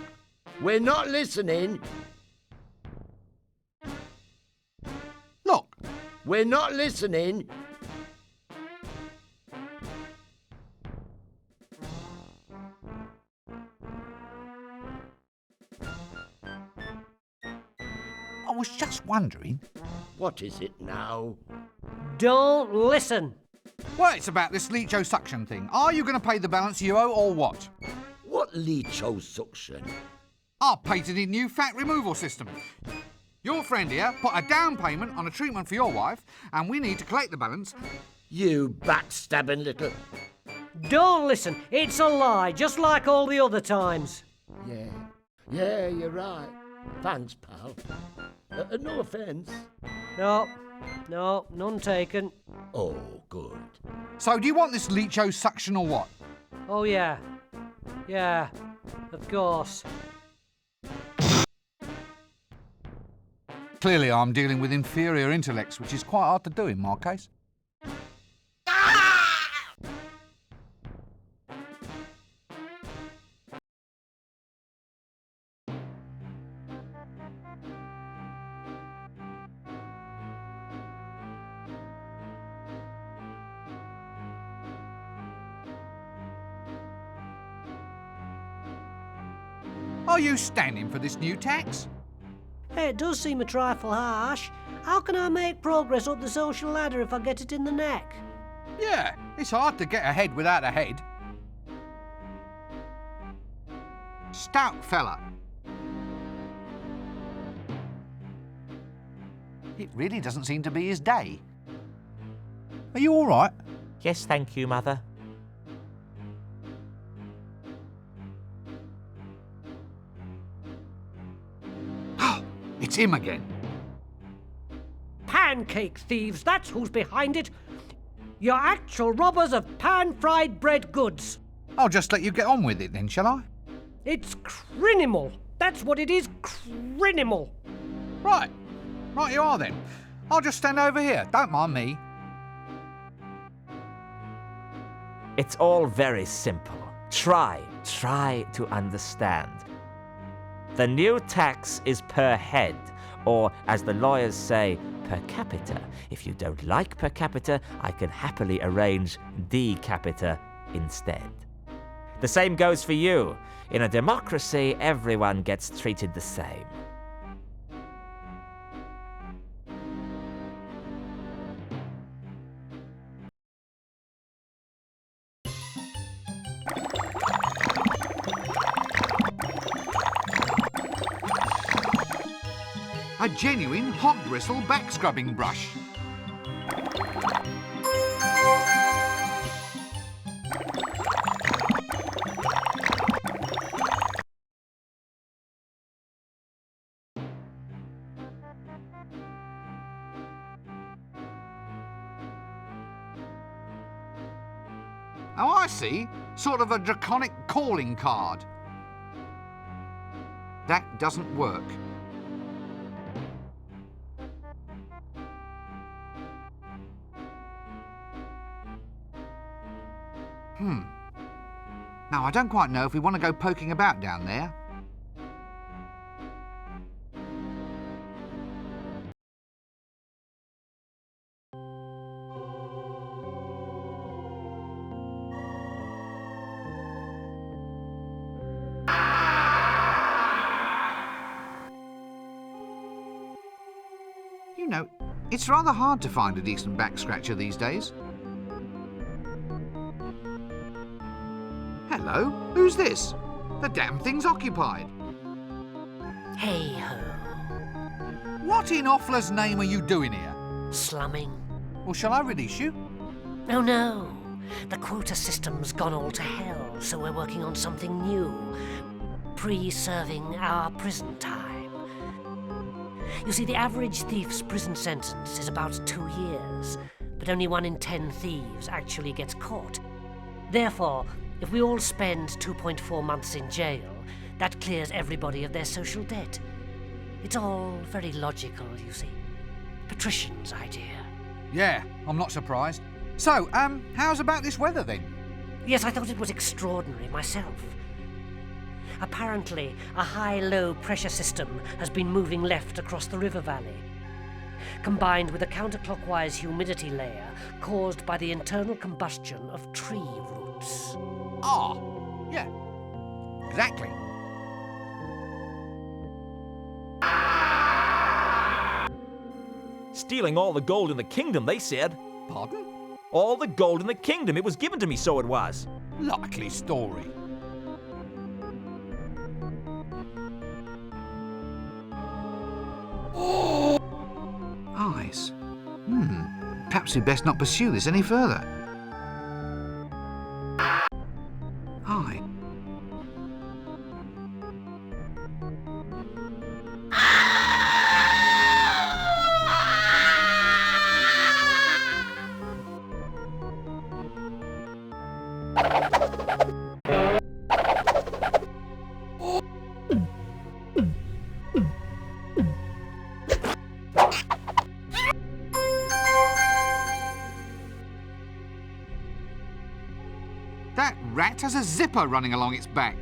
We're not listening. look. We're not listening. I was just wondering. What is it now? Don't listen. Well, it's about this leecho-suction thing. Are you going to pay the balance you owe or what? What leecho-suction? Our patented new fat removal system. Your friend here put a down payment on a treatment for your wife, and we need to collect the balance. You backstabbing little... Don't listen. It's a lie, just like all the other times. Yeah, you're right. Thanks, pal. No offence. No, none taken. Oh, good. So do you want this leecho-suction or what? Oh, yeah, of course. Clearly I'm dealing with inferior intellects, which is quite hard to do in my case. Are you standing for this new tax? Hey, it does seem a trifle harsh. How can I make progress up the social ladder if I get it in the neck? Yeah, it's hard to get ahead without a head. Stout fella. It really doesn't seem to be his day. Are you all right? Yes, thank you, Mother. It's him again. Pancake thieves, that's who's behind it. You're actual robbers of pan-fried bread goods. I'll just let you get on with it then, shall I? It's criminal. That's what it is, criminal. Right you are then. I'll just stand over here, don't mind me. It's all very simple. Try to understand. The new tax is per head, or as the lawyers say, per capita. If you don't like per capita, I can happily arrange de capita instead. The same goes for you. In a democracy, everyone gets treated the same. A genuine hog bristle back scrubbing brush. Oh, I see. Sort of a draconic calling card. That doesn't work. Now, I don't quite know if we want to go poking about down there. You know, it's rather hard to find a decent back scratcher these days. Hello, who's this? The damn thing's occupied. Hey-ho. What in Offler's name are you doing here? Slumming. Or shall I release you? Oh no, the quota system's gone all to hell, so we're working on something new. Pre-serving our prison time. You see, the average thief's prison sentence is about 2 years, but only 1 in 10 thieves actually gets caught. Therefore, if we all spend 2.4 months in jail, that clears everybody of their social debt. It's all very logical, you see. Patrician's idea. Yeah, I'm not surprised. So, how's about this weather then? Yes, I thought it was extraordinary myself. Apparently, a high-low pressure system has been moving left across the river valley, combined with a counterclockwise humidity layer caused by the internal combustion of tree roots. Ah, yeah, exactly. Stealing all the gold in the kingdom, they said. Pardon? All the gold in the kingdom. It was given to me, so it was. Likely story. Eyes. Perhaps we'd best not pursue this any further. Eye. That rat has a zipper running along its back.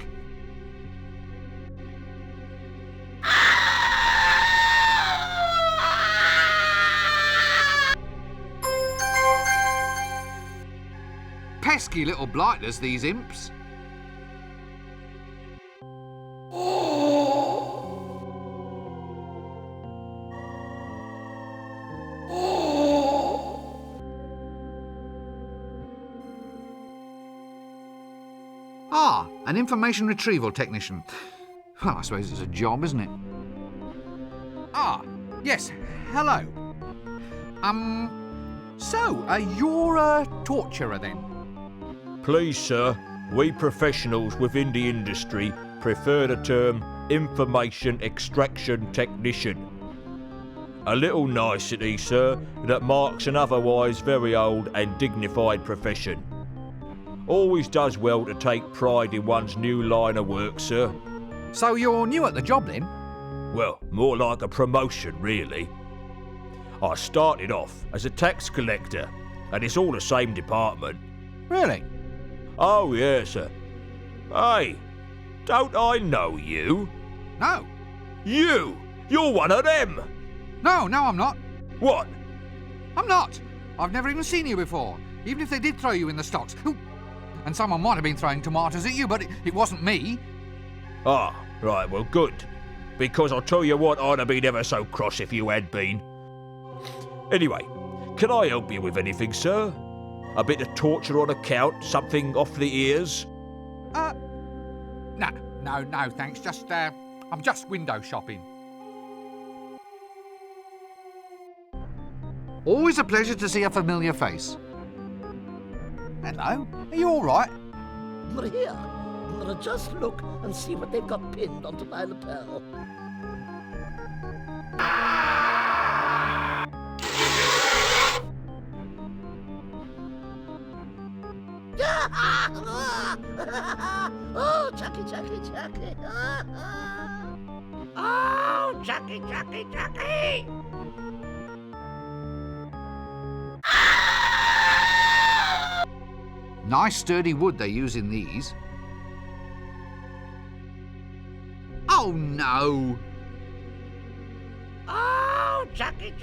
Pesky little blighters, these imps. Ah, an information retrieval technician. Well, I suppose it's a job, isn't it? Ah, yes, hello. So, you're a torturer then? Please, sir, we professionals within the industry prefer the term information extraction technician. A little nicety, sir, that marks an otherwise very old and dignified profession. Always does well to take pride in one's new line of work, sir. So you're new at the job then? Well, more like a promotion, really. I started off as a tax collector, and it's all the same department. Really? Oh, yes, sir. Hey, don't I know you? No. You! You're one of them! No, I'm not. What? I'm not. I've never even seen you before, even if they did throw you in the stocks. And someone might have been throwing tomatoes at you, but it wasn't me. Ah, right, well, good. Because I'll tell you what, I'd have been ever so cross if you had been. Anyway, can I help you with anything, sir? A bit of torture on account? Something off the ears? No, thanks. I'm just window shopping. Always a pleasure to see a familiar face. Hello, are you all right? But here, just look and see what they've got pinned onto my lapel. Oh, Chucky. Oh, Chucky. Nice sturdy wood they use in these. Oh no! Oh, Chucky!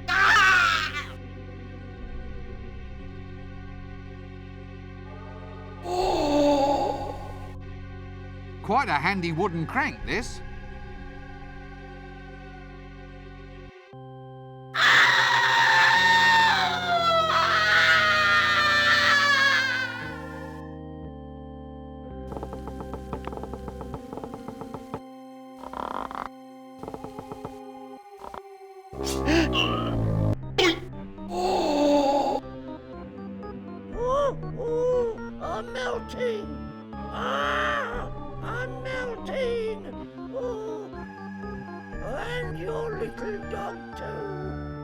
Ah! Oh! Quite a handy wooden crank, this. melting! Ah! I'm melting! Oh, and your little dog too.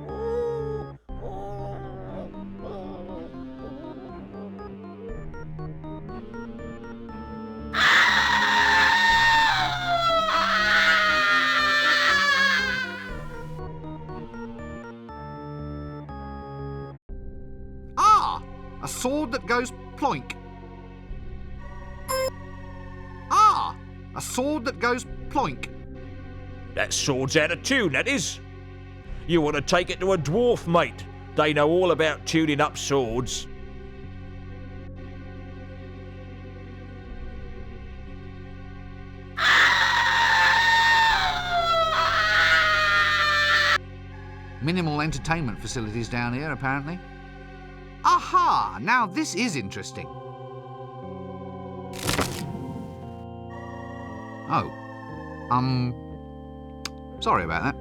Oh, oh, oh, Ah! A sword that goes ploink. Ah! A sword that goes ploink. That sword's out of tune, that is. You want to take it to a dwarf, mate. They know all about tuning up swords. Minimal entertainment facilities down here, apparently. Aha! Now this is interesting. Oh. Sorry about that.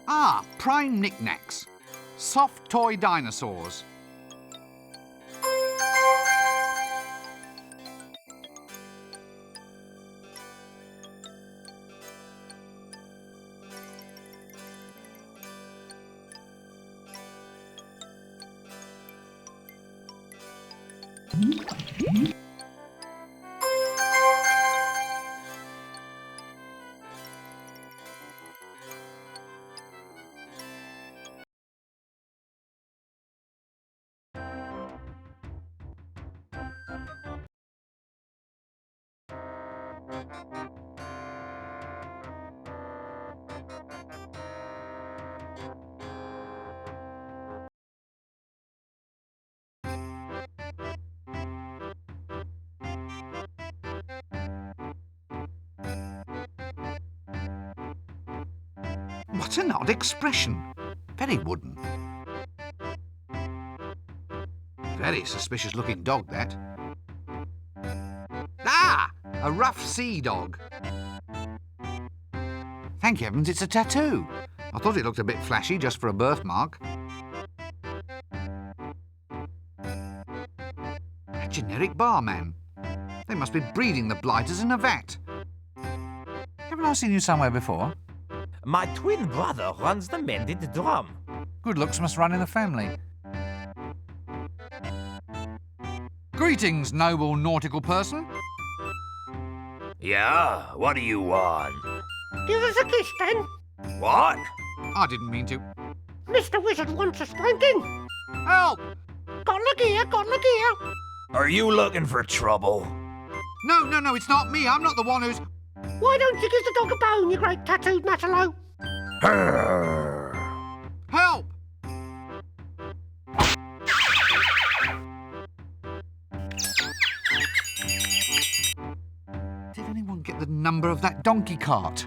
Ah, prime knickknacks. Soft toy dinosaurs. What an odd expression. Very wooden. Very suspicious looking dog, that. Ah! A rough sea dog. Thank heavens it's a tattoo. I thought it looked a bit flashy just for a birthmark. A generic barman. They must be breeding the blighters in a vat. Haven't I seen you somewhere before? My twin brother runs the mended drum. Good looks must run in the family. Greetings, noble nautical person. Yeah, what do you want? Give us a kiss, then. What? I didn't mean to. Mr. Wizard wants a spanking. Help! Got the gear, got the gear. Are you looking for trouble? No, it's not me. I'm not the one who's... Why don't you give the dog a bone, you great tattooed matalo? Help! Did anyone get the number of that donkey cart?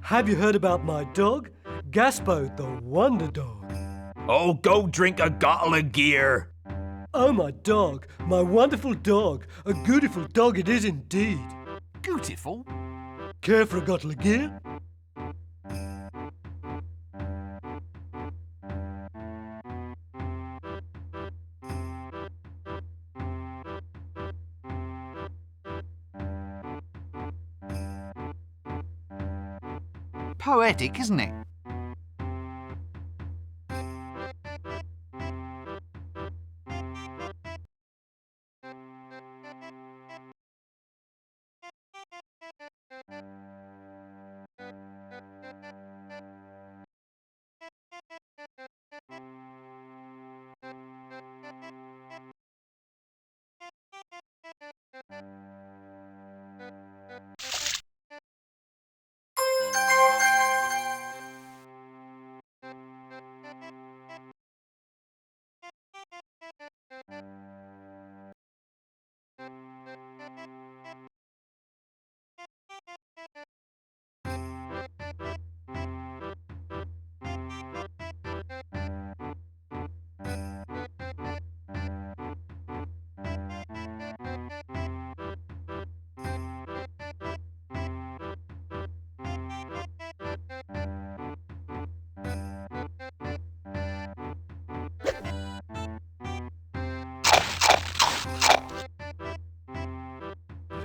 Have you heard about my dog? Gaspo, the wonder dog. Oh, go drink a bottle of gear. Oh, my dog, my wonderful dog. A beautiful dog it is indeed. Beautiful? Care for a bottle of gear? poetic, isn't it?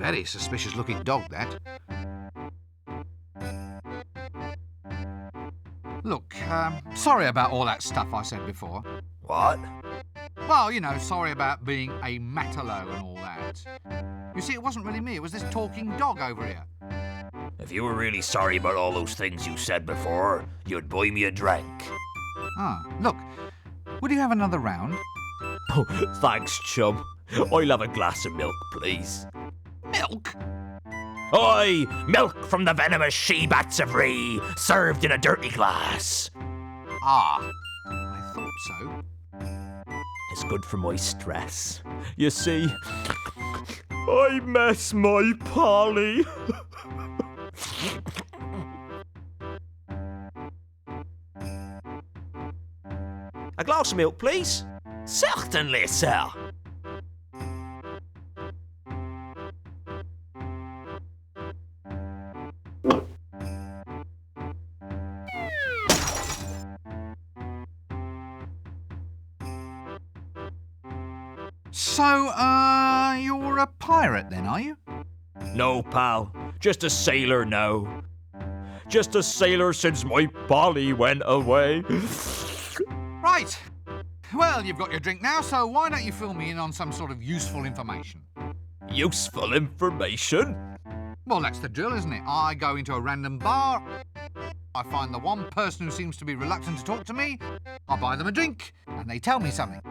Very suspicious looking dog, that. Look, sorry about all that stuff I said before. What? Well, you know, sorry about being a matalo and all that. You see, it wasn't really me, it was this talking dog over here. If you were really sorry about all those things you said before, you'd buy me a drink. Ah, look, would you have another round? Oh, thanks, chum. I'll have a glass of milk, please. Milk? Oi! Milk from the venomous she-bats of Ree, served in a dirty glass. Ah, I thought so. It's good for my stress. You see, I miss my Polly. A glass of milk, please. Certainly, sir. So, you're a pirate then, are you? No, pal. Just a sailor now. Just a sailor since my Polly went away. Right. Well, you've got your drink now, so why don't you fill me in on some sort of useful information? Useful information? Well, that's the drill, isn't it? I go into a random bar, I find the one person who seems to be reluctant to talk to me, I buy them a drink, and they tell me something.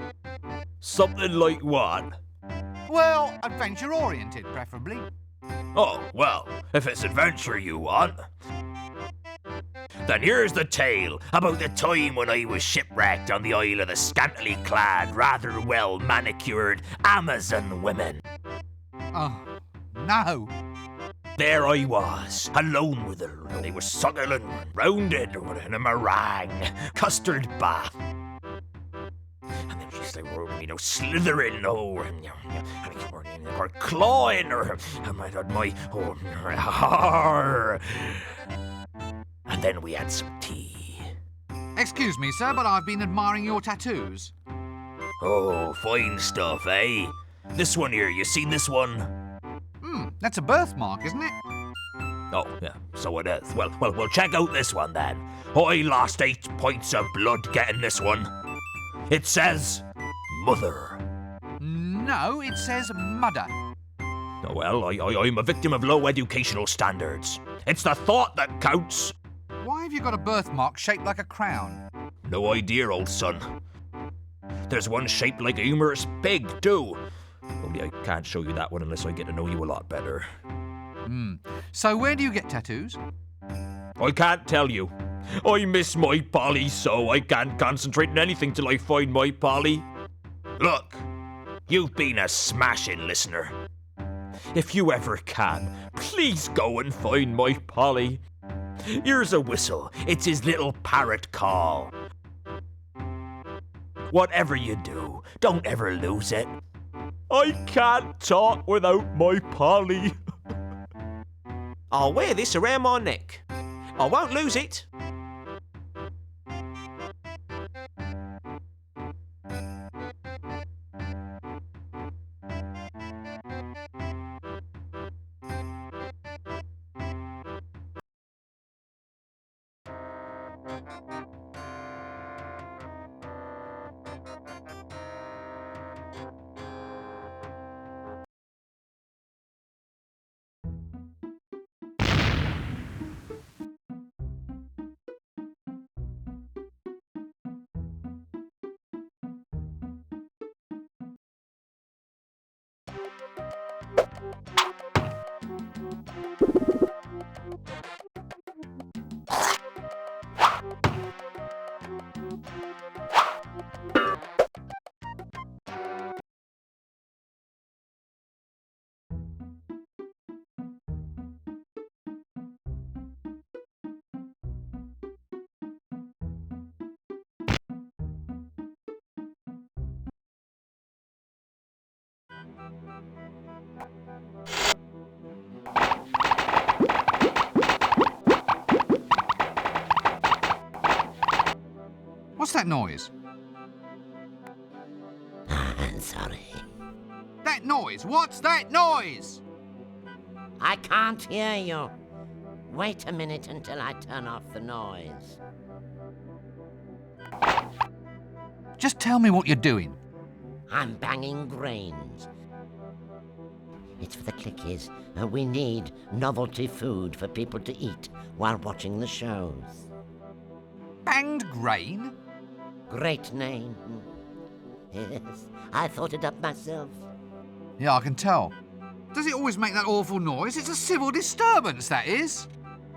Something like what? Well, adventure-oriented, preferably. Oh, well, if it's adventure you want. Then here's the tale about the time when I was shipwrecked on the Isle of the scantily clad, rather well manicured Amazon women. Oh, no. There I was, alone with her. They were suckling, rounded in a meringue, custard bath. And then she's like, slithering over, or clawing her, and then we had some tea. Excuse me, sir, but I've been admiring your tattoos. Oh, fine stuff, eh? This one here, you seen this one? That's a birthmark, isn't it? Oh, yeah, so it is. Well, check out this one then. I lost 8 points of blood getting this one. It says, Mother. No, it says Mudder. Oh, well, I'm a victim of low educational standards. It's the thought that counts. Why have you got a birthmark shaped like a crown? No idea, old son. There's one shaped like a humorous pig, too. Only I can't show you that one unless I get to know you a lot better. So where do you get tattoos? I can't tell you. I miss my Polly so I can't concentrate on anything till I find my Polly. Look, you've been a smashing listener. If you ever can, please go and find my Polly. Here's a whistle. It's his little parrot call. Whatever you do, don't ever lose it. I can't talk without my Polly. I'll wear this around my neck. I won't lose it. What's that noise? I'm sorry. That noise! What's that noise? I can't hear you. Wait a minute until I turn off the noise. Just tell me what you're doing. I'm banging grains. It's for the clickies. We need novelty food for people to eat while watching the shows. Banged grain? Great name. Yes, I thought it up myself. Yeah, I can tell. Does it always make that awful noise? It's a civil disturbance, that is.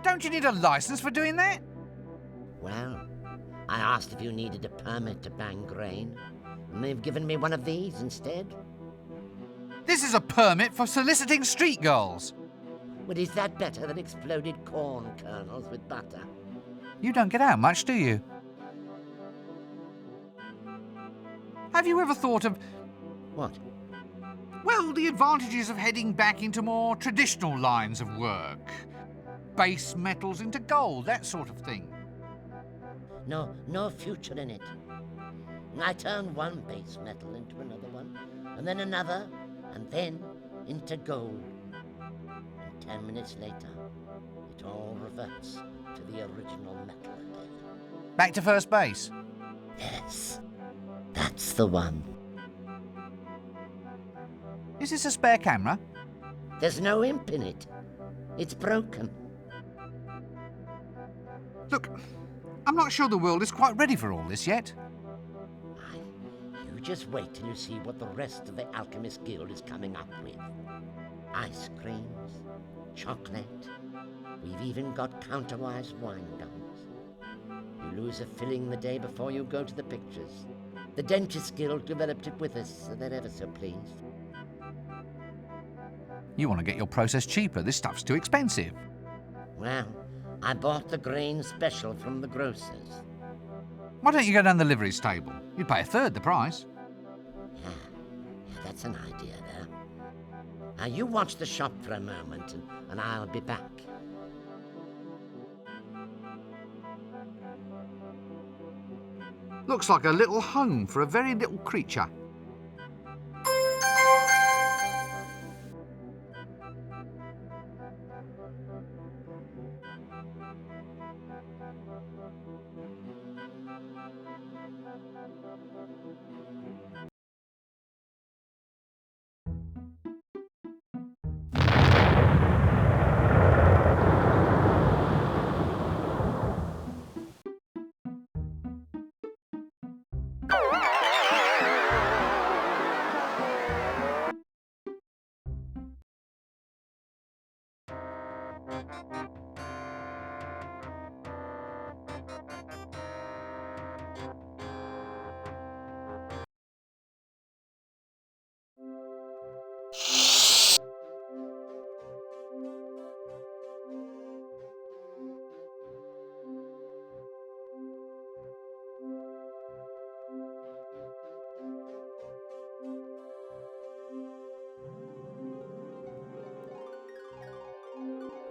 Don't you need a licence for doing that? Well, I asked if you needed a permit to bang grain, and they've given me one of these instead. This is a permit for soliciting street girls. But is that better than exploded corn kernels with butter? You don't get out much, do you? Have you ever thought of... What? Well, the advantages of heading back into more traditional lines of work. Base metals into gold, that sort of thing. No future in it. I turn one base metal into another one, and then another, and then into gold. And 10 minutes later, it all reverts to the original metal again. Back to first base? Yes, that's the one. Is this a spare camera? There's no imp in it. It's broken. Look, I'm not sure the world is quite ready for all this yet. You just wait till you see what the rest of the Alchemist Guild is coming up with. Ice creams, chocolate. We've even got counterwise wine gums. You lose a filling the day before you go to the pictures. The Dentist Guild developed it with us, so they're ever so pleased. You want to get your process cheaper. This stuff's too expensive. Well, I bought the grain special from the grocers. Why don't you go down the livery stable? You'd pay a third the price. Yeah, that's an idea there. Now you watch the shop for a moment and I'll be back. Looks like a little home for a very little creature.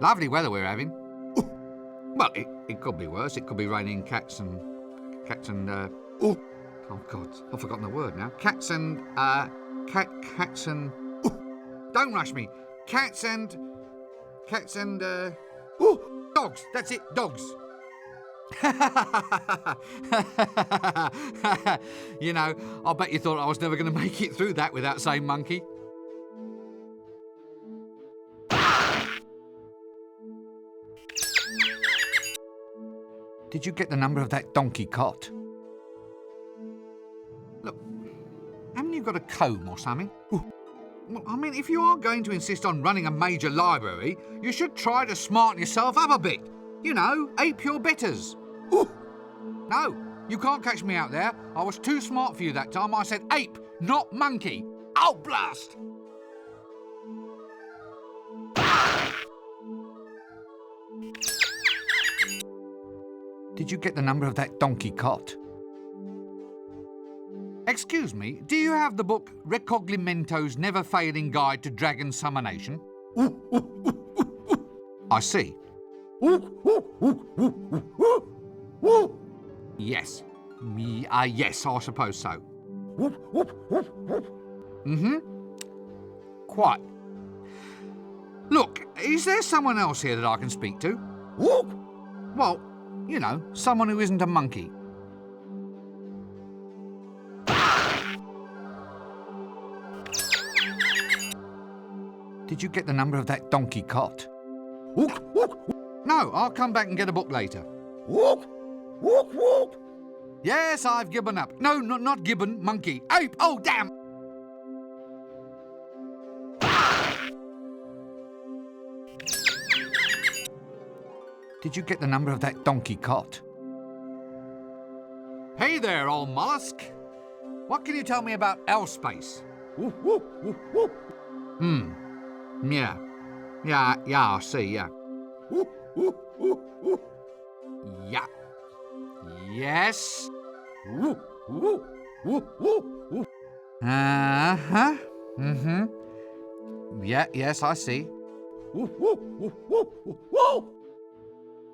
Lovely weather we're having. Well, it could be worse. It could be raining cats and oh God, I've forgotten the word now. Cats and don't rush me. Cats and dogs. That's it, dogs. You know, I bet you thought I was never going to make it through that without saying monkey. Did you get the number of that donkey cot? Look, haven't you got a comb or something? Ooh. Well, I mean, if you are going to insist on running a major library, you should try to smarten yourself up a bit. You know, ape your betters. Ooh. No, you can't catch me out there. I was too smart for you that time. I said ape, not monkey. Oh, blast! Did you get the number of that donkey cot? Excuse me, do you have the book Recognimento's Never-Failing Guide to Dragon Summonation? I see. Yes. Yes, I suppose so. Mm-hmm. Quite. Look, is there someone else here that I can speak to? Well, you know, someone who isn't a monkey. Did you get the number of that donkey cot? No, I'll come back and get a book later. Yes, I've given up. No, not gibbon, monkey. Ape! Oh, damn! Did you get the number of that donkey cot? Hey there, old mollusk. What can you tell me about L-space? Yeah. Yeah, I see, yeah. Yeah. Yes. Uh-huh. Mm-hmm. Yeah, yes, I see.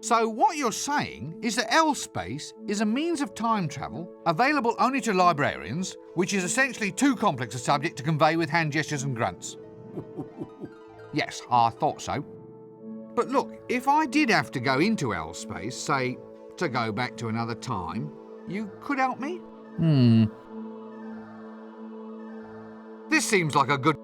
So what you're saying is that L-space is a means of time travel available only to librarians, which is essentially too complex a subject to convey with hand gestures and grunts. Yes, I thought so. But look, if I did have to go into L-space, say, to go back to another time, you could help me? This seems like a good...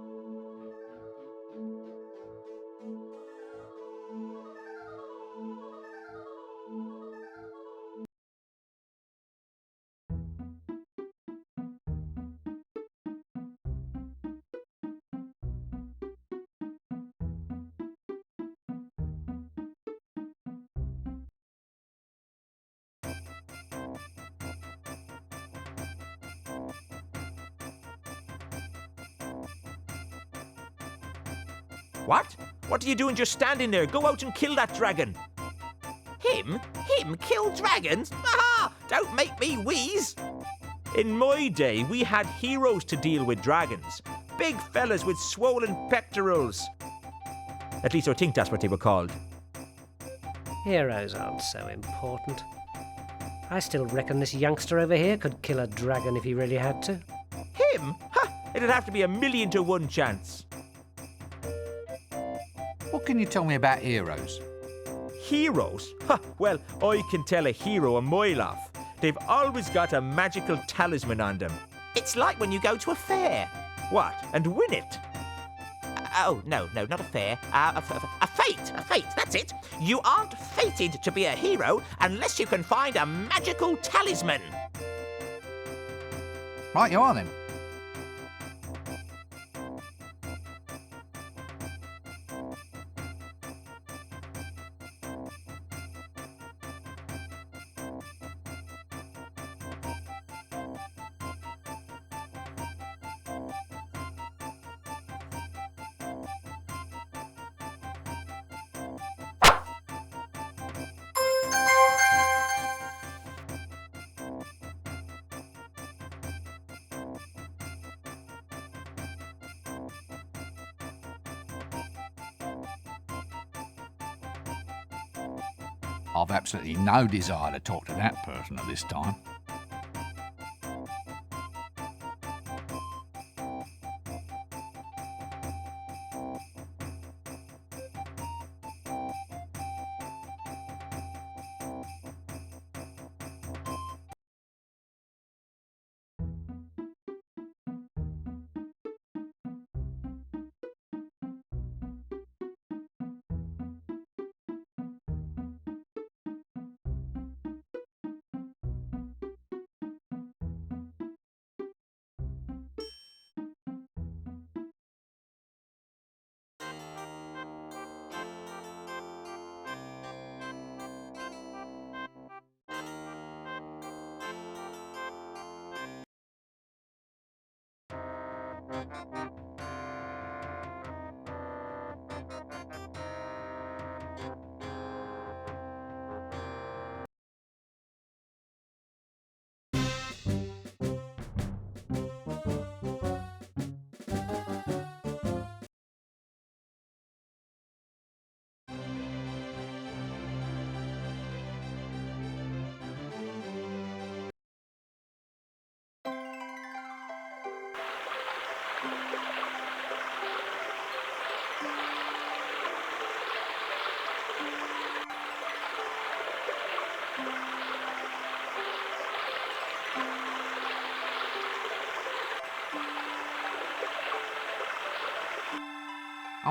What? What are you doing just standing there? Go out and kill that dragon. Him? Him kill dragons? Aha! Don't make me wheeze. In my day, we had heroes to deal with dragons. Big fellas with swollen pectorals. At least I think that's what they were called. Heroes aren't so important. I still reckon this youngster over here could kill a dragon if he really had to. Him? Ha! It'd have to be 1,000,000 to 1 chance. What can you tell me about heroes? Heroes? Ha! Well, I can tell a hero a mile off. They've always got a magical talisman on them. It's like when you go to a fair. What? And win it? Oh, no, not a fair. A fate, that's it. You aren't fated to be a hero unless you can find a magical talisman. Right you are then. I've absolutely no desire to talk to that person at this time.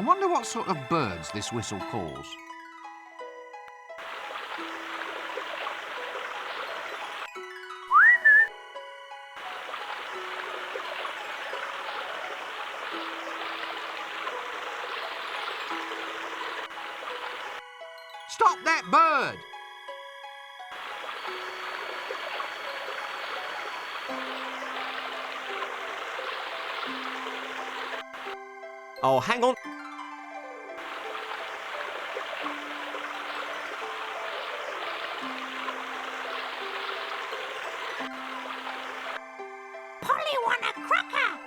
I wonder what sort of birds this whistle calls. Stop that bird! Oh, hang on. Polly want a cracker!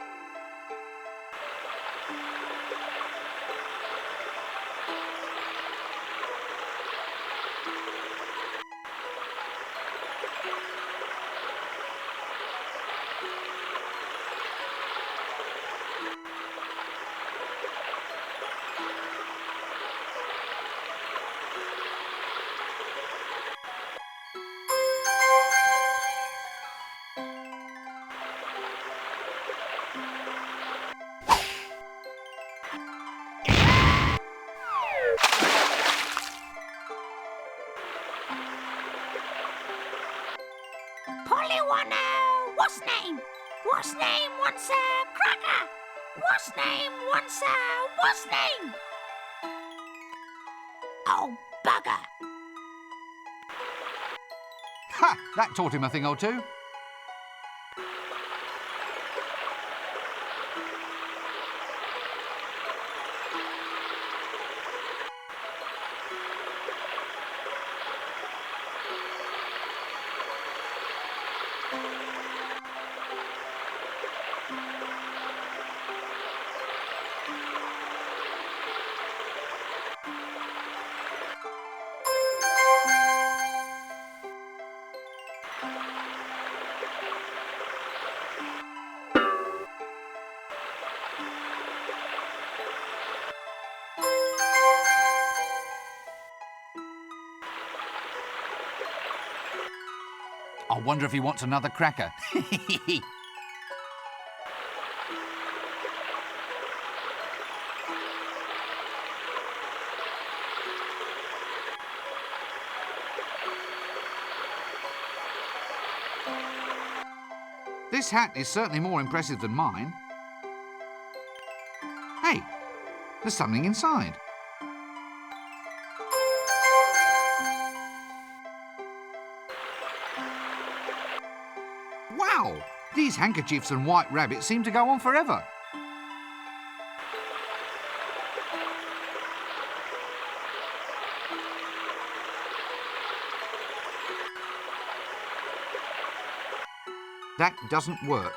Polly wanna... What's name? What's name wants a cracker? What's name wants a... What's name? Oh, bugger! Ha! That taught him a thing or two. I wonder if he wants another cracker. This hat is certainly more impressive than mine. Hey, there's something inside. Wow! These handkerchiefs and white rabbits seem to go on forever. That doesn't work.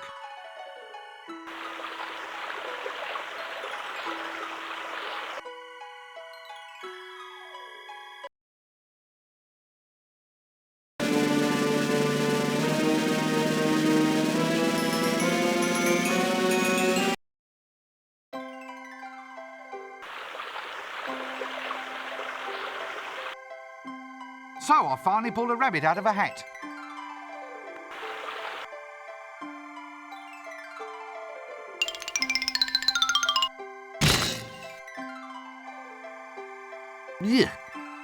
So I finally pulled a rabbit out of a hat. Yeah.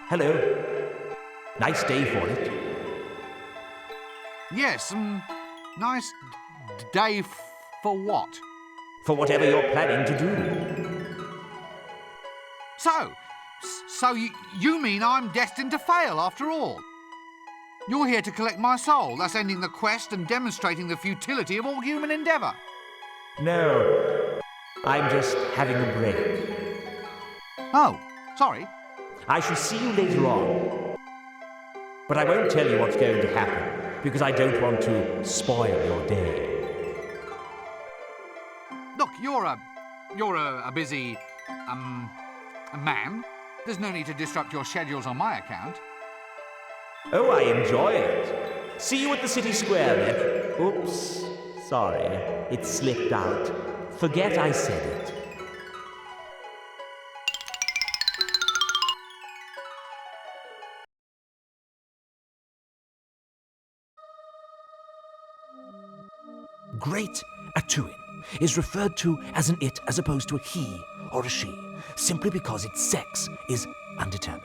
Hello. Nice day for it. Yes, nice day for what? For whatever you're planning to do. So you mean I'm destined to fail after all? You're here to collect my soul, thus ending the quest and demonstrating the futility of all human endeavour. No, I'm just having a break. Oh, sorry. I shall see you later on. But I won't tell you what's going to happen, because I don't want to spoil your day. Look, you're a busy, man. There's no need to disrupt your schedules on my account. Oh, I enjoy it. See you at the city square, then. Oops. Sorry. It slipped out. Forget I said it. Great Atuin is referred to as an it as opposed to a he or a she, simply because its sex is undetermined.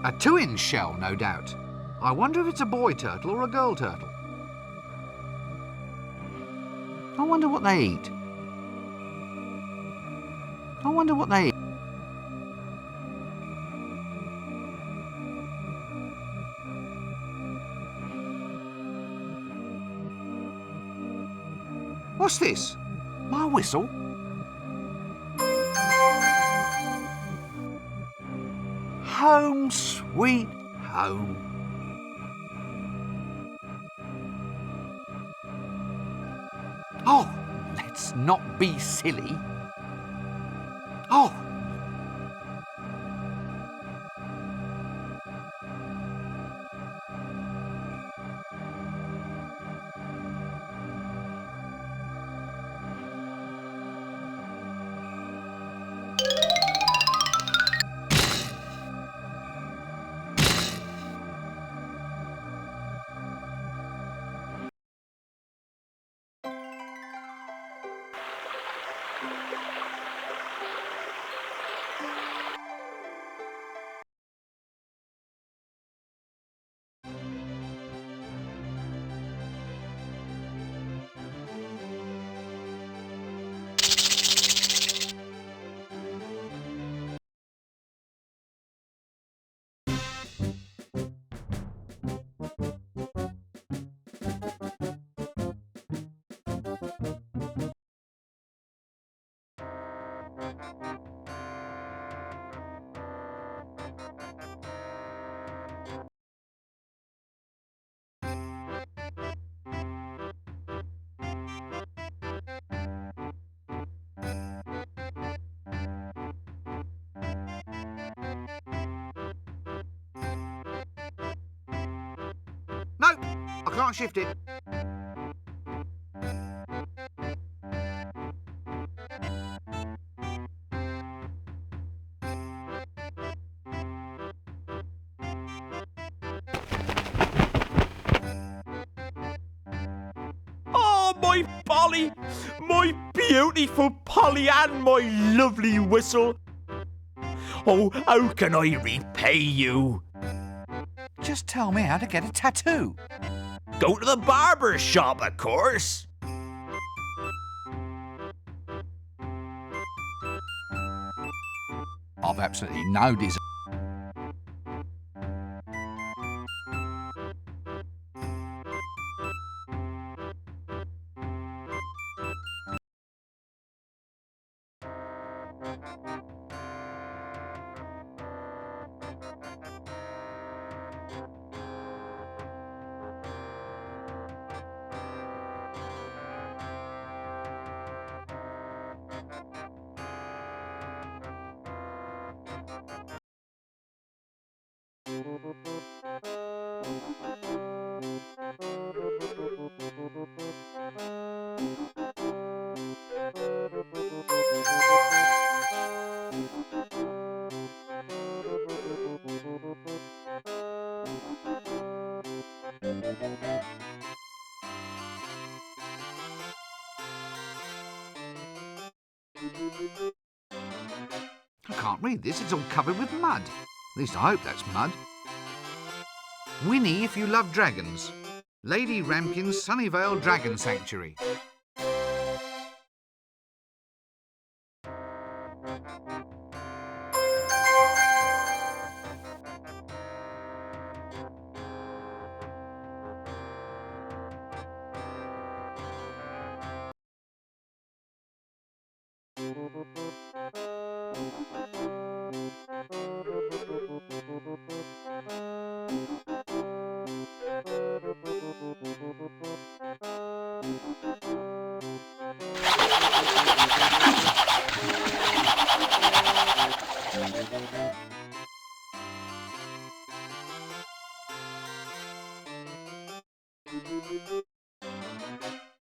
A 2-inch shell, no doubt. I wonder if it's a boy turtle or a girl turtle. I wonder what they eat. I wonder what they eat. What's this? My whistle? Home sweet home. Oh, let's not be silly. Oh. No, I can't shift it. Oh, my Polly! My beautiful Polly and my lovely whistle! Oh, how can I repay you? Just tell me how to get a tattoo. Go to the barber shop, of course. I've absolutely no desire. I can't read this, it's all covered with mud. At least I hope that's mud. Weeny if you love dragons. Lady Ramkin's Sunnyvale Dragon Sanctuary.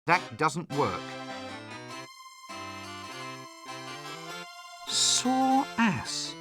That doesn't work. Sore ass.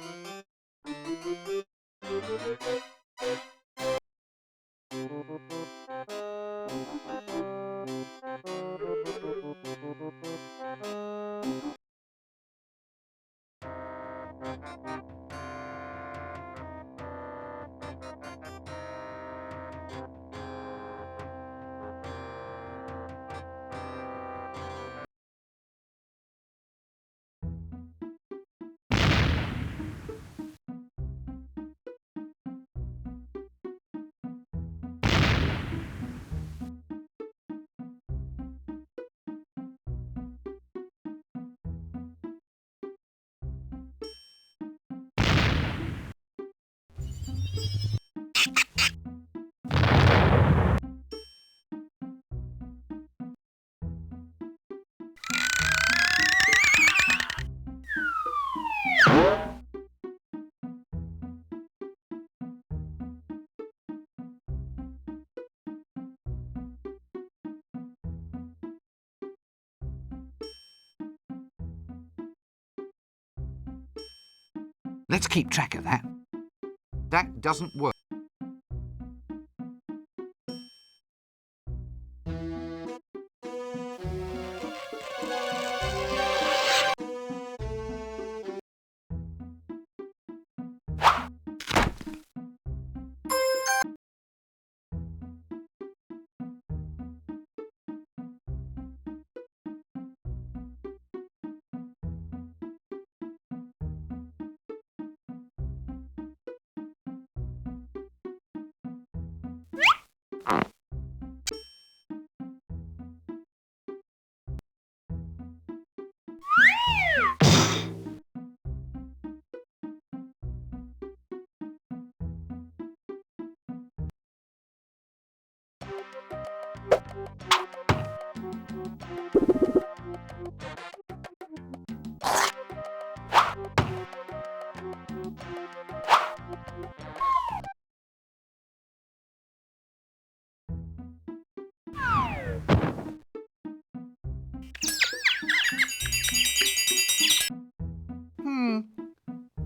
Let's keep track of that. That doesn't work.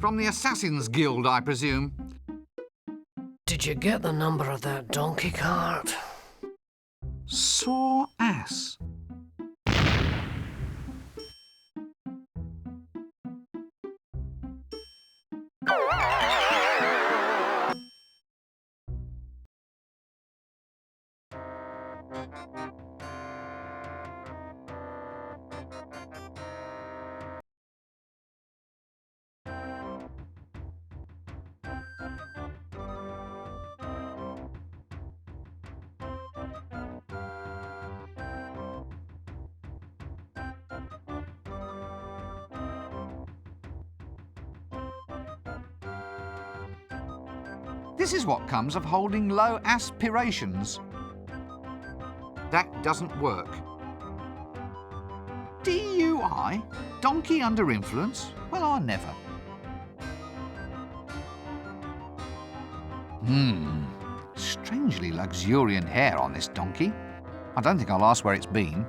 From the Assassin's Guild, I presume. Did you get the number of that donkey cart? Sore ass. This is what comes of holding low aspirations. That doesn't work. DUI? Donkey under influence? Well, I never. Strangely luxuriant hair on this donkey. I don't think I'll ask where it's been.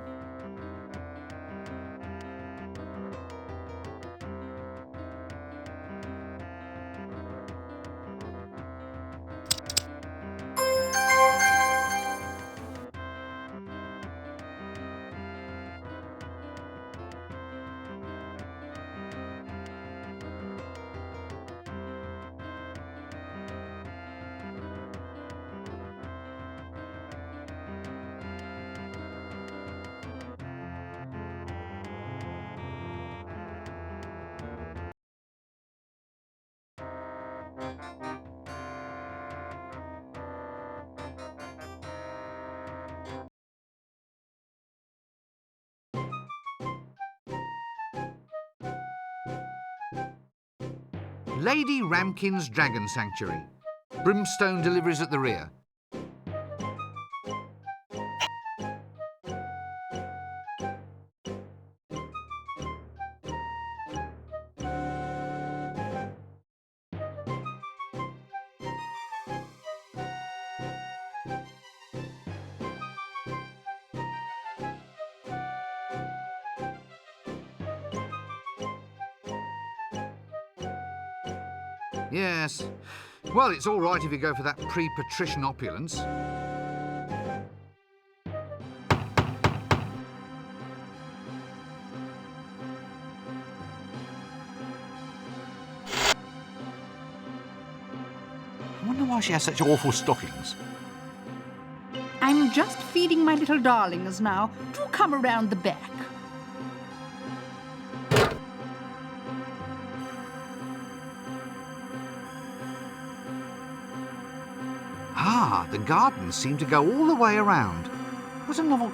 Lady Ramkin's Dragon Sanctuary. Brimstone deliveries at the rear. Yes. Well, it's all right if you go for that pre-patrician opulence. I wonder why she has such awful stockings. I'm just feeding my little darlings now. Do come around the back. Ah, the gardens seem to go all the way around. What a novel...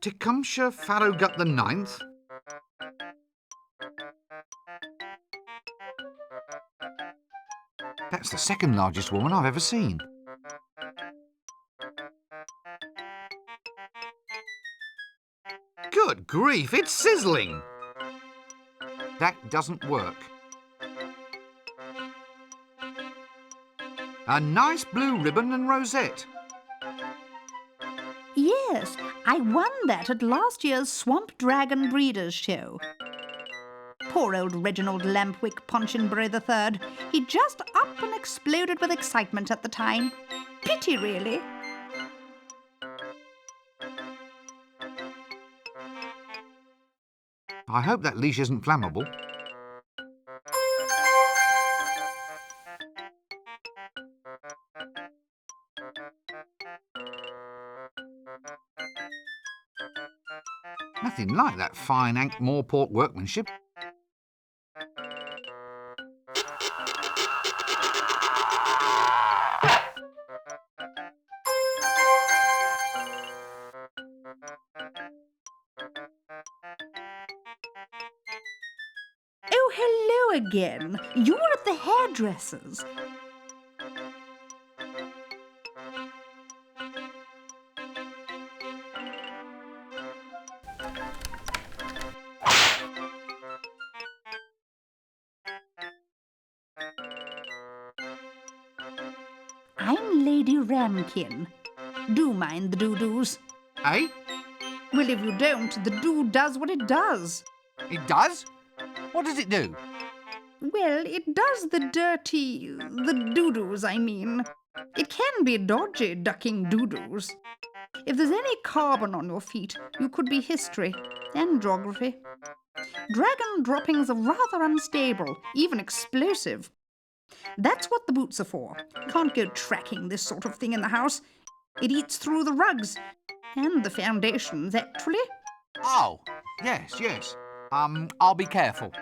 Tecumseh Farrowgut the Ninth? That's the second largest woman I've ever seen. Good. Good grief, it's sizzling. That doesn't work. A nice blue ribbon and rosette. Yes, I won that at last year's Swamp Dragon Breeders' Show. Poor old Reginald Lampwick Punchinbury III. He just up and exploded with excitement at the time. Pity, really. I hope that leash isn't flammable. Nothing like that fine Ankh-Morpork workmanship. Oh, hello again. You're at the hairdresser's. I'm Lady Ramkin. Do mind the doo-doos. Eh? Well, if you don't, the do does what it does. It does? What does it do? Well, it does the doo-doos, I mean. It can be dodgy, ducking doo-doos. If there's any carbon on your feet, you could be history and geography. Dragon droppings are rather unstable, even explosive. That's what the boots are for. Can't go tracking this sort of thing in the house. It eats through the rugs. And the foundations, actually. Oh, yes, yes. I'll be careful.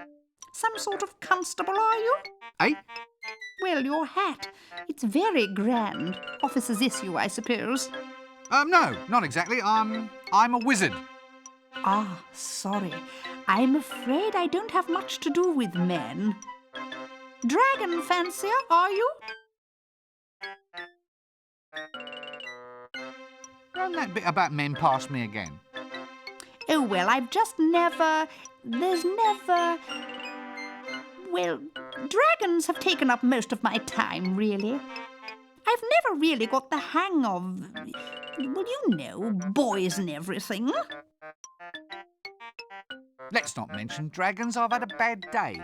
Some sort of constable, are you? Eh? Well, your hat. It's very grand. Officer's issue, I suppose. No, not exactly. I'm a wizard. Ah, sorry. I'm afraid I don't have much to do with men. Dragon fancier, are you? Run that bit about men past me again. Oh, well, Well, dragons have taken up most of my time, really. I've never really got the hang of, well, you know, boys and everything. Let's not mention dragons. I've had a bad day.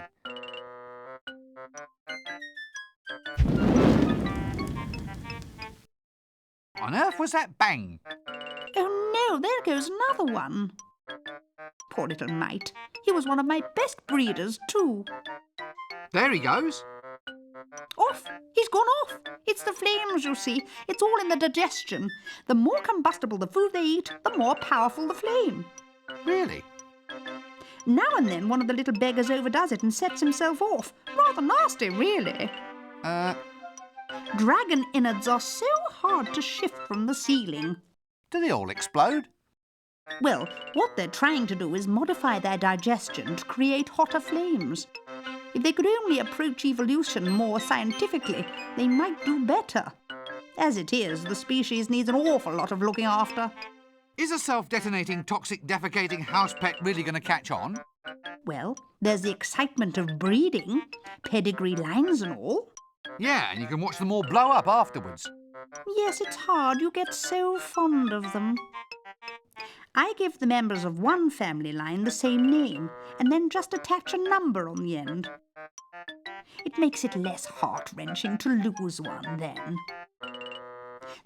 On earth was that bang? Oh no, there goes another one. Poor little mite. He was one of my best breeders, too. There he goes. Off! He's gone off! It's the flames, you see. It's all in the digestion. The more combustible the food they eat, the more powerful the flame. Really? Now and then one of the little beggars overdoes it and sets himself off. Rather nasty, really. Dragon innards are so hard to shift from the ceiling. Do they all explode? Well, what they're trying to do is modify their digestion to create hotter flames. If they could only approach evolution more scientifically, they might do better. As it is, the species needs an awful lot of looking after. Is a self-detonating, toxic, defecating house pet really going to catch on? Well, there's the excitement of breeding, pedigree lines and all. Yeah, and you can watch them all blow up afterwards. Yes, it's hard. You get so fond of them. I give the members of one family line the same name, and then just attach a number on the end. It makes it less heart-wrenching to lose one, then.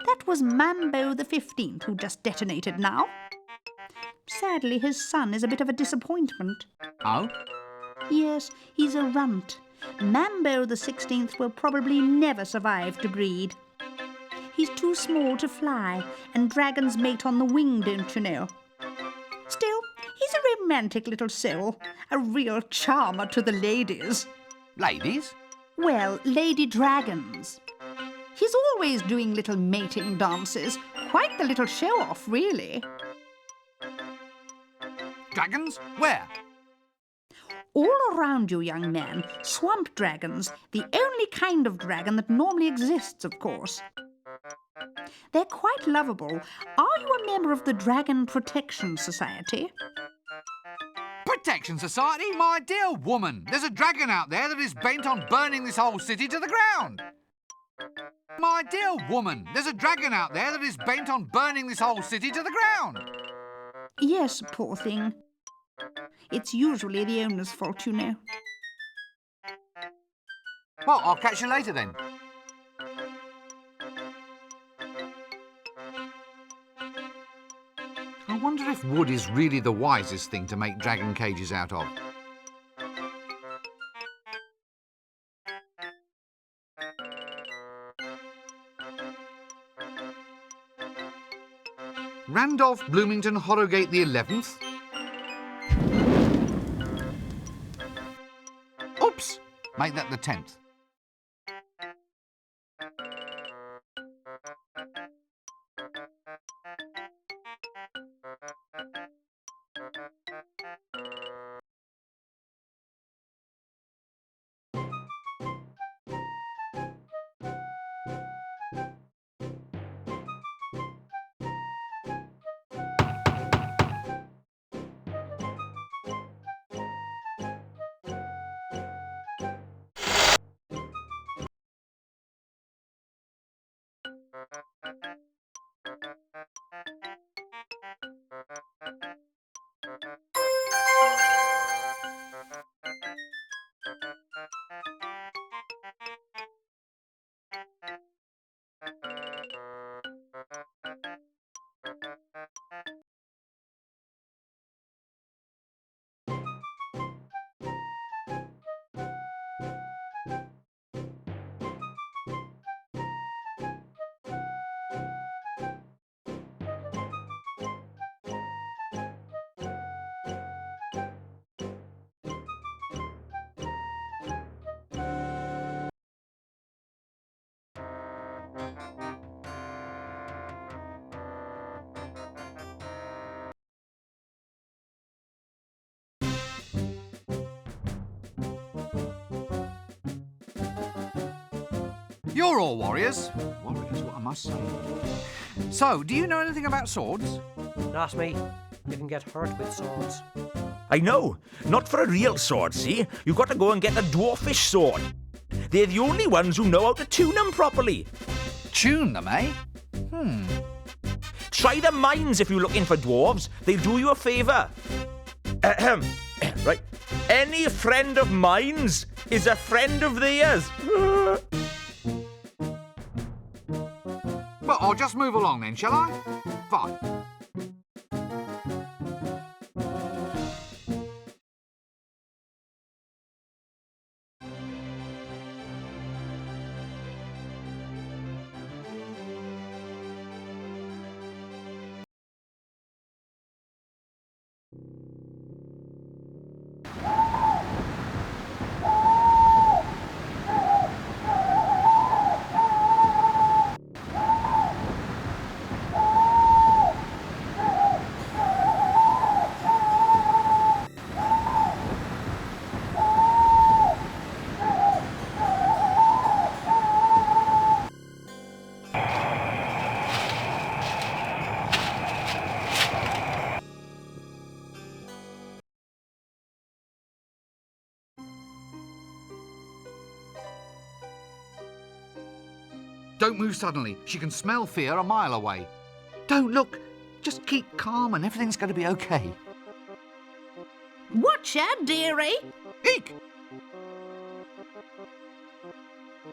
That was Mambo the 15th, who just detonated now. Sadly, his son is a bit of a disappointment. Oh? Yes, he's a runt. Mambo the 16th will probably never survive to breed. He's too small to fly, and dragons mate on the wing, don't you know? Still, he's a romantic little soul, a real charmer to the ladies. Ladies? Well, lady dragons. He's always doing little mating dances. Quite the little show-off, really. Dragons? Where? All around you, young man. Swamp dragons. The only kind of dragon that normally exists, of course. They're quite lovable. Are you a member of the Dragon Protection Society? Protection Society, my dear woman, there's a dragon out there that is bent on burning this whole city to the ground. My dear woman, there's a dragon out there that is bent on burning this whole city to the ground. Yes, poor thing. It's usually the owner's fault, you know. Well, I'll catch you later then. I wonder if wood is really the wisest thing to make dragon cages out of. Randolph Bloomington Horrogate the 11th. Oops! Make that the 10th. You're all warriors. Warriors, what I must say. So, do you know anything about swords? Not me. Didn't get hurt with swords. I know. Not for a real sword, see? You've got to go and get a dwarfish sword. They're the only ones who know how to tune them properly. Tune them, eh? Try the mines if you're looking for dwarves. They'll do you a favour. Right. Any friend of mine's is a friend of theirs. Well, I'll just move along then, shall I? Fine. Don't move suddenly. She can smell fear a mile away. Don't look. Just keep calm and everything's going to be okay. Watch out, dearie. Eek!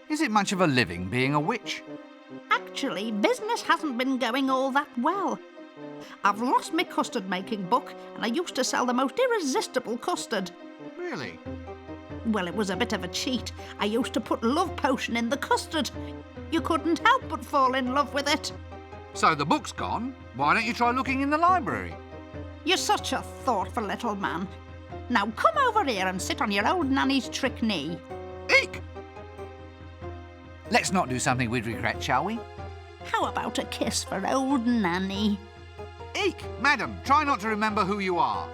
Is it much of a living being a witch? Actually, business hasn't been going all that well. I've lost my custard-making book, and I used to sell the most irresistible custard. Really? Well, it was a bit of a cheat. I used to put love potion in the custard. You couldn't help but fall in love with it. So the book's gone. Why don't you try looking in the library? You're such a thoughtful little man. Now come over here and sit on your old nanny's trick knee. Eek! Let's not do something we'd regret, shall we? How about a kiss for old Nanny? Eek! Madam, try not to remember who you are.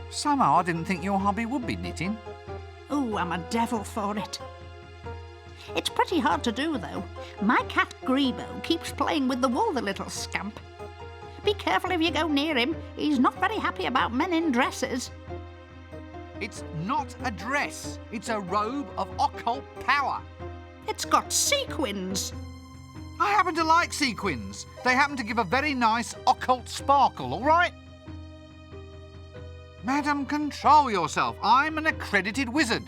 Somehow I didn't think your hobby would be knitting. Ooh, I'm a devil for it. It's pretty hard to do, though. My cat Grebo keeps playing with the wool, the little scamp. Be careful if you go near him. He's not very happy about men in dresses. It's not a dress. It's a robe of occult power. It's got sequins. I happen to like sequins. They happen to give a very nice occult sparkle, all right? Madam, control yourself. I'm an accredited wizard.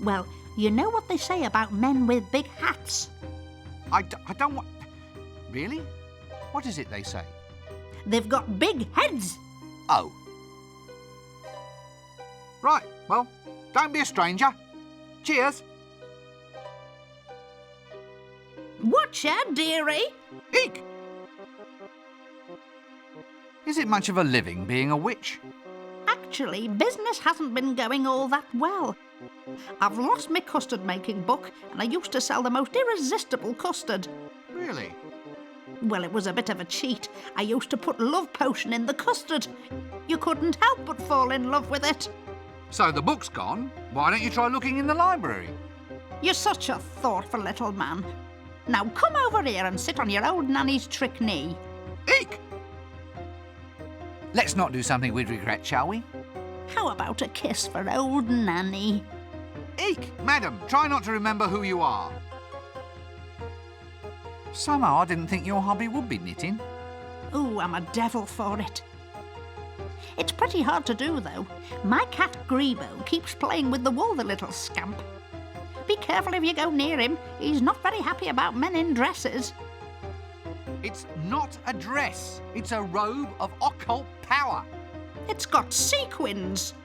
Well, you know what they say about men with big hats? I don't want... Really? What is it they say? They've got big heads. Oh. Right, well, don't be a stranger. Cheers. Watcha, dearie. Eek! Is it much of a living being a witch? Actually, business hasn't been going all that well. I've lost my custard-making book, and I used to sell the most irresistible custard. Really? Well, it was a bit of a cheat. I used to put love potion in the custard. You couldn't help but fall in love with it. So the book's gone. Why don't you try looking in the library? You're such a thoughtful little man. Now come over here and sit on your old nanny's trick knee. Eek! Let's not do something we'd regret, shall we? How about a kiss for old Nanny? Eek! Madam, try not to remember who you are. Somehow I didn't think your hobby would be knitting. Ooh, I'm a devil for it. It's pretty hard to do, though. My cat Grebo keeps playing with the wool, the little scamp. Be careful if you go near him. He's not very happy about men in dresses. It's not a dress. It's a robe of occult power. It's got sequins.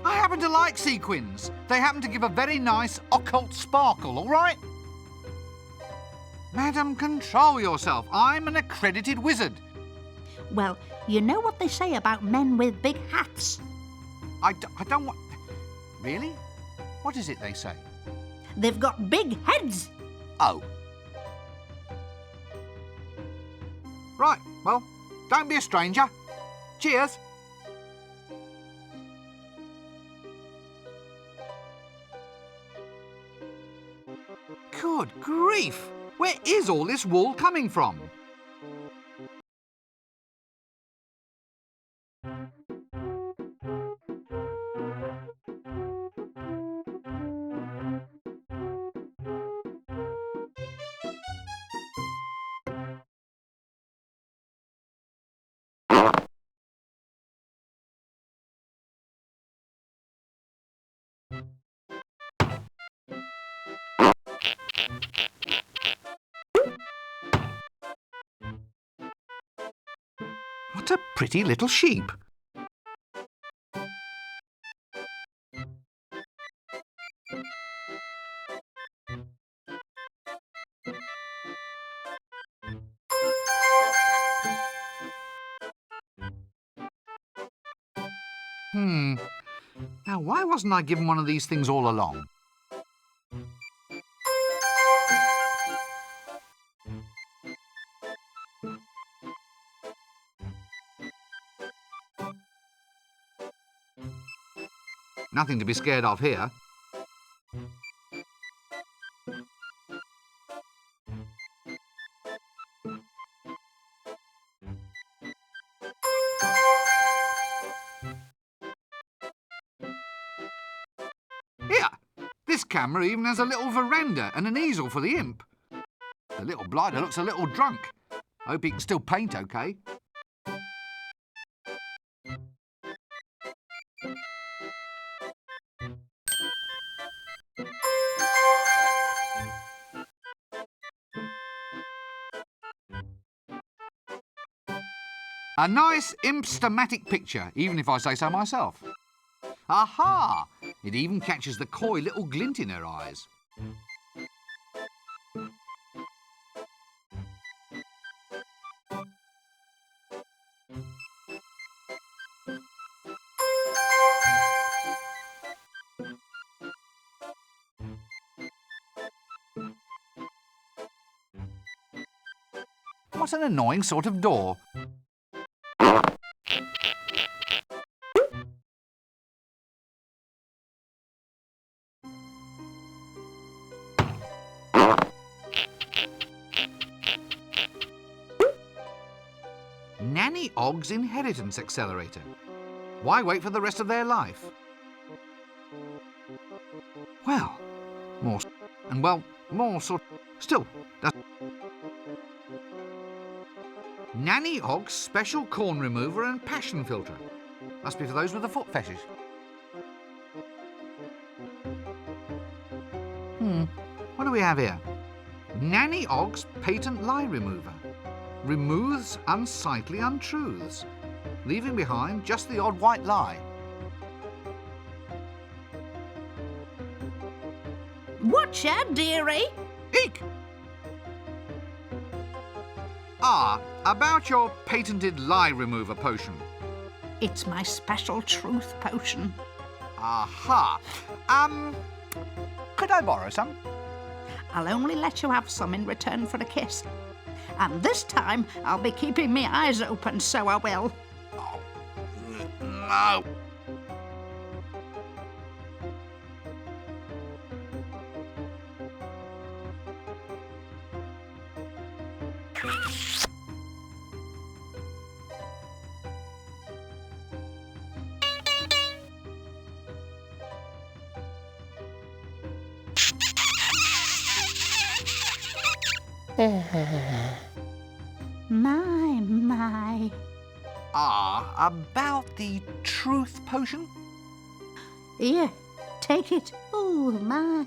I happen to like sequins. They happen to give a very nice occult sparkle, all right? Madam, control yourself. I'm an accredited wizard. Well, you know what they say about men with big hats? I don't want... Really? What is it they say? They've got big heads. Oh. Right, well, don't be a stranger. Cheers. Good grief! Where is all this wool coming from? What a pretty little sheep. Now, why wasn't I given one of these things all along? Nothing to be scared of here. Here! This camera even has a little veranda and an easel for the imp. The little blighter looks a little drunk. Hope he can still paint okay. A nice imp-stematic picture, even if I say so myself. Aha! It even catches the coy little glint in her eyes. What an annoying sort of door. Nanny Ogg's inheritance accelerator. Why wait for the rest of their life? Well, more sort. Still, Nanny Ogg's special corn remover and passion filter. Must be for those with the foot fetish. What do we have here? Nanny Ogg's patent lie remover. Removes unsightly untruths, leaving behind just the odd white lie. Watch out, dearie! Eek! About your patented lie remover potion. It's my special truth potion. Aha! Could I borrow some? I'll only let you have some in return for a kiss. And this time, I'll be keeping my eyes open, so I will. Oh, no. My. About the truth potion? Here, take it. Oh, my.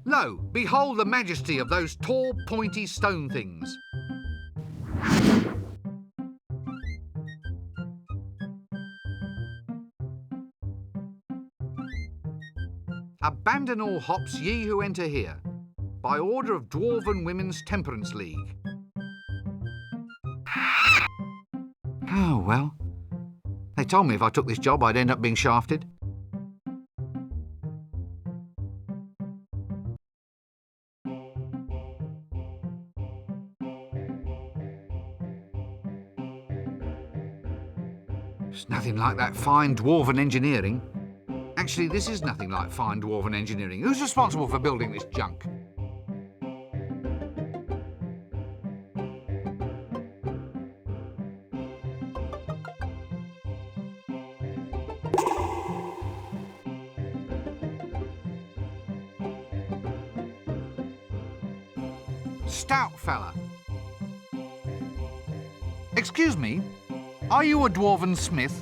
Lo, behold the majesty of those tall, pointy stone things. Abandon all hops, ye who enter here, by order of Dwarven Women's Temperance League. Oh, well. They told me if I took this job, I'd end up being shafted. It's nothing like that fine Dwarven engineering. Actually, this is nothing like fine Dwarven engineering. Who's responsible for building this junk? Stout fella. Excuse me, are you a Dwarven smith?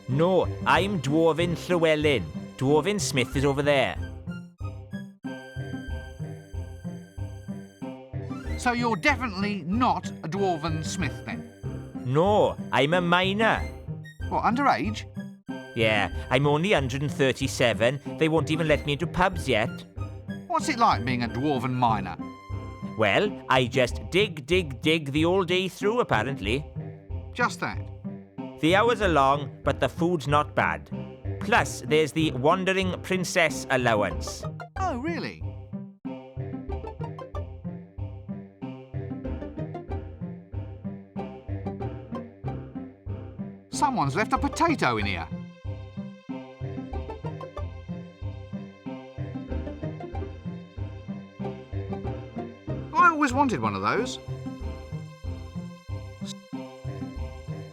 No, I'm Dwarven Llywelyn. Dwarven Smith is over there. So you're definitely not a Dwarven smith then? No, I'm a miner. What, underage? Yeah, I'm only 137. They won't even let me into pubs yet. What's it like being a Dwarven miner? Well, I just dig the whole day through, apparently. Just that? The hours are long, but the food's not bad. Plus, there's the Wandering Princess allowance. Oh, really? Someone's left a potato in here. I always wanted one of those.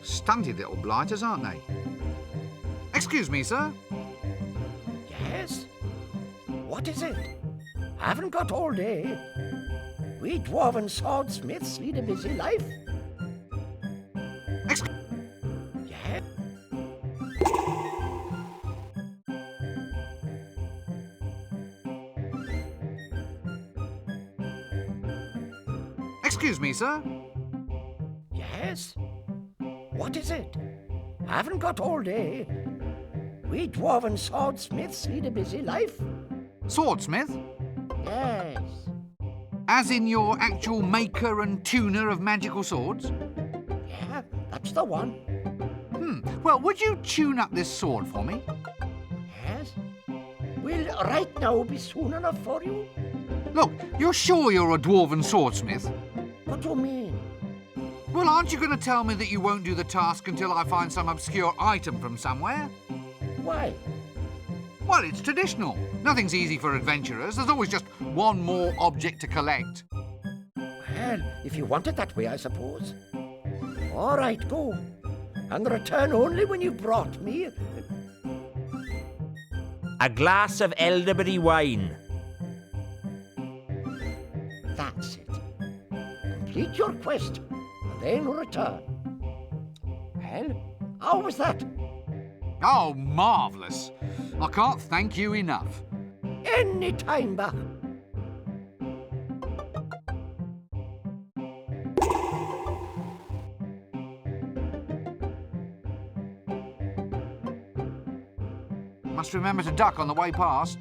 Stunted little blighters, aren't they? Excuse me, sir. Yes? What is it? I haven't got all day. We dwarven swordsmiths lead a busy life. Yeah? Excuse me, sir. Yes? What is it? I haven't got all day. We dwarven swordsmiths lead a busy life. Swordsmith? Yes. As in your actual maker and tuner of magical swords? Yeah, that's the one. Well, would you tune up this sword for me? Yes? Will right now be soon enough for you? Look, you're sure you're a dwarven swordsmith? What do you mean? Well, aren't you going to tell me that you won't do the task until I find some obscure item from somewhere? Why? Well, it's traditional. Nothing's easy for adventurers. There's always just one more object to collect. Well, if you want it that way, I suppose. All right, go. And return only when you've brought me... A glass of elderberry wine. That's it. Complete your quest, and then return. Well, how was that? Oh, marvellous. I can't thank you enough. Any time back. Must remember to duck on the way past.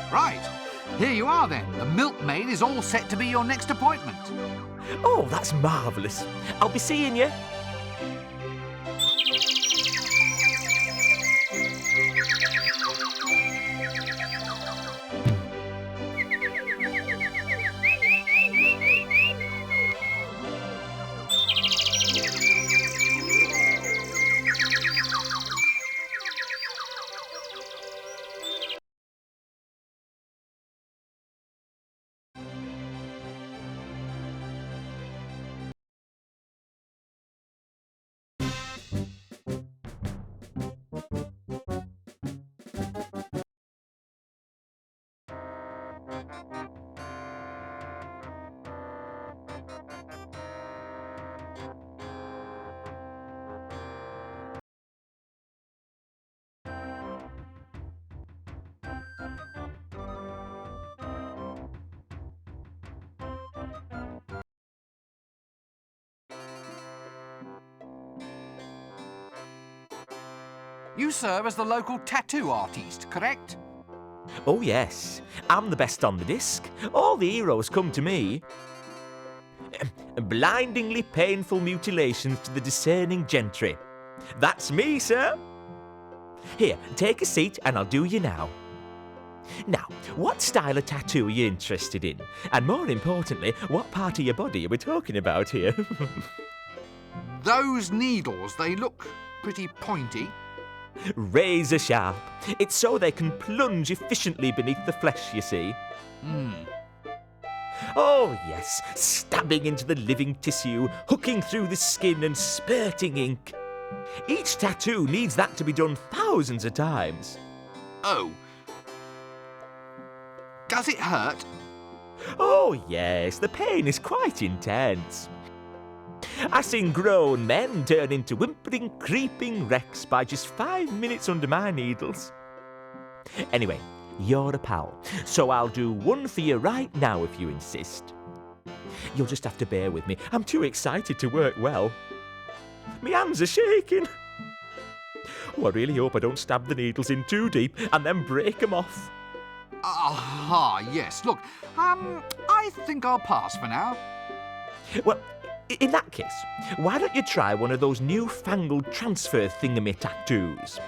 Right. Here you are then. The milkmaid is all set to be your next appointment. Oh, that's marvellous. I'll be seeing you. You serve as the local tattoo artiste, correct? Oh, yes. I'm the best on the disc. All the heroes come to me. Blindingly painful mutilations to the discerning gentry. That's me, sir. Here, take a seat and I'll do you now. Now, what style of tattoo are you interested in? And more importantly, what part of your body are we talking about here? Those needles, they look pretty pointy. Razor sharp. It's so they can plunge efficiently beneath the flesh, you see. Oh, yes, stabbing into the living tissue, hooking through the skin and spurting ink. Each tattoo needs that to be done thousands of times. Oh. Does it hurt? Oh, yes, the pain is quite intense. I've seen grown men turn into whimpering, creeping wrecks by just 5 minutes under my needles. Anyway, you're a pal, so I'll do one for you right now if you insist. You'll just have to bear with me. I'm too excited to work well. My hands are shaking. Oh, I really hope I don't stab the needles in too deep and then break them off. Aha, yes. Look, I think I'll pass for now. Well, in that case, why don't you try one of those newfangled transfer thingamy tattoos?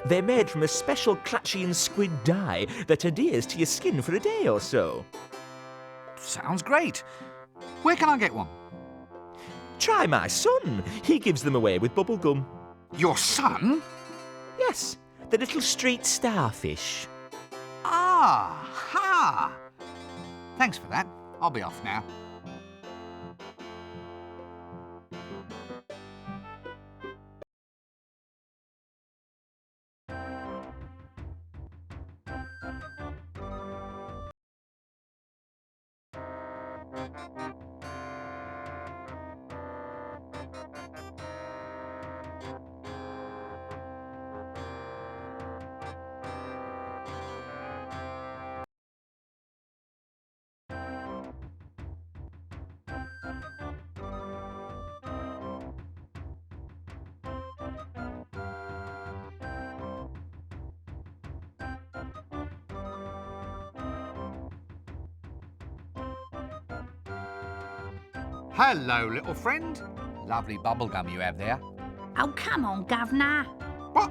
They're made from a special Clatchian squid dye that adheres to your skin for a day or so. Sounds great. Where can I get one? Try my son. He gives them away with bubblegum. Your son? Yes, the little street starfish. Ah, ha! Thanks for that. I'll be off now. Hello, little friend. Lovely bubblegum you have there. Oh, come on, Governor. What?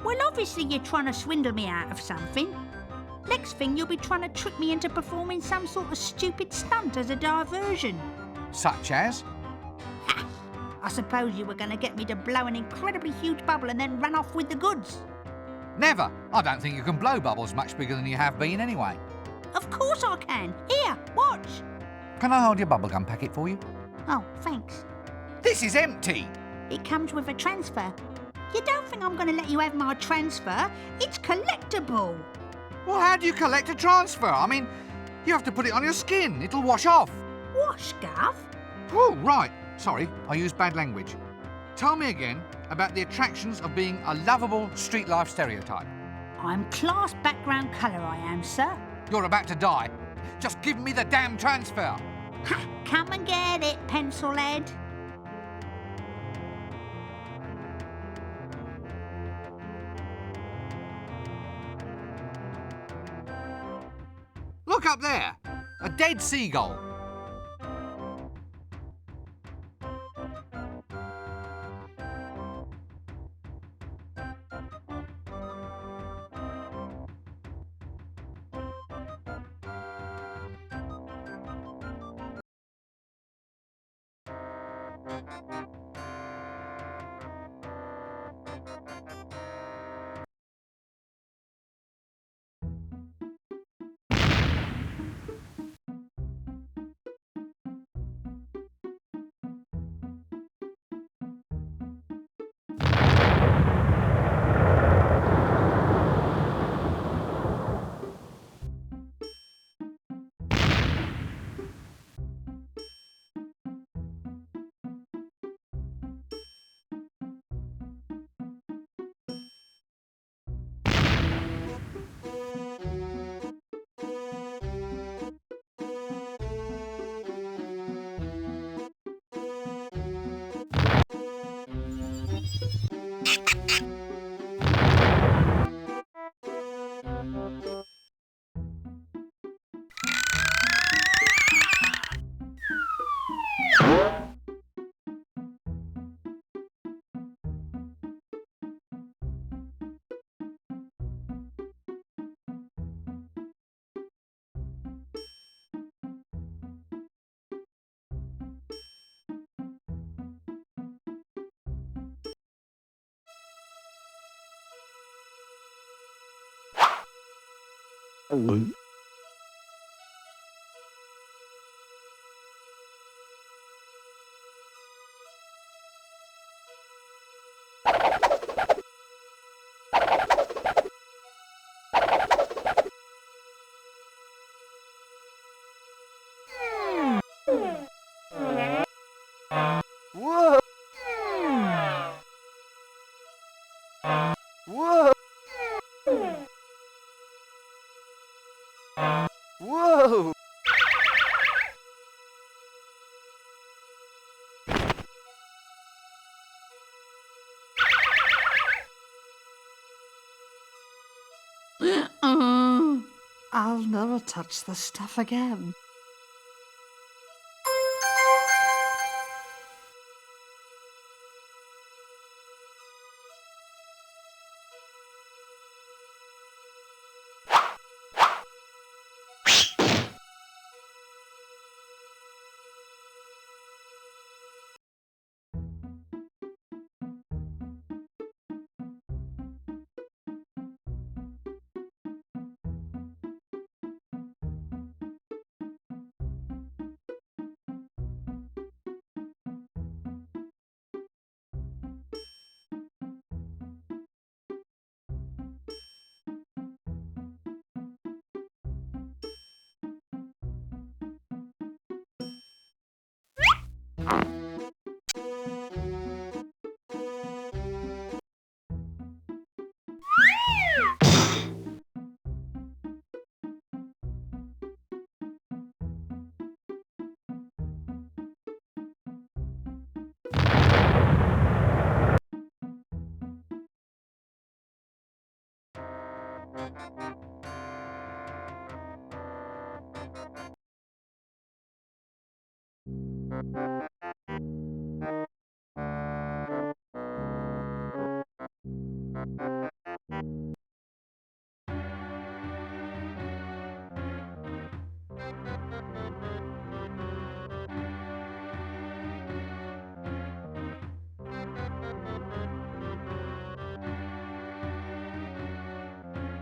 Well, obviously you're trying to swindle me out of something. Next thing, you'll be trying to trick me into performing some sort of stupid stunt as a diversion. Such as? Ha! I suppose you were going to get me to blow an incredibly huge bubble and then run off with the goods. Never. I don't think you can blow bubbles much bigger than you have been anyway. Of course I can. Here, watch. Can I hold your bubblegum packet for you? Oh, thanks. This is empty. It comes with a transfer. You don't think I'm going to let you have my transfer? It's collectible. Well, how do you collect a transfer? I mean, you have to put it on your skin. It'll wash off. Wash, Gov? Oh, right. Sorry, I used bad language. Tell me again about the attractions of being a lovable street life stereotype. I'm class background colour, I am, sir. You're about to die. Just give me the damn transfer. Ha! Come and get it, pencilhead. Look up there. A dead seagull. Oh! I'll never touch the stuff again.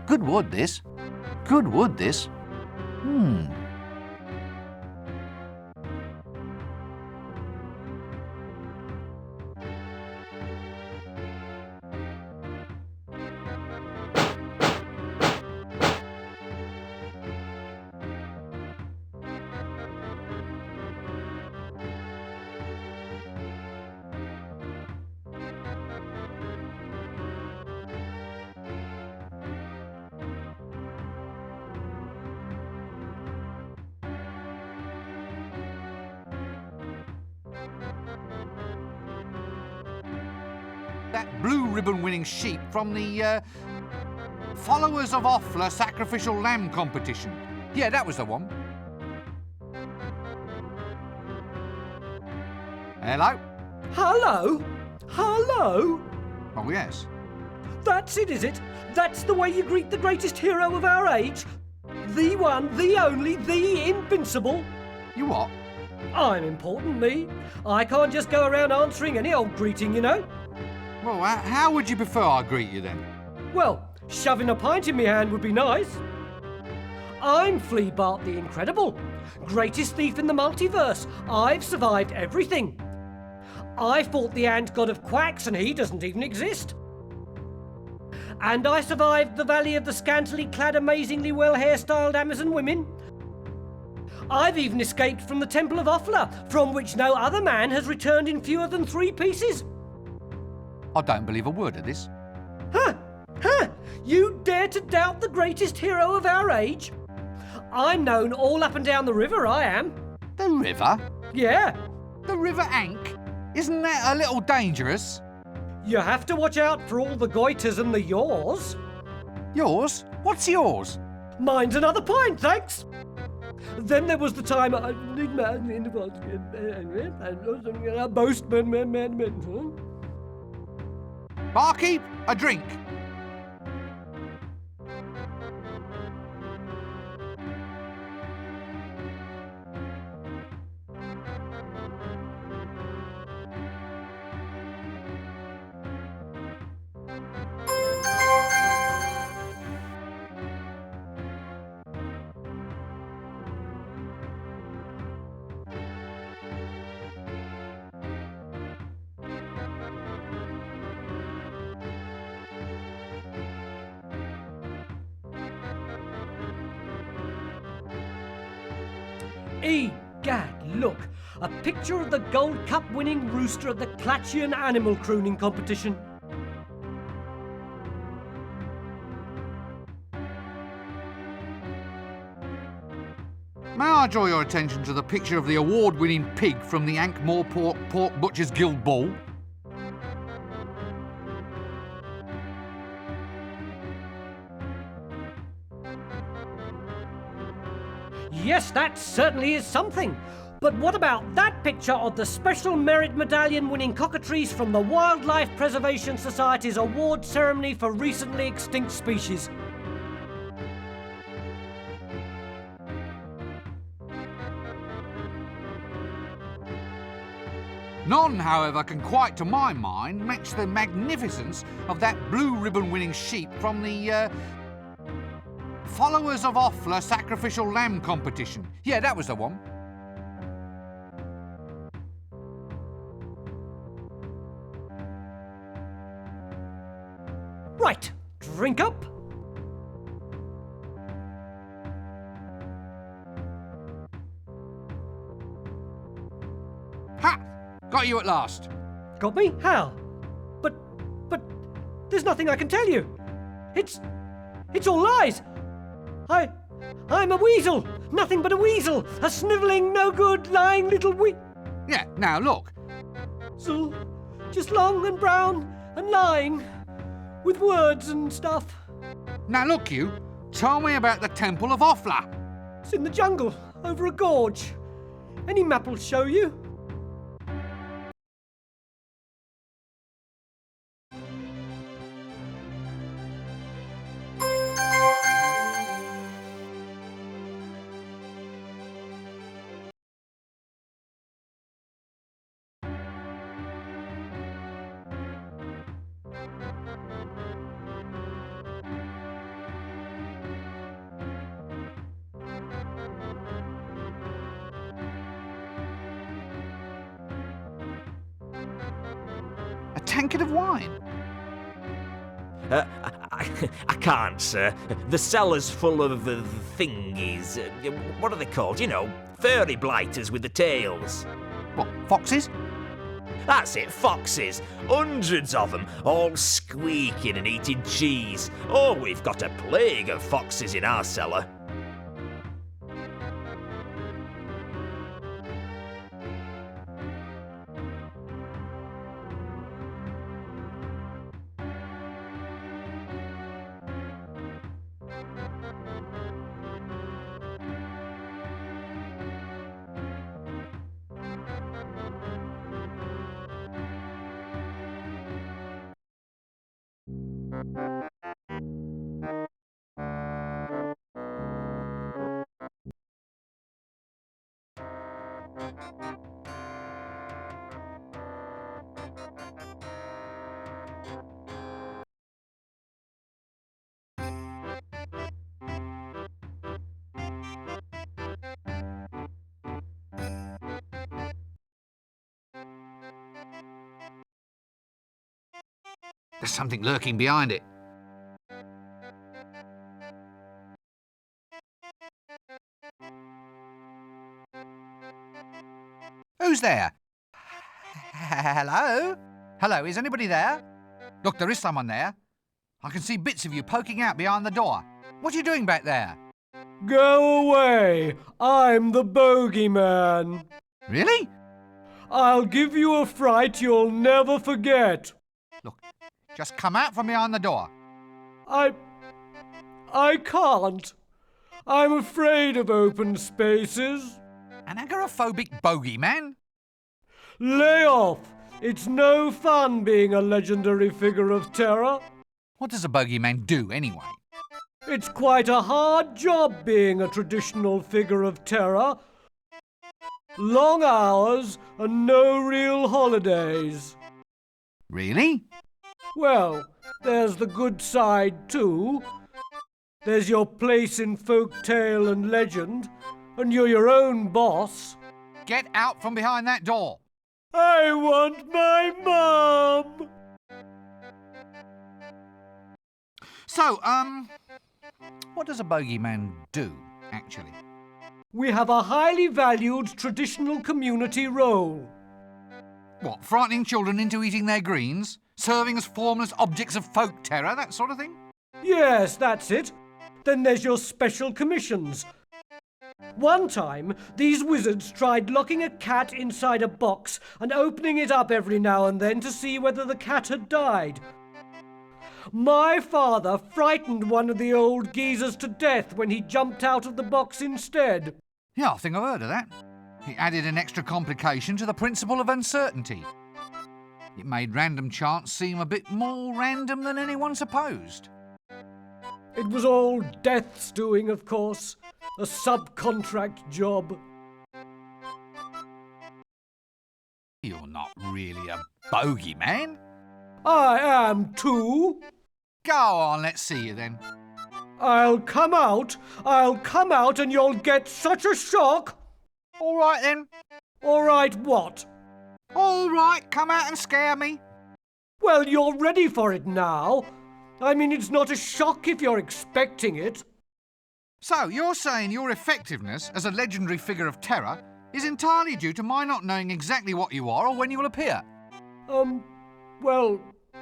Good wood, this. Good wood, this. That blue ribbon winning sheep from the Followers of Offla Sacrificial Lamb competition. Yeah, that was the one. Hello? Hello? Hello? Oh, yes. That's it, is it? That's the way you greet the greatest hero of our age? The one, the only, the invincible? You what? I'm important, me. I can't just go around answering any old greeting, you know. Well, how would you prefer I greet you then? Well, shoving a pint in my hand would be nice. I'm Flea Bart the Incredible, greatest thief in the multiverse. I've survived everything. I fought the ant god of quacks and he doesn't even exist. And I survived the Valley of the Scantily Clad Amazingly Well Hairstyled Amazon Women. I've even escaped from the Temple of Offla, from which no other man has returned in fewer than 3 pieces. I don't believe a word of this. Huh? Huh? You dare to doubt the greatest hero of our age? I'm known all up and down the river, I am. The river? Yeah. The River Ankh? Isn't that a little dangerous? You have to watch out for all the goiters and the yaws. Yours? What's yours? Mine's another pint, thanks. Then there was the time Barkeep, a drink. Egad, look! A picture of the Gold Cup winning rooster at the Pratchett animal crooning competition. May I draw your attention to the picture of the award-winning pig from the Ankh-Morpork Pork Butchers Guild Ball? Yes, that certainly is something. But what about that picture of the Special Merit Medallion winning cockatoos from the Wildlife Preservation Society's award ceremony for recently extinct species? None, however, can quite, to my mind, match the magnificence of that blue ribbon-winning sheep from the, Followers of Offla Sacrificial Lamb competition. Yeah, that was the one. Right, drink up. Ha! Got you at last. Got me? How? But, there's nothing I can tell you. It's all lies. I'm a weasel. Nothing but a weasel. A snivelling, no good, lying little Yeah, now look. So, just long and brown and lying. With words and stuff. Now look, you. Tell me about the Temple of Offla. It's in the jungle, over a gorge. Any map will show you. Tankard of wine? I can't, sir. The cellar's full of thingies. What are they called? You know, furry blighters with the tails. What, foxes? That's it, foxes. Hundreds of them, all squeaking and eating cheese. Oh, we've got a plague of foxes in our cellar. There's something lurking behind it. Who's there? Hello? Hello, is anybody there? Look, there is someone there. I can see bits of you poking out behind the door. What are you doing back there? Go away! I'm the bogeyman. Really? I'll give you a fright you'll never forget. Look, just come out from behind the door. I can't. I'm afraid of open spaces. An agoraphobic bogeyman? Lay off. It's no fun being a legendary figure of terror. What does a bogeyman do, anyway? It's quite a hard job being a traditional figure of terror. Long hours and no real holidays. Really? Well, there's the good side too. There's your place in folk tale and legend, and you're your own boss. Get out from behind that door. I want my mum! So, what does a bogeyman do, actually? We have a highly valued traditional community role. What, frightening children into eating their greens? Serving as formless objects of folk terror, that sort of thing? Yes, that's it. Then there's your special commissions. One time, these wizards tried locking a cat inside a box and opening it up every now and then to see whether the cat had died. My father frightened one of the old geezers to death when he jumped out of the box instead. Yeah, I think I've heard of that. It added an extra complication to the principle of uncertainty. It made random chance seem a bit more random than anyone supposed. It was all Death's doing, of course. A subcontract job. You're not really a bogeyman. I am too. Go on, let's see you then. I'll come out and you'll get such a shock. All right then. All right what? All right, come out and scare me. Well, you're ready for it now. I mean, it's not a shock if you're expecting it. So, you're saying your effectiveness as a legendary figure of terror is entirely due to my not knowing exactly what you are or when you will appear? Well,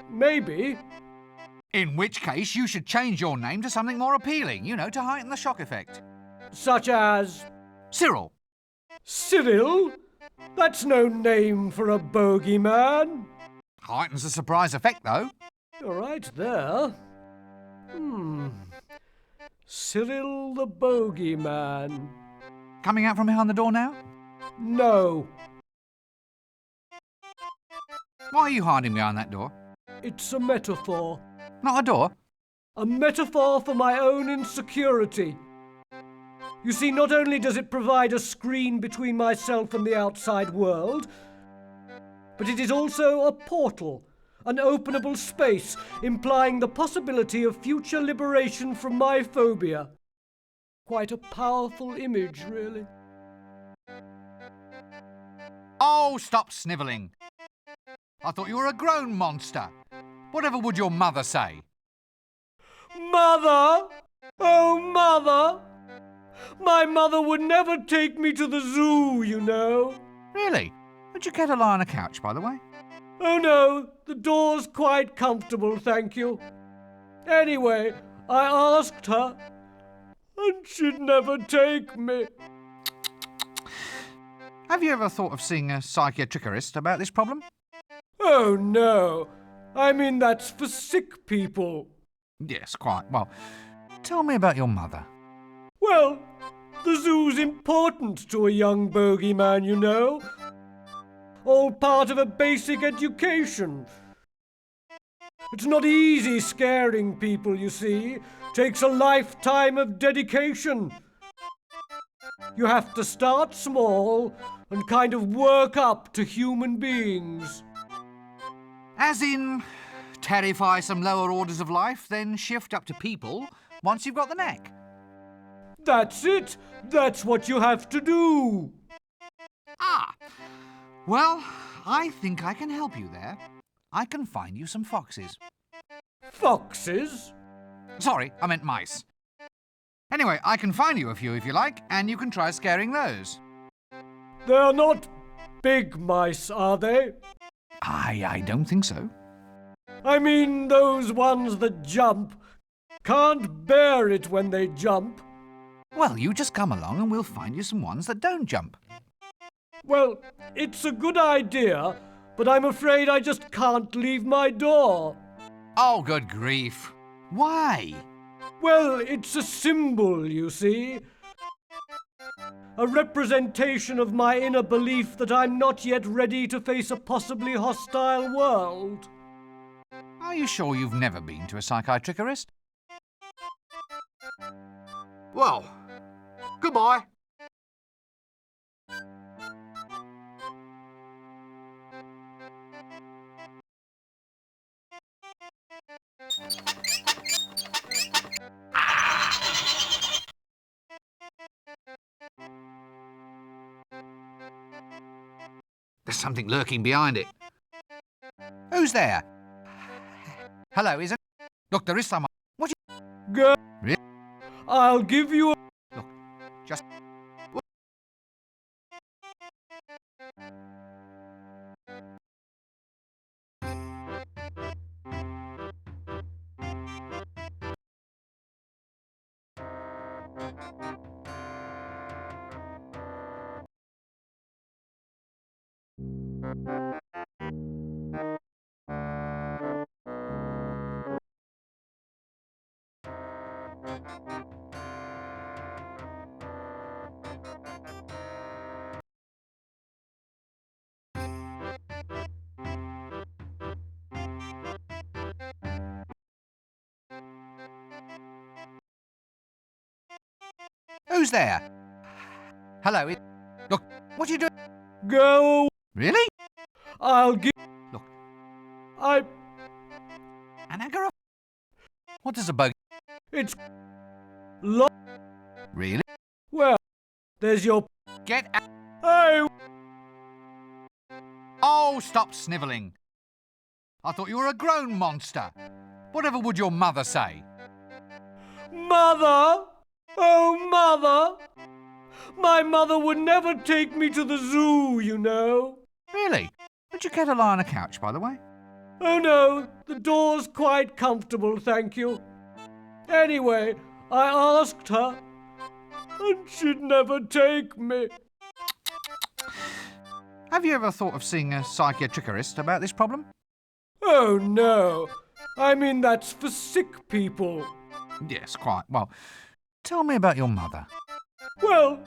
maybe. In which case, you should change your name to something more appealing, you know, to heighten the shock effect. Such as? Cyril. Cyril? That's no name for a bogeyman. Heightens the surprise effect, though. You're right there. Cyril the bogeyman. Coming out from behind the door now? No. Why are you hiding behind that door? It's a metaphor. Not a door? A metaphor for my own insecurity. You see, not only does it provide a screen between myself and the outside world, but it is also a portal, an openable space, implying the possibility of future liberation from my phobia. Quite a powerful image, really. Oh, stop snivelling. I thought you were a grown monster. Whatever would your mother say? Mother! Oh, Mother! My mother would never take me to the zoo, you know. Really? Would you care to lie on a couch, by the way? Oh, no. The door's quite comfortable, thank you. Anyway, I asked her, and she'd never take me. Have you ever thought of seeing a psychiatricist about this problem? Oh, no. I mean, that's for sick people. Yes, quite. Well, tell me about your mother. Well, the zoo's important to a young bogeyman, you know. All part of a basic education. It's not easy scaring people, you see. Takes a lifetime of dedication. You have to start small and kind of work up to human beings. As in, terrify some lower orders of life, then shift up to people once you've got the knack. That's it. That's what you have to do. Ah, well, I think I can help you there. I can find you some foxes. Foxes? Sorry, I meant mice. Anyway, I can find you a few if you like, and you can try scaring those. They're not big mice, are they? I don't think so. I mean those ones that jump. Can't bear it when they jump. Well, you just come along and we'll find you some ones that don't jump. Well, it's a good idea, but I'm afraid I just can't leave my door. Oh, good grief. Why? Well, it's a symbol, you see. A representation of my inner belief that I'm not yet ready to face a possibly hostile world. Are you sure you've never been to a psychiatricist? Well, goodbye. There's something lurking behind it. Who's there? Hello, is it? Look, there is someone. What you... Go. Really? I'll give you a... Look, just... Who's there? Hello. Look, what are you doing? Go. Really? I'll give. Look. I. Anagara? What does a bogey? It's. Really? Well, there's your. Get out. Hey! Oh, stop snivelling. I thought you were a grown monster. Whatever would your mother say? Mother! Oh, Mother! My mother would never take me to the zoo, you know. Really? Would you care to lie on a couch, by the way? Oh, no. The door's quite comfortable, thank you. Anyway, I asked her, and she'd never take me. Have you ever thought of seeing a psychiatricist about this problem? Oh, no. I mean, that's for sick people. Yes, quite. Well, tell me about your mother. Well,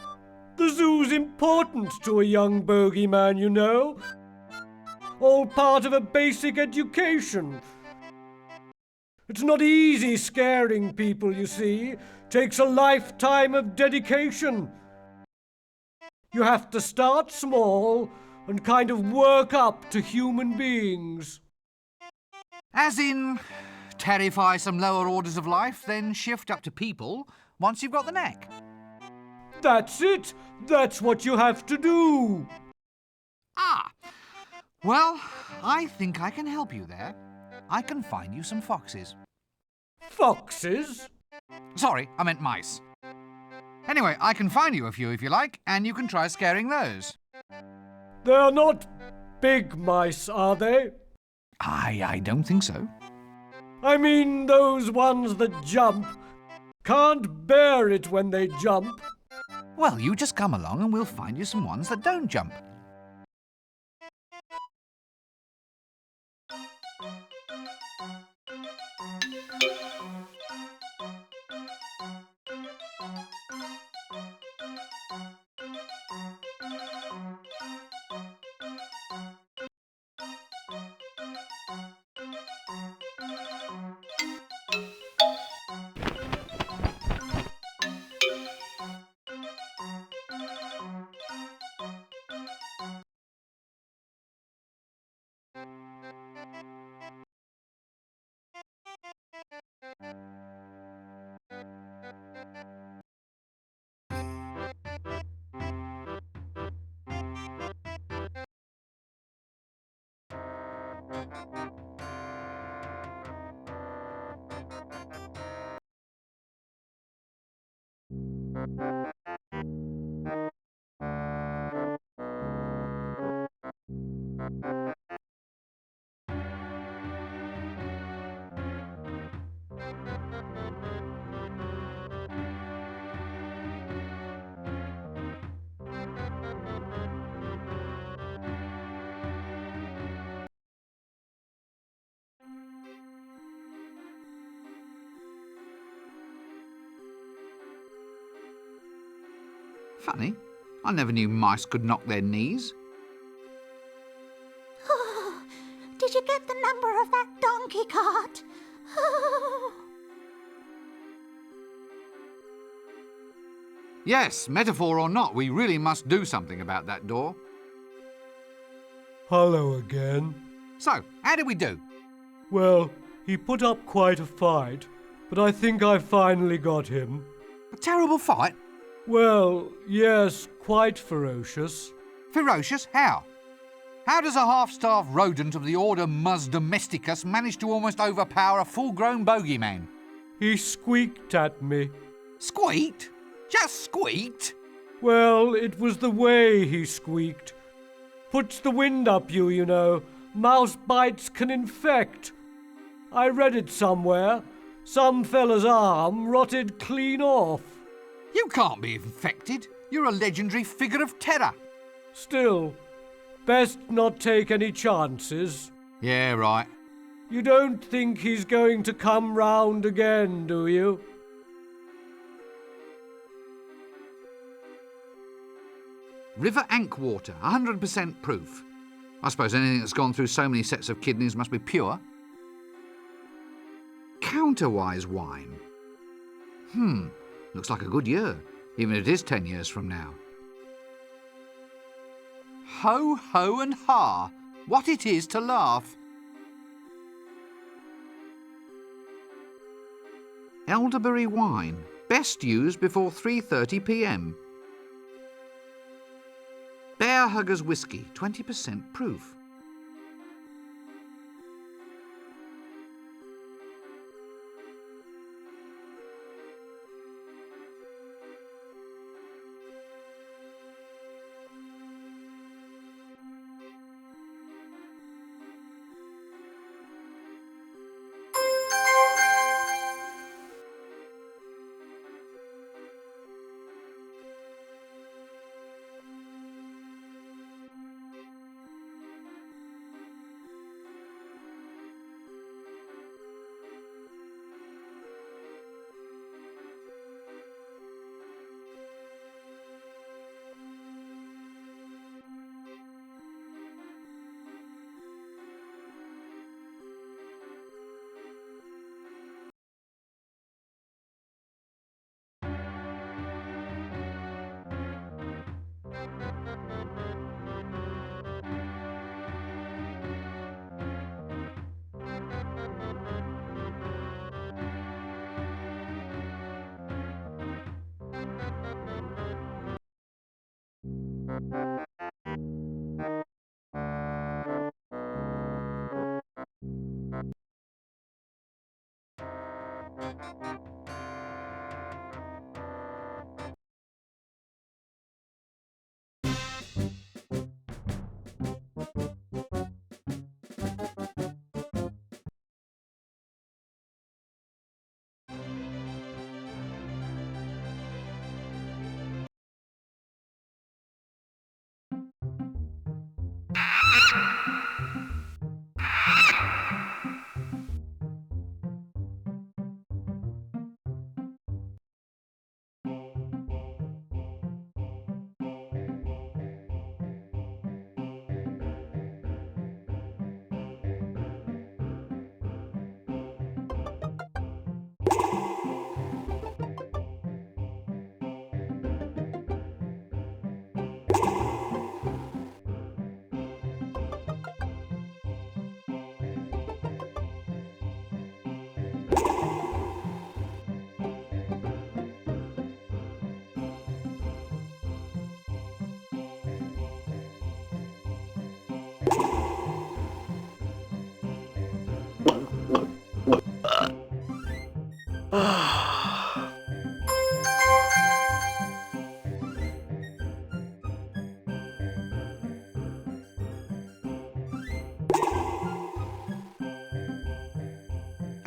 the zoo's important to a young bogeyman, you know. All part of a basic education. It's not easy scaring people, you see. Takes a lifetime of dedication. You have to start small and kind of work up to human beings. As in, terrify some lower orders of life, then shift up to people once you've got the knack. That's it. That's what you have to do. Ah. Well, I think I can help you there. I can find you some foxes. Foxes? Sorry, I meant mice. Anyway, I can find you a few if you like, and you can try scaring those. They're not big mice, are they? I don't think so. I mean those ones that jump. Can't bear it when they jump. Well, you just come along and we'll find you some ones that don't jump. Funny, I never knew mice could knock their knees. Did you get the number of that donkey cart? Yes, metaphor or not, we really must do something about that door. Hello again. So, how did we do? Well, he put up quite a fight, but I think I finally got him. A terrible fight? Well, yes, quite ferocious. Ferocious? How? How does a half-starved rodent of the order Mus Domesticus manage to almost overpower a full-grown bogeyman? He squeaked at me. Squeaked? Just squeaked? Well, it was the way he squeaked. Puts the wind up you know. Mouse bites can infect. I read it somewhere. Some fella's arm rotted clean off. You can't be infected. You're a legendary figure of terror. Still, best not take any chances. Yeah, right. You don't think he's going to come round again, do you? River Ankh-water, 100% proof. I suppose anything that's gone through so many sets of kidneys must be pure. Counterwise wine. Looks like a good year, even if it is 10 years from now. Ho, ho and ha. What it is to laugh. Elderberry wine. Best used before 3:30 p.m. Bear Huggers whiskey, 20% proof.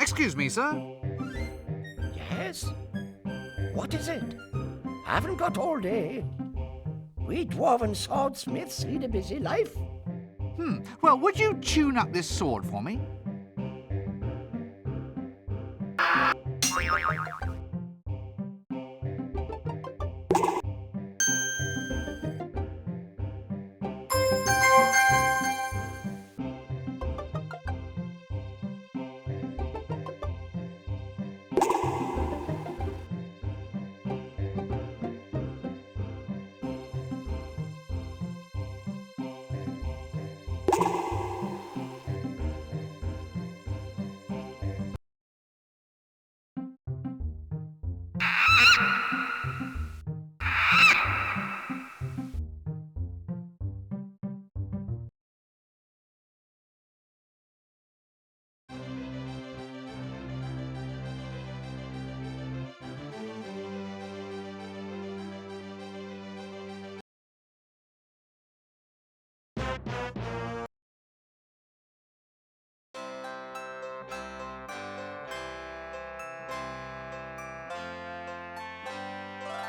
Excuse me, sir. Yes? What is it? Haven't got all day. We dwarven swordsmiths lead a busy life. Well, would you tune up this sword for me?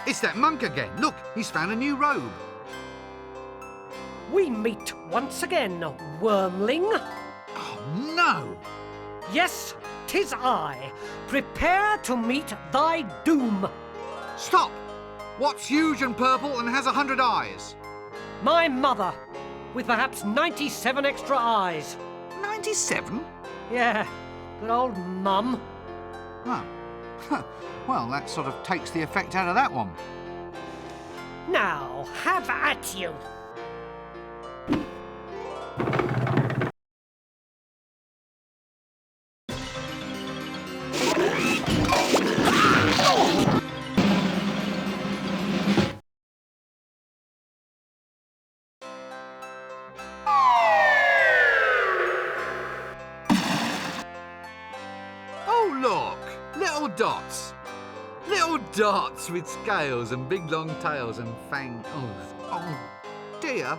It's that monk again. Look, he's found a new robe. We meet once again, wormling. Oh, no! Yes, 'tis I. Prepare to meet thy doom. Stop! What's huge and purple and has 100 eyes? My mother, with perhaps 97 extra eyes. 97? Yeah, good old mum. Oh. Well, that sort of takes the effect out of that one. Now, have at you. Oh, look! Little dots. Little dots with scales and big long tails and fangs. Oh dear.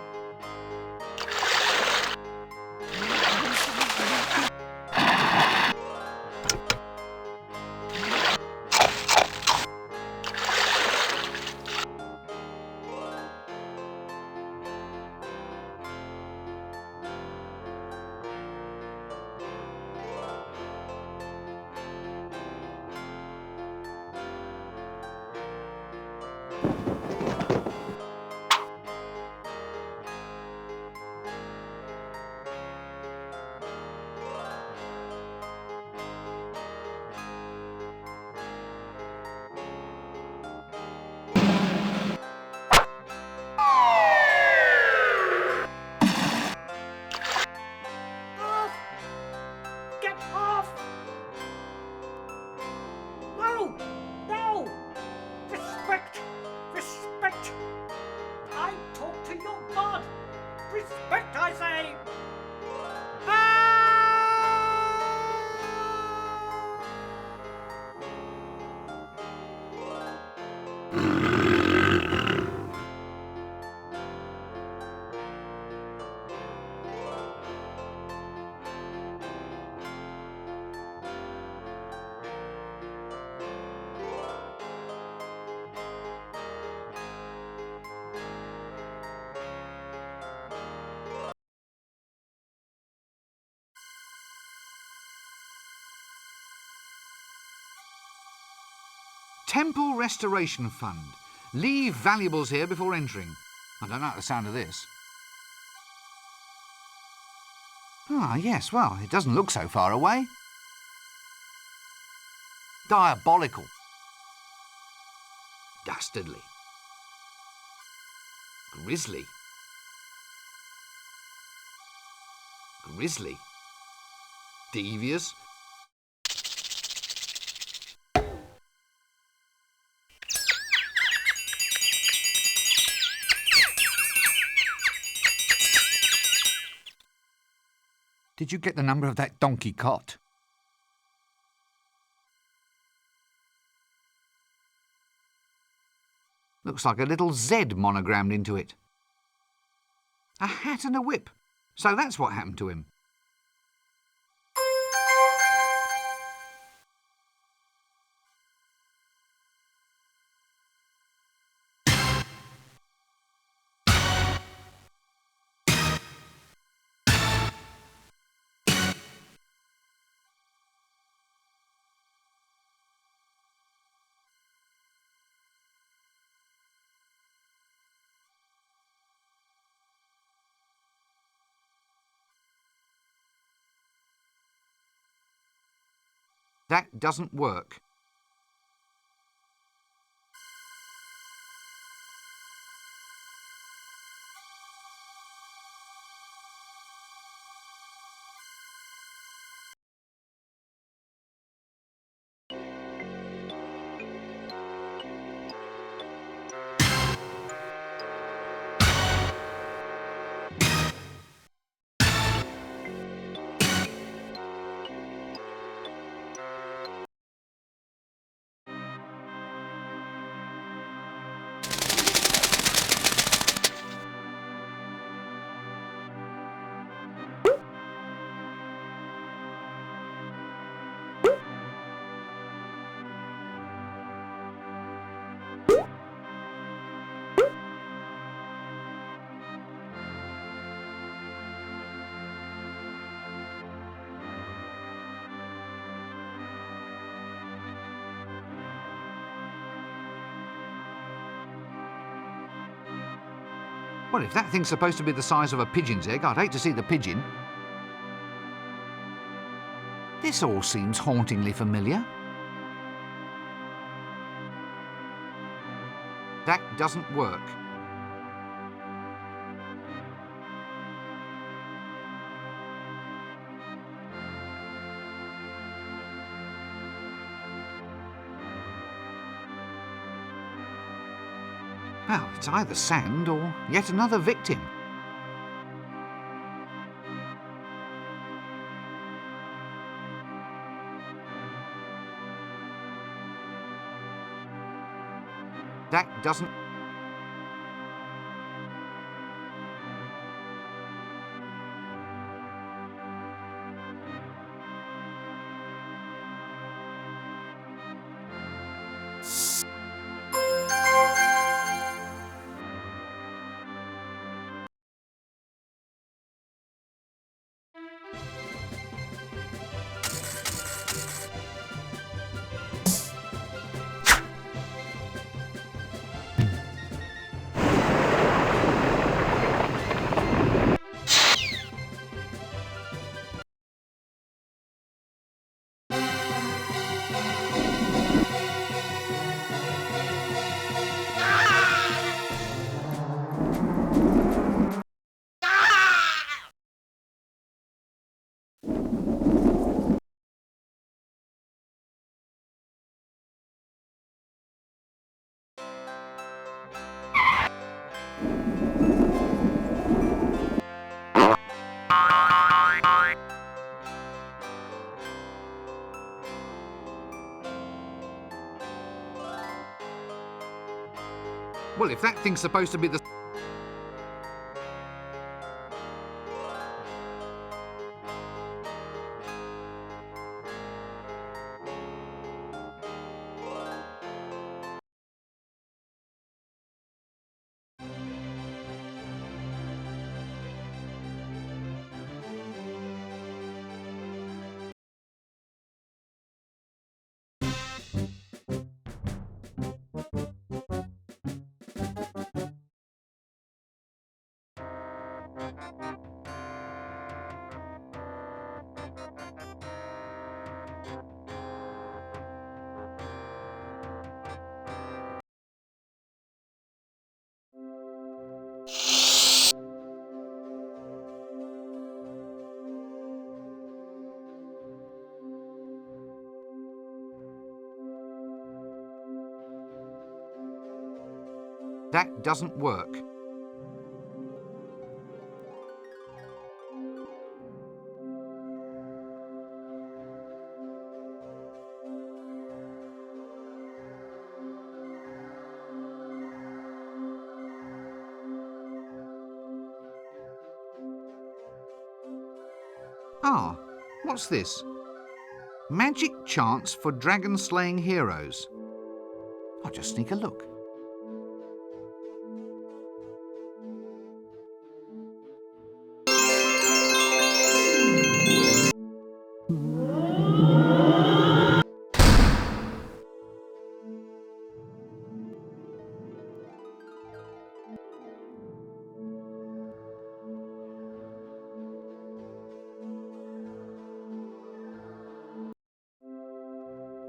Get off! No! No! Respect! Respect! I talk to your God! Respect, I say! Temple Restoration Fund. Leave valuables here before entering. I don't like the sound of this. Ah, yes, well, it doesn't look so far away. Diabolical. Dastardly. Grisly. Grisly. Devious. Did you get the number of that donkey cot? Looks like a little Z monogrammed into it. A hat and a whip. So that's what happened to him. That doesn't work. Well, if that thing's supposed to be the size of a pigeon's egg, I'd hate to see the pigeon. This all seems hauntingly familiar. That doesn't work. Well, it's either sand or yet another victim. That doesn't... Well, if that thing's supposed to be the... That doesn't work. Ah, what's this? Magic chants for dragon-slaying heroes. I'll just sneak a look.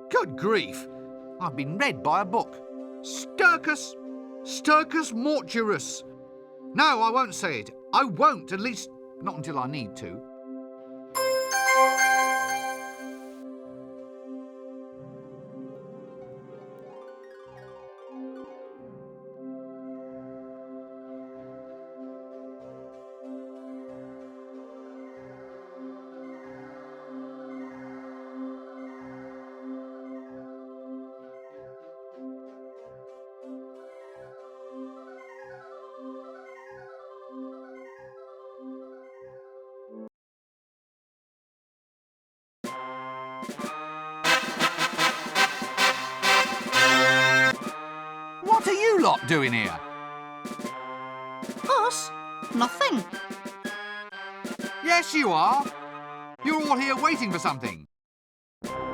Good grief! I've been read by a book. Sturcus Morturus. No, I won't say it. I won't, at least not until I need to. What are you lot doing here? Us? Nothing. Yes, you are. You're all here waiting for something.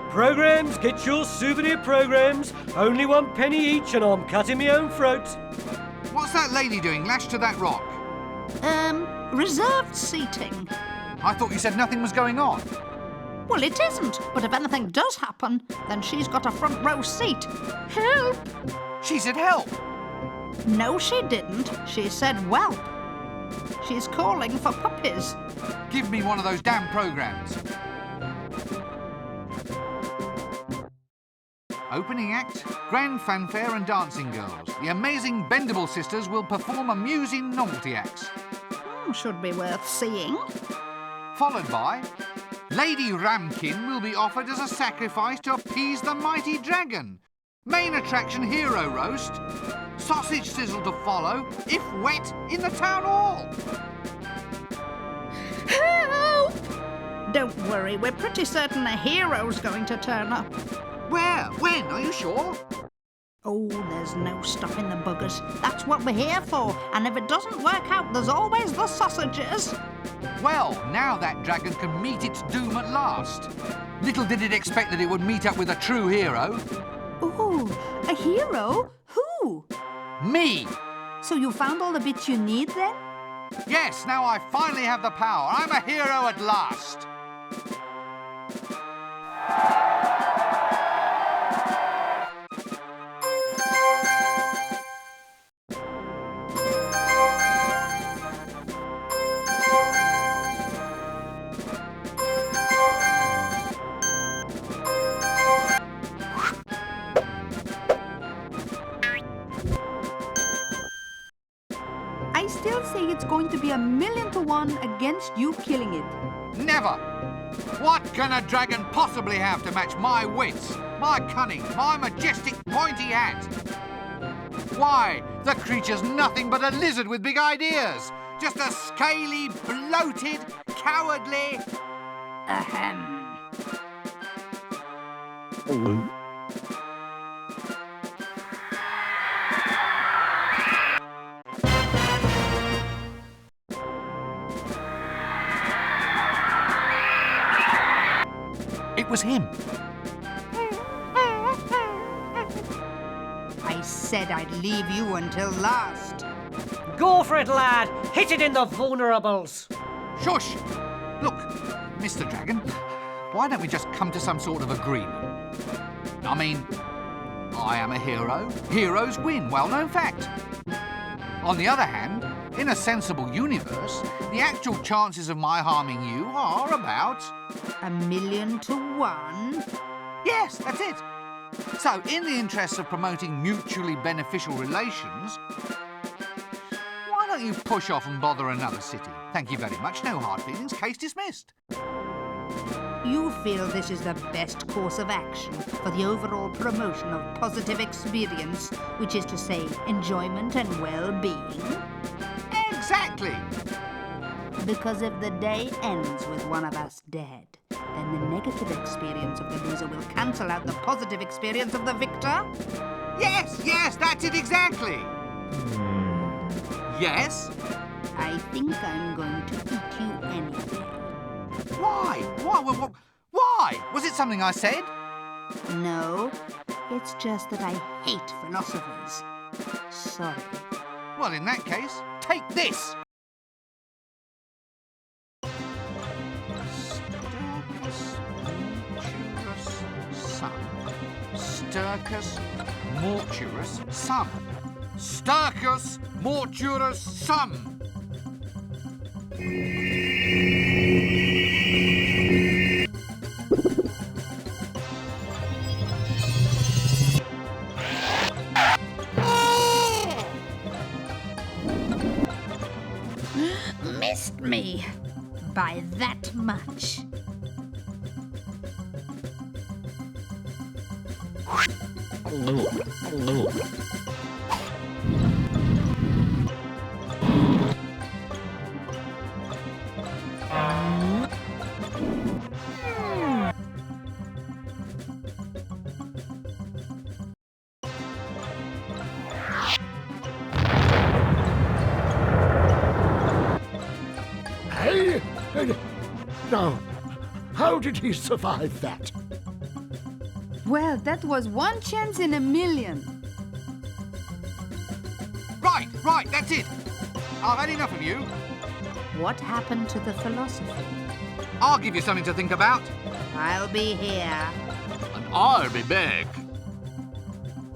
Programs, get your souvenir programs. Only 1 penny each and I'm cutting my own throat. What's that lady doing lashed to that rock? Reserved seating. I thought you said nothing was going on. Well, it isn't, but if anything does happen, then she's got a front row seat. Help! She said help. No, she didn't. She said whelp. She's calling for puppies. Give me one of those damn programs. Opening act, grand fanfare and dancing girls. The amazing Bendable sisters will perform amusing novelty acts. Should be worth seeing. Followed by, Lady Ramkin will be offered as a sacrifice to appease the mighty dragon. Main attraction hero roast. Sausage sizzle to follow, if wet, in the town hall. Help! Don't worry, we're pretty certain a hero's going to turn up. Where? When? Are you sure? Oh, there's no stopping the buggers. That's what we're here for. And if it doesn't work out, there's always the sausages. Well, now that dragon can meet its doom at last. Little did it expect that it would meet up with a true hero. Ooh, a hero? Who? Me! So you found all the bits you need then? Yes, now I finally have the power. I'm a hero at last. I still say it's going to be 1,000,000 to 1 against you killing it. Never! What can a dragon possibly have to match my wits, my cunning, my majestic pointy hat? Why, the creature's nothing but a lizard with big ideas. Just a scaly, bloated, cowardly... Ahem. It was him. I said I'd leave you until last. Go for it, lad! Hit it in the vulnerables! Shush! Look, Mr. Dragon, why don't we just come to some sort of agreement? I mean, I am a hero. Heroes win, well-known fact. On the other hand, in a sensible universe, the actual chances of my harming you are about... 1,000,000 to 1? Yes, that's it. So, in the interests of promoting mutually beneficial relations, why don't you push off and bother another city? Thank you very much. No hard feelings. Case dismissed. You feel this is the best course of action for the overall promotion of positive experience, which is to say, enjoyment and well-being? Exactly! Because if the day ends with one of us dead, then the negative experience of the loser will cancel out the positive experience of the victor? Yes, yes, that's it exactly! Yes? I think I'm going to eat you anyway. Why? Why? Was it something I said? No, it's just that I hate philosophers. Sorry. Well, in that case, take this! Sturcus mortuus sum. Sturcus mortuus sum. Missed me by that much. Hey? Now, how did he survive that? Well, that was 1 chance in 1,000,000. Right, that's it. I've had enough of you. What happened to the philosophy? I'll give you something to think about. I'll be here. And I'll be back.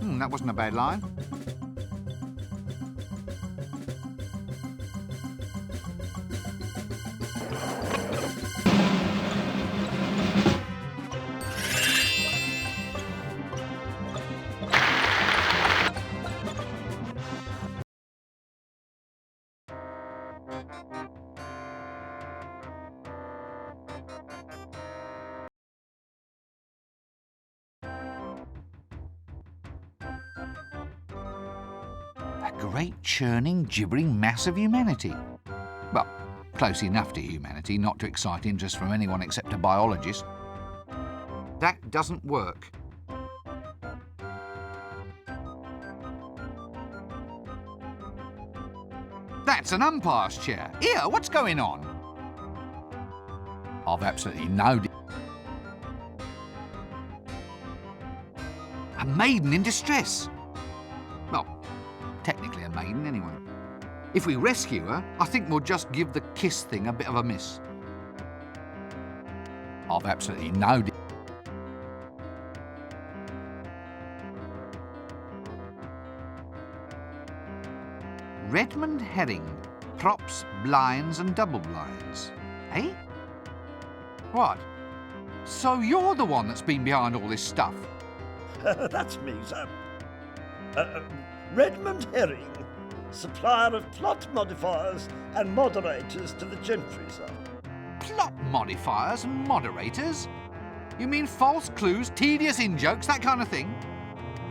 That wasn't a bad line. Great churning, gibbering mass of humanity. Well, close enough to humanity not to excite interest from anyone except a biologist. That doesn't work. That's an umpire's chair. Here, what's going on? I've absolutely no... A maiden in distress. Well, technically a maiden anyway. If we rescue her, I think we'll just give the kiss thing a bit of a miss. I've absolutely no... Redmond herring, props, blinds and double blinds. Eh? What? So you're the one that's been behind all this stuff? That's me, sir. Redmond Herring, supplier of plot modifiers and moderators to the gentry, sir. Plot modifiers and moderators? You mean false clues, tedious in-jokes, that kind of thing?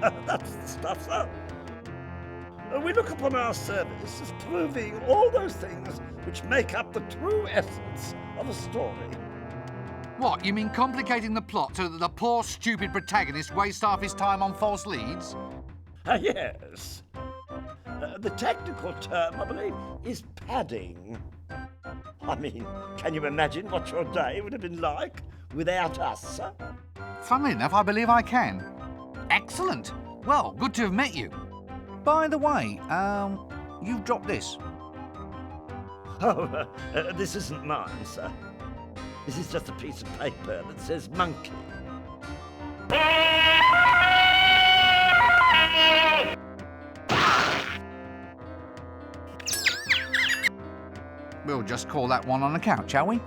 That's the stuff, sir. We look upon our service as proving all those things which make up the true essence of a story. What, you mean complicating the plot so that the poor, stupid protagonist wastes half his time on false leads? Yes. The technical term, I believe, is padding. I mean, can you imagine what your day would have been like without us, sir? Funnily enough, I believe I can. Excellent. Well, good to have met you. By the way, you've dropped this. Oh, this isn't mine, sir. This is just a piece of paper that says monkey. We'll just call that one on account, shall we?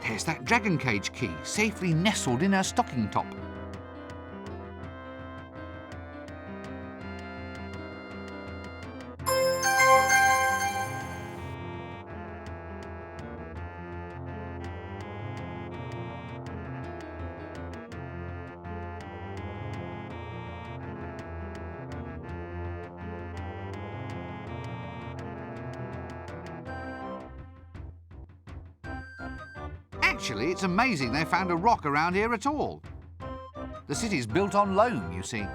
There's that dragon cage key, safely nestled in her stocking top. Actually, it's amazing they found a rock around here at all. The city's built on loam, you see.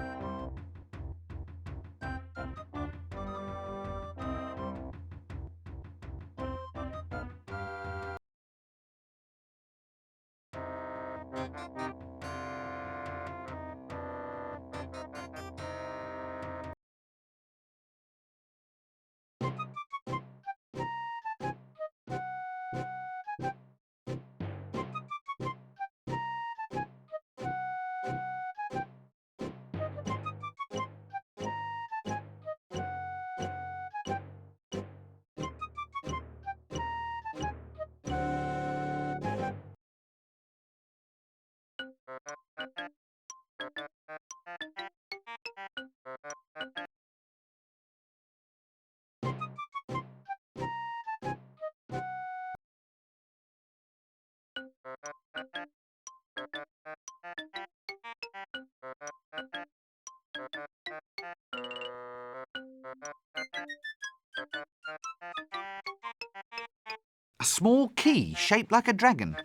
A small key shaped like a dragon.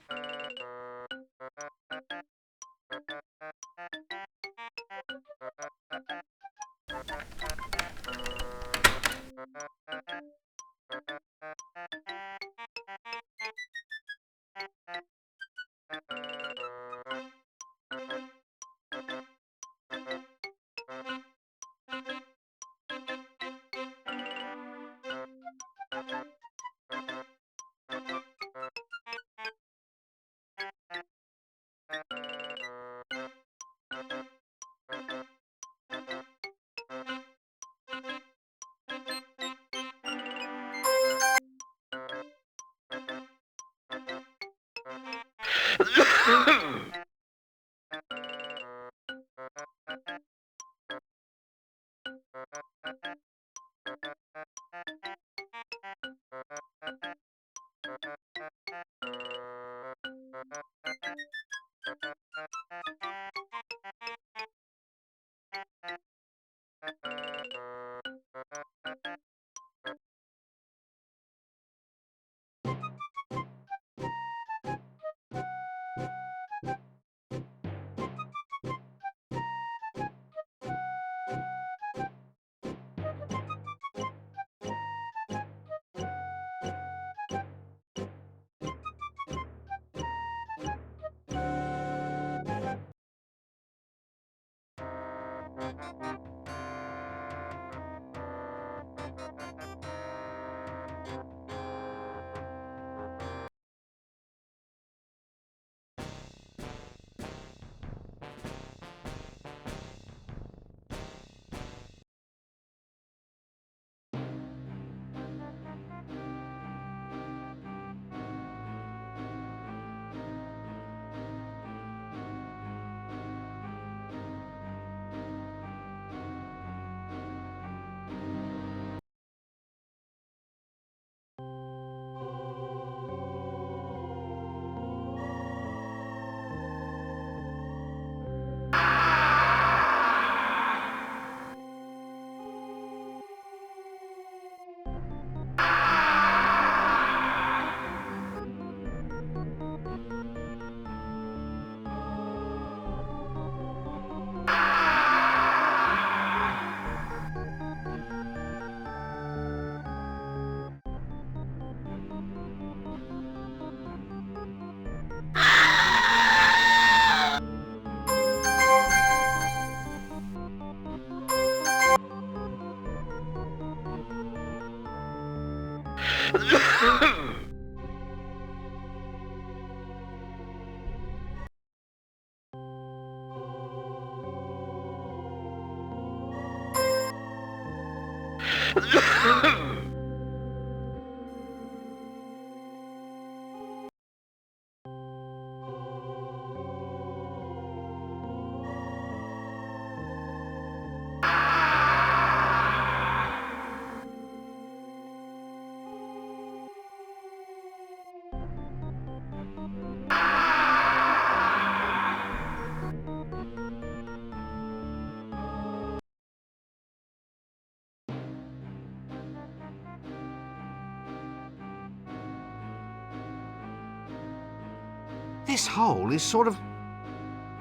This hole is sort of,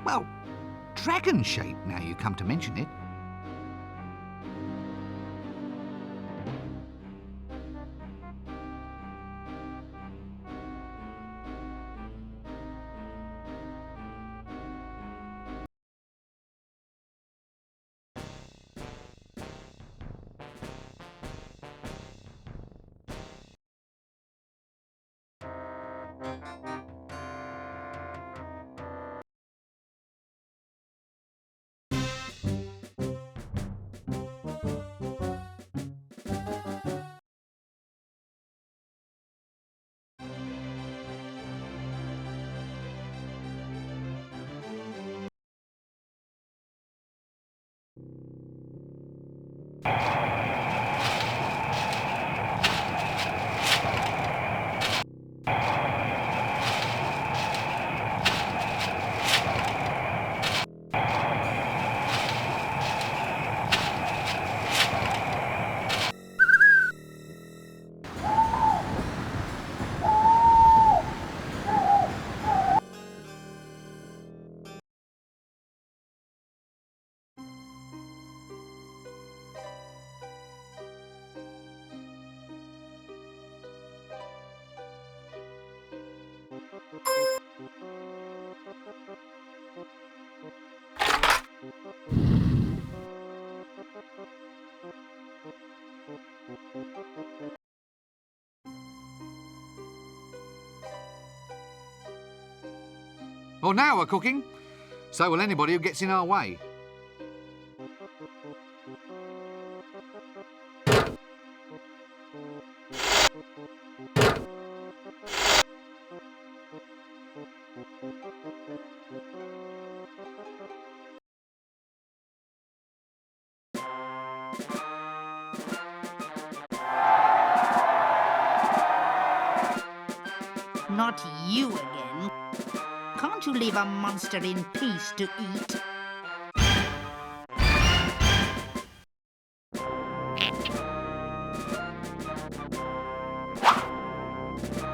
well, dragon-shaped now you come to mention it. Well, now we're cooking. So will anybody who gets in our way. Not you again. Can't you leave a monster in peace to eat?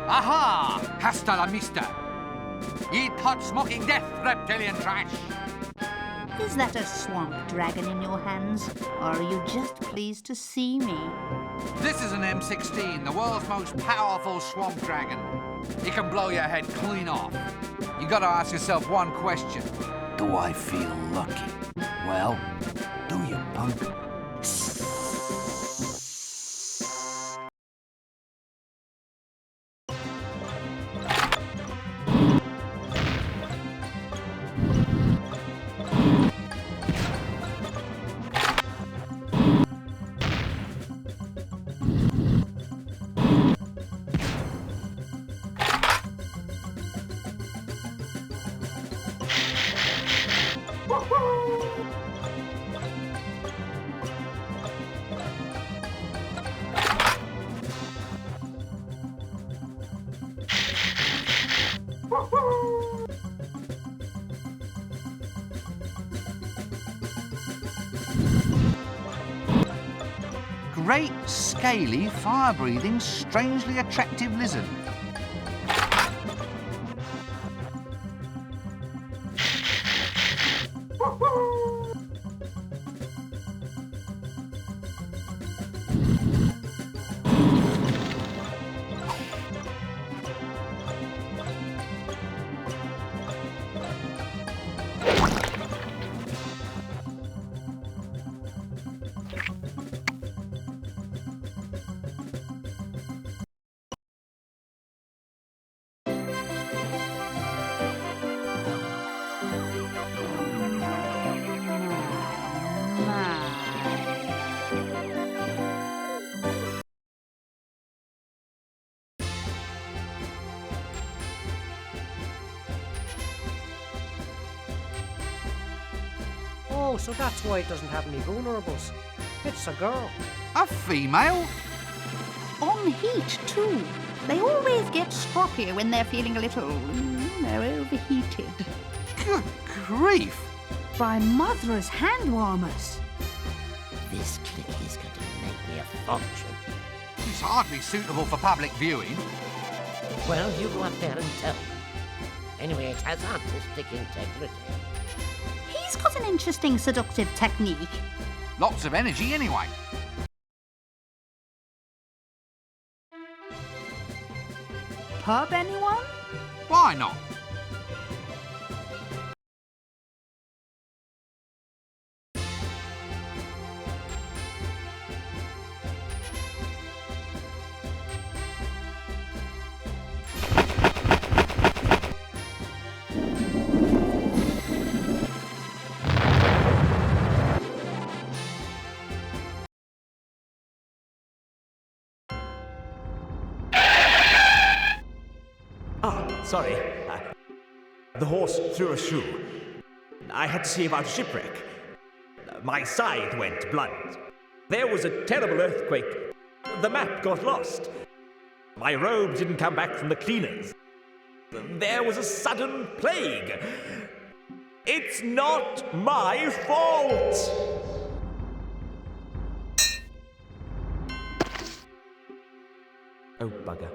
Aha! Hasta la vista! Eat hot smoking death, reptilian trash! Is that a swamp dragon in your hands? Or are you just pleased to see me? This is an M16, the world's most powerful swamp dragon. He can blow your head clean off. You gotta ask yourself one question. Do I feel lucky? Well, do you, punk? Great, scaly, fire-breathing, strangely attractive lizard. Oh, so that's why it doesn't have any vulnerables. It's a girl. A female? On heat, too. They always get stroppy when they're feeling a little, overheated. Good grief! By mother's hand warmers. This click is going to make me a fortune. It's hardly suitable for public viewing. Well, you go up there and tell them. Anyway, it has artistic integrity. He's got an interesting seductive technique. Lots of energy anyway. Pub, anyone? Why not? Sorry. The horse threw a shoe. I had to see about a shipwreck. My side went blunt. There was a terrible earthquake. The map got lost. My robe didn't come back from the cleaners. There was a sudden plague. It's not my fault! Oh, bugger.